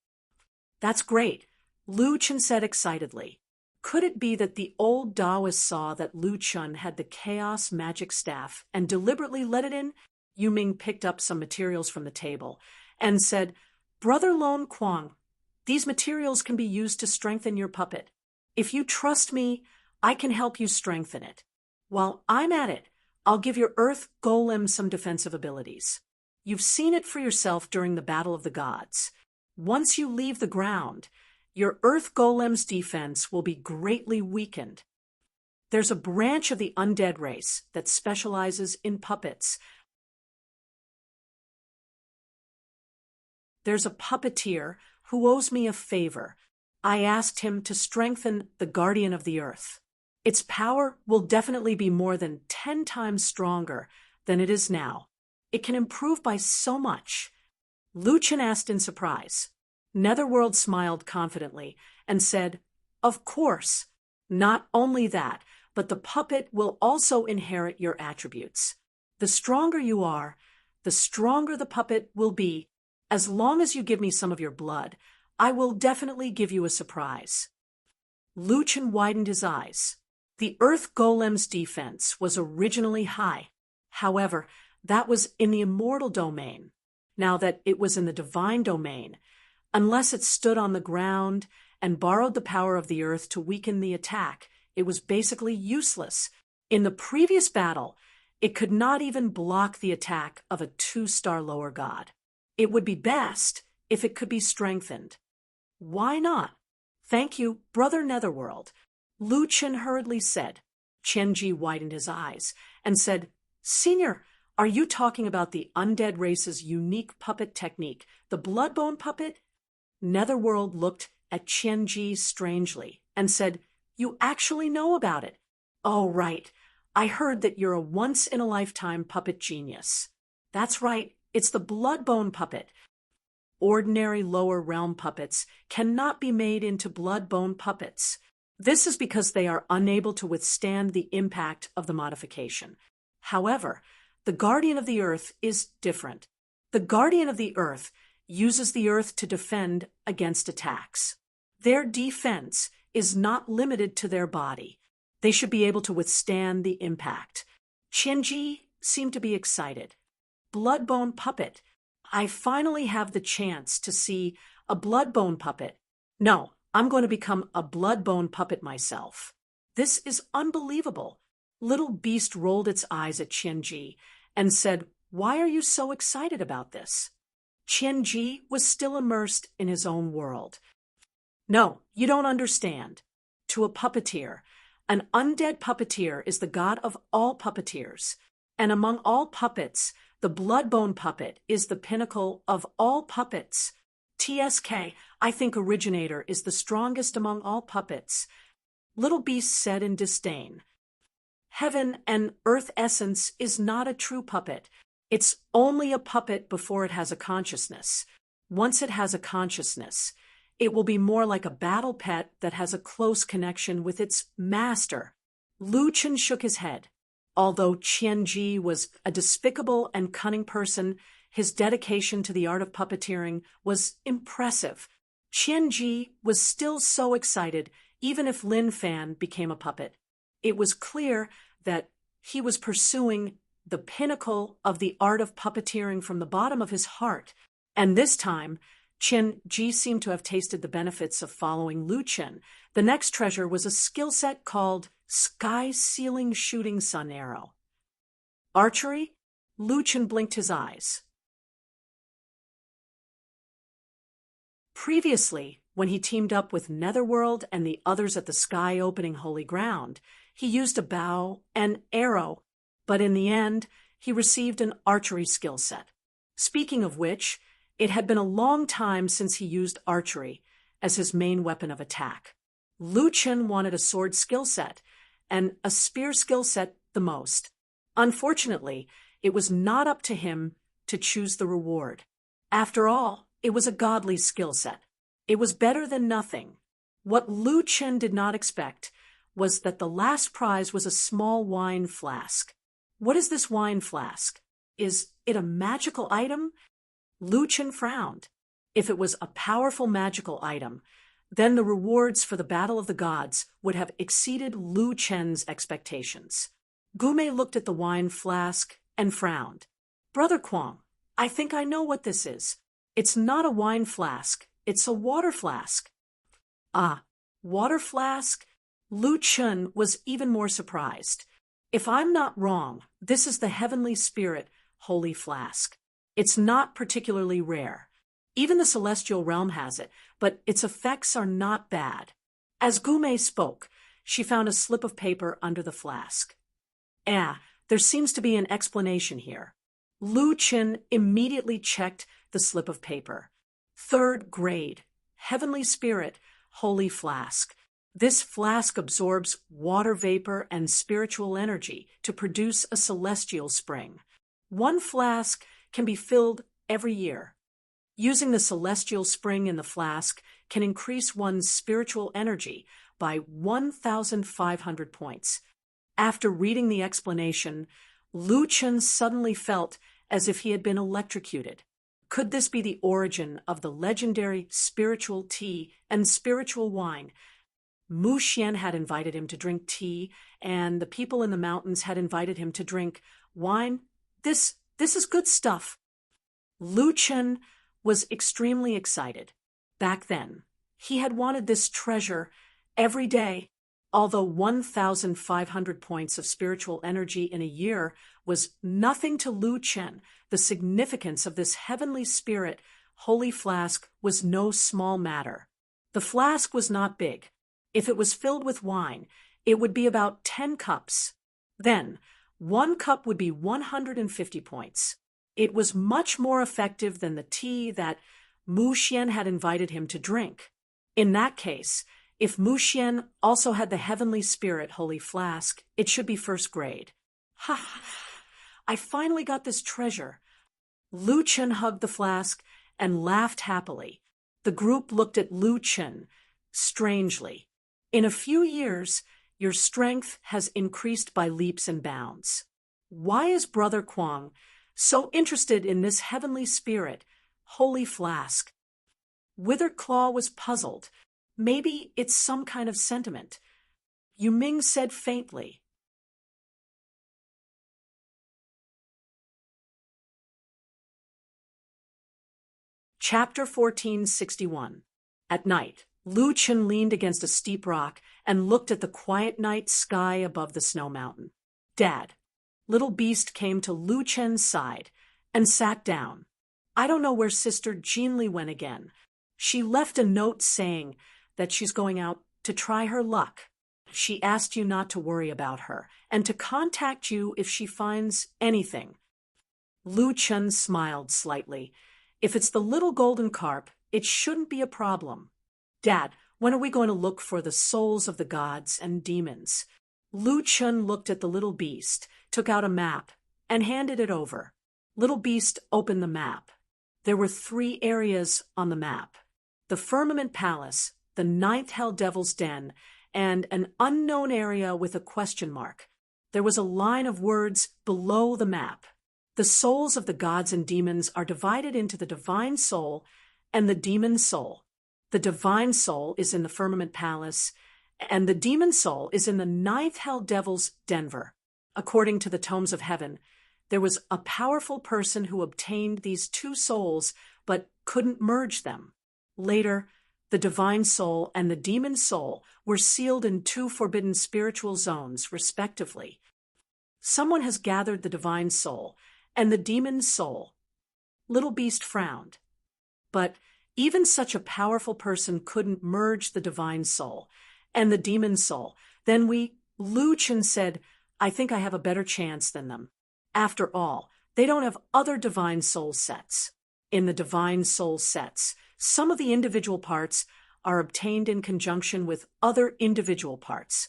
That's great, Lu Chen said excitedly. Could it be that the old Taoist saw that Lu Chen had the chaos magic staff and deliberately let it in? Yu Ming picked up some materials from the table and said, Brother Lon Kuang, these materials can be used to strengthen your puppet. If you trust me, I can help you strengthen it. While I'm at it, I'll give your Earth Golem some defensive abilities. You've seen it for yourself during the Battle of the Gods. Once you leave the ground, your Earth Golem's defense will be greatly weakened. There's a branch of the undead race that specializes in puppets. There's a puppeteer who owes me a favor. I asked him to strengthen the Guardian of the Earth. Its power will definitely be more than 10 times stronger than it is now. It can improve by so much. Lu Chen asked in surprise. Netherworld smiled confidently and said, Of course. Not only that, but the puppet will also inherit your attributes. The stronger you are, the stronger the puppet will be. As long as you give me some of your blood, I will definitely give you a surprise. Lu Chen widened his eyes. The Earth Golem's defense was originally high. However, that was in the immortal domain. Now that it was in the divine domain, unless it stood on the ground and borrowed the power of the earth to weaken the attack, it was basically useless. In the previous battle, it could not even block the attack of a 2-star lower god. It would be best if it could be strengthened. Why not? Thank you, Brother Netherworld, Lu Chen hurriedly said. Qianji widened his eyes and said, Senior, are you talking about the undead race's unique puppet technique, the bloodbone puppet? Netherworld looked at Qianji strangely and said, You actually know about it? Oh, right. I heard that you're a once-in-a-lifetime puppet genius. That's right. It's the bloodbone puppet. Ordinary lower realm puppets cannot be made into bloodbone puppets. This is because they are unable to withstand the impact of the modification. However, the Guardian of the Earth is different. The Guardian of the Earth uses the earth to defend against attacks. Their defense is not limited to their body. They should be able to withstand the impact. Qianji seemed to be excited. Bloodbone puppet. I finally have the chance to see a bloodbone puppet. No, I'm going to become a bloodbone puppet myself. This is unbelievable. Little Beast rolled its eyes at Qianji and said, Why are you so excited about this? Qianji was still immersed in his own world. No, you don't understand. To a puppeteer, an undead puppeteer is the god of all puppeteers. And among all puppets, the bloodbone puppet is the pinnacle of all puppets. TSK, I think Originator is the strongest among all puppets. Little Beast said in disdain. Heaven and Earth Essence is not a true puppet. It's only a puppet before it has a consciousness. Once it has a consciousness, it will be more like a battle pet that has a close connection with its master. Lu Chen shook his head. Although Qianji was a despicable and cunning person, His dedication to the art of puppeteering was impressive. Qianji was still so excited, even if Lin Fan became a puppet. It was clear that he was pursuing the pinnacle of the art of puppeteering from the bottom of his heart. And this time, Qian Ji seemed to have tasted the benefits of following Lu Chen. The next treasure was a skill set called Sky Ceiling Shooting Sun Arrow. Archery? Lu Chen blinked his eyes. Previously, when he teamed up with Netherworld and the others at the sky-opening Holy Ground, he used a bow and arrow, but in the end, he received an archery skill set. Speaking of which, it had been a long time since he used archery as his main weapon of attack. Lu Chen wanted a sword skill set, and a spear skill set the most. Unfortunately, it was not up to him to choose the reward. After all, it was a godly skill set. It was better than nothing. What Lu Chen did not expect was that the last prize was a small wine flask. What is this wine flask? Is it a magical item? Lu Chen frowned. If it was a powerful magical item, then the rewards for the Battle of the Gods would have exceeded Lu Chen's expectations. Gume looked at the wine flask and frowned. Brother Kuang, I think I know what this is. It's not a wine flask, it's a water flask. Ah, water flask? Lu Chen was even more surprised. If I'm not wrong, this is the Heavenly Spirit Holy Flask. It's not particularly rare. Even the Celestial Realm has it, but its effects are not bad. As Gume spoke, she found a slip of paper under the flask. There seems to be an explanation here. Lu Chen immediately checked the slip of paper. 3rd grade, Heavenly Spirit, Holy Flask. This flask absorbs water vapor and spiritual energy to produce a celestial spring. 1 flask can be filled every year. Using the celestial spring in the flask can increase one's spiritual energy by 1,500 points. After reading the explanation, Lu Chen suddenly felt as if he had been electrocuted. Could this be the origin of the legendary spiritual tea and spiritual wine? Mu Xian had invited him to drink tea, and the people in the mountains had invited him to drink wine. This is good stuff. Lu Chen was extremely excited. Back then, he had wanted this treasure every day. Although 1,500 points of spiritual energy in a year was nothing to Lu Chen, the significance of this Heavenly Spirit Holy Flask was no small matter. The flask was not big. If it was filled with wine, it would be about 10 cups. Then, 1 cup would be 150 points. It was much more effective than the tea that Mu Xian had invited him to drink. In that case, if Mu Xian also had the Heavenly Spirit Holy Flask, it should be 1st grade. Ha! I finally got this treasure. Lu Chen hugged the flask and laughed happily. The group looked at Lu Chen strangely. In a few years, your strength has increased by leaps and bounds. Why is Brother Kuang so interested in this Heavenly Spirit Holy Flask? Withered Claw was puzzled. Maybe it's some kind of sentiment. Yu Ming said faintly. Chapter 1461. At night, Lu Chen leaned against a steep rock and looked at the quiet night sky above the snow mountain. Dad, Little Beast came to Lu Chen's side and sat down. I don't know where Sister Jinli went again. She left a note saying that she's going out to try her luck. She asked you not to worry about her and to contact you if she finds anything. Lu Chen smiled slightly. If it's the little golden carp, it shouldn't be a problem. Dad, when are we going to look for the souls of the gods and demons? Lu Chen looked at the little beast, took out a map, and handed it over. Little Beast opened the map. There were 3 areas on the map: the Firmament Palace, the 9th Hell Devil's Den, and an unknown area with a question mark. There was a line of words below the map. The souls of the gods and demons are divided into the divine soul and the demon soul. The divine soul is in the firmament palace, and the demon soul is in the ninth hell devil's Denver. According to the tomes of heaven, there was a powerful person who obtained these two souls but couldn't merge them. Later, the divine soul and the demon soul were sealed in two forbidden spiritual zones, respectively. Someone has gathered the divine soul and the demon soul. Little Beast frowned. But even such a powerful person couldn't merge the divine soul and the demon soul. Then Lu Chen said, I think I have a better chance than them. After all, they don't have other divine soul sets. In the divine soul sets, some of the individual parts are obtained in conjunction with other individual parts.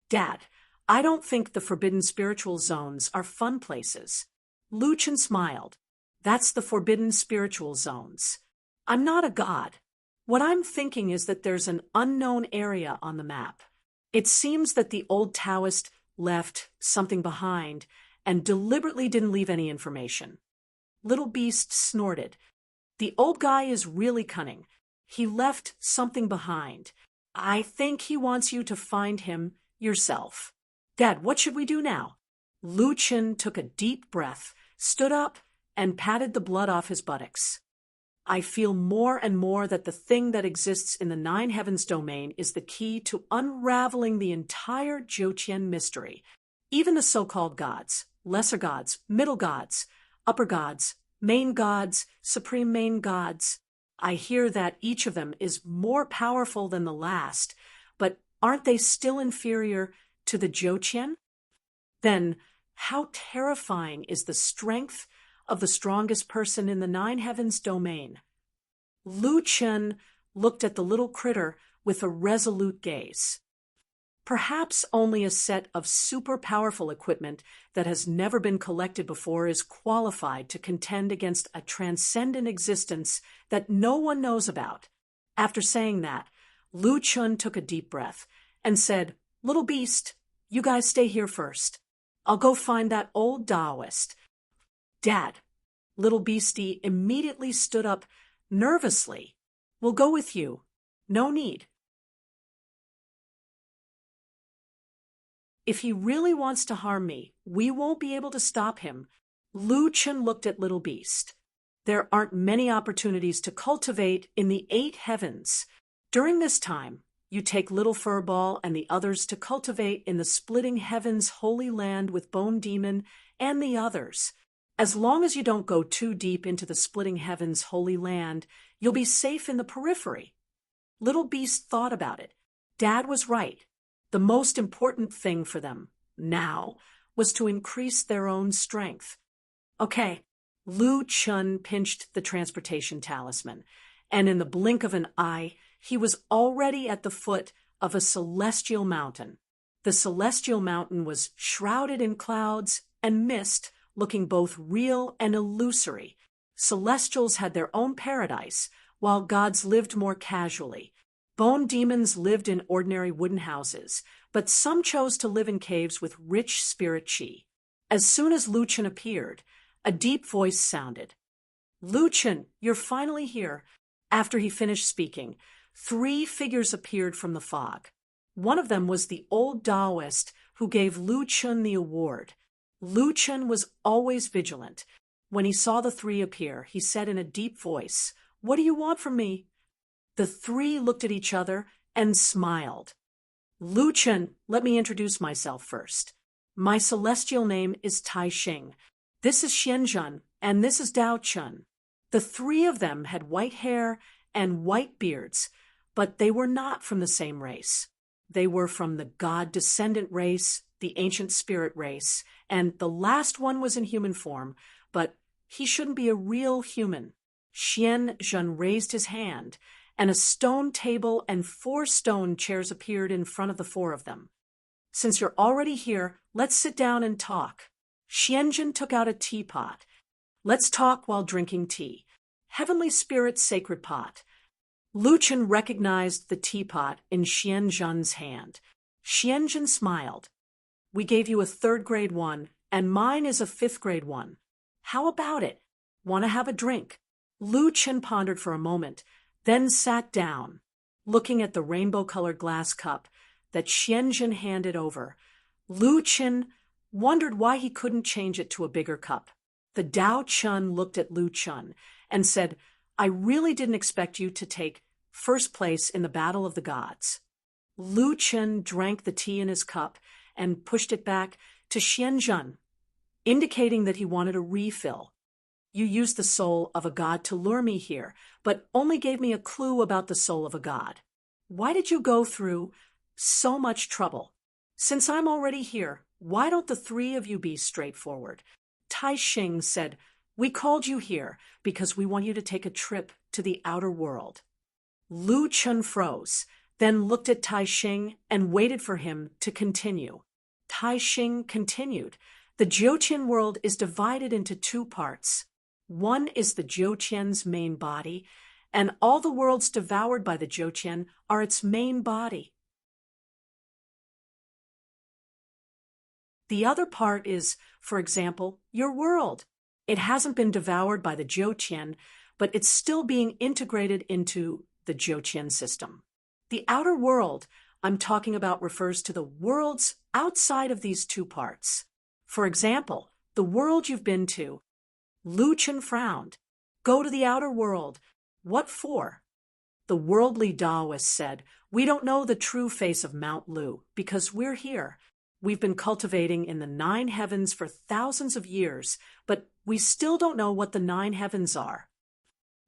Dad, I don't think the forbidden spiritual zones are fun places. Lu Chen smiled. That's the forbidden spiritual zones. I'm not a god. What I'm thinking is that there's an unknown area on the map. It seems that the old Taoist left something behind and deliberately didn't leave any information. Little Beast snorted. The old guy is really cunning. He left something behind. I think he wants you to find him yourself. Dad, what should we do now? Lu Chen took a deep breath, stood up, and patted the blood off his buttocks. I feel more and more that the thing that exists in the nine heavens domain is the key to unraveling the entire Jiutian mystery. Even the so-called gods, lesser gods, middle gods, upper gods, main gods, supreme main gods. I hear that each of them is more powerful than the last, but aren't they still inferior to the Jiutian? Then how terrifying is the strength of the strongest person in the nine heavens domain? Lu Chen looked at the little critter with a resolute gaze. Perhaps only a set of super powerful equipment that has never been collected before is qualified to contend against a transcendent existence that no one knows about. After saying that, Lu Chen took a deep breath and said, Little Beast, you guys stay here first. I'll go find that old Taoist. Dad, Little Beastie immediately stood up nervously. We'll go with you. No need. If he really wants to harm me, we won't be able to stop him. Lu Chen looked at Little Beast. There aren't many opportunities to cultivate in the eight heavens. During this time, you take Little Furball and the others to cultivate in the splitting heavens holy land with Bone Demon and the others. As long as you don't go too deep into the splitting heavens holy land, you'll be safe in the periphery. Little Beast thought about it. Dad was right. The most important thing for them, now, was to increase their own strength. Okay, Lu Chen pinched the transportation talisman, and in the blink of an eye, he was already at the foot of a celestial mountain. The celestial mountain was shrouded in clouds and mist, looking both real and illusory. Celestials had their own paradise, while gods lived more casually. Bone demons lived in ordinary wooden houses, but some chose to live in caves with rich spirit chi. As soon as Lu Chen appeared, a deep voice sounded. Lu Chen, you're finally here. After he finished speaking, 3 figures appeared from the fog. One of them was the old Taoist who gave Lu Chen the award. Lu Chen was always vigilant. When he saw the 3 appear, he said in a deep voice, What do you want from me? The 3 looked at each other and smiled. Lu Chen, let me introduce myself first. My celestial name is Tai Xing. This is Xianzhen, and this is Dao Chun. The 3 of them had white hair and white beards, but they were not from the same race. They were from the god-descendant race, the ancient spirit race, and the last one was in human form, but he shouldn't be a real human. Xianzhen raised his hand, and a stone table and 4 stone chairs appeared in front of the 4 of them. Since you're already here, let's sit down and talk. Xianzhen took out a teapot. Let's talk while drinking tea. Heavenly Spirit's sacred pot. Lu Chen recognized the teapot in Xianzhen's hand. Xianzhen smiled. We gave you a 3rd grade one, and mine is a 5th grade one. How about it? Want to have a drink? Lu Chen pondered for a moment, then sat down, looking at the rainbow-colored glass cup that Xianjun handed over. Lu Chen wondered why he couldn't change it to a bigger cup. The Dao Chun looked at Lu Chen and said, I really didn't expect you to take first place in the battle of the gods. Lu Chen drank the tea in his cup and pushed it back to Xianjun, indicating that he wanted a refill. You used the soul of a god to lure me here, but only gave me a clue about the soul of a god. Why did you go through so much trouble? Since I'm already here, why don't the three of you be straightforward? Tai Xing said, we called you here because we want you to take a trip to the outer world. Lu Chen froze, then looked at Tai Xing and waited for him to continue. Tai Xing continued, the Jiuqian world is divided into two parts. One is the Jiuqian's main body, and all the worlds devoured by the Jiuqian are its main body. The other part is, for example, your world. It hasn't been devoured by the Jiuqian, but it's still being integrated into the Jiuqian system. The outer world I'm talking about refers to the worlds outside of these two parts. For example, the world you've been to. Lu Chen frowned. Go to the outer world. What for? The worldly Taoist said, we don't know the true face of Mount Lu because we're here. We've been cultivating in the 9 heavens for thousands of years, but we still don't know what the 9 heavens are.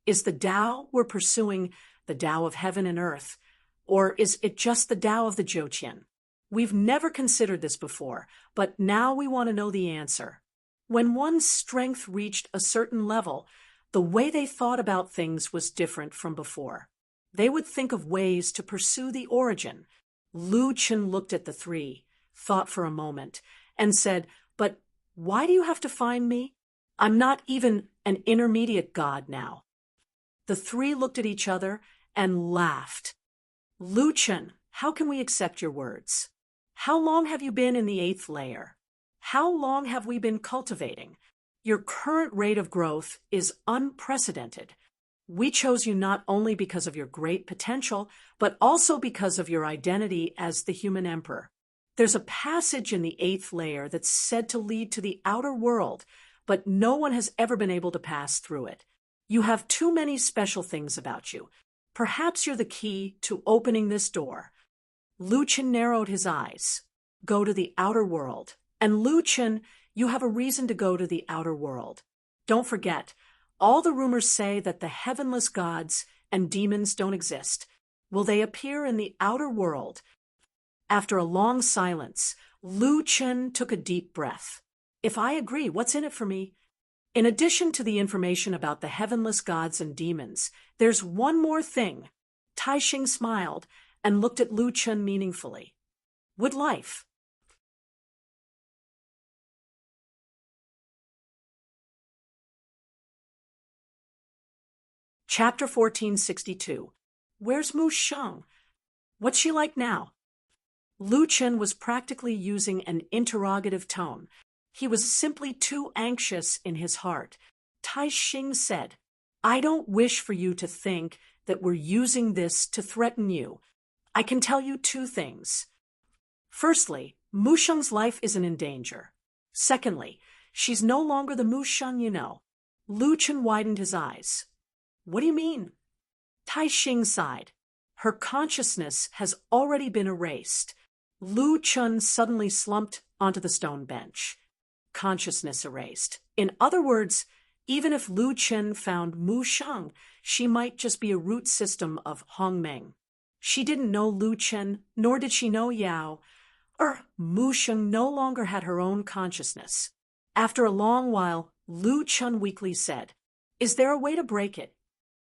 Is the Tao we're pursuing the Tao of heaven and earth, or is it just the Tao of the Jiuqian? We've never considered this before, but now we want to know the answer. When one's strength reached a certain level, the way they thought about things was different from before. They would think of ways to pursue the origin. Lu Chen looked at the three, thought for a moment, and said, but why do you have to find me? I'm not even an intermediate god now. The three looked at each other and laughed. Lu Chen, how can we accept your words? How long have you been in the 8th layer? How long have we been cultivating? Your current rate of growth is unprecedented. We chose you not only because of your great potential, but also because of your identity as the human emperor. There's a passage in the 8th layer that's said to lead to the outer world, but no one has ever been able to pass through it. You have too many special things about you. Perhaps you're the key to opening this door. Lu Chen narrowed his eyes. Go to the outer world. And Lu Chen, you have a reason to go to the outer world. Don't forget, all the rumors say that the heavenless gods and demons don't exist. Will they appear in the outer world? After a long silence, Lu Chen took a deep breath. If I agree, what's in it for me? In addition to the information about the heavenless gods and demons, there's one more thing. Tai Xing smiled and looked at Lu Chen meaningfully. Would life? Chapter 1462. Where's Mu Sheng? What's she like now? Lu Chen was practically using an interrogative tone. He was simply too anxious in his heart. Tai Xing said, I don't wish for you to think that we're using this to threaten you. I can tell you 2 things. Firstly, Mu Sheng's life isn't in danger. Secondly, she's no longer the Mu Sheng you know. Lu Chen widened his eyes. What do you mean? Tai Xing sighed. Her consciousness has already been erased. Lu Chen suddenly slumped onto the stone bench. Consciousness erased. In other words, even if Lu Chen found Mu Sheng, she might just be a root system of Hongmeng. She didn't know Lu Chen, nor did she know Yao. Mu Sheng no longer had her own consciousness. After a long while, Lu Chen weakly said, Is there a way to break it?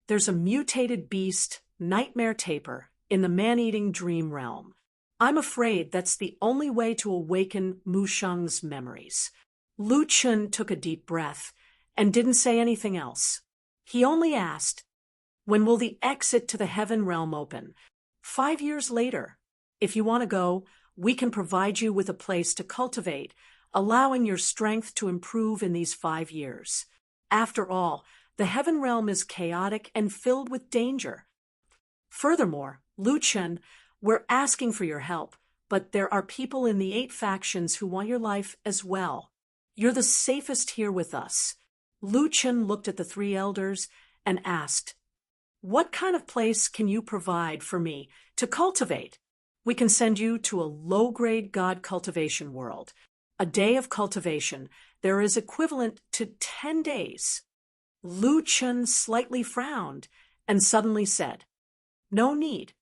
There's a mutated beast, nightmare taper, in the man-eating dream realm. I'm afraid that's the only way to awaken Mu Sheng's memories. Lu Chen took a deep breath and didn't say anything else. He only asked, when will the exit to the heaven realm open? 5 years later. If you want to go, we can provide you with a place to cultivate, allowing your strength to improve in these 5 years. After all, the heaven realm is chaotic and filled with danger. Furthermore, Lu Chen, we're asking for your help, but there are people in the 8 factions who want your life as well. You're the safest here with us. Lu Chen looked at the 3 elders and asked, "What kind of place can you provide for me to cultivate? We can send you to a low-grade god cultivation world. A day of cultivation there is equivalent to 10 days. Lu Chen slightly frowned and suddenly said, "No need.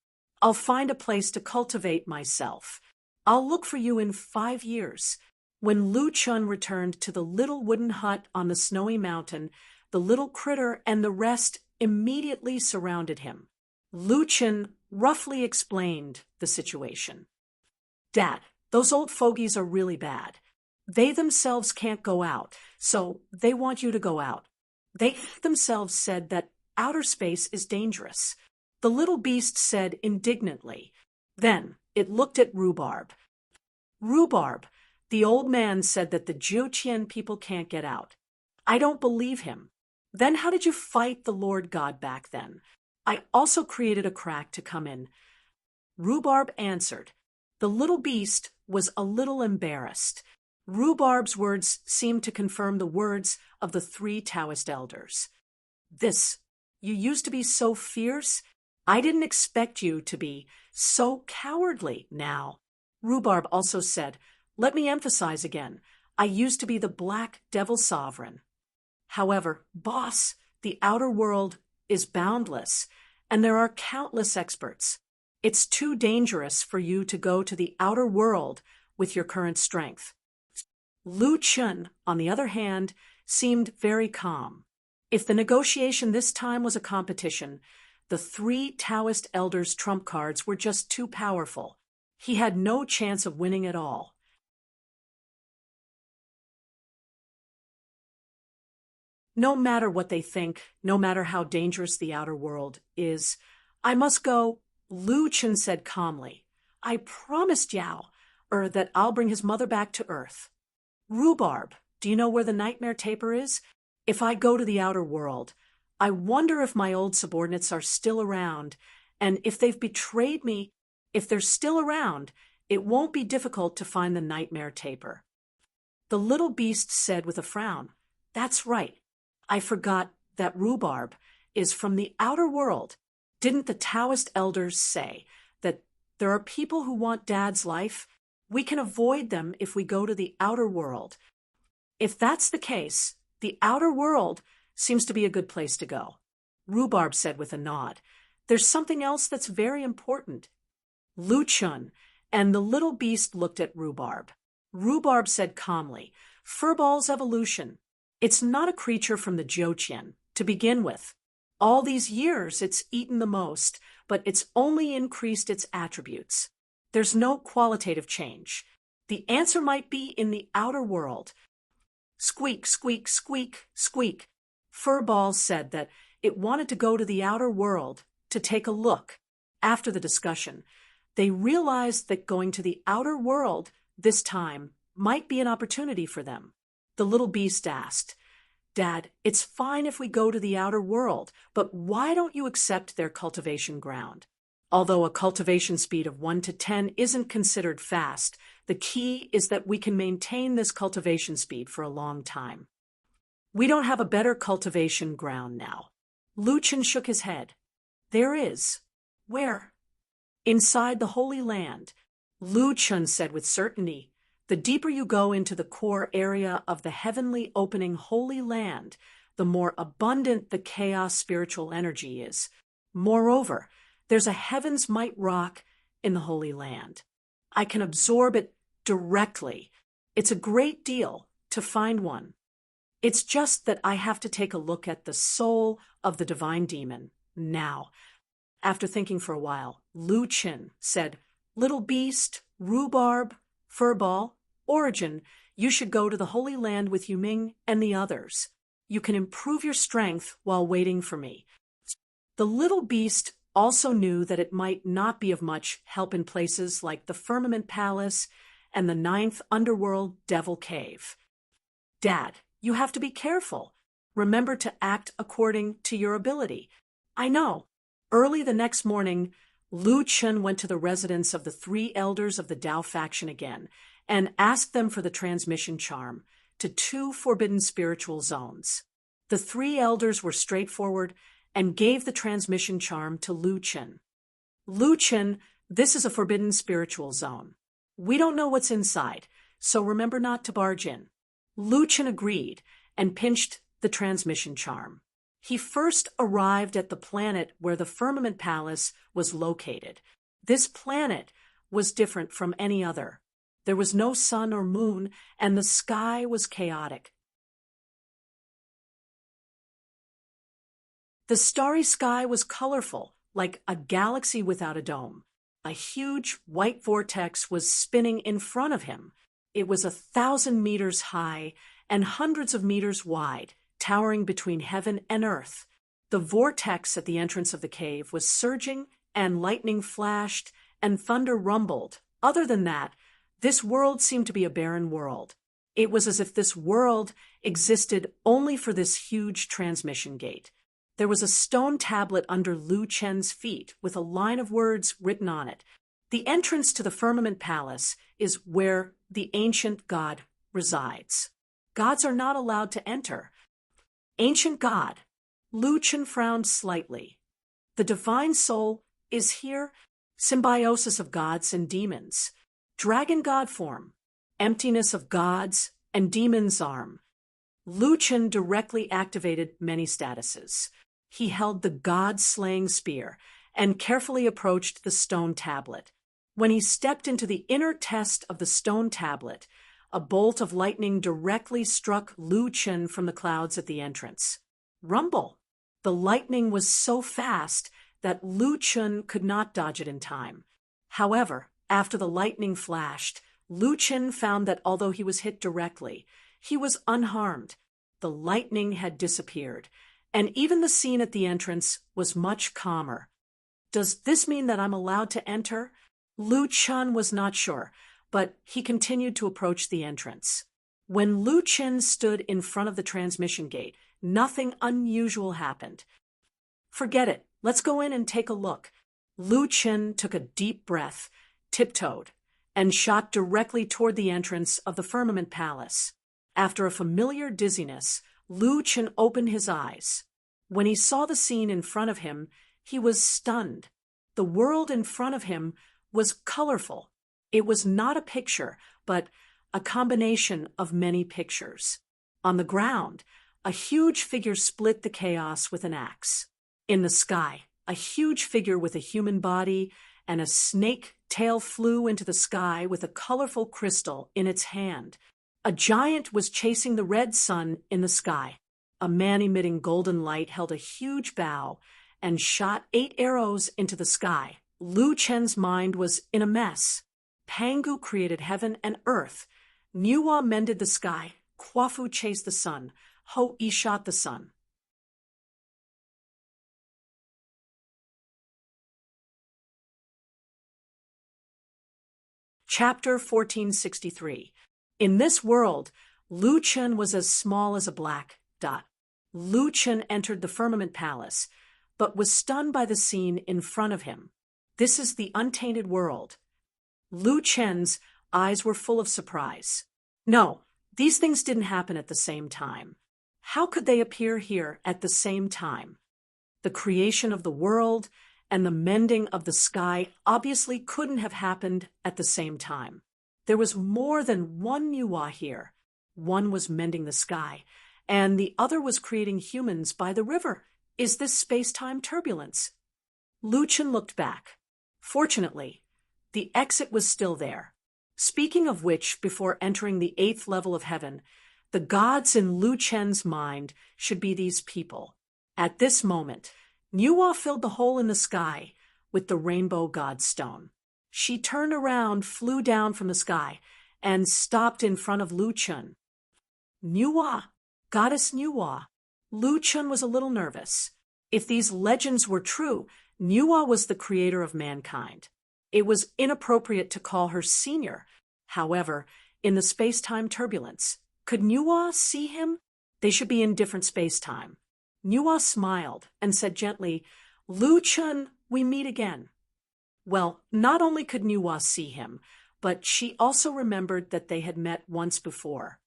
I'll find a place to cultivate myself. I'll look for you in 5 years." When Lu Chen returned to the little wooden hut on the snowy mountain, the little critter and the rest immediately surrounded him. Lu Chen roughly explained the situation. "Dad, those old fogies are really bad. They themselves can't go out, so they want you to go out. They themselves said that outer space is dangerous." The little beast said indignantly. Then it looked at Rhubarb. "Rhubarb, the old man said that the Jiuqian people can't get out. I don't believe him. Then how did you fight the Lord God back then? I also created a crack to come in." Rhubarb answered. The little beast was a little embarrassed. Rhubarb's words seemed to confirm the words of the 3 Taoist elders. You used to be so fierce? I didn't expect you to be so cowardly now." Rhubarb also said, "Let me emphasize again, I used to be the Black Devil Sovereign. However, boss, the outer world is boundless, and there are countless experts. It's too dangerous for you to go to the outer world with your current strength." Lu Chen, on the other hand, seemed very calm. If the negotiation this time was a competition, the 3 Taoist elders' trump cards were just too powerful. He had no chance of winning at all. No matter what they think, no matter how dangerous the outer world is, I must go, Lu Chen said calmly. "I promised Yao, that I'll bring his mother back to Earth." "Rhubarb, do you know where the nightmare taper is? If I go to the outer world, I wonder if my old subordinates are still around, and if they've betrayed me. If they're still around, it won't be difficult to find the nightmare taper." The little beast said with a frown, "That's right. I forgot that Rhubarb is from the outer world. Didn't the Taoist elders say that there are people who want Dad's life? We can avoid them if we go to the outer world. If that's the case, the outer world seems to be a good place to go." Rhubarb said with a nod, "There's something else that's very important." Lu Chen and the little beast looked at Rhubarb. Rhubarb said calmly, "Furball's evolution. It's not a creature from the Jiuqian, to begin with. All these years it's eaten the most, but it's only increased its attributes. There's no qualitative change. The answer might be in the outer world." Squeak, squeak, squeak, squeak. Furball said that it wanted to go to the outer world to take a look. After the discussion, they realized that going to the outer world this time might be an opportunity for them. The little beast asked, "Dad, it's fine if we go to the outer world, but why don't you accept their cultivation ground? Although a cultivation speed of 1 to 10 isn't considered fast, the key is that we can maintain this cultivation speed for a long time. We don't have a better cultivation ground now." Lu Chen shook his head. "There is." "Where?" "Inside the Holy Land." Lu Chen said with certainty, "The deeper you go into the core area of the heavenly opening Holy Land, the more abundant the chaos spiritual energy is. Moreover, there's a Heaven's Might rock in the Holy Land. I can absorb it directly. It's a great deal to find one. It's just that I have to take a look at the soul of the divine demon now." After thinking for a while, Lu Chen said, "Little beast, Rhubarb, Furball, Origin, you should go to the Holy Land with Yuming and the others. You can improve your strength while waiting for me." The little beast also knew that it might not be of much help in places like the Firmament Palace and the ninth underworld devil cave. Dad, you have to be careful. Remember to act according to your ability. I know. Early the next morning, Lu Chen went to the residence of the three elders of the Dao faction again and asked them for the transmission charm to two forbidden spiritual zones. The three elders were straightforward and gave the transmission charm to Lu Chen. Lu Chen, this is a forbidden spiritual zone. We don't know what's inside, so remember not to barge in. Lu Chen agreed and pinched the transmission charm. He first arrived at the planet where the Firmament Palace was located. This planet was different from any other. There was no sun or moon, and the sky was chaotic. The starry sky was colorful, like a galaxy without a dome. A huge white vortex was spinning in front of him. It was 1,000 meters high and hundreds of meters wide, towering between heaven and earth. The vortex at the entrance of the cave was surging, and lightning flashed, and thunder rumbled. Other than that, this world seemed to be a barren world. It was as if this world existed only for this huge transmission gate. There was a stone tablet under Lu Chen's feet with a line of words written on it. The entrance to the Firmament Palace is where the ancient god resides. Gods are not allowed to enter. Ancient god. Lu Chen frowned slightly. The divine soul is here, symbiosis of gods and demons. Dragon god form, emptiness of gods and demons arm. Lu Chen directly activated many statuses. He held the god-slaying spear and carefully approached the stone tablet. When he stepped into the inner test of the stone tablet, a bolt of lightning directly struck Lu Chen from the clouds at the entrance. Rumble! The lightning was so fast that Lu Chen could not dodge it in time. However, after the lightning flashed, Lu Chen found that although he was hit directly, he was unharmed. The lightning had disappeared, and even the scene at the entrance was much calmer. Does this mean that I'm allowed to enter? Lu Chen was not sure, but he continued to approach the entrance. When Lu Chen stood in front of the transmission gate, nothing unusual happened. Forget it. Let's go in and take a look. Lu Chen took a deep breath, tiptoed, and shot directly toward the entrance of the Firmament Palace. After a familiar dizziness, Lu Chen opened his eyes. When he saw the scene in front of him, he was stunned. The world in front of him was colorful. It was not a picture, but a combination of many pictures. On the ground, a huge figure split the chaos with an axe. In the sky, a huge figure with a human body and a snake tail flew into the sky with a colorful crystal in its hand. A giant was chasing the red sun in the sky. A man emitting golden light held a huge bow and shot 8 arrows into the sky. Lu Chen's mind was in a mess. Pangu created heaven and earth. Niwa mended the sky. Kwafu chased the sun. Ho-I shot the sun. Chapter 1463. In this world, Lu Chen was as small as a black dot. Lu Chen entered the Firmament Palace, but was stunned by the scene in front of him. This is the untainted world. Lu Chen's eyes were full of surprise. No, these things didn't happen at the same time. How could they appear here at the same time? The creation of the world and the mending of the sky obviously couldn't have happened at the same time. There was more than one Niwa here. One was mending the sky, and the other was creating humans by the river. Is this space-time turbulence? Lu Chen looked back. Fortunately, the exit was still there. Speaking of which, before entering the 8th level of heaven, the gods in Lu Chen's mind should be these people. At this moment, Niwa filled the hole in the sky with the rainbow godstone. She turned around, flew down from the sky, and stopped in front of Lu Chen. Niwa, goddess Niwa. Lu Chen was a little nervous. If these legends were true, Niwa was the creator of mankind. It was inappropriate to call her senior. However, in the space-time turbulence, could Nuwa see him? They should be in different space-time. Nuwa smiled and said gently, "Lu Chun, we meet again." Well, not only could Nuwa see him, but she also remembered that they had met once before.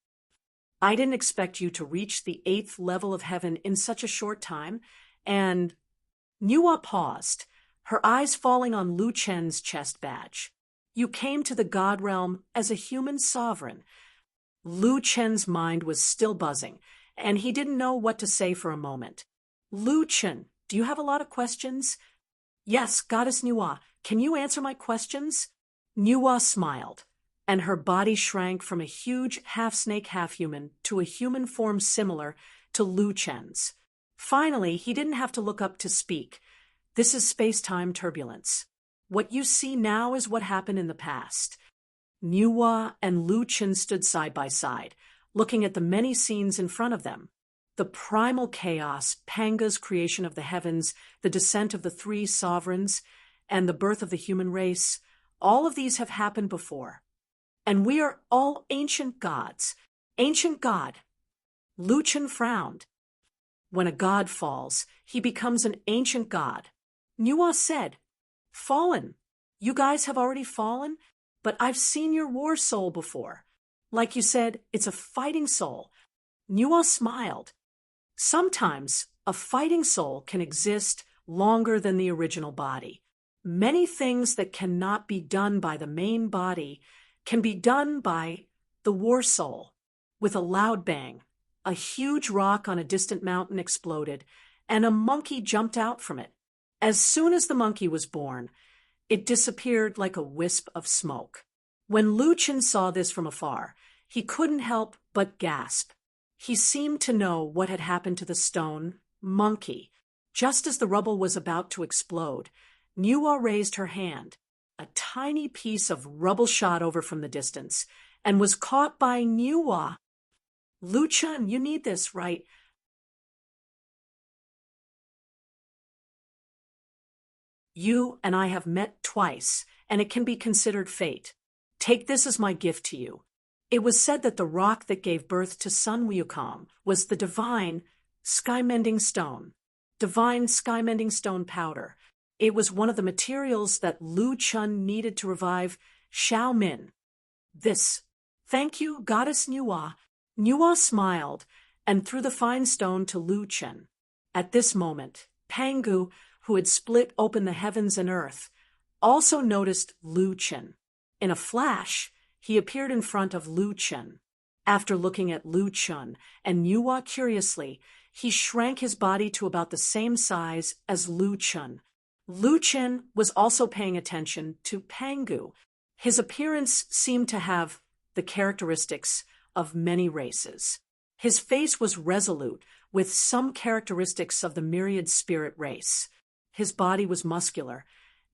"I didn't expect you to reach the 8th level of heaven in such a short time," and Nuwa paused, her eyes falling on Lu Chen's chest badge. "You came to the God realm as a human sovereign." Lu Chen's mind was still buzzing, and he didn't know what to say for a moment. "Lu Chen, do you have a lot of questions?" "Yes, Goddess Nuwa, can you answer my questions?" Nuwa smiled, and her body shrank from a huge half-snake, half-human to a human form similar to Lu Chen's. Finally, he didn't have to look up to speak. "This is space-time turbulence. What you see now is what happened in the past." Nuwa and Lu Chen stood side by side, looking at the many scenes in front of them. The primal chaos, Panga's creation of the heavens, the descent of the 3 sovereigns, and the birth of the human race, all of these have happened before. And we are all ancient gods. Ancient god. Lu Chen frowned. When a god falls, he becomes an ancient god. Nuwa said, "Fallen. You guys have already fallen? But I've seen your war soul before. Like you said, it's a fighting soul." Nuwa smiled. "Sometimes a fighting soul can exist longer than the original body. Many things that cannot be done by the main body can be done by the war soul." With a loud bang, a huge rock on a distant mountain exploded, and a monkey jumped out from it. As soon as the monkey was born, it disappeared like a wisp of smoke. When Lu Chen saw this from afar, he couldn't help but gasp. He seemed to know what had happened to the stone monkey. Just as the rubble was about to explode, Nuwa raised her hand. A tiny piece of rubble shot over from the distance and was caught by Nuwa. "Lu Chen, you need this, right?" "You and I have met twice, and it can be considered fate. Take this as my gift to you." It was said that the rock that gave birth to Sun Wukong was the divine sky-mending stone. Divine sky-mending stone powder. It was one of the materials that Lu Chen needed to revive Xiao Min. "This. Thank you, Goddess Nuwa." Nuwa smiled and threw the fine stone to Lu Chen. At this moment, Pangu, who had split open the heavens and earth, also noticed Lu Chen. In a flash, he appeared in front of Lu Chen. After looking at Lu Chen and Nuwa curiously, he shrank his body to about the same size as Lu Chen. Lu Chen was also paying attention to Pangu. His appearance seemed to have the characteristics of many races. His face was resolute, with some characteristics of the myriad spirit race. His body was muscular,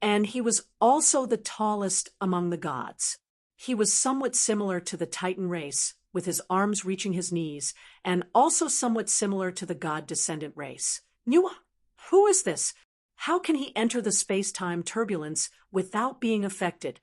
and he was also the tallest among the gods. He was somewhat similar to the Titan race, with his arms reaching his knees, and also somewhat similar to the god-descendant race. "Nuwa, who is this? How can he enter the space-time turbulence without being affected?"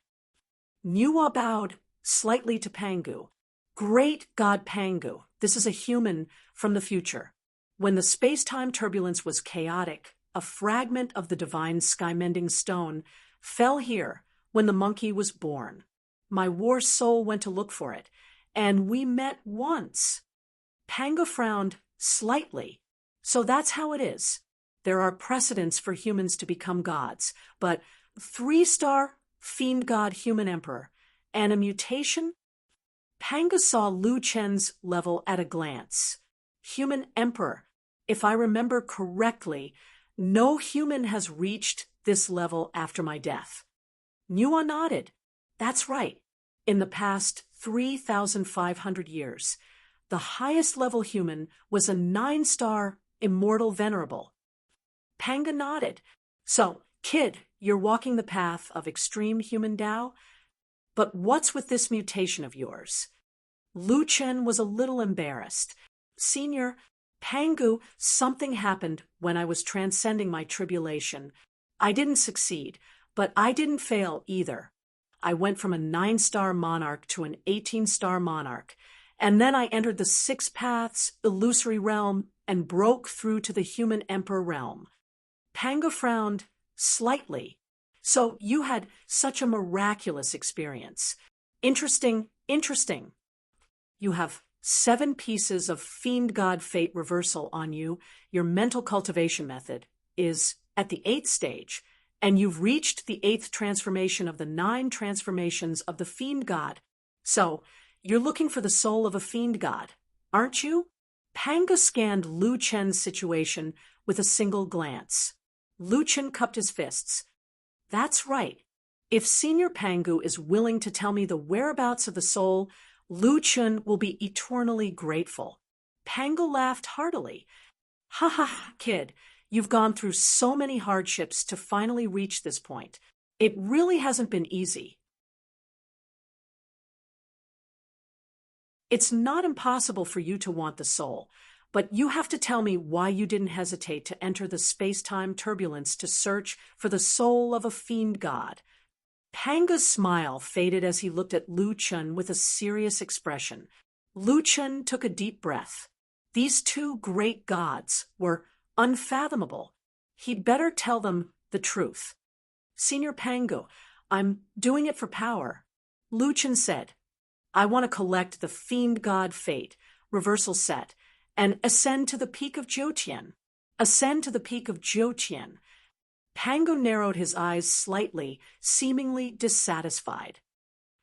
Nuwa bowed slightly to Pangu. "Great God Pangu, this is a human from the future. When the space-time turbulence was chaotic, a fragment of the divine sky-mending stone fell here when the monkey was born. My war soul went to look for it, and we met once." Pangu frowned slightly. "So that's how it is. There are precedents for humans to become gods, but 3-star fiend god human emperor, and a mutation?" Pangu saw Lu Chen's level at a glance. Human emperor. If I remember correctly, no human has reached this level after my death. Nuwa nodded. "That's right. In the past 3,500 years, the highest level human was a 9-star immortal venerable." Pangu nodded. "So, kid, you're walking the path of extreme human Tao? But what's with this mutation of yours?" Lu Chen was a little embarrassed. "Senior, Pangu, something happened when I was transcending my tribulation. I didn't succeed, but I didn't fail either. I went from a 9-star monarch to an 18-star monarch, and then I entered the Six Paths illusory realm and broke through to the human emperor realm. Pangu frowned slightly. So you had such a miraculous experience. Interesting, interesting. You have 7 pieces of Fiend God Fate reversal on you. Your mental cultivation method is at the 8th stage, and you've reached the 8th transformation of the 9 transformations of the Fiend God. So, you're looking for the soul of a Fiend God, aren't you? Pangu scanned Lu Chen's situation with a single glance. Lu Chen cupped his fists. That's right. If Senior Pangu is willing to tell me the whereabouts of the soul, Lu Chen will be eternally grateful. Pangu laughed heartily. Ha ha, kid, you've gone through so many hardships to finally reach this point. It really hasn't been easy. It's not impossible for you to want the soul, but you have to tell me why you didn't hesitate to enter the space-time turbulence to search for the soul of a Fiend God. Pangu's smile faded as he looked at Lu Chen with a serious expression. Lu Chen took a deep breath. These 2 great gods were unfathomable. He'd better tell them the truth. Senior Pangu, I'm doing it for power. Lu Chen said, I want to collect the Fiend God Fate, reversal set, and ascend to the peak of Jiutian. Ascend to the peak of Jiutian. Pangu narrowed his eyes slightly, seemingly dissatisfied.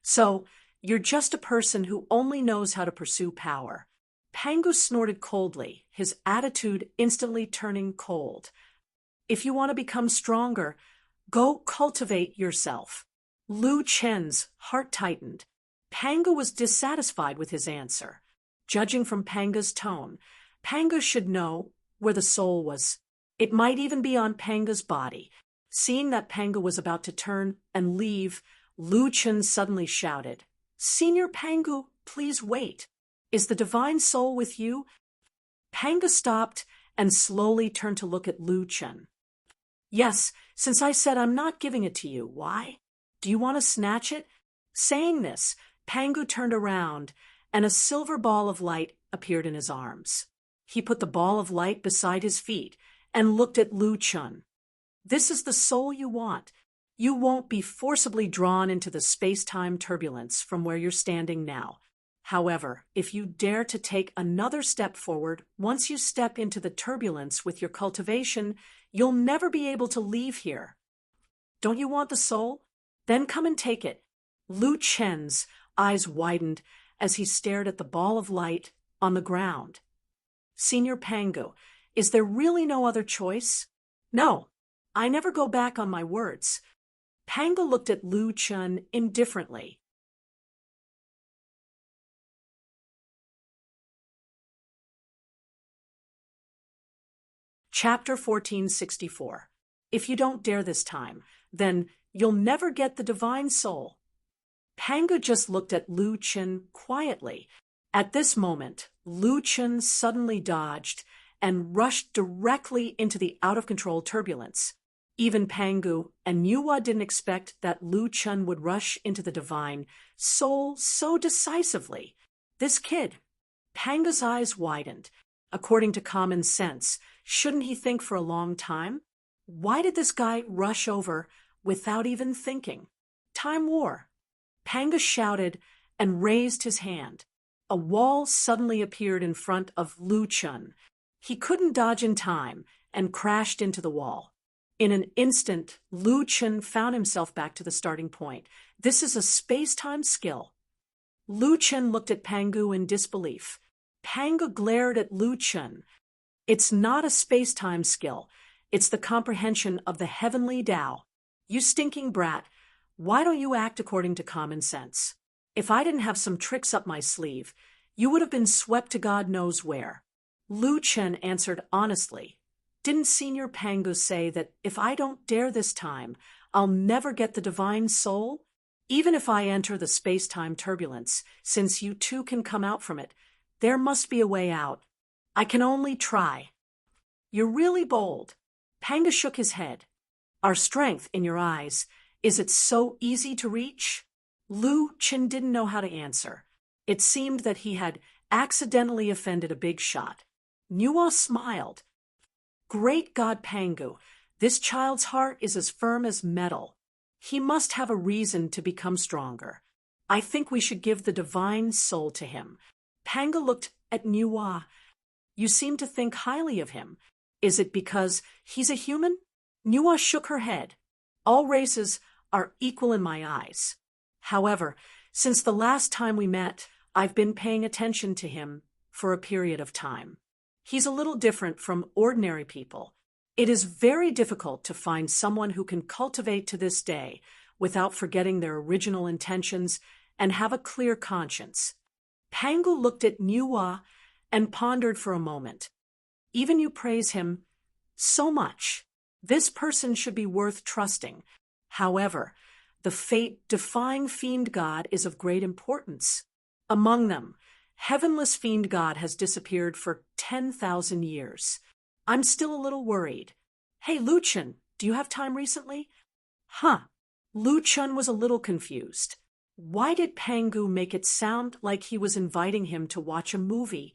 So, you're just a person who only knows how to pursue power. Pangu snorted coldly, his attitude instantly turning cold. If you want to become stronger, go cultivate yourself. Lu Chen's heart tightened. Pangu was dissatisfied with his answer. Judging from Pangu's tone, Pangu should know where the soul was. It might even be on Pangu's body. Seeing that Pangu was about to turn and leave, Lu Chen suddenly shouted, Senior Pangu, please wait. Is the divine soul with you? Pangu stopped and slowly turned to look at Lu Chen. Yes, since I said I'm not giving it to you. Why? Do you want to snatch it? Saying this, Pangu turned around, and a silver ball of light appeared in his arms. He put the ball of light beside his feet and looked at Lu Chen. This is the soul you want. You won't be forcibly drawn into the space-time turbulence from where you're standing now. However, if you dare to take another step forward, once you step into the turbulence with your cultivation, you'll never be able to leave here. Don't you want the soul? Then come and take it. Lu Chen's eyes widened as he stared at the ball of light on the ground. Senior Pangu, is there really no other choice? No, I never go back on my words. Pangu looked at Lu Chen indifferently. Chapter 1464. If you don't dare this time, then you'll never get the divine soul. Pangu just looked at Lu Chen quietly. At this moment, Lu Chen suddenly dodged and rushed directly into the out-of-control turbulence. Even Pangu and Yuhua didn't expect that Lu Chen would rush into the divine soul so decisively. This kid. Pangu's eyes widened. According to common sense, shouldn't he think for a long time? Why did this guy rush over without even thinking? Time war. Pangu shouted and raised his hand. A wall suddenly appeared in front of Lu Chen. He couldn't dodge in time and crashed into the wall. In an instant, Lu Chen found himself back to the starting point. This is a space-time skill. Lu Chen looked at Pangu in disbelief. Pangu glared at Lu Chen. It's not a space-time skill. It's the comprehension of the heavenly Tao. You stinking brat, why don't you act according to common sense? If I didn't have some tricks up my sleeve, you would have been swept to God knows where. Lu Chen answered honestly. Didn't Senior Pangu say that if I don't dare this time, I'll never get the divine soul? Even if I enter the space-time turbulence, since you too can come out from it, there must be a way out. I can only try. You're really bold. Pangu shook his head. Our strength in your eyes. Is it so easy to reach? Lu Chen didn't know how to answer. It seemed that he had accidentally offended a big shot. Nuo smiled. Great God Pangu, this child's heart is as firm as metal. He must have a reason to become stronger. I think we should give the divine soul to him. Pangu looked at Nuo. You seem to think highly of him. Is it because he's a human? Nuo shook her head. All races are equal in my eyes. However, since the last time we met, I've been paying attention to him for a period of time. He's a little different from ordinary people. It is very difficult to find someone who can cultivate to this day without forgetting their original intentions and have a clear conscience. Pangu looked at Nuo and pondered for a moment. Even you praise him so much. This person should be worth trusting. However, the fate-defying fiend god is of great importance. Among them, heavenless fiend god has disappeared for 10,000 years. I'm still a little worried. Hey, Lu Chen, do you have time recently? Lu Chen was a little confused. Why did Pangu make it sound like he was inviting him to watch a movie?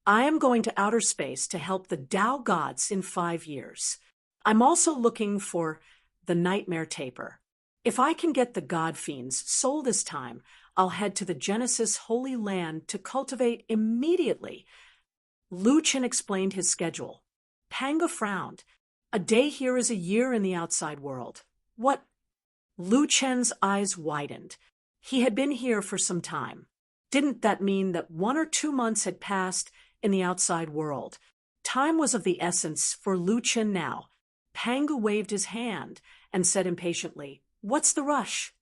I am going to outer space to help the Tao gods in 5 years. I'm also looking for the nightmare taper. If I can get the god fiend's soul this time, I'll head to the Genesis Holy Land to cultivate immediately. Lu Chen explained his schedule. Pangu frowned. A day here is a year in the outside world. What? Lu Chen's eyes widened. He had been here for some time. Didn't that mean that 1 or 2 months had passed in the outside world? Time was of the essence for Lu Chen now. Pangu waved his hand and said impatiently, "What's the rush?"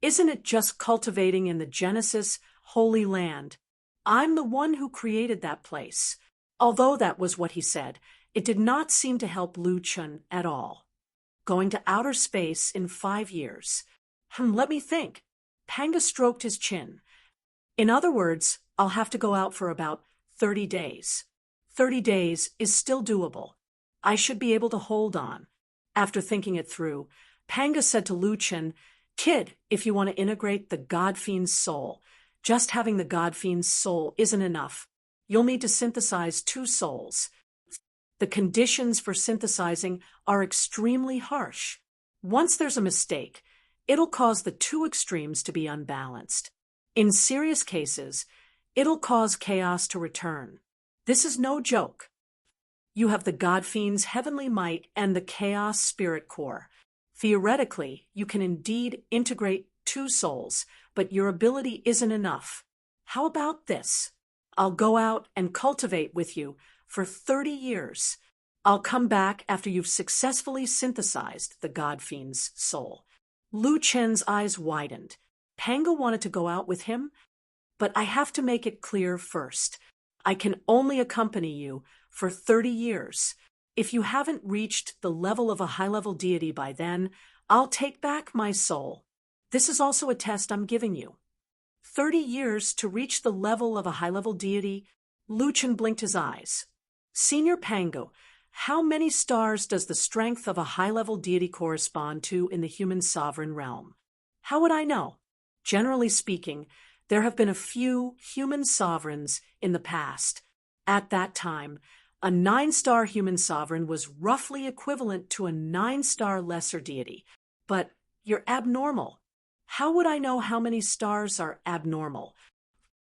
Isn't it just cultivating in the Genesis Holy Land? I'm the one who created that place. Although that was what he said, it did not seem to help Lu Chen at all. Going to outer space in 5 years. Let me think. Pangu stroked his chin. In other words, I'll have to go out for about 30 days. 30 days is still doable. I should be able to hold on. After thinking it through, Pangu said to Lu Chen, "Kid, if you want to integrate the God Fiend's soul, just having the God Fiend's soul isn't enough. You'll need to synthesize 2 souls. The conditions for synthesizing are extremely harsh. Once there's a mistake, it'll cause the 2 extremes to be unbalanced. In serious cases, it'll cause chaos to return. This is no joke. You have the God Fiend's heavenly might and the chaos spirit core. Theoretically, you can indeed integrate 2 souls, but your ability isn't enough. How about this? I'll go out and cultivate with you for 30 years. I'll come back after you've successfully synthesized the God Fiend's soul." Lu Chen's eyes widened. Pangu wanted to go out with him, but I have to make it clear first. I can only accompany you for 30 years. If you haven't reached the level of a high-level deity by then, I'll take back my soul. This is also a test I'm giving you. 30 years to reach the level of a high-level deity? Lu Chen blinked his eyes. Senior Pangu, how many stars does the strength of a high-level deity correspond to in the human sovereign realm? How would I know? Generally speaking, there have been a few human sovereigns in the past. At that time, a 9-star human sovereign was roughly equivalent to a 9-star lesser deity. But you're abnormal. How would I know how many stars are abnormal?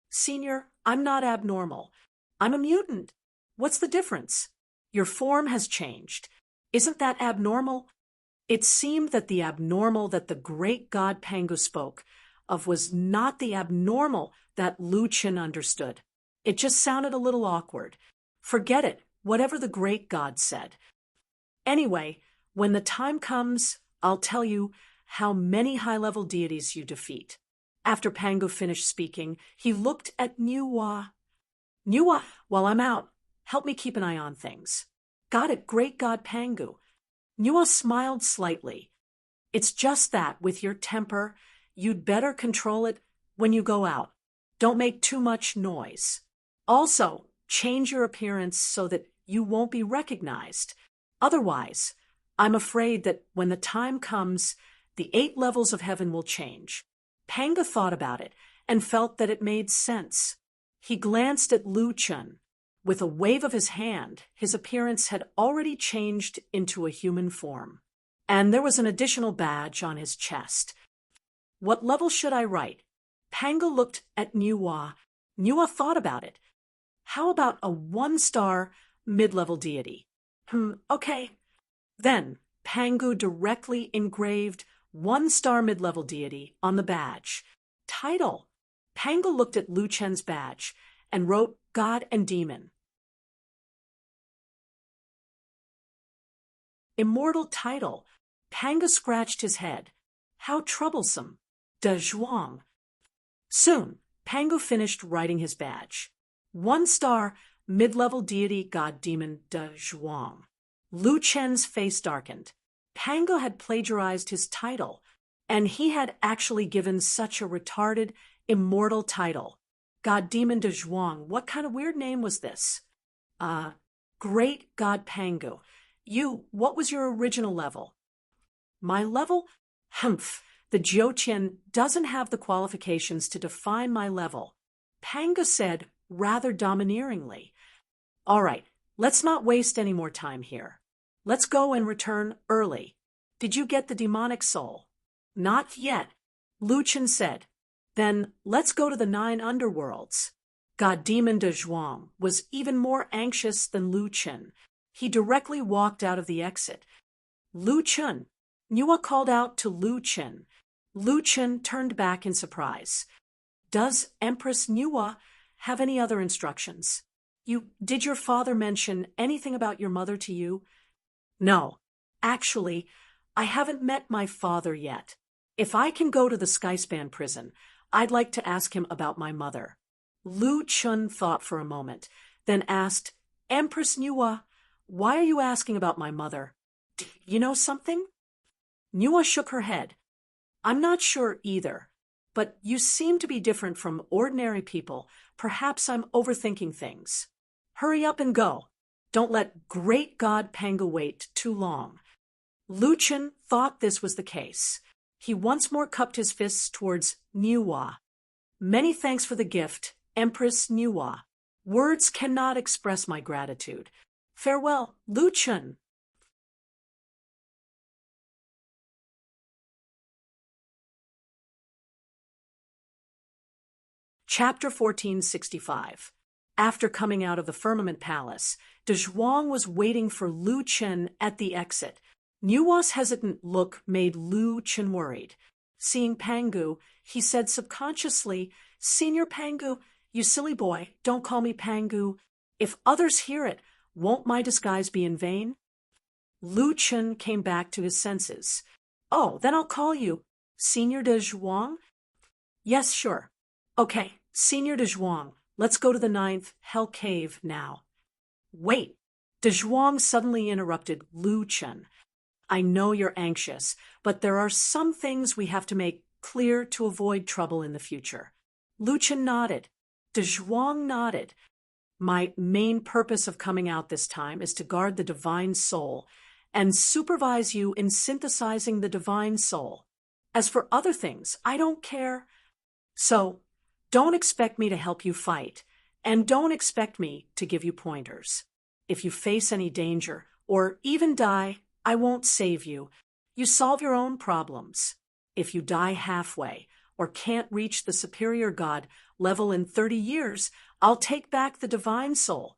Senior, I'm not abnormal. I'm a mutant. What's the difference? Your form has changed. Isn't that abnormal? It seemed that the abnormal that the great god Pangu spoke of was not the abnormal that Lu Chen understood. It just sounded a little awkward. Forget it, whatever the great god said. Anyway, when the time comes, I'll tell you how many high-level deities you defeat. After Pangu finished speaking, he looked at Nuo. Nuo, while I'm out, help me keep an eye on things. Got it, great god Pangu. Nuo smiled slightly. It's just that, with your temper, you'd better control it when you go out. Don't make too much noise. Also, change your appearance so that you won't be recognized. Otherwise, I'm afraid that when the time comes, the 8 levels of heaven will change. Panga thought about it and felt that it made sense. He glanced at Lu Chun. With a wave of his hand, his appearance had already changed into a human form. And there was an additional badge on his chest. What level should I write? Panga looked at Nuwa. Nuwa thought about it. How about a 1-star mid-level deity? Okay. Then Pangu directly engraved 1-star mid-level deity on the badge. Title. Panga looked at Lu Chen's badge and wrote God and Demon. Immortal title. Panga scratched his head. How troublesome. De Zhuang. Soon, Pangu finished writing his badge. 1-star, mid-level deity god demon De Zhuang. Lu Chen's face darkened. Pangu had plagiarized his title, and he had actually given such a retarded, immortal title. God demon De Zhuang. What kind of weird name was this? Great God Pangu. What was your original level? My level? Humph. The Jiuqian doesn't have the qualifications to define my level. Panga said rather domineeringly. All right, let's not waste any more time here. Let's go and return early. Did you get the demonic soul? Not yet, Lu Chen said. Then let's go to the 9 underworlds. God Demon De Zhuang was even more anxious than Lu Chen. He directly walked out of the exit. Lu Chen. Nuwa called out to Lu Chen. Lu Chen turned back in surprise. Does Empress Nuwa have any other instructions? Did your father mention anything about your mother to you? No. Actually, I haven't met my father yet. If I can go to the Skyspan prison, I'd like to ask him about my mother. Lu Chen thought for a moment, then asked, Empress Nuwa, why are you asking about my mother? Do you know something? Nuwa shook her head. I'm not sure either, but you seem to be different from ordinary people. Perhaps I'm overthinking things. Hurry up and go. Don't let great God Panga wait too long. Lu Chen thought this was the case. He once more cupped his fists towards Nuwa. Many thanks for the gift, Empress Nuwa. Words cannot express my gratitude. Farewell, Lu Chen. Chapter 1465. After coming out of the Firmament Palace, De Zhuang was waiting for Lu Chen at the exit. Nuwa's hesitant look made Lu Chen worried. Seeing Pangu, he said subconsciously, Senior Pangu, you silly boy, don't call me Pangu. If others hear it, won't my disguise be in vain? Lu Chen came back to his senses. Oh, then I'll call you Senior De Zhuang? Yes, sure. Okay, Senior De Zhuang, let's go to the 9th Hell Cave now. Wait, De Zhuang suddenly interrupted Lu Chen. I know you're anxious, but there are some things we have to make clear to avoid trouble in the future. Lu Chen nodded. De Zhuang nodded. My main purpose of coming out this time is to guard the divine soul and supervise you in synthesizing the divine soul. As for other things, I don't care. So, don't expect me to help you fight, and don't expect me to give you pointers. If you face any danger, or even die, I won't save you. You solve your own problems. If you die halfway, or can't reach the superior god level in 30 years, I'll take back the divine soul.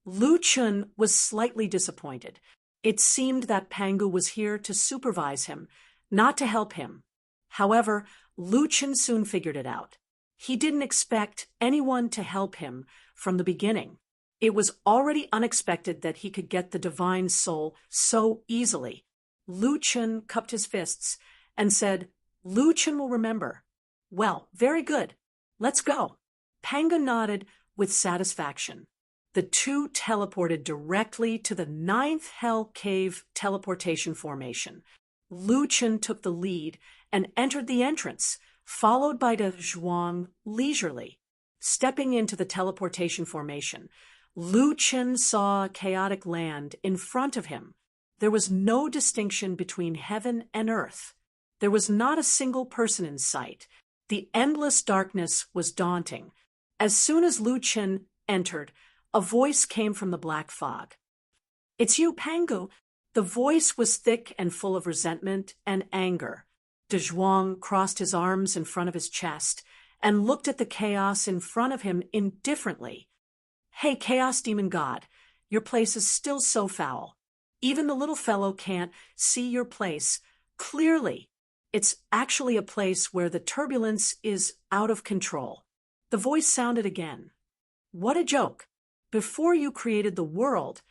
Lu Chen was slightly disappointed. It seemed that Pangu was here to supervise him, not to help him. However, Lu Chen soon figured it out. He didn't expect anyone to help him from the beginning. It was already unexpected that he could get the divine soul so easily. Lu Chen cupped his fists and said, Lu Chen will remember. Well, very good. Let's go. Panga nodded with satisfaction. The two teleported directly to the 9th Hell Cave teleportation formation. Lu Chen took the lead and entered the entrance, followed by De Zhuang leisurely. Stepping into the teleportation formation, Lu Chen saw a chaotic land in front of him. there was no distinction between heaven and earth. There was not a single person in sight. The endless darkness was daunting. As soon as Lu Chen entered, a voice came from the black fog. "It's you, Pangu." The voice was thick and full of resentment and anger. De Zhuang crossed his arms in front of his chest and looked at the chaos in front of him indifferently. "Hey, Chaos Demon God, your place is still so foul. Even the little fellow can't see your place clearly. It's actually a place where the turbulence is out of control." The voice sounded again. "What a joke. Before you created the world,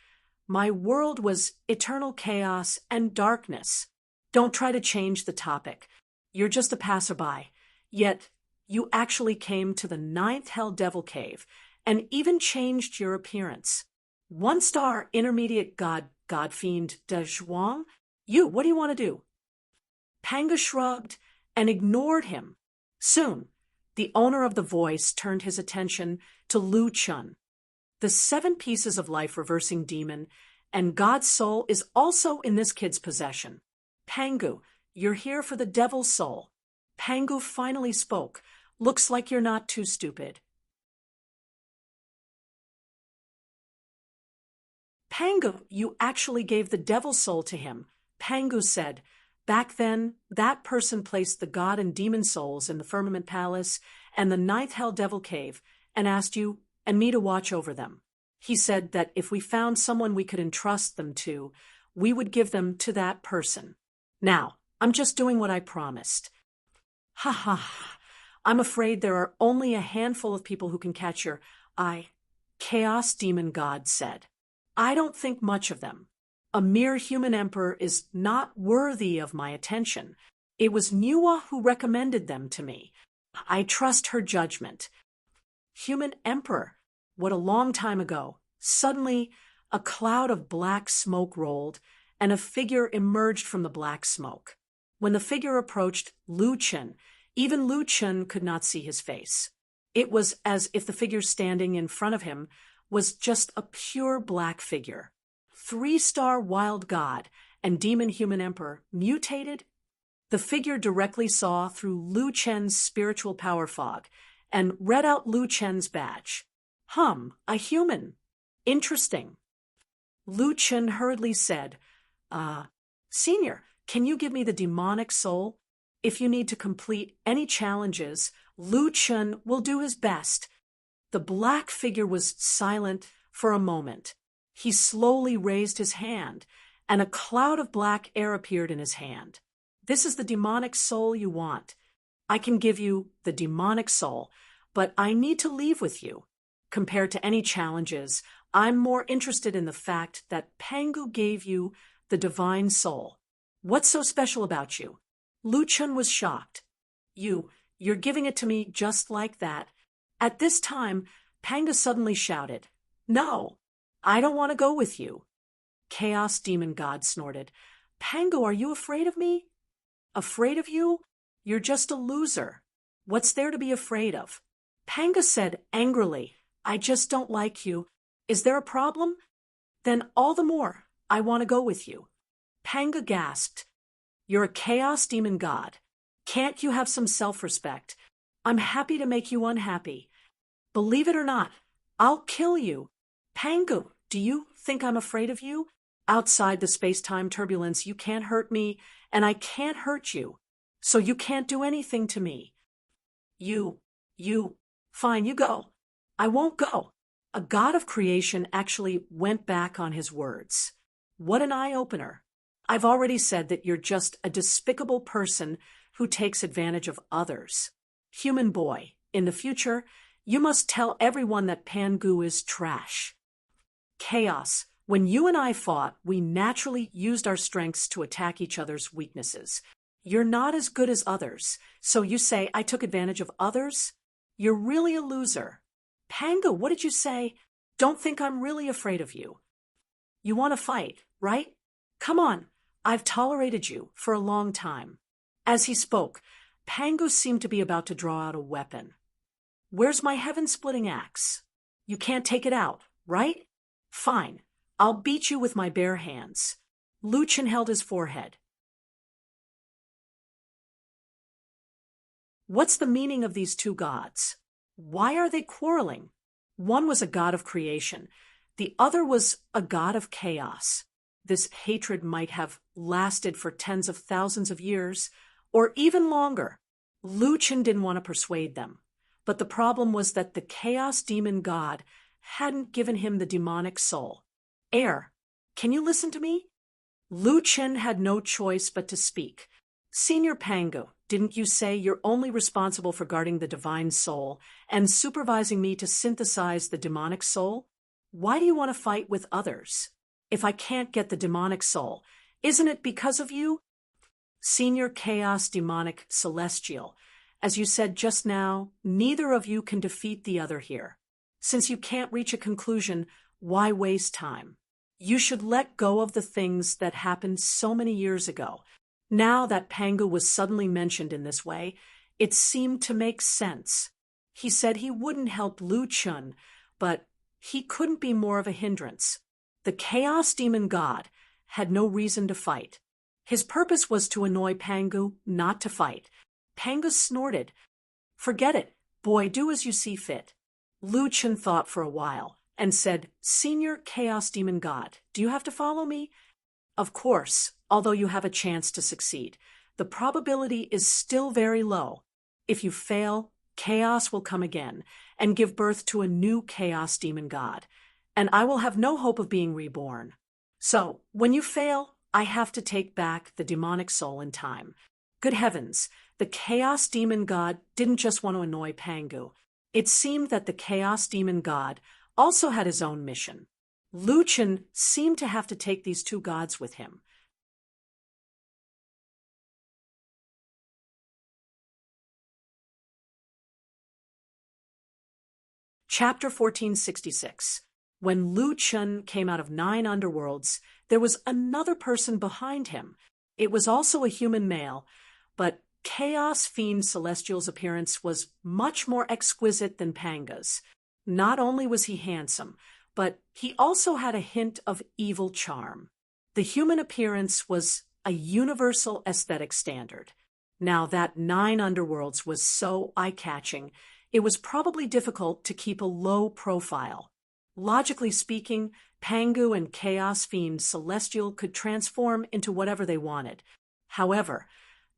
my world was eternal chaos and darkness. Don't try to change the topic. You're just a passerby. Yet, you actually came to the 9th Hell Devil Cave and even changed your appearance. 1-star intermediate god fiend De Zhuang? What do you want to do?" Panga shrugged and ignored him. Soon, the owner of the voice turned his attention to Lu Chun. The 7 pieces of life reversing demon and God's soul is also in this kid's possession. "Pangu, you're here for the devil's soul." Pangu finally spoke. "Looks like you're not too stupid." "Pangu, you actually gave the devil's soul to him." Pangu said, "Back then, that person placed the god and demon souls in the Firmament Palace and the 9th Hell Devil Cave and asked you and me to watch over them. He said that if we found someone we could entrust them to, we would give them to that person. Now, I'm just doing what I promised." "Ha ha ha. I'm afraid there are only a handful of people who can catch your eye," Chaos Demon God said. "I don't think much of them. A mere human emperor is not worthy of my attention. It was Nuwa who recommended them to me. I trust her judgment." Human emperor? What a long time ago. Suddenly, a cloud of black smoke rolled, and a figure emerged from the black smoke. When the figure approached Lu Chen, even Lu Chen could not see his face. It was as if the figure standing in front of him was just a pure black figure. 3-star wild god and demon human emperor mutated? The figure directly saw through Lu Chen's spiritual power fog and read out Lu Chen's badge. A human. Interesting. Lu Chen hurriedly said, "Senior, can you give me the demonic soul? If you need to complete any challenges, Lu Chen will do his best." The black figure was silent for a moment. He slowly raised his hand, and a cloud of black air appeared in his hand. "This is the demonic soul you want. I can give you the demonic soul, but I need to leave with you. Compared to any challenges, I'm more interested in the fact that Pangu gave you the divine soul. What's so special about you?" Lu Chun was shocked. You're giving it to me just like that." At this time, Panga suddenly shouted, "No, I don't want to go with you." Chaos Demon God snorted, "Pangu, are you afraid of me?" "Afraid of you? You're just a loser. What's there to be afraid of?" Panga said angrily, "I just don't like you. Is there a problem? Then all the more, I want to go with you." Panga gasped, "You're a Chaos Demon God. Can't you have some self-respect? I'm happy to make you unhappy. Believe it or not, I'll kill you. Pangu, do you think I'm afraid of you? Outside the space-time turbulence, you can't hurt me, and I can't hurt you. So you can't do anything to me." Fine, you go." "I won't go." A god of creation actually went back on his words. What an eye-opener. I've already said that you're just a despicable person who takes advantage of others. Human boy, in the future, you must tell everyone that Pangu is trash. Chaos. When you and I fought, we naturally used our strengths to attack each other's weaknesses. You're not as good as others, so you say I took advantage of others? You're really a loser. Pangu, what did you say? Don't think I'm really afraid of you. You want to fight, right? Come on, I've tolerated you for a long time. As he spoke, Pangu seemed to be about to draw out a weapon. Where's my heaven-splitting axe? You can't take it out, right? Fine, I'll beat you with my bare hands. Lu Chen held his forehead. What's the meaning of these two gods? Why are they quarreling? One was a god of creation. The other was a god of chaos. This hatred might have lasted for tens of thousands of years, or even longer. Lu Chen didn't want to persuade them. But the problem was that the chaos demon god hadn't given him the demonic soul. Air, can you listen to me? Lu Chen had no choice but to speak. Senior Pangu, didn't you say you're only responsible for guarding the divine soul and supervising me to synthesize the demonic soul? Why do you want to fight with others? If I can't get the demonic soul, isn't it because of you? Senior Chaos Demonic Celestial, as you said just now, neither of you can defeat the other here. Since you can't reach a conclusion, why waste time? You should let go of the things that happened so many years ago. Now that Pangu was suddenly mentioned in this way, it seemed to make sense. He said he wouldn't help Lu Chen, but he couldn't be more of a hindrance. The Chaos Demon God had no reason to fight. His purpose was to annoy Pangu, not to fight. Pangu snorted. Forget it, boy, do as you see fit. Lu Chen thought for a while and said, Senior Chaos Demon God, do you have to follow me? Of course, although you have a chance to succeed. The probability is still very low. If you fail, chaos will come again and give birth to a new Chaos Demon God, and I will have no hope of being reborn. So, when you fail, I have to take back the demonic soul in time. Good heavens, the Chaos Demon God didn't just want to annoy Pangu. It seemed that the Chaos Demon God also had his own mission. Lu Chen seemed to have to take these two gods with him. Chapter 1466. When Lu Chen came out of 9 underworlds, there was another person behind him. It was also a human male, but Chaos Fiend Celestial's appearance was much more exquisite than Panga's. Not only was he handsome, but he also had a hint of evil charm. The human appearance was a universal aesthetic standard. Now that 9 underworlds was so eye-catching, it was probably difficult to keep a low profile. Logically speaking, Pangu and Chaos Fiend Celestial could transform into whatever they wanted. However,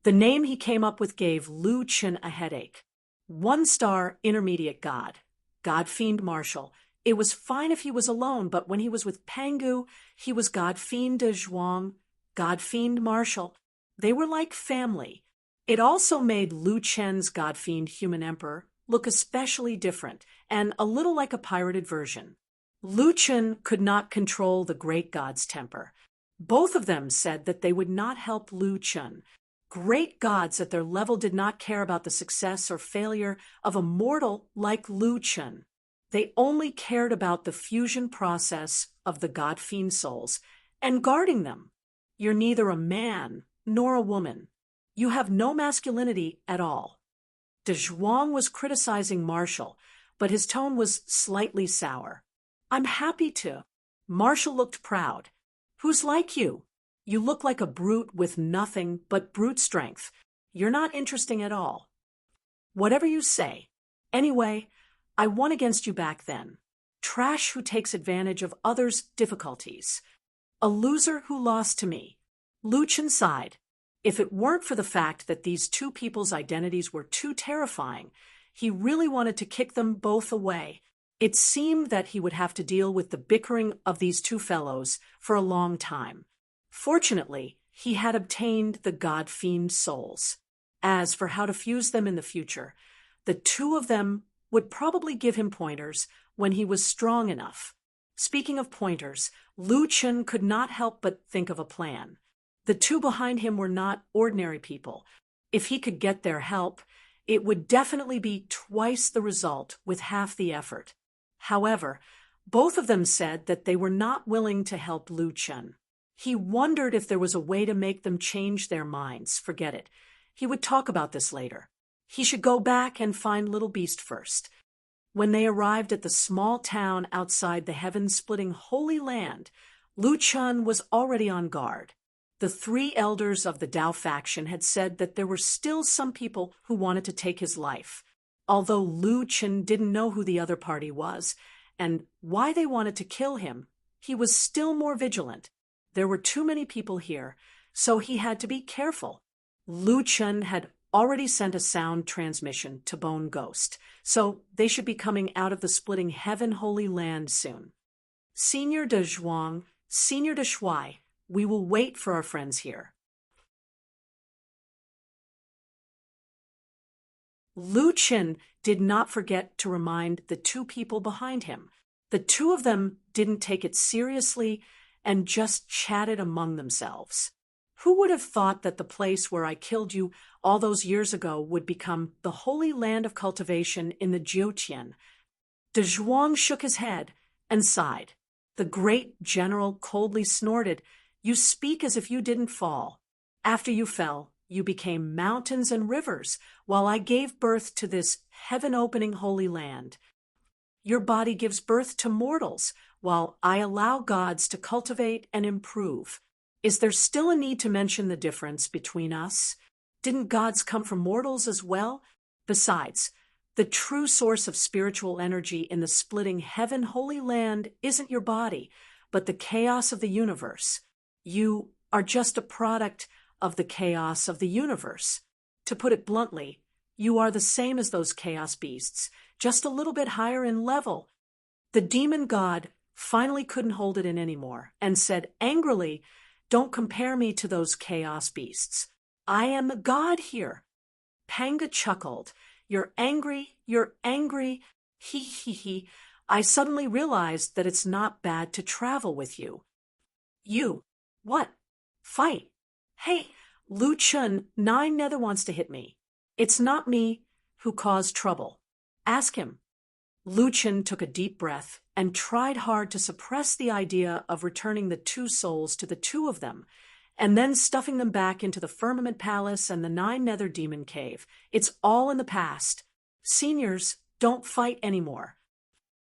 the name he came up with gave Lu Chen a headache. 1-star intermediate god, God Fiend Marshal. It was fine if he was alone, but when he was with Pangu, he was God Fiend de Zhuang, God Fiend Marshal. They were like family. It also made Lu Chen's God Fiend Human Emperor look especially different and a little like a pirated version. Lu Chen could not control the great god's temper. Both of them said that they would not help Lu Chen. Great gods at their level did not care about the success or failure of a mortal like Lu Chen. They only cared about the fusion process of the god fiend souls and guarding them. You're neither a man nor a woman. You have no masculinity at all. De Zhuang was criticizing Marshall, but his tone was slightly sour. I'm happy to. Marshall looked proud. Who's like you? You look like a brute with nothing but brute strength. You're not interesting at all. Whatever you say. Anyway, I won against you back then. Trash who takes advantage of others' difficulties. A loser who lost to me. Lu Chen sighed. If it weren't for the fact that these two people's identities were too terrifying, he really wanted to kick them both away. It seemed that he would have to deal with the bickering of these two fellows for a long time. Fortunately, he had obtained the God Fiend souls. As for how to fuse them in the future, the two of them would probably give him pointers when he was strong enough. Speaking of pointers, Lu Chen could not help but think of a plan. The two behind him were not ordinary people. If he could get their help, it would definitely be twice the result with half the effort. However, both of them said that they were not willing to help Lu Chen. He wondered if there was a way to make them change their minds. Forget it. He would talk about this later. He should go back and find Little Beast first. When they arrived at the small town outside the heaven-splitting Holy Land, Lu Chun was already on guard. The three elders of the Dao faction had said that there were still some people who wanted to take his life, although Lu Chun didn't know who the other party was and why they wanted to kill him. He was still more vigilant. There were too many people here, so he had to be careful. Lu Chun had already sent a sound transmission to Bone Ghost, so they should be coming out of the splitting Heaven Holy Land soon. Senior de Zhuang, Senior de Shuai, we will wait for our friends here. Lu Qin did not forget to remind the two people behind him. The two of them didn't take it seriously and just chatted among themselves. Who would have thought that the place where I killed you all those years ago would become the holy land of cultivation in the Jiutian? De Zhuang shook his head and sighed. The great general coldly snorted, "You speak as if you didn't fall. After you fell, you became mountains and rivers, while I gave birth to this heaven-opening holy land. Your body gives birth to mortals, while I allow gods to cultivate and improve. Is there still a need to mention the difference between us? Didn't gods come from mortals as well? Besides, the true source of spiritual energy in the splitting heaven holy land isn't your body, but the chaos of the universe. You are just a product of the chaos of the universe. To put it bluntly, you are the same as those chaos beasts, just a little bit higher in level." The demon god finally couldn't hold it in anymore and said angrily, "Don't compare me to those chaos beasts. I am the god here." Panga chuckled. You're angry. He he he. I suddenly realized that it's not bad to travel with you." "You. What? Fight. Hey, Lu Chun, Nine Nether wants to hit me. It's not me who caused trouble. Ask him." Lu Chun took a deep breath and tried hard to suppress the idea of returning the two souls to the two of them, and then stuffing them back into the Firmament Palace and the Nine Nether Demon Cave. It's all in the past. Seniors, don't fight anymore.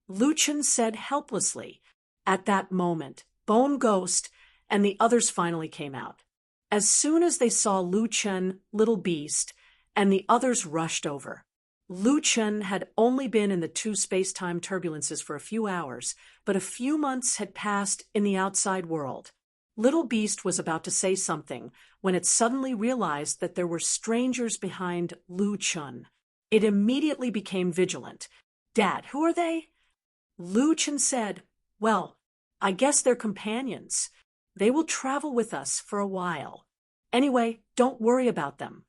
Lu Chun said helplessly. At that moment, Bone Ghost and the others finally came out. As soon as they saw Lu Chun, Little Beast, and the others rushed over. Lu Chun had only been in the two space-time turbulences for a few hours, but a few months had passed in the outside world. Little Beast was about to say something when it suddenly realized that there were strangers behind Lu Chun. It immediately became vigilant. "Dad, who are they?" Lu Chun said, "Well, I guess they're companions. They will travel with us for a while. Anyway, don't worry about them."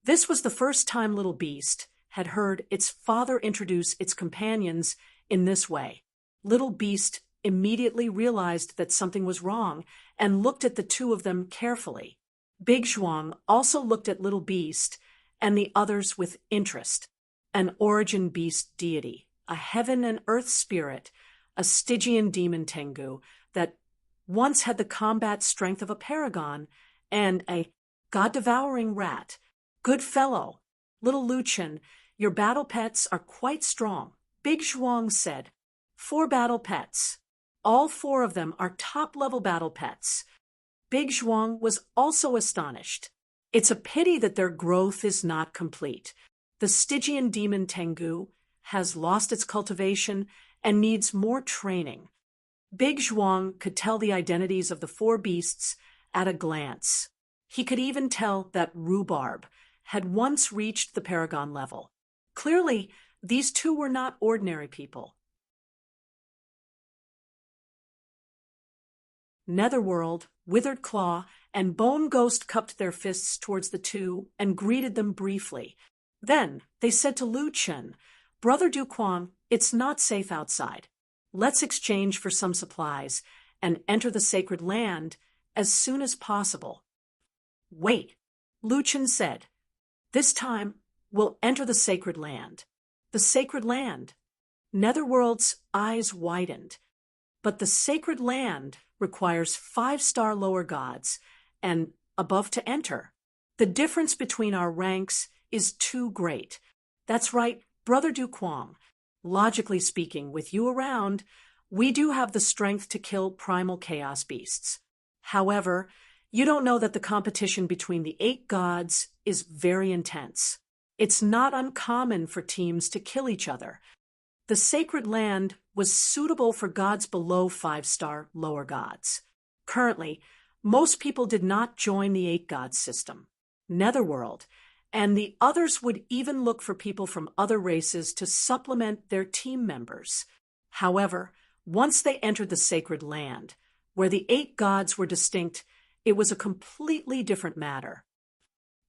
This was the first time Little Beast had heard its father introduce its companions in this way. Little Beast immediately realized that something was wrong and looked at the two of them carefully. Big Zhuang also looked at Little Beast and the others with interest. An origin beast deity, a heaven and earth spirit, a Stygian demon Tengu that once had the combat strength of a paragon, and a god-devouring rat. "Good fellow. Little Lu Chun, your battle pets are quite strong," Big Zhuang said. 4 battle pets. All 4 of them are top-level battle pets." Big Zhuang was also astonished. It's a pity that their growth is not complete. The Stygian demon Tengu has lost its cultivation and needs more training. Big Zhuang could tell the identities of the 4 beasts at a glance. He could even tell that Rhubarb had once reached the paragon level. Clearly, these two were not ordinary people. Netherworld, Withered Claw, and Bone Ghost cupped their fists towards the two and greeted them briefly. Then they said to Lu Chun, "Brother Duquan, it's not safe outside. Let's exchange for some supplies and enter the sacred land as soon as possible." "Wait," Lu Chun said. "This time, we'll enter the sacred land." "The sacred land?" Netherworld's eyes widened. "But the sacred land requires 5-star lower gods and above to enter. The difference between our ranks is too great. That's right, Brother Duquan. Logically speaking, with you around, we do have the strength to kill primal chaos beasts. However, you don't know that the competition between the 8 gods is very intense. It's not uncommon for teams to kill each other. The sacred land was suitable for gods below 5-star lower gods. Currently, most people did not join the 8 gods system. Netherworld, and the others would even look for people from other races to supplement their team members. However, once they entered the sacred land, where the 8 gods were distinct, it was a completely different matter.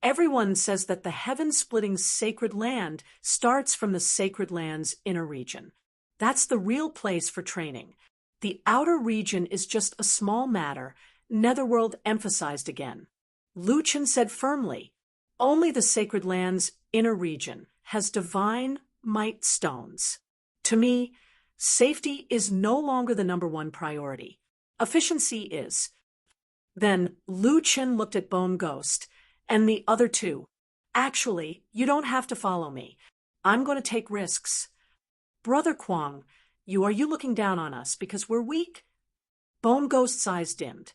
Everyone says that the heaven-splitting sacred land starts from the sacred land's inner region. That's the real place for training. The outer region is just a small matter, Netherworld emphasized again. Lucian said firmly, only the sacred land's inner region has divine might stones. To me, safety is no longer the #1 priority. Efficiency is. Then Lucian looked at Bone Ghost and the other 2. Actually, you don't have to follow me. I'm going to take risks. Brother Kwong, are you looking down on us because we're weak? Bone Ghost's eyes dimmed.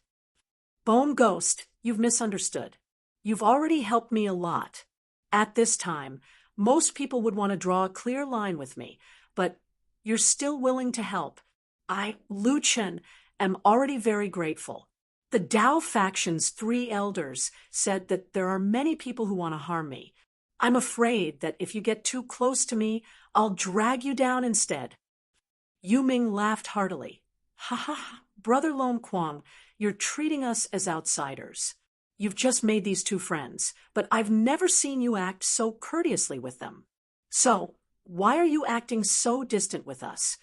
Bone Ghost, you've misunderstood. You've already helped me a lot. At this time, most people would want to draw a clear line with me, but you're still willing to help. I, Lucian, am already very grateful. The Dao faction's 3 elders said that there are many people who want to harm me. I'm afraid that if you get too close to me, I'll drag you down instead. Yu Ming laughed heartily. Ha ha ha, Brother Lom Kwong, you're treating us as outsiders. You've just made these 2 friends, but I've never seen you act so courteously with them. So, why are you acting so distant with us?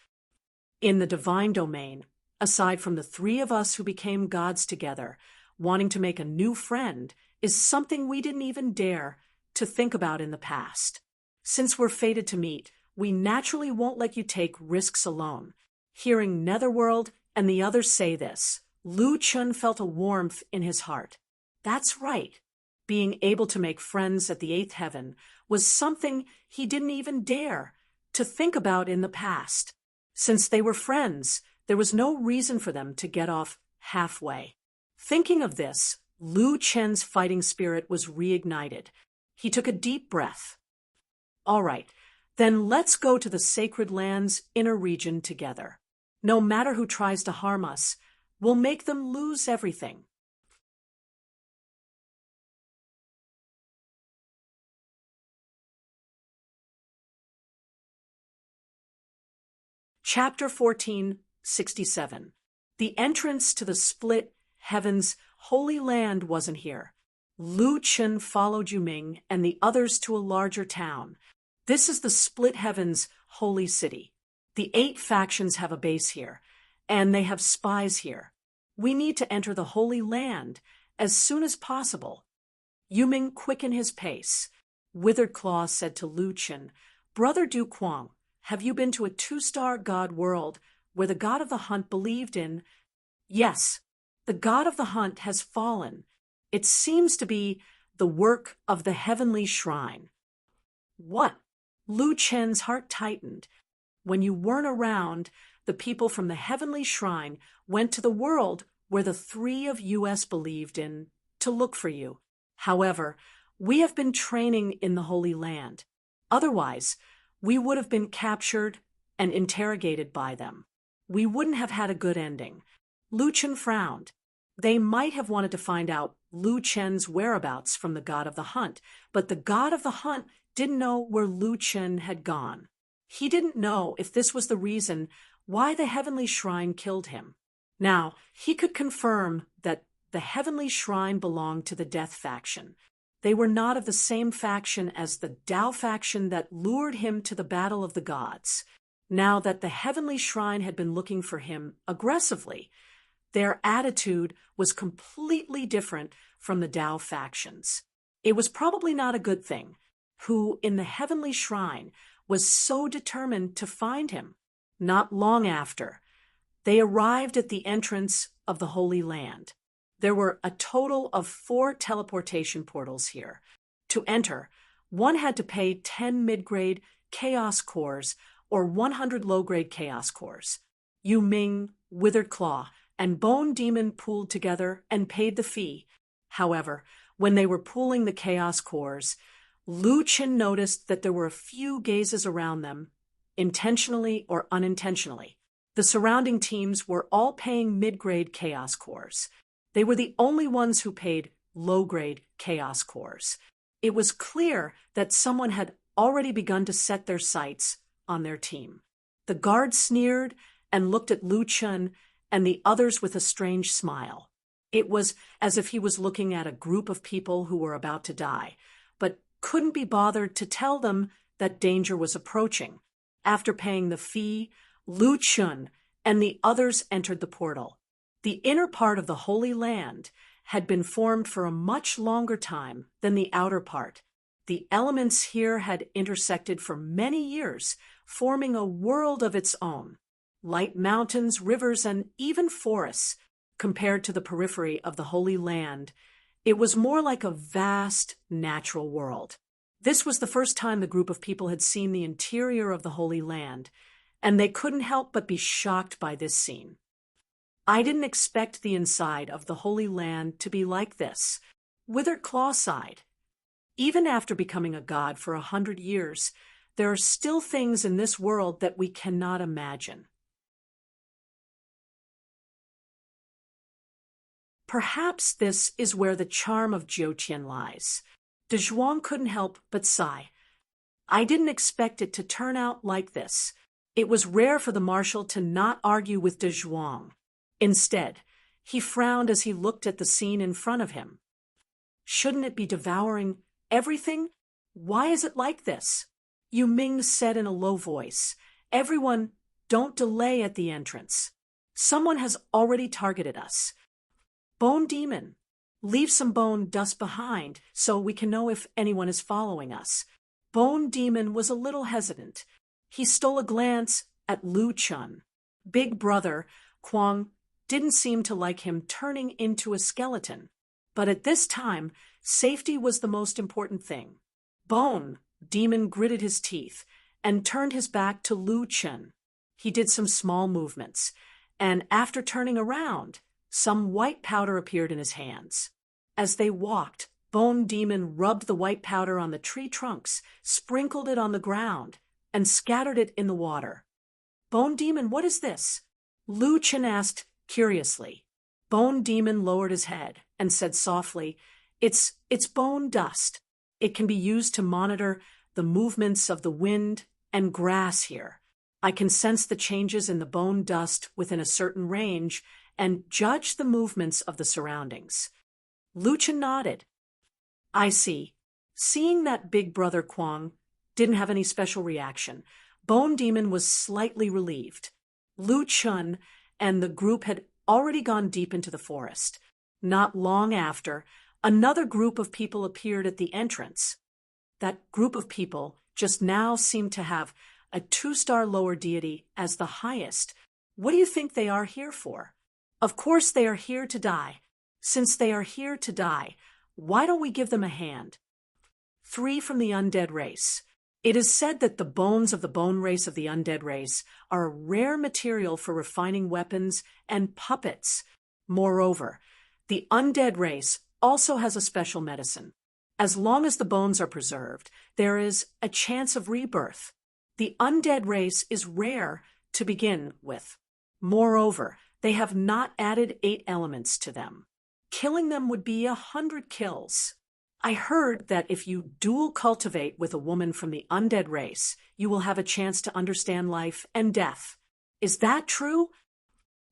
In the divine domain, aside from the 3 of us who became gods together, wanting to make a new friend is something we didn't even dare to think about in the past. Since we're fated to meet, we naturally won't let you take risks alone. Hearing Netherworld and the others say this, Lu Chun felt a warmth in his heart. That's right. Being able to make friends at the 8th heaven was something he didn't even dare to think about in the past. Since they were friends, there was no reason for them to get off halfway. Thinking of this, Lu Chen's fighting spirit was reignited. He took a deep breath. All right, then let's go to the sacred land's inner region together. No matter who tries to harm us, we'll make them lose everything. Chapter 1467. The entrance to the split heaven's holy land wasn't here. Lu Chen followed Yu Ming and the others to a larger town. This is the split heaven's holy city. The 8 factions have a base here, and they have spies here. We need to enter the holy land as soon as possible. Yu Ming quickened his pace. Withered Claw said to Lu Chen, Brother Du Kwang, have you been to a 2-star god world where the god of the hunt believed in? Yes, the god of the hunt has fallen. It seems to be the work of the heavenly shrine. What? Lu Chen's heart tightened. When you weren't around, the people from the heavenly shrine went to the world where the 3 of us believed in to look for you. However, we have been training in the Holy Land. Otherwise, we would have been captured and interrogated by them. We wouldn't have had a good ending. Lu Chen frowned. They might have wanted to find out Lu Chen's whereabouts from the god of the hunt, but the god of the hunt didn't know where Lu Chen had gone. He didn't know if this was the reason why the heavenly shrine killed him. Now, he could confirm that the heavenly shrine belonged to the Death faction. They were not of the same faction as the Dao faction that lured him to the battle of the gods. Now that the heavenly shrine had been looking for him aggressively, their attitude was completely different from the Dao factions. It was probably not a good thing. Who in the heavenly shrine was so determined to find him? Not long after, they arrived at the entrance of the Holy Land. There were a total of 4 teleportation portals here. To enter, one had to pay 10 mid-grade chaos cores or 100 low-grade chaos cores. Yu Ming, Withered Claw, and Bone Demon pooled together and paid the fee. However, when they were pooling the chaos cores, Lu Qin noticed that there were a few gazes around them, intentionally or unintentionally. The surrounding teams were all paying mid-grade chaos cores. They were the only ones who paid low-grade chaos cores. It was clear that someone had already begun to set their sights on their team. The guard sneered and looked at Lu Qin and the others with a strange smile. It was as if he was looking at a group of people who were about to die, but couldn't be bothered to tell them that danger was approaching. After paying the fee, Lu Qin and the others entered the portal. The inner part of the Holy Land had been formed for a much longer time than the outer part. The elements here had intersected for many years, forming a world of its own. Light mountains, rivers, and even forests. Compared to the periphery of the Holy Land, it was more like a vast natural world. This was the first time the group of people had seen the interior of the Holy Land, and they couldn't help but be shocked by this scene. I didn't expect the inside of the Holy Land to be like this. Withered Claw sighed. Even after becoming a god for 100 years, there are still things in this world that we cannot imagine. Perhaps this is where the charm of Jiuqian lies. De Zhuang couldn't help but sigh. I didn't expect it to turn out like this. It was rare for the marshal to not argue with de Zhuang. Instead, he frowned as he looked at the scene in front of him. Shouldn't it be devouring everything? Why is it like this? Yu Ming said in a low voice, "Everyone, don't delay at the entrance. Someone has already targeted us. Bone Demon, leave some bone dust behind so we can know if anyone is following us." Bone Demon was a little hesitant. He stole a glance at Lu Qin. Big brother, Kwang, didn't seem to like him turning into a skeleton. But at this time, safety was the most important thing. Bone Demon gritted his teeth and turned his back to Lu Qin. He did some small movements, and after turning around, some white powder appeared in his hands. As they walked, Bone Demon rubbed the white powder on the tree trunks, sprinkled it on the ground, and scattered it in the water. "Bone Demon, what is this?" Lu Qin asked curiously. Bone Demon lowered his head and said softly, It's bone dust. It can be used to monitor the movements of the wind and grass here. I can sense the changes in the bone dust within a certain range and judge the movements of the surroundings." Lu Qin nodded. "I see." Seeing that big brother Kwang didn't have any special reaction, Bone Demon was slightly relieved. Lu Qin and the group had already gone deep into the forest. Not long after, another group of people appeared at the entrance. That group of people just now seemed to have a 2-star lower deity as the highest. What do you think they are here for? Of course they are here to die. Since they are here to die, why don't we give them a hand? 3 from the undead race. It is said that the bones of the bone race of the undead race are a rare material for refining weapons and puppets. Moreover, the undead race also has a special medicine. As long as the bones are preserved, there is a chance of rebirth. The undead race is rare to begin with. Moreover, they have not added 8 elements to them. Killing them would be 100 kills. I heard that if you dual cultivate with a woman from the undead race, you will have a chance to understand life and death. Is that true?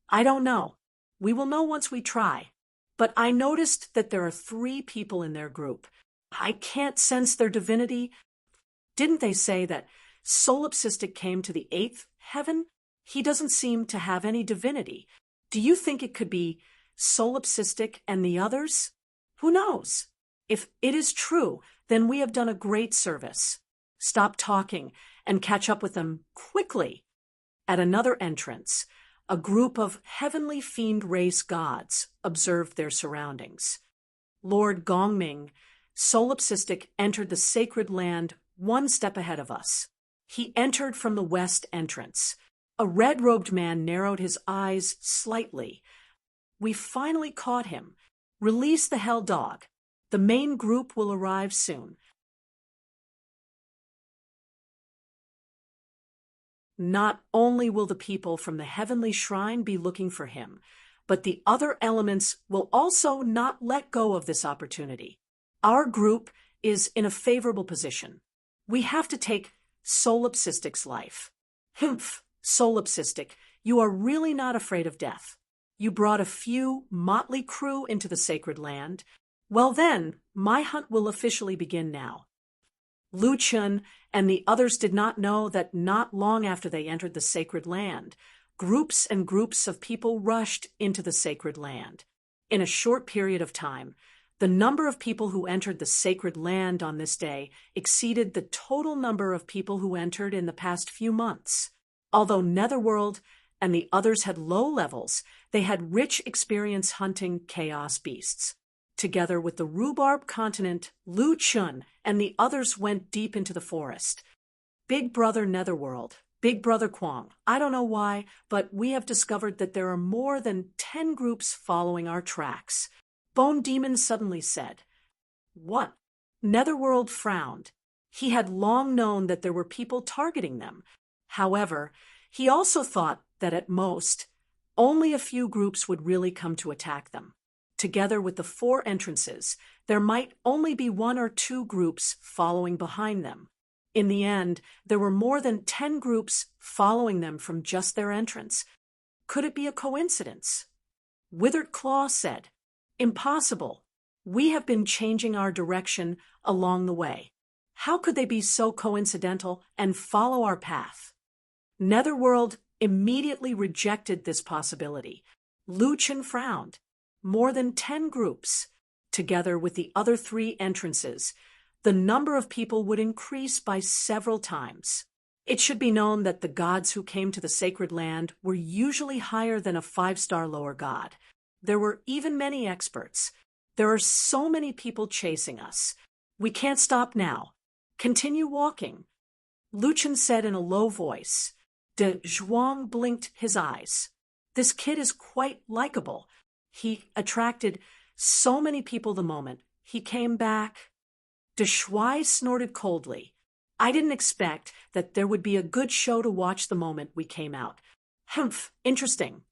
I don't know. We will know once we try. But I noticed that there are 3 people in their group. I can't sense their divinity. Didn't they say that Solipsistic came to the 8th heaven? He doesn't seem to have any divinity. Do you think it could be Solipsistic and the others? Who knows? If it is true, then we have done a great service. Stop talking and catch up with them quickly. At another entrance, a group of heavenly fiend race gods observed their surroundings. Lord Gongming, Solipsistic, entered the sacred land 1 step ahead of us. He entered from the west entrance. A red-robed man narrowed his eyes slightly. We finally caught him. Release the hell dog. The main group will arrive soon. Not only will the people from the heavenly shrine be looking for him, but the other elements will also not let go of this opportunity. Our group is in a favorable position. We have to take Solipsistic's life. Humph, Solipsistic, you are really not afraid of death. You brought a few motley crew into the sacred land. Well then, my hunt will officially begin now. Lu Chun and the others did not know that not long after they entered the sacred land, groups and groups of people rushed into the sacred land. In a short period of time, the number of people who entered the sacred land on this day exceeded the total number of people who entered in the past few months. Although Netherworld and the others had low levels, they had rich experience hunting chaos beasts. Together with the rhubarb continent, Lu Chun and the others went deep into the forest. Big Brother Netherworld, Big Brother Kwong, I don't know why, but we have discovered that there are more than 10 groups following our tracks. Bone Demon suddenly said. What? Netherworld frowned. He had long known that there were people targeting them. However, he also thought that at most, only a few groups would really come to attack them. Together with the 4 entrances, there might only be 1 or 2 groups following behind them. In the end, there were more than 10 groups following them from just their entrance. Could it be a coincidence? Withered Claw said, Impossible. We have been changing our direction along the way. How could they be so coincidental and follow our path? Netherworld immediately rejected this possibility. Lu Chun frowned. More than 10 groups, together with the other 3 entrances, the number of people would increase by several times. It should be known that the gods who came to the sacred land were usually higher than a 5-star lower god. There were even many experts. There are so many people chasing us. We can't stop now. Continue walking. Lu Chun said in a low voice. De Zhuang blinked his eyes. This kid is quite likable. He attracted so many people the moment he came back. De Shuai snorted coldly. I didn't expect that there would be a good show to watch the moment we came out. Humph, interesting.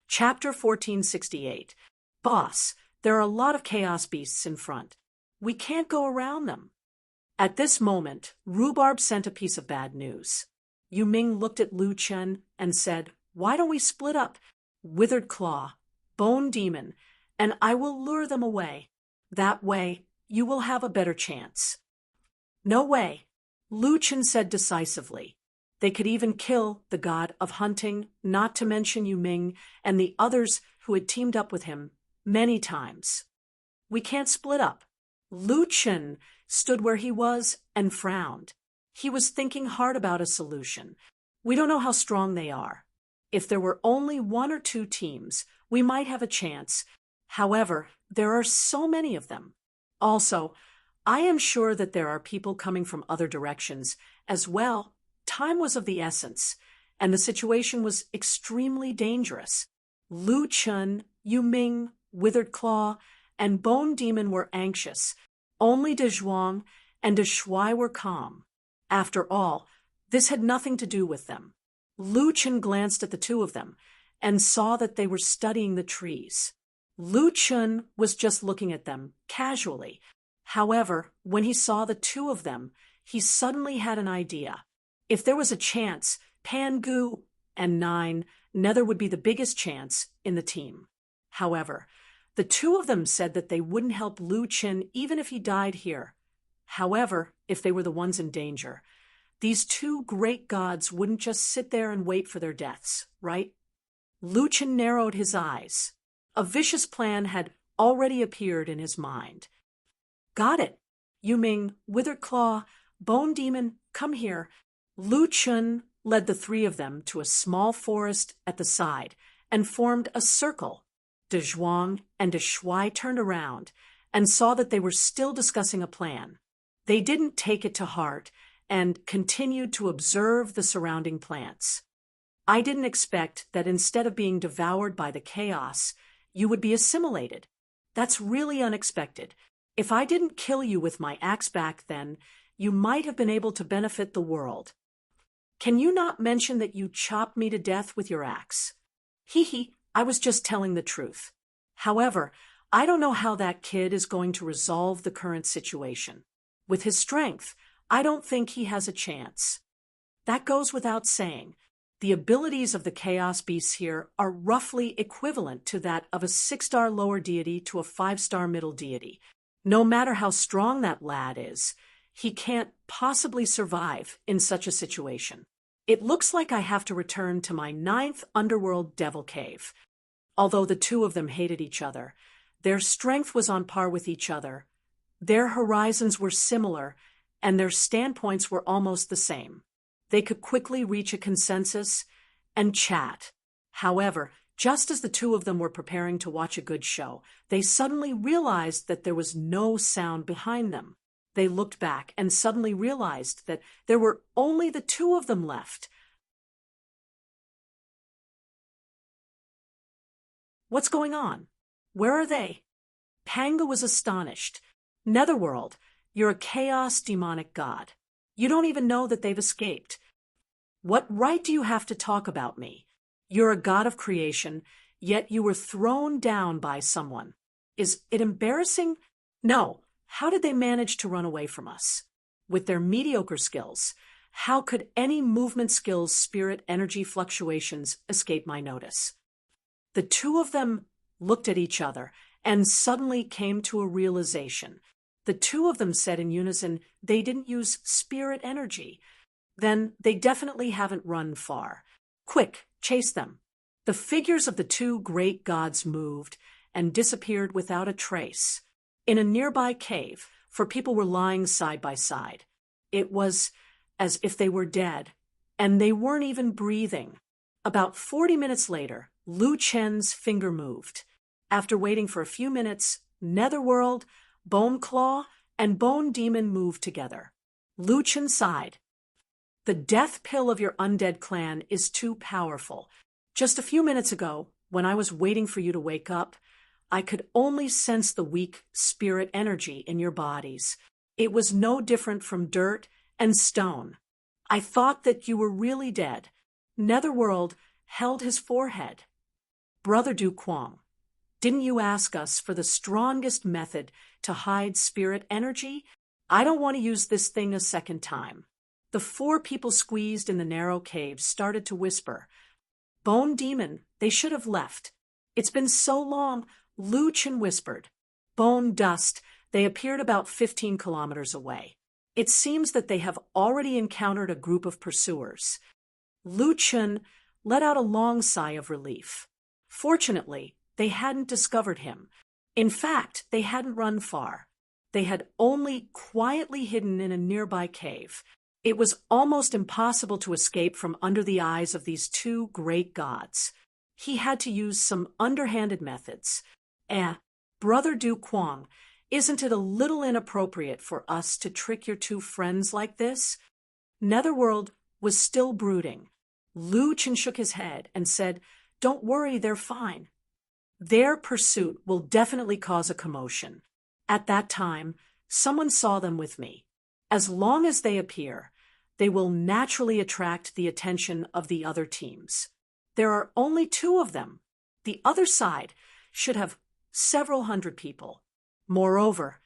Chapter 1468. Boss, there are a lot of chaos beasts in front. We can't go around them. At this moment, Rhubarb sent a piece of bad news. Yu Ming looked at Lu Chun and said, Why don't we split up? Withered Claw, Bone Demon, and I will lure them away. That way, you will have a better chance. No way, Lu Chun said decisively. They could even kill the god of hunting, not to mention Yu Ming and the others who had teamed up with him many times. We can't split up. Lu Chun stood where he was and frowned. He was thinking hard about a solution. We don't know how strong they are. If there were only 1 or 2 teams, we might have a chance. However, there are so many of them. Also, I am sure that there are people coming from other directions as well. Time was of the essence, and the situation was extremely dangerous. Lu Chun, Yu Ming, Withered Claw, and Bone Demon were anxious. Only De Zhuang and De Shuai were calm. After all, this had nothing to do with them. Lu Chun glanced at the 2 of them and saw that they were studying the trees. Lu Chun was just looking at them, casually. However, when he saw the 2 of them, he suddenly had an idea. If there was a chance, Pangu and 9, Nether would be the biggest chance in the team. However, the 2 of them said that they wouldn't help Lu Chun even if he died here. However, if they were the ones in danger, these 2 great gods wouldn't just sit there and wait for their deaths, right? Lu Chun narrowed his eyes. A vicious plan had already appeared in his mind. Got it. Yu Ming, Withered Claw, Bone Demon, come here. Lu Chun led the 3 of them to a small forest at the side and formed a circle. De Zhuang and De Shuai turned around, and saw that they were still discussing a plan. They didn't take it to heart and continued to observe the surrounding plants. I didn't expect that instead of being devoured by the chaos, you would be assimilated. That's really unexpected. If I didn't kill you with my axe back then, you might have been able to benefit the world. Can you not mention that you chopped me to death with your axe? Hee hee, I was just telling the truth. However, I don't know how that kid is going to resolve the current situation. With his strength, I don't think he has a chance. That goes without saying. The abilities of the Chaos Beasts here are roughly equivalent to that of a 6-star lower deity to a 5-star middle deity. No matter how strong that lad is, he can't possibly survive in such a situation. It looks like I have to return to my 9th underworld devil cave. Although the two of them hated each other, their strength was on par with each other. Their horizons were similar, and their standpoints were almost the same. They could quickly reach a consensus and chat. However, just as the two of them were preparing to watch a good show, they suddenly realized that there was no sound behind them. They looked back and suddenly realized that there were only the two of them left. What's going on? Where are they? Panga was astonished. Netherworld, you're a chaos demonic god. You don't even know that they've escaped. What right do you have to talk about me? You're a god of creation, yet you were thrown down by someone. Is it embarrassing? No. How did they manage to run away from us? With their mediocre skills, how could any movement skills, spirit, energy fluctuations escape my notice? The two of them looked at each other and suddenly came to a realization. The two of them said in unison, they didn't use spirit energy. Then they definitely haven't run far. Quick, chase them. The figures of the two great gods moved and disappeared without a trace. In a nearby cave, for people were lying side by side. It was as if they were dead, and they weren't even breathing. About 40 minutes later, Lu Chen's finger moved. After waiting for a few minutes, Netherworld, Bone Claw, and Bone Demon moved together. Lu Chen sighed. The death pill of your undead clan is too powerful. Just a few minutes ago, when I was waiting for you to wake up, I could only sense the weak spirit energy in your bodies. It was no different from dirt and stone. I thought that you were really dead. Netherworld held his forehead. Brother Du Quang, didn't you ask us for the strongest method to hide spirit energy? I don't want to use this thing a second time. The 4 people squeezed in the narrow cave started to whisper. Bone Demon, they should have left. It's been so long, Lu Chen whispered. Bone Dust, they appeared about 15 kilometers away. It seems that they have already encountered a group of pursuers. Lu Chen let out a long sigh of relief. Fortunately, they hadn't discovered him. In fact, they hadn't run far. They had only quietly hidden in a nearby cave. It was almost impossible to escape from under the eyes of these two great gods. He had to use some underhanded methods. Brother Du Quang, isn't it a little inappropriate for us to trick your two friends like this? Netherworld was still brooding. Lu Chen shook his head and said, Don't worry, they're fine. Their pursuit will definitely cause a commotion. At that time, someone saw them with me. As long as they appear, they will naturally attract the attention of the other teams. There are only 2 of them. The other side should have several hundred people. Moreover,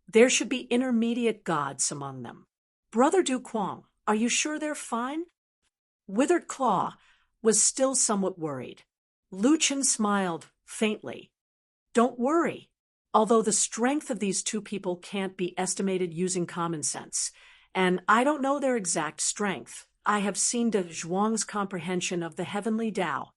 there should be intermediate gods among them. Brother Du Quang, are you sure they're fine? Withered Claw was still somewhat worried. Lu Chen smiled faintly. Don't worry. Although the strength of these 2 people can't be estimated using common sense, and I don't know their exact strength, I have seen De Zhuang's comprehension of the heavenly Tao.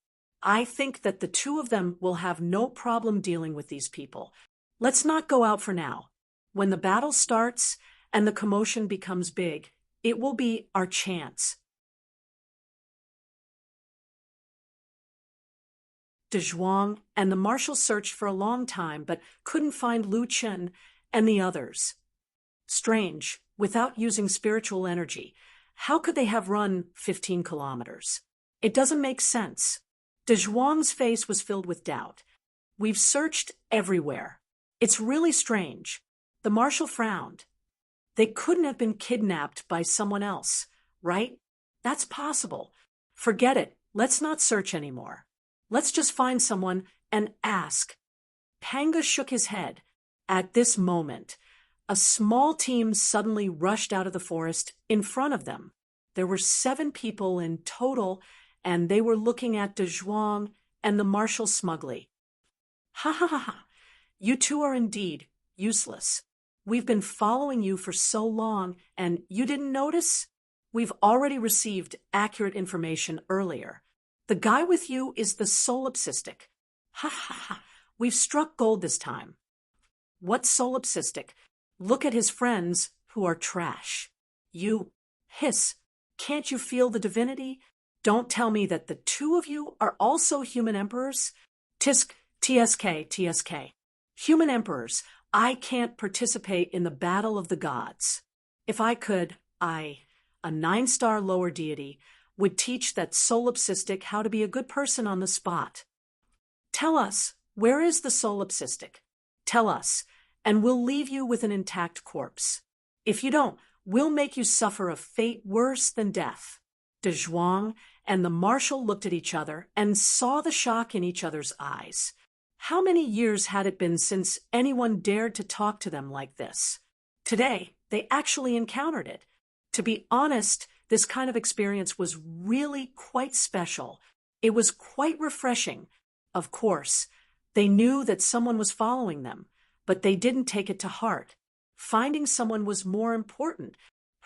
I think that the 2 of them will have no problem dealing with these people. Let's not go out for now. When the battle starts and the commotion becomes big, it will be our chance. De Zhuang and the marshal searched for a long time but couldn't find Lu Chen and the others. Strange, without using spiritual energy, how could they have run 15 kilometers? It doesn't make sense. De Zhuang's face was filled with doubt. We've searched everywhere. It's really strange. The marshal frowned. They couldn't have been kidnapped by someone else, right? That's possible. Forget it. Let's not search anymore. Let's just find someone and ask. Panga shook his head. At this moment, a small team suddenly rushed out of the forest in front of them. There were 7 people in total, and they were looking at De Zhuang and the marshal smugly. Ha ha ha ha. You two are indeed useless. We've been following you for so long, and you didn't notice? We've already received accurate information earlier. The guy with you is the solipsistic. Ha ha ha. We've struck gold this time. What solipsistic? Look at his friends who are trash. You hiss. Can't you feel the divinity? Don't tell me that the 2 of you are also human emperors? TSK. Human emperors. I can't participate in the battle of the gods. If I could, a 9-star lower deity, would teach that solipsistic how to be a good person on the spot. Tell us, where is the solipsistic? Tell us, and we'll leave you with an intact corpse. If you don't, we'll make you suffer a fate worse than death. De Zhuang and the marshal looked at each other and saw the shock in each other's eyes. How many years had it been since anyone dared to talk to them like this? Today, they actually encountered it. To be honest, this kind of experience was really quite special. It was quite refreshing. Of course, they knew that someone was following them, but they didn't take it to heart. Finding someone was more important.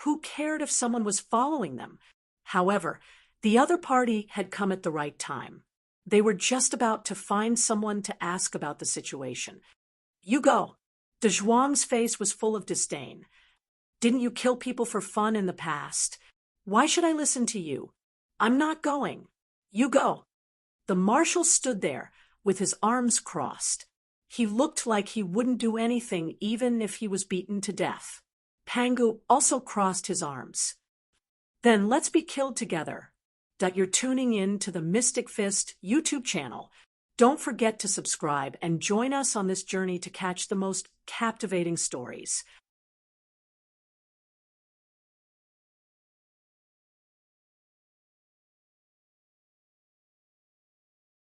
Who cared if someone was following them? However, the other party had come at the right time. They were just about to find someone to ask about the situation. You go. De Zhuang's face was full of disdain. Didn't you kill people for fun in the past? Why should I listen to you? I'm not going. You go. The marshal stood there with his arms crossed. He looked like he wouldn't do anything even if he was beaten to death. Pangu also crossed his arms. Then let's be killed together. You're tuning in to the Mystic Fist YouTube channel. Don't forget to subscribe and join us on this journey to catch the most captivating stories.